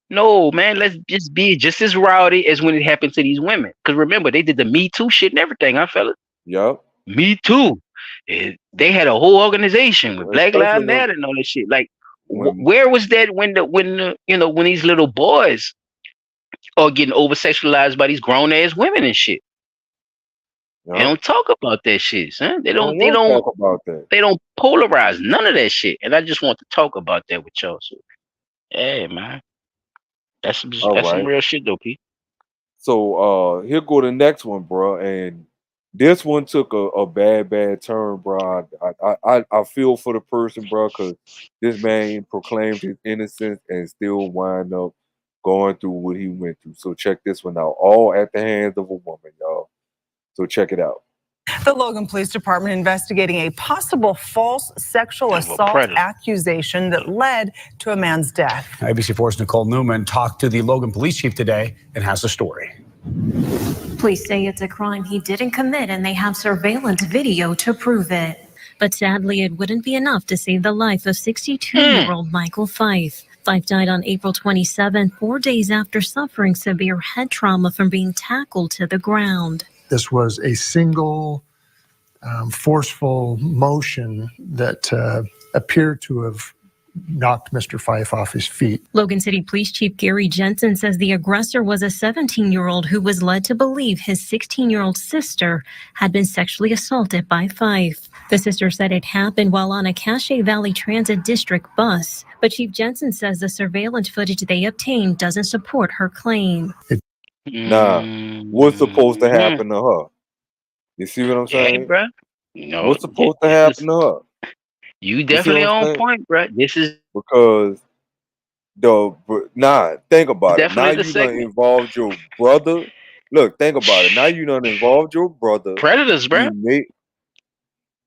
no, man, let's just be just as rowdy as when it happened to these women. Because remember, they did the Me Too shit and everything, huh, fellas? Yup. Me Too. They had a whole organization with Black Lives Matter and all this shit. Like, where was that when these little boys are getting over sexualized by these grown ass women and shit? They don't talk about that shit, son. They don't talk about that. They don't polarize none of that shit. And I just want to talk about that with y'all. So, yeah, man. That's some real shit though, Pete. So here go the next one, bro. And this one took a bad turn, bro. I feel for the person, bro, because this man proclaimed his innocence and still wind up going through what he went through. So check this one out. All at the hands of a woman, y'all. So check it out. The Logan Police Department investigating a possible false sexual assault accusation that led to a man's death. ABC4's Nicole Newman talked to the Logan Police Chief today and has a story. Police say it's a crime he didn't commit and they have surveillance video to prove it. But sadly, it wouldn't be enough to save the life of 62-year-old Michael Fife. Fife died on April 27, 4 days after suffering severe head trauma from being tackled to the ground. This was a single forceful motion that appeared to have knocked Mr. Fife off his feet. Logan City Police Chief Gary Jensen says the aggressor was a 17-year-old who was led to believe his 16-year-old sister had been sexually assaulted by Fife. The sister said it happened while on a Cache Valley Transit District bus, but Chief Jensen says the surveillance footage they obtained doesn't support her claim. Nah, what's supposed to happen to her? You see what I'm saying? Hey, bro. No, what's supposed to happen to her? You definitely on point, bro. This is because think about it. Now you done involved your brother. Look, think about it. Now you done involved your brother. Predators, bro.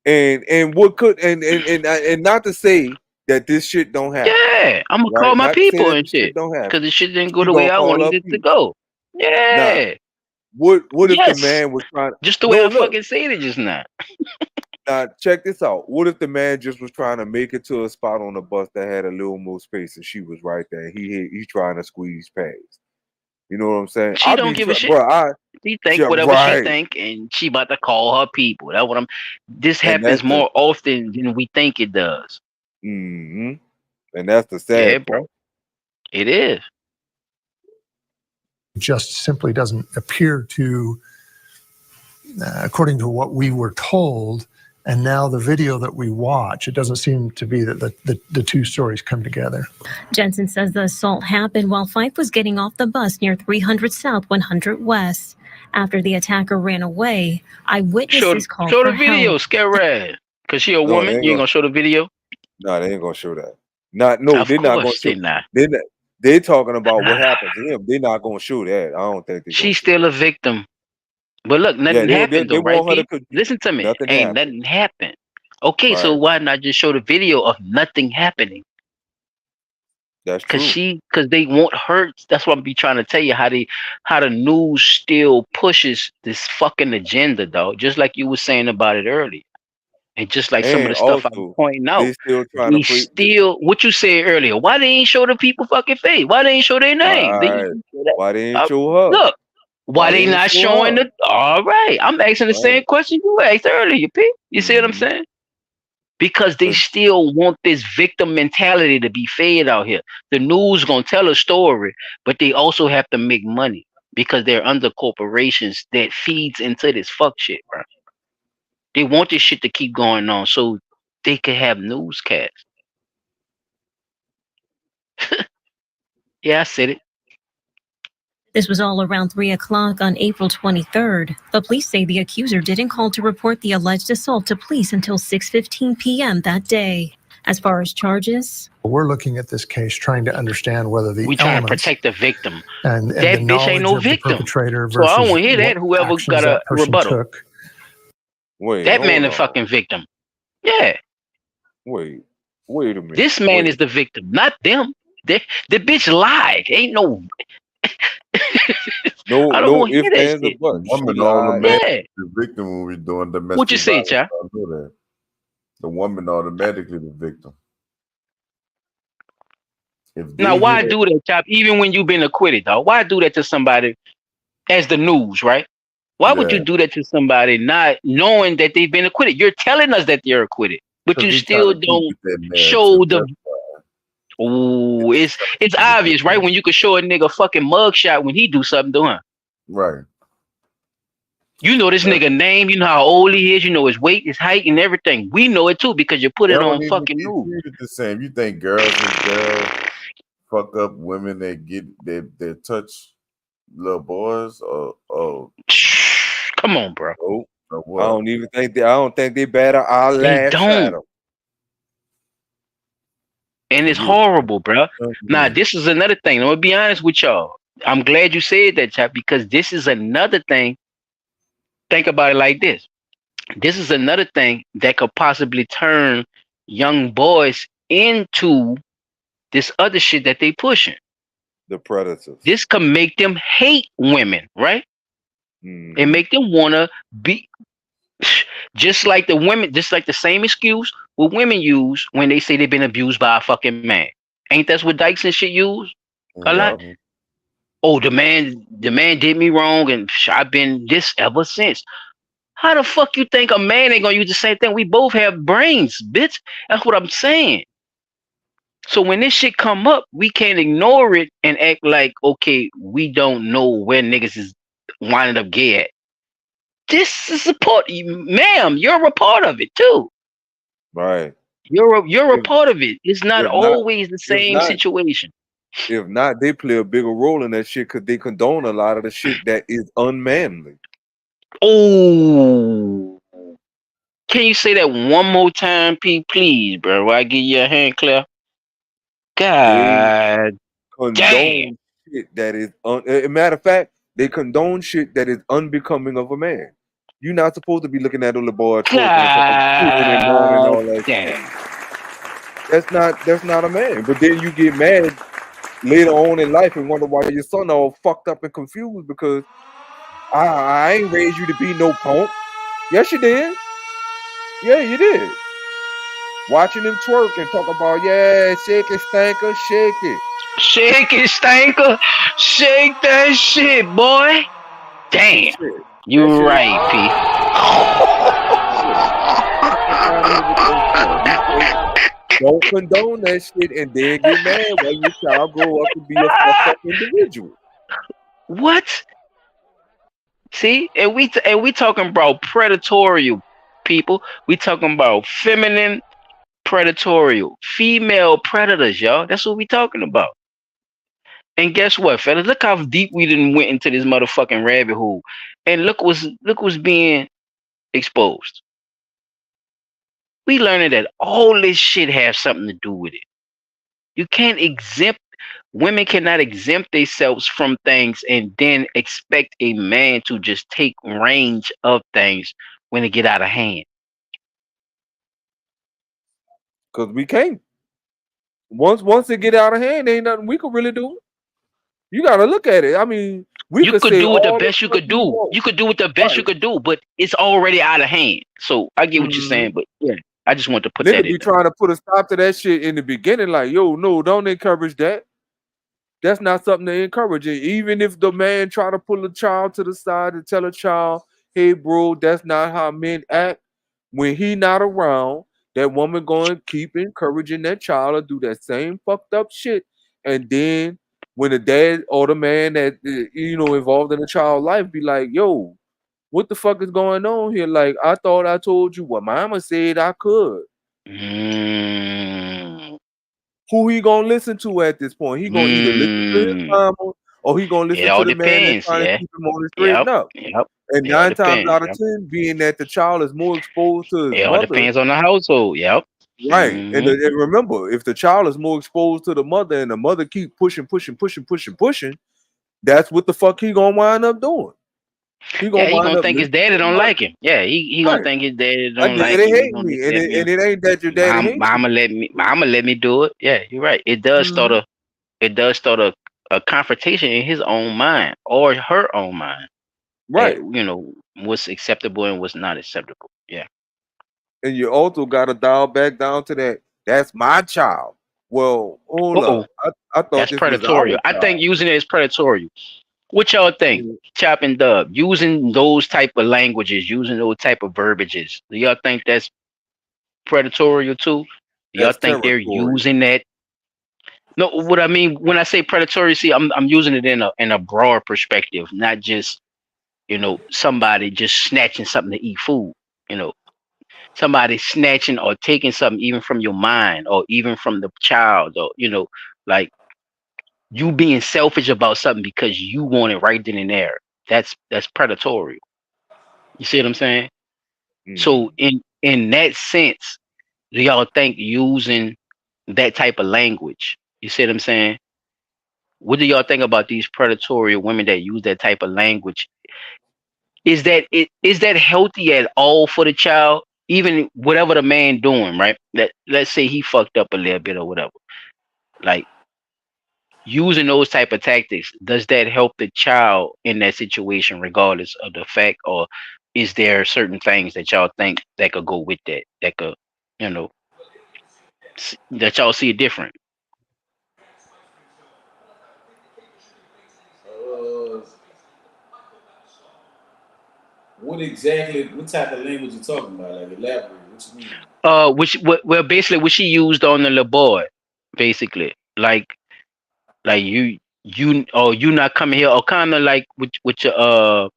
And what could and not to say that this shit don't happen. Yeah, I'm gonna call my people and shit because the shit didn't go the way I wanted it to go. Yeah. What if the man was trying? Just the way I fucking said it just now. Now check this out. What if the man just was trying to make it to a spot on the bus that had a little more space and she was right there? He trying to squeeze past. You know what I'm saying? She don't give a shit. Bro, she think whatever she think, and she about to call her people. That's what I'm. This happens more often than we think it does. Mm-hmm. And that's the sad bro. It is. Just simply doesn't appear to, according to what we were told, and now the video that we watch, it doesn't seem to be that the two stories come together. Jensen says the assault happened while Fife was getting off the bus near 300 South, 100 West. After the attacker ran away, eyewitnesses called show the for video, help. Scare Red. Because she a woman, you ain't gonna show the video? No, they ain't gonna show that. They're not gonna show that. They're talking about what happened to him. They're not gonna show that. I don't think she's still a victim. But look, nothing happened though, right? Listen to me. Nothing happened. Okay, so why not just show the video of nothing happening? That's true. Because they won't hurt. That's what I'm be trying to tell you, how the news still pushes this fucking agenda, dog. Just like you were saying about it earlier. And just like some of the stuff I'm pointing out, what you said earlier, why they ain't show the people fucking face? Why they ain't show their name? Why they ain't show her? Look, why they not showing the? All right, I'm asking the same question you asked earlier, Pete. You see what I'm saying? Because they still want this victim mentality to be fed out here. The news gonna tell a story, but they also have to make money because they're under corporations that feeds into this fuck shit, bro. They want this shit to keep going on so they can have newscasts. Yeah, I said it. This was all around 3 o'clock on April 23rd. The police say the accuser didn't call to report the alleged assault to police until 6:15 p.m. that day. As far as charges, we're looking at this case trying to understand whether the we trying to protect the victim. And that bitch ain't no victim. So I don't want to hear that. Whoever got a rebuttal. Wait, that man the fucking victim. Yeah. Wait a minute. This man is the victim, not them. The bitch lied. Ain't no. No, I don't want to hear that shit. Woman automatically the victim when we're doing domestic. What you say, Chad? The woman automatically the victim. Now, why do that, Chop? Even when you've been acquitted, dog. Why do that to somebody as the news, right? Why would you do that to somebody not knowing that they've been acquitted? You're telling us that they're acquitted, but you still don't show the. Oh, it's obvious, right? When you could show a nigga fucking mugshot when he do something to him. Right. You know this nigga name, you know how old he is, you know his weight, his height, and everything. We know it too because you put it on fucking news. The same. You think girls fuck up women that get that touch little boys or come on, bro. I don't even think I don't think they better our last shadow. And it's horrible, bro. Now, this is another thing. I'm gonna be honest with y'all. I'm glad you said that, Chap, because this is another thing. Think about it like this. This is another thing that could possibly turn young boys into this other shit that they pushing. The predators. This could make them hate women, right? And make them wanna be just like the women, just like the same excuse what women use when they say they've been abused by a fucking man. Ain't that's what dykes and shit use a lot? Oh, the man did me wrong, and I've been this ever since. How the fuck you think a man ain't gonna use the same thing? We both have brains, bitch. That's what I'm saying. So when this shit come up, we can't ignore it and act like, okay, we don't know where niggas is winding up gay at. This is a part, ma'am. You're a part of it too. Right. You're a part of it. It's not always the same situation. If not, they play a bigger role in that shit because they condone a lot of the shit that is unmanly. Oh, can you say that one more time, P, please, bro? While I give you a hand clap. God damn. Shit that is matter of fact, they condone shit that is unbecoming of a man. You're not supposed to be looking at a little boy twerking and all that shit. That's not a man. But then you get mad later on in life and wonder why your son all fucked up and confused because I ain't raised you to be no punk. Yes, you did. Yeah, you did. Watching him twerk and talk about, yeah, shake it, stanker, shake it. Shake it, stanker. Shake that shit, boy. Damn. You're right, P. Don't condone that shit and then get mad when your child grow up to be a fucked up individual. What? See, and we talking about predatorial people. We talking about feminine predatorial, female predators, y'all. That's what we talking about. And guess what, fellas? Look how deep we didn't went into this motherfucking rabbit hole, and look what's being exposed. We learning that all this shit has something to do with it. You can't women cannot exempt themselves from things and then expect a man to just take range of things when they get out of hand. Because we can't. Once it get out of hand, ain't nothing we can really do. You got to look at it. I mean, you could do what the best you could do. You could do what the best you could do, but it's already out of hand. So I get what you're saying, but yeah, I just want to put that in. They be trying to put a stop to that shit in the beginning, like, yo, no, don't encourage that. That's not something to encourage. Even if the man try to pull a child to the side and tell a child, hey, bro, that's not how men act. When he not around, that woman going to keep encouraging that child to do that same fucked up shit. And then when the dad or the man that, involved in the child's life be like, yo, what the fuck is going on here? Like, I thought I told you what mama said I could. Who he gonna listen to at this point? He gonna either listen to his mama or he gonna listen to the man that's trying to keep him on the straight up. And 9 times out of 10, being that the child is more exposed to his mother. It all depends on the household. Yep. Right. And remember, if the child is more exposed to the mother and the mother keep pushing, that's what the fuck he gonna wind up doing. He gonna think his daddy don't like him. Yeah, he gonna think his daddy don't like him. They hate me, and it ain't that your daddy hates mama let me do it. Yeah, you're right. It does start a confrontation in his own mind or her own mind. Right. What's acceptable and what's not acceptable. Yeah. And you also got to dial back down to that. That's my child. Well, hold up. I thought that's predatorial. I think using it as predatorial. What y'all think? Chop and Dub, using those type of languages, using those type of verbiages. Do y'all think that's predatorial too? Do y'all think they're using that? No, what I mean when I say predatory, see, I'm using it in a broad perspective, not just somebody just snatching something to eat food. Somebody snatching or taking something even from your mind or even from the child, or like you being selfish about something because you want it right then and there. That's predatory. You see what I'm saying? So in that sense, do y'all think using that type of language? You see what I'm saying? What do y'all think about these predatory women that use that type of language? Is that healthy at all for the child? Even whatever the man doing, right? That let's say he fucked up a little bit or whatever. Like using those type of tactics, does that help the child in that situation, regardless of the fact, or is there certain things that y'all think that could go with that could, that y'all see different? What type of language you talking about? Like elaborate. What you mean? Well, basically, what she used on the little boy, basically, like you not coming here, or kind of like with your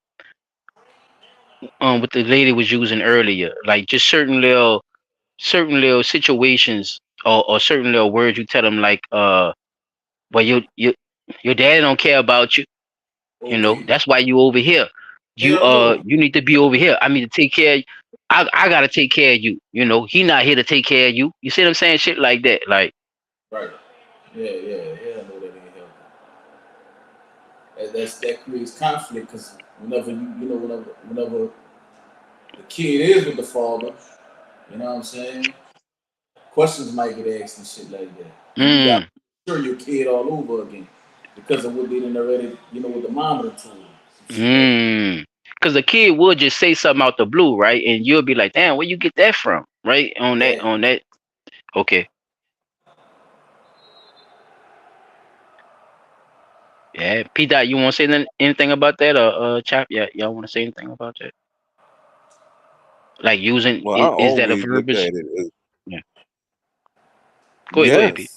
what the lady was using earlier, like just certain little situations or certain little words you tell them, like well, your dad don't care about you. You know, that's why you over here. You you need to be over here. I mean, to take care of you. I gotta take care of you. You know, he not here to take care of you. You see what I'm saying? Shit like that. Like, right. Yeah. I know that ain't helping. That creates conflict, because whenever whenever the kid is with the father, you know what I'm saying? Questions might get asked and shit like that. You got to sure your kid all over again because of what they done already, with the mama told. Because the kid would just say something out the blue, right? And you'll be like, damn, where you get that from? Right? On that. Okay. Yeah. P. Dot, you want to say anything about that? Or Chop? Yeah, y'all want to say anything about that? Like using, is that a verb? Yeah. Go ahead, P.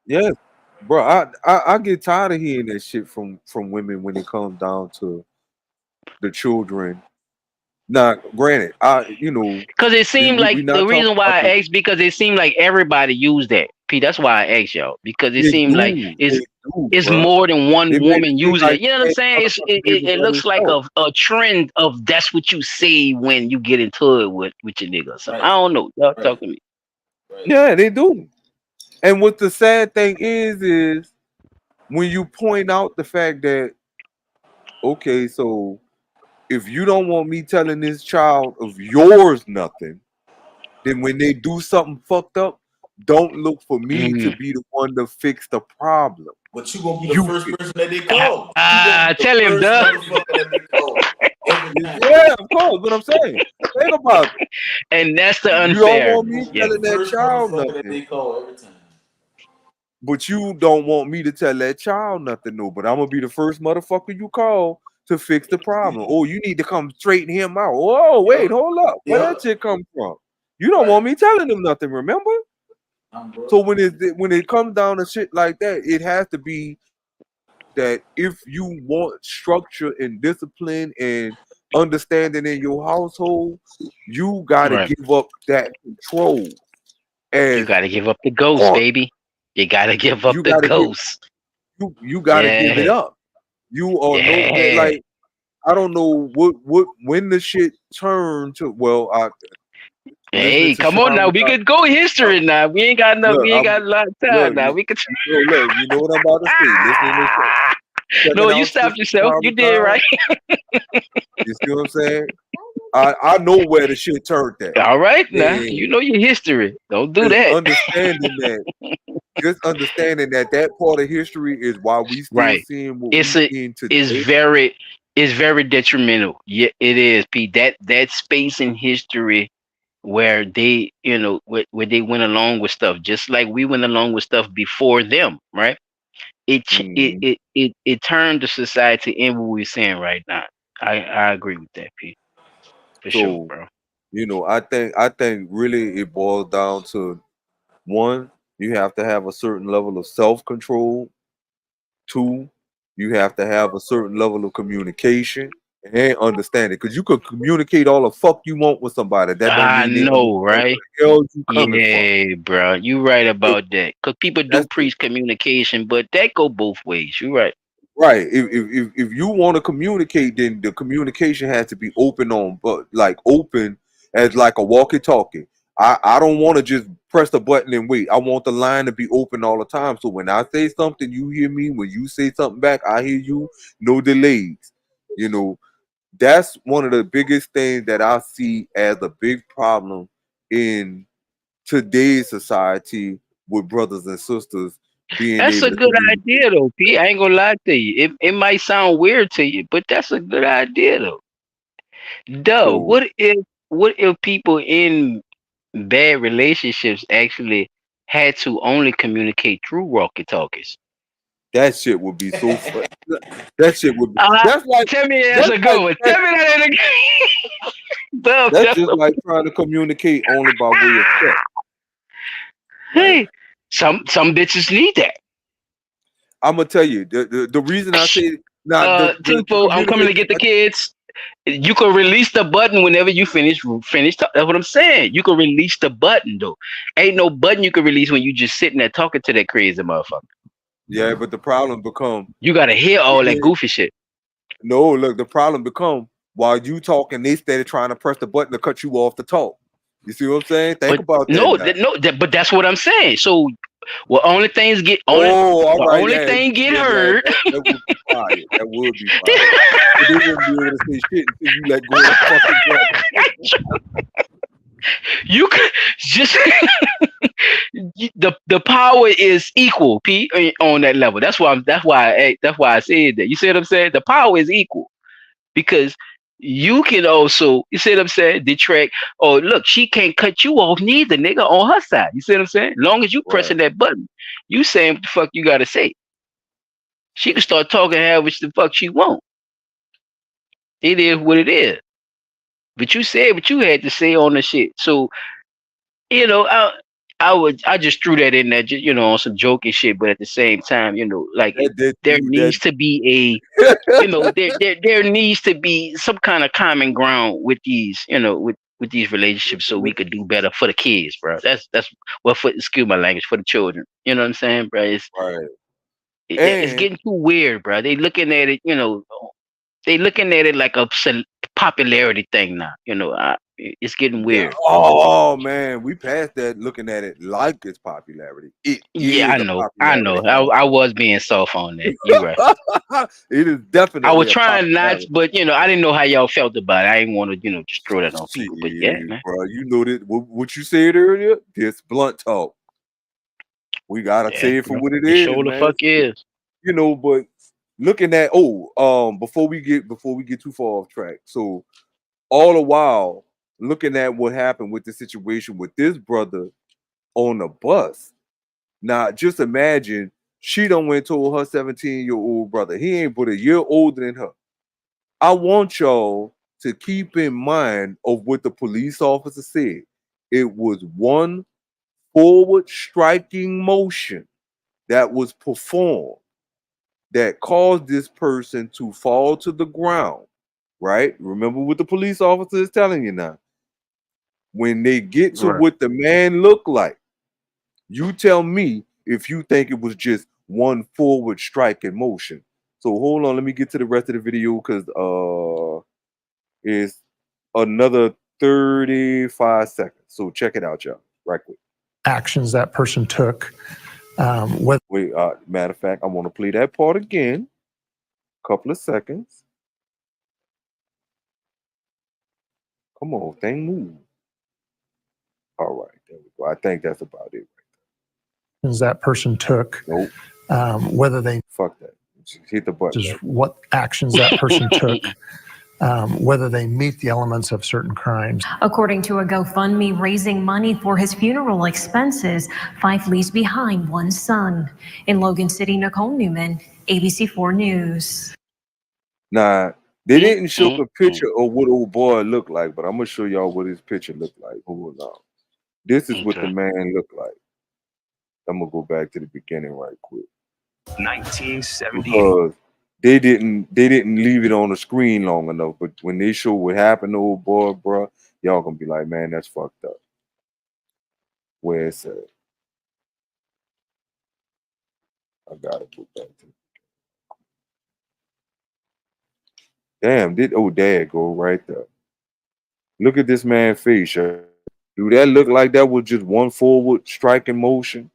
Yes, bro. I get tired of hearing that shit from women when it comes down to the children. Now, granted, because it seemed like the reason why I asked, because it seemed like everybody used that. P. That's why I asked y'all, because it seemed like it's more than one woman using it. You know what I'm saying? It looks like a trend of that's what you say when you get into it with your nigga. So I don't know. Y'all talk to me. Yeah, they do. And what the sad thing is when you point out the fact that, okay, so if you don't want me telling this child of yours nothing, then when they do something fucked up, don't look for me to be the one to fix the problem. But you gonna be the first person that they call. Tell him, Doug. Yeah, of course. What I'm saying. Think about it. And that's the unfair. You don't want me telling that child nothing. They call every time. But you don't want me to tell that child nothing, no. But I'm gonna be the first motherfucker you call to fix the problem. Oh, you need to come straighten him out. Oh, wait, hold up. Where that shit come from? You don't want me telling him nothing, remember? So when it comes down to shit like that, it has to be that if you want structure and discipline and understanding in your household, you gotta give up that control. And you gotta give up the ghost, baby. You gotta give up the ghost. You gotta give it up. You are like, I don't know when the shit turned to hey, come on now. We could go history now. We ain't got enough. We ain't got a lot of time now. We could. Look, you know what I'm about to say. No, you stopped yourself. You did right. You see what I'm saying? I know where the shit turned at. All right, now you know your history. Don't do that. Understanding that part of history is why we still seeing what we're seeing today. It's very detrimental. Yeah, it is, Pete. That space in history where they, where they went along with stuff, just like we went along with stuff before them, right? It turned the society in what we're seeing right now. I agree with that, Pete. For sure, bro. I think really it boils down to, one, you have to have a certain level of self-control. Two, you have to have a certain level of communication and understanding, because you could communicate all the fuck you want with somebody. That I know, right? Yeah, bro, you right about that. Because people do preach communication, but that go both ways. You right. Right. If you want to communicate, then the communication has to be open open as like a walkie-talkie. I don't want to just press the button and wait. I want the line to be open all the time. So when I say something, you hear me. When you say something back, I hear you. No delays. That's one of the biggest things that I see as a big problem in today's society with brothers and sisters being. That's a good idea, though, P. I ain't gonna lie to you. It might sound weird to you, but that's a good idea, though. What if people in bad relationships actually had to only communicate through walkie-talkies? That shit would be so fun. That shit would be. That's like. Tell me that's a good one. Tell me that ain't a good. That's just like trying to communicate only by way of sex. Hey, some bitches need that. I'm gonna tell you the reason I say Tempo, I'm coming to get the kids. You can release the button whenever you finish. That's what I'm saying. You can release the button though. Ain't no button you can release when you just sitting there talking to that crazy motherfucker. Yeah, but the problem become you gotta hear all that goofy shit. No, look, the problem become while you talking, they started trying to press the button to cut you off the talk. You see what I'm saying? Think about that. But that's what I'm saying. So, well, only thing get heard. That would be fire. That would be fire. But they wouldn't be able to say shit until you let go of the fucking button. You could just the power is equal, P, on that level. That's why I said that. You see what I'm saying? The power is equal because you can also, you see what I'm saying, detract. Oh, look, she can't cut you off neither, nigga, on her side. You see what I'm saying? Long as you pressing that button, you saying what the fuck you gotta say. She can start talking how which the fuck she want. It is what it is. But you said what you had to say on the shit. So, you know, I just threw that in there, you know, on some joking shit. But at the same time, you know, like there needs to be a, you know, there needs to be some kind of common ground with these, you know, with these relationships, so we could do better for the kids, bro. That's well, excuse my language, for the children. You know what I'm saying, bro? It's it's getting too weird, bro. They looking at it, you know, they looking at it like a popularity thing now. You know, it's getting weird. Oh man, we passed that looking at it like it's popularity. I know. I was being soft on that. You're right. It is definitely. I was trying not, but you know, I didn't know how y'all felt about it. I didn't want to, you know, just throw that on people. But yeah, man. Bro, you know that what you said earlier. This blunt talk. We gotta say it for what it is. Sure the fuck is. You know, but looking at before we get too far off track. So all the while looking at what happened with the situation with this brother on the bus. Now just imagine she done went told her 17-year-old brother. He ain't but a year older than her. I want y'all to keep in mind of what the police officer said. It was one forward striking motion that was performed that caused this person to fall to the ground, right? Remember what the police officer is telling you now. When they get to what the man looked like, you tell me if you think it was just one forward striking motion. So hold on, let me get to the rest of the video because it's another 35 seconds. So check it out, y'all, right quick. Actions that person took. Wait, matter of fact, I want to play that part again. Couple of seconds. Come on, thing move. All right, there we go. I think that's about it. Actions that person took. Nope. Whether they fuck that. Just hit the button. Just what actions that person took. Whether they meet the elements of certain crimes. According to a GoFundMe raising money for his funeral expenses, Fife leaves behind one son. In Logan City, Nicole Newman, ABC4 News. Nah, they didn't show the picture of what old boy looked like, but I'm gonna show y'all what his picture looked like. Hold on. This is what the man looked like. I'm gonna go back to the beginning right quick. 1978. Because they didn't leave it on the screen long enough, but when they show what happened to old boy, bro, y'all gonna be like, man, that's fucked up. Where it's at? I gotta go back to. Damn, did old dad go right there? Look at this man's face. Do that look like that was just one forward striking motion?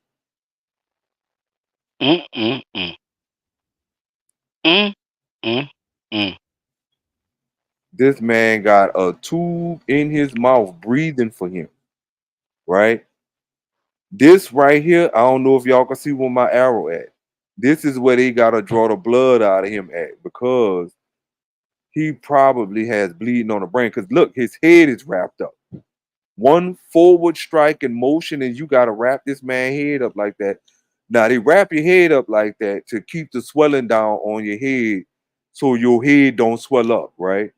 This man got a tube in his mouth breathing for him, right? This right here, I don't know if y'all can see where my arrow at. This is where they gotta draw the blood out of him at, because he probably has bleeding on the brain. Because look, his head is wrapped up. One forward strike in motion, and you gotta wrap this man's head up like that. Now they wrap your head up like that to keep the swelling down on your head so your head don't swell up, right?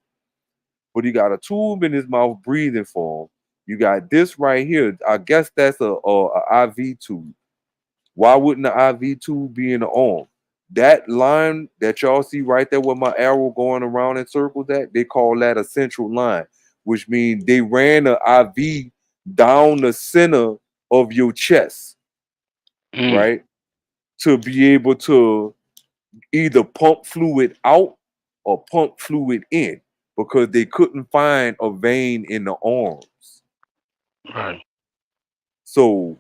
But he got a tube in his mouth breathing for him. You got this right here. I guess that's a IV tube. Why wouldn't the IV tube be in the arm? That line that y'all see right there with my arrow going around in circles, that they call that a central line, which means they ran an IV down the center of your chest, right? To be able to either pump fluid out or pump fluid in, because they couldn't find a vein in the arms. Right. So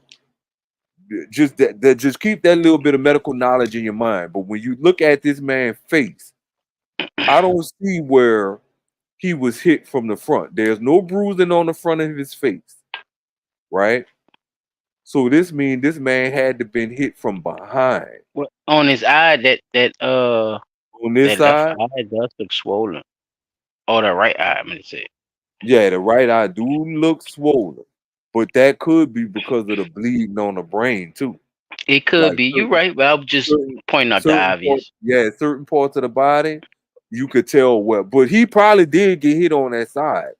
just that just keep that little bit of medical knowledge in your mind. But when you look at this man's face, I don't see where he was hit from the front. There's no bruising on the front of his face, right? So this means this man had to been hit from behind. Well, on his eye, on this side, left eye does look swollen. Or the right eye, I'm gonna say. Yeah, the right eye do look swollen, but that could be because of the bleeding on the brain too. It could be. You're right, but I was just pointing out the obvious. Certain parts of the body, you could tell what. But he probably did get hit on that side.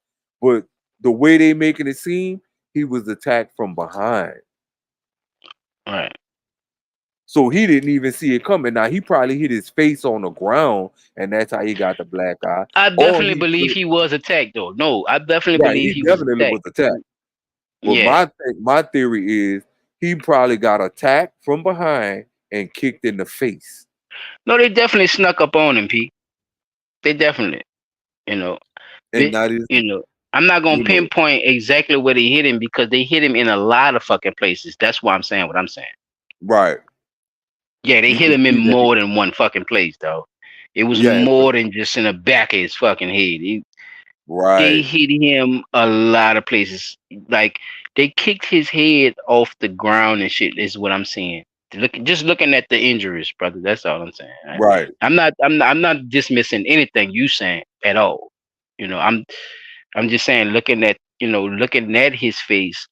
But the way they making it seem, he was attacked from behind. Right. So he didn't even see it coming. Now he probably hit his face on the ground, and that's how he got the black eye. I definitely believe he was attacked, though. No, I definitely believe he definitely was attacked. But Yeah. my theory is he probably got attacked from behind and kicked in the face. No, they definitely snuck up on him, Pete. They definitely, you know. And that is, I'm not gonna you know- pinpoint exactly where they hit him because they hit him in a lot of fucking places. That's why I'm saying what I'm saying. Right. Yeah, they You hit can him in see that. more than one fucking place, though. It was Yeah, more than just in the back of his fucking head. They Right. hit him a lot of places. Like they kicked his head off the ground and shit. Is what I'm saying. Just looking at the injuries, brother. That's all I'm saying. Right. I'm not dismissing anything you saying at all. I'm just saying looking at his face.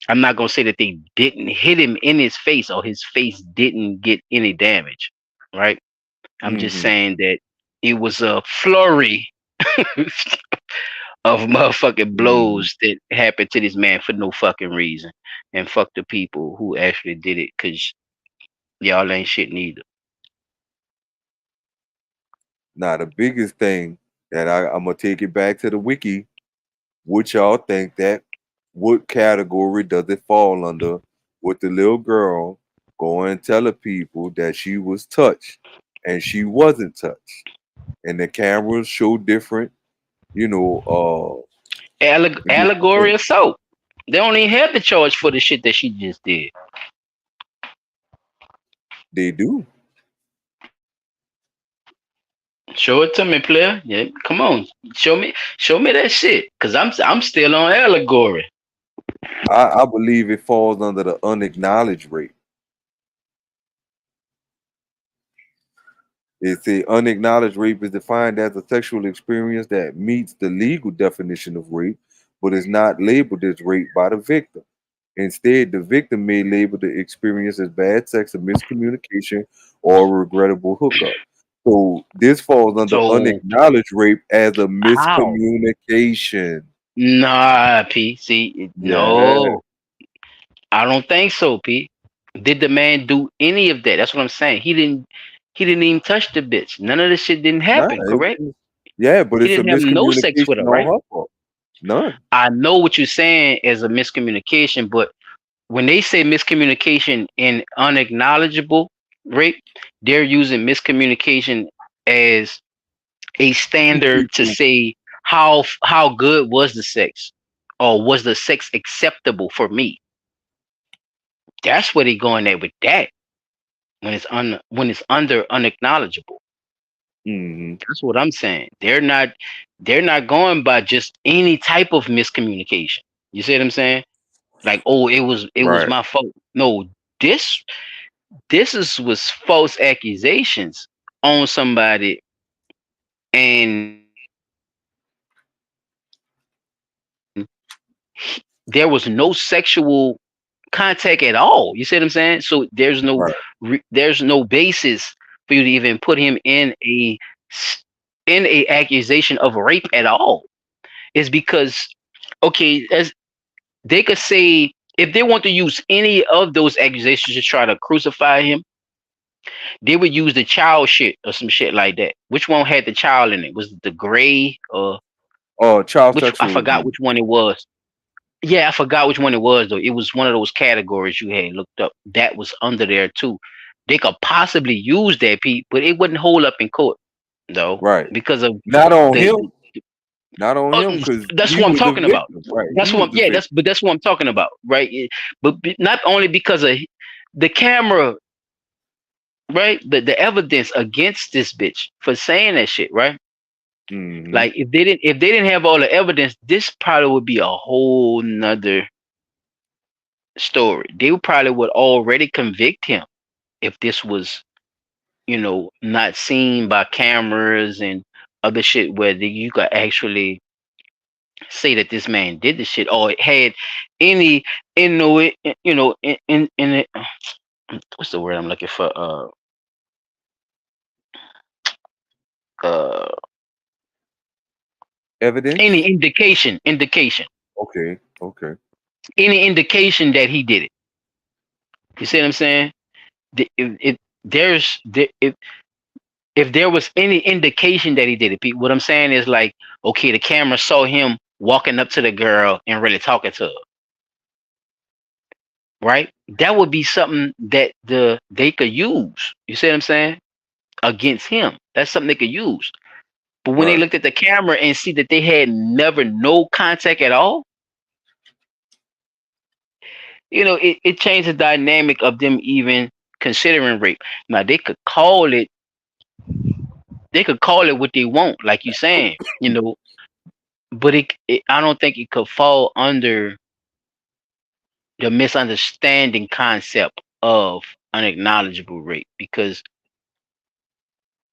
I'm not gonna say that they didn't hit him in his face or his face didn't get any damage, right? I'm just saying that it was a flurry of motherfucking blows that happened to this man for no fucking reason, and fuck the people who actually did it, cause y'all ain't shit neither. Now the biggest thing that I'm gonna take it back to the wiki. What y'all think that? What category does it fall under? With the little girl going telling people that she was touched and she wasn't touched, and the cameras show different, Allegory assault. They don't even have the charge for the shit that she just did. They do. Show it to me, player. Yeah, come on, show me that shit, cause I'm still on allegory. I believe it falls under the unacknowledged rape. It's a unacknowledged rape is defined as a sexual experience that meets the legal definition of rape, but is not labeled as rape by the victim. Instead, the victim may label the experience as bad sex, a miscommunication, or a regrettable hookup. So this falls under unacknowledged rape as a miscommunication. Nah, P. See, no, I don't think so, P. Did the man do any of that? That's what I'm saying. He didn't even touch the bitch. None of this shit didn't happen, correct? Yeah, but He it's a didn't have no sex with her, miscommunication right? on her part. None. I know what you're saying as a miscommunication, but when they say miscommunication in unacknowledgeable rape, they're using miscommunication as a standard to say how good was the sex, or was the sex acceptable for me. That's where they going at with that. When it's under unacknowledgeable. That's what I'm saying. They're not going by just any type of miscommunication. You see what I'm saying? Like, oh, it was my fault. No, this was false accusations on somebody, and there was no sexual contact at all. You see what I'm saying? So there's no basis for you to even put him in a accusation of rape at all. It's because, okay, as they could say, if they want to use any of those accusations to try to crucify him, they would use the child shit or some shit like that. Which one had the child in it? Was it the gray or child which, sexual I forgot abuse. which one it was. Yeah, I forgot which one it was though. It was one of those categories you had looked up. That was under there too. They could possibly use that, Pete, but it wouldn't hold up in court though. Right. Because of Not on the- him. Not on him, because that's what I'm talking about. Right. That's He what was the victim. that's what I'm talking about, right? But not only because of the camera, right? The evidence against this bitch for saying that shit, right? Mhm. Like if they didn't have all the evidence, this probably would be a whole nother story. They probably would already convict him if this was, not seen by cameras and other shit where you could actually say that this man did this shit or it had any in it. What's the word I'm looking for? Evidence. Any indication. Okay. Any indication that he did it. You see what I'm saying? If there was any indication that he did it, Pete, what I'm saying is like, okay, the camera saw him walking up to the girl and really talking to her. Right? That would be something that they could use. You see what I'm saying? Against him. That's something they could use. But when they looked at the camera and see that they had never no contact at all, it changed the dynamic of them even considering rape. Now they could call it what they want, like you're saying, but I don't think it could fall under the misunderstanding concept of unacknowledgeable rape because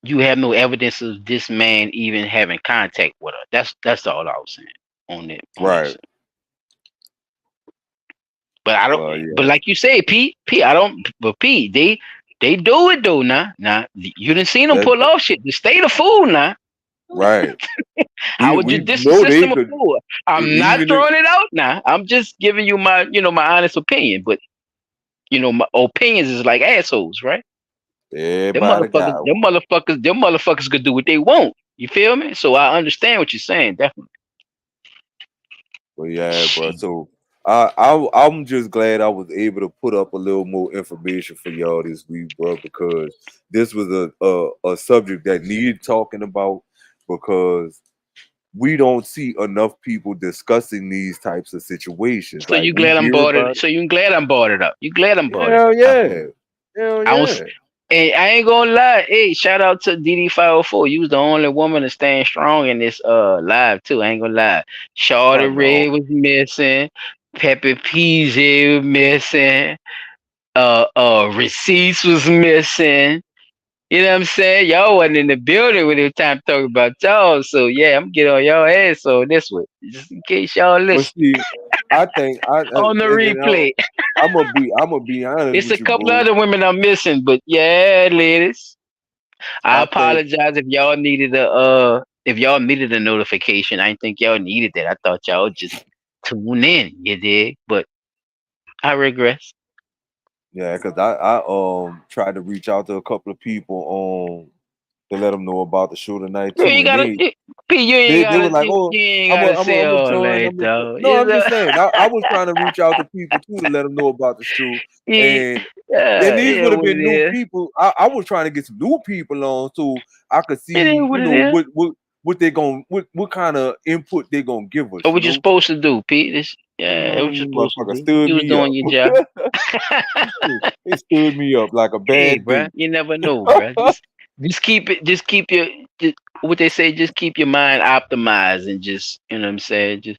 you have no evidence of this man even having contact with her. That's all I was saying on that. Right. But I don't. But like you say, Pete, But Pete, they do it though. Now, you didn't see them pull off shit. The state of fool now. Right. How would you diss the system of fool? I'm not throwing it out now. I'm just giving you my, my honest opinion. But my opinions is like assholes, right? Them motherfuckers could do what they want. You feel me? So I understand what you're saying, definitely. Well, yeah, bro. So I'm just glad I was able to put up a little more information for y'all this week, bro, because this was a subject that needed talking about because we don't see enough people discussing these types of situations. So you glad I'm brought it? So you glad I'm brought it up? You glad I'm brought it Hell up? yeah. Hell yeah. And I ain't gonna lie. Hey, shout out to DD504. You was the only woman to stand strong in this live too. I ain't gonna lie. Shawty Red was missing. Peppy PJ was missing. Receipts was missing. You know what I'm saying? Y'all wasn't in the building when it was time to talk about y'all. So yeah, I'm getting on y'all ass on this one. Just in case y'all listen. See, I think on the replay. I'm gonna be honest. It's with a couple you, other women I'm missing, but yeah, ladies. I apologize if y'all needed a notification. I didn't think y'all needed that. I thought y'all just tune in, you dig? But I regress. Yeah, because I tried to reach out to a couple of people to let them know about the show tonight too. You gotta, they were like, "Oh, I'm join." No, I'm just saying. I was trying to reach out to people too to let them know about the show, and these would have been new people. I was trying to get some new people on so I could see, what they going, what kind of input they gonna give us. What you supposed to do, Pete? What you supposed to do? You was doing your job. It stood me up like a bad bro. You never know, bro. Just keep what they say. Just keep your mind optimized and just, you know what I'm saying.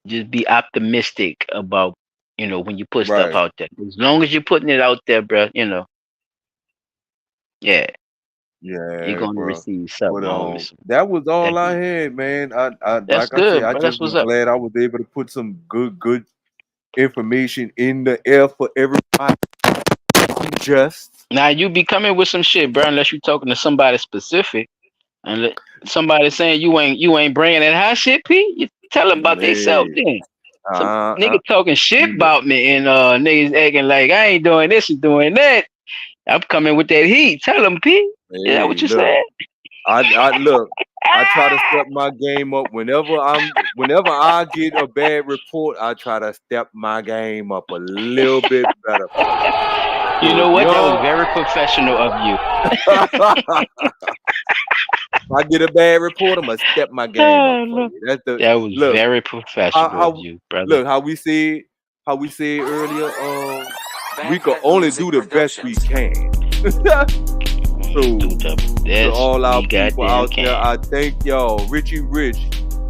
Just be optimistic about, when you put stuff out there. As long as you're putting it out there, bro. Yeah. Yeah, you're gonna receive something. That was all I had, man. I That's like good, I said, I bro. just was glad I was able to put some good information in the air for everybody. Just now you be coming with some shit, bro. Unless you talking to somebody specific, and somebody saying you ain't bringing that high shit, P. You tell them about themselves then. Some nigga talking shit about me and niggas acting like I ain't doing this and doing that. I'm coming with that heat. Tell them, P. Is that what you said? I look. I try to step my game up whenever I get a bad report. I try to step my game up a little bit better. You know what? That was very professional of you. If I get a bad report, I'm gonna step my game up. That was very professional of you, brother. Look how we said earlier. We can only do the best we can. So to all our people out there, I thank y'all. Richie Rich,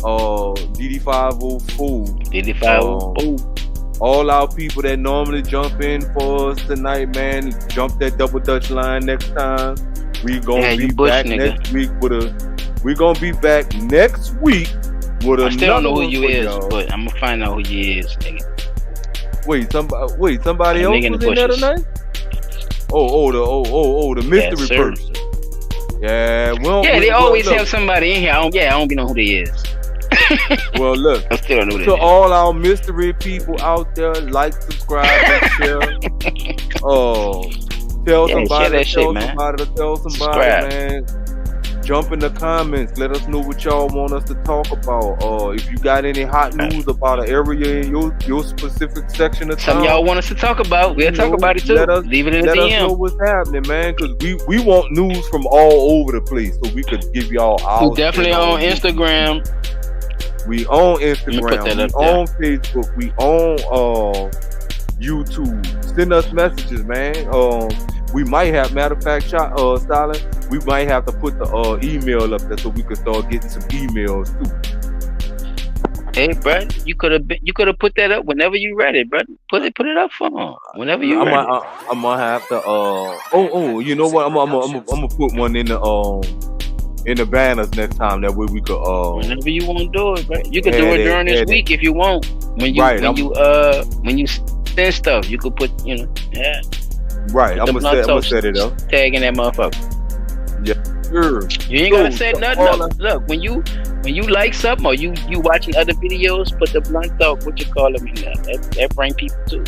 DD504, all our people that normally jump in for us tonight, man. Jump that double Dutch line next time. We gonna be back next week with a. We gonna be back next week with another. I still don't know who you is, y'all. but I'm gonna find out who you is, nigga. Somebody else was in there tonight? The mystery person. Yeah, they always have somebody in here. I don't know who they is. Well, look, I still don't know who to all our mystery people out there, like, subscribe, and share. Tell somebody, man. Jump in the comments. Let us know what y'all want us to talk about. If you got any hot news about an area in your specific section of town, some y'all want us to talk about, we'll talk about it too. Leave it in the DM. Let us know what's happening, man, because we want news from all over the place, so we could give y'all our. We definitely on Instagram. We on Instagram. We on Facebook. We on YouTube. Send us messages, man. We might have, matter of fact, Stalin, we might have to put the email up there so we can start getting some emails too. Hey, bro, you could have put that up whenever you ready, bro. Put it up for them whenever you ready. I'm gonna have to. You know what? I'm gonna put one in the banners next time. That way we could. Whenever you want to do it, bro. You could do it during this week if you want. When you send stuff, you could put, yeah. Right, I'm gonna set it up. Tagging that motherfucker. Yeah, sure. You ain't gotta set nothing up. Look, when you like something or you watching other videos, put the Blunt Talk, what you call them in there. That bring people too,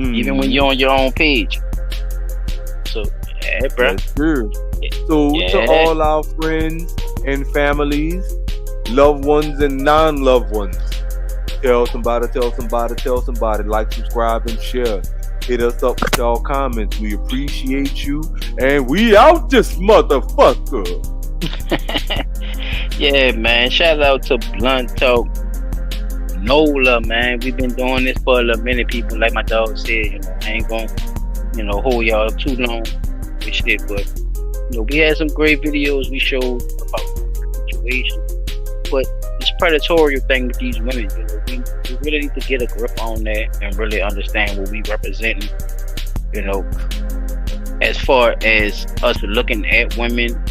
even when you're on your own page. So, yeah, bro. That's true. So to all our friends and families, loved ones and non-loved ones, tell somebody. Like, subscribe, and share. Hit us up with y'all comments. We appreciate you. And we out this motherfucker. Yeah, man. Shout out to Blunt Talk. NOLA, man. We've been doing this for a minute, people. Like my dog said, I ain't gonna, hold y'all up too long with shit. But, we had some great videos we showed about the situation. But this predatory thing with these women, we really need to get a grip on that and really understand what we representing, as far as us looking at women,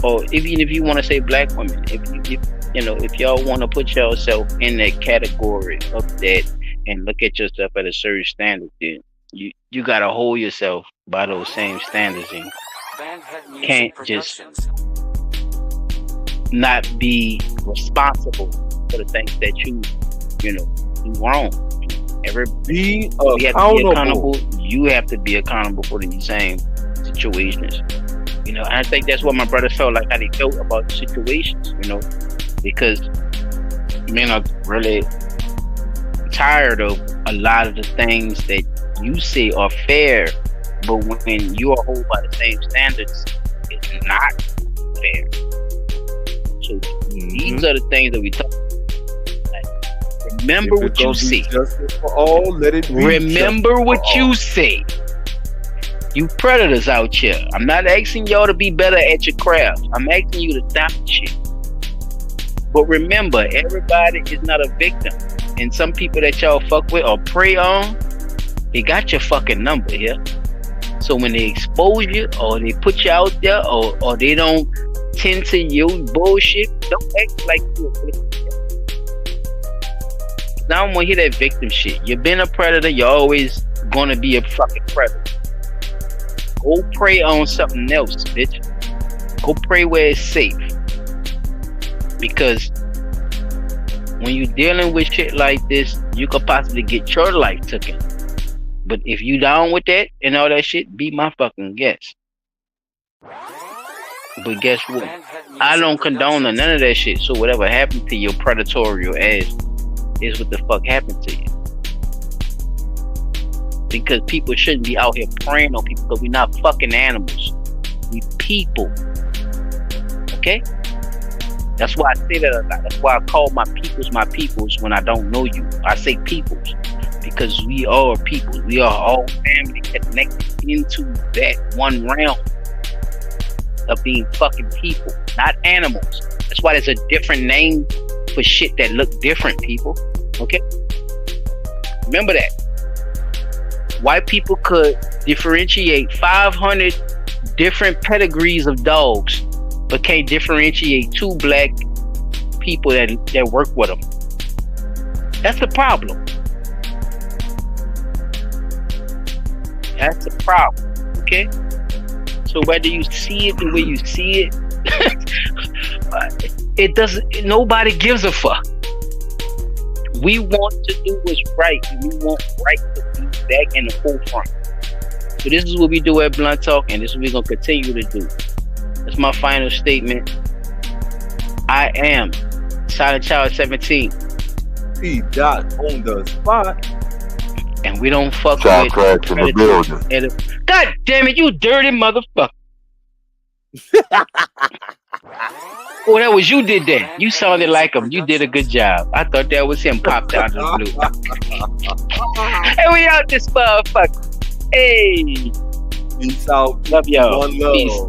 or even if you want to say black women, if y'all want to put yourself in that category of that and look at yourself at a certain standard, then you gotta hold yourself by those same standards and can't just not be responsible for the things that you do wrong. Be accountable. You have to be accountable for these same situations. I think that's what my brother felt like, how he felt about the situations, because men are really tired of a lot of the things that you say are fair, but when you are held by the same standards, it's not fair. So these are the things that we talk about. Remember what you say. Remember what you say. You predators out here. I'm not asking y'all to be better at your craft. I'm asking you to stop the shit. But remember, everybody is not a victim. And some people that y'all fuck with or prey on, they got your fucking number here. So when they expose you or they put you out there or they don't tend to your bullshit, don't act like you're a victim. don't want to hear that victim shit. You've been a predator. You're always gonna be a fucking predator. Go prey on something else, bitch. Go pray where it's safe. Because when you're dealing with shit like this, you could possibly get your life taken. But if you down with that and all that shit, be my fucking guest. But guess what? I don't condone none of that shit. So whatever happened to your predatorial ass is what the fuck happened to you. Because people shouldn't be out here preying on people, because we're not fucking animals. We people. Okay? That's why I say that a lot. That's why I call my peoples when I don't know you. I say peoples because we are people. We are all family connected into that one realm of being fucking people, not animals. That's why there's a different name for shit that look different, people. Okay? Remember that. White people could differentiate 500 different pedigrees of dogs, but can't differentiate 2 black people that work with them. That's the problem. That's the problem. Okay? So whether you see it the way you see it, it doesn't. Nobody gives a fuck. We want to do what's right, and we want right to be back in the forefront. So this is what we do at Blunt Talk, and this is what we're gonna continue to do. That's my final statement. I am Silent Child 17. P. Dot on the spot. And we don't fuck Child with crash in the building. God damn it, you dirty motherfucker. Oh, that was you did that. You sounded like him. You did a good job. I thought that was him popped out of the blue. Hey, we out this motherfucker. Hey. Peace out. Love y'all. One love. Peace.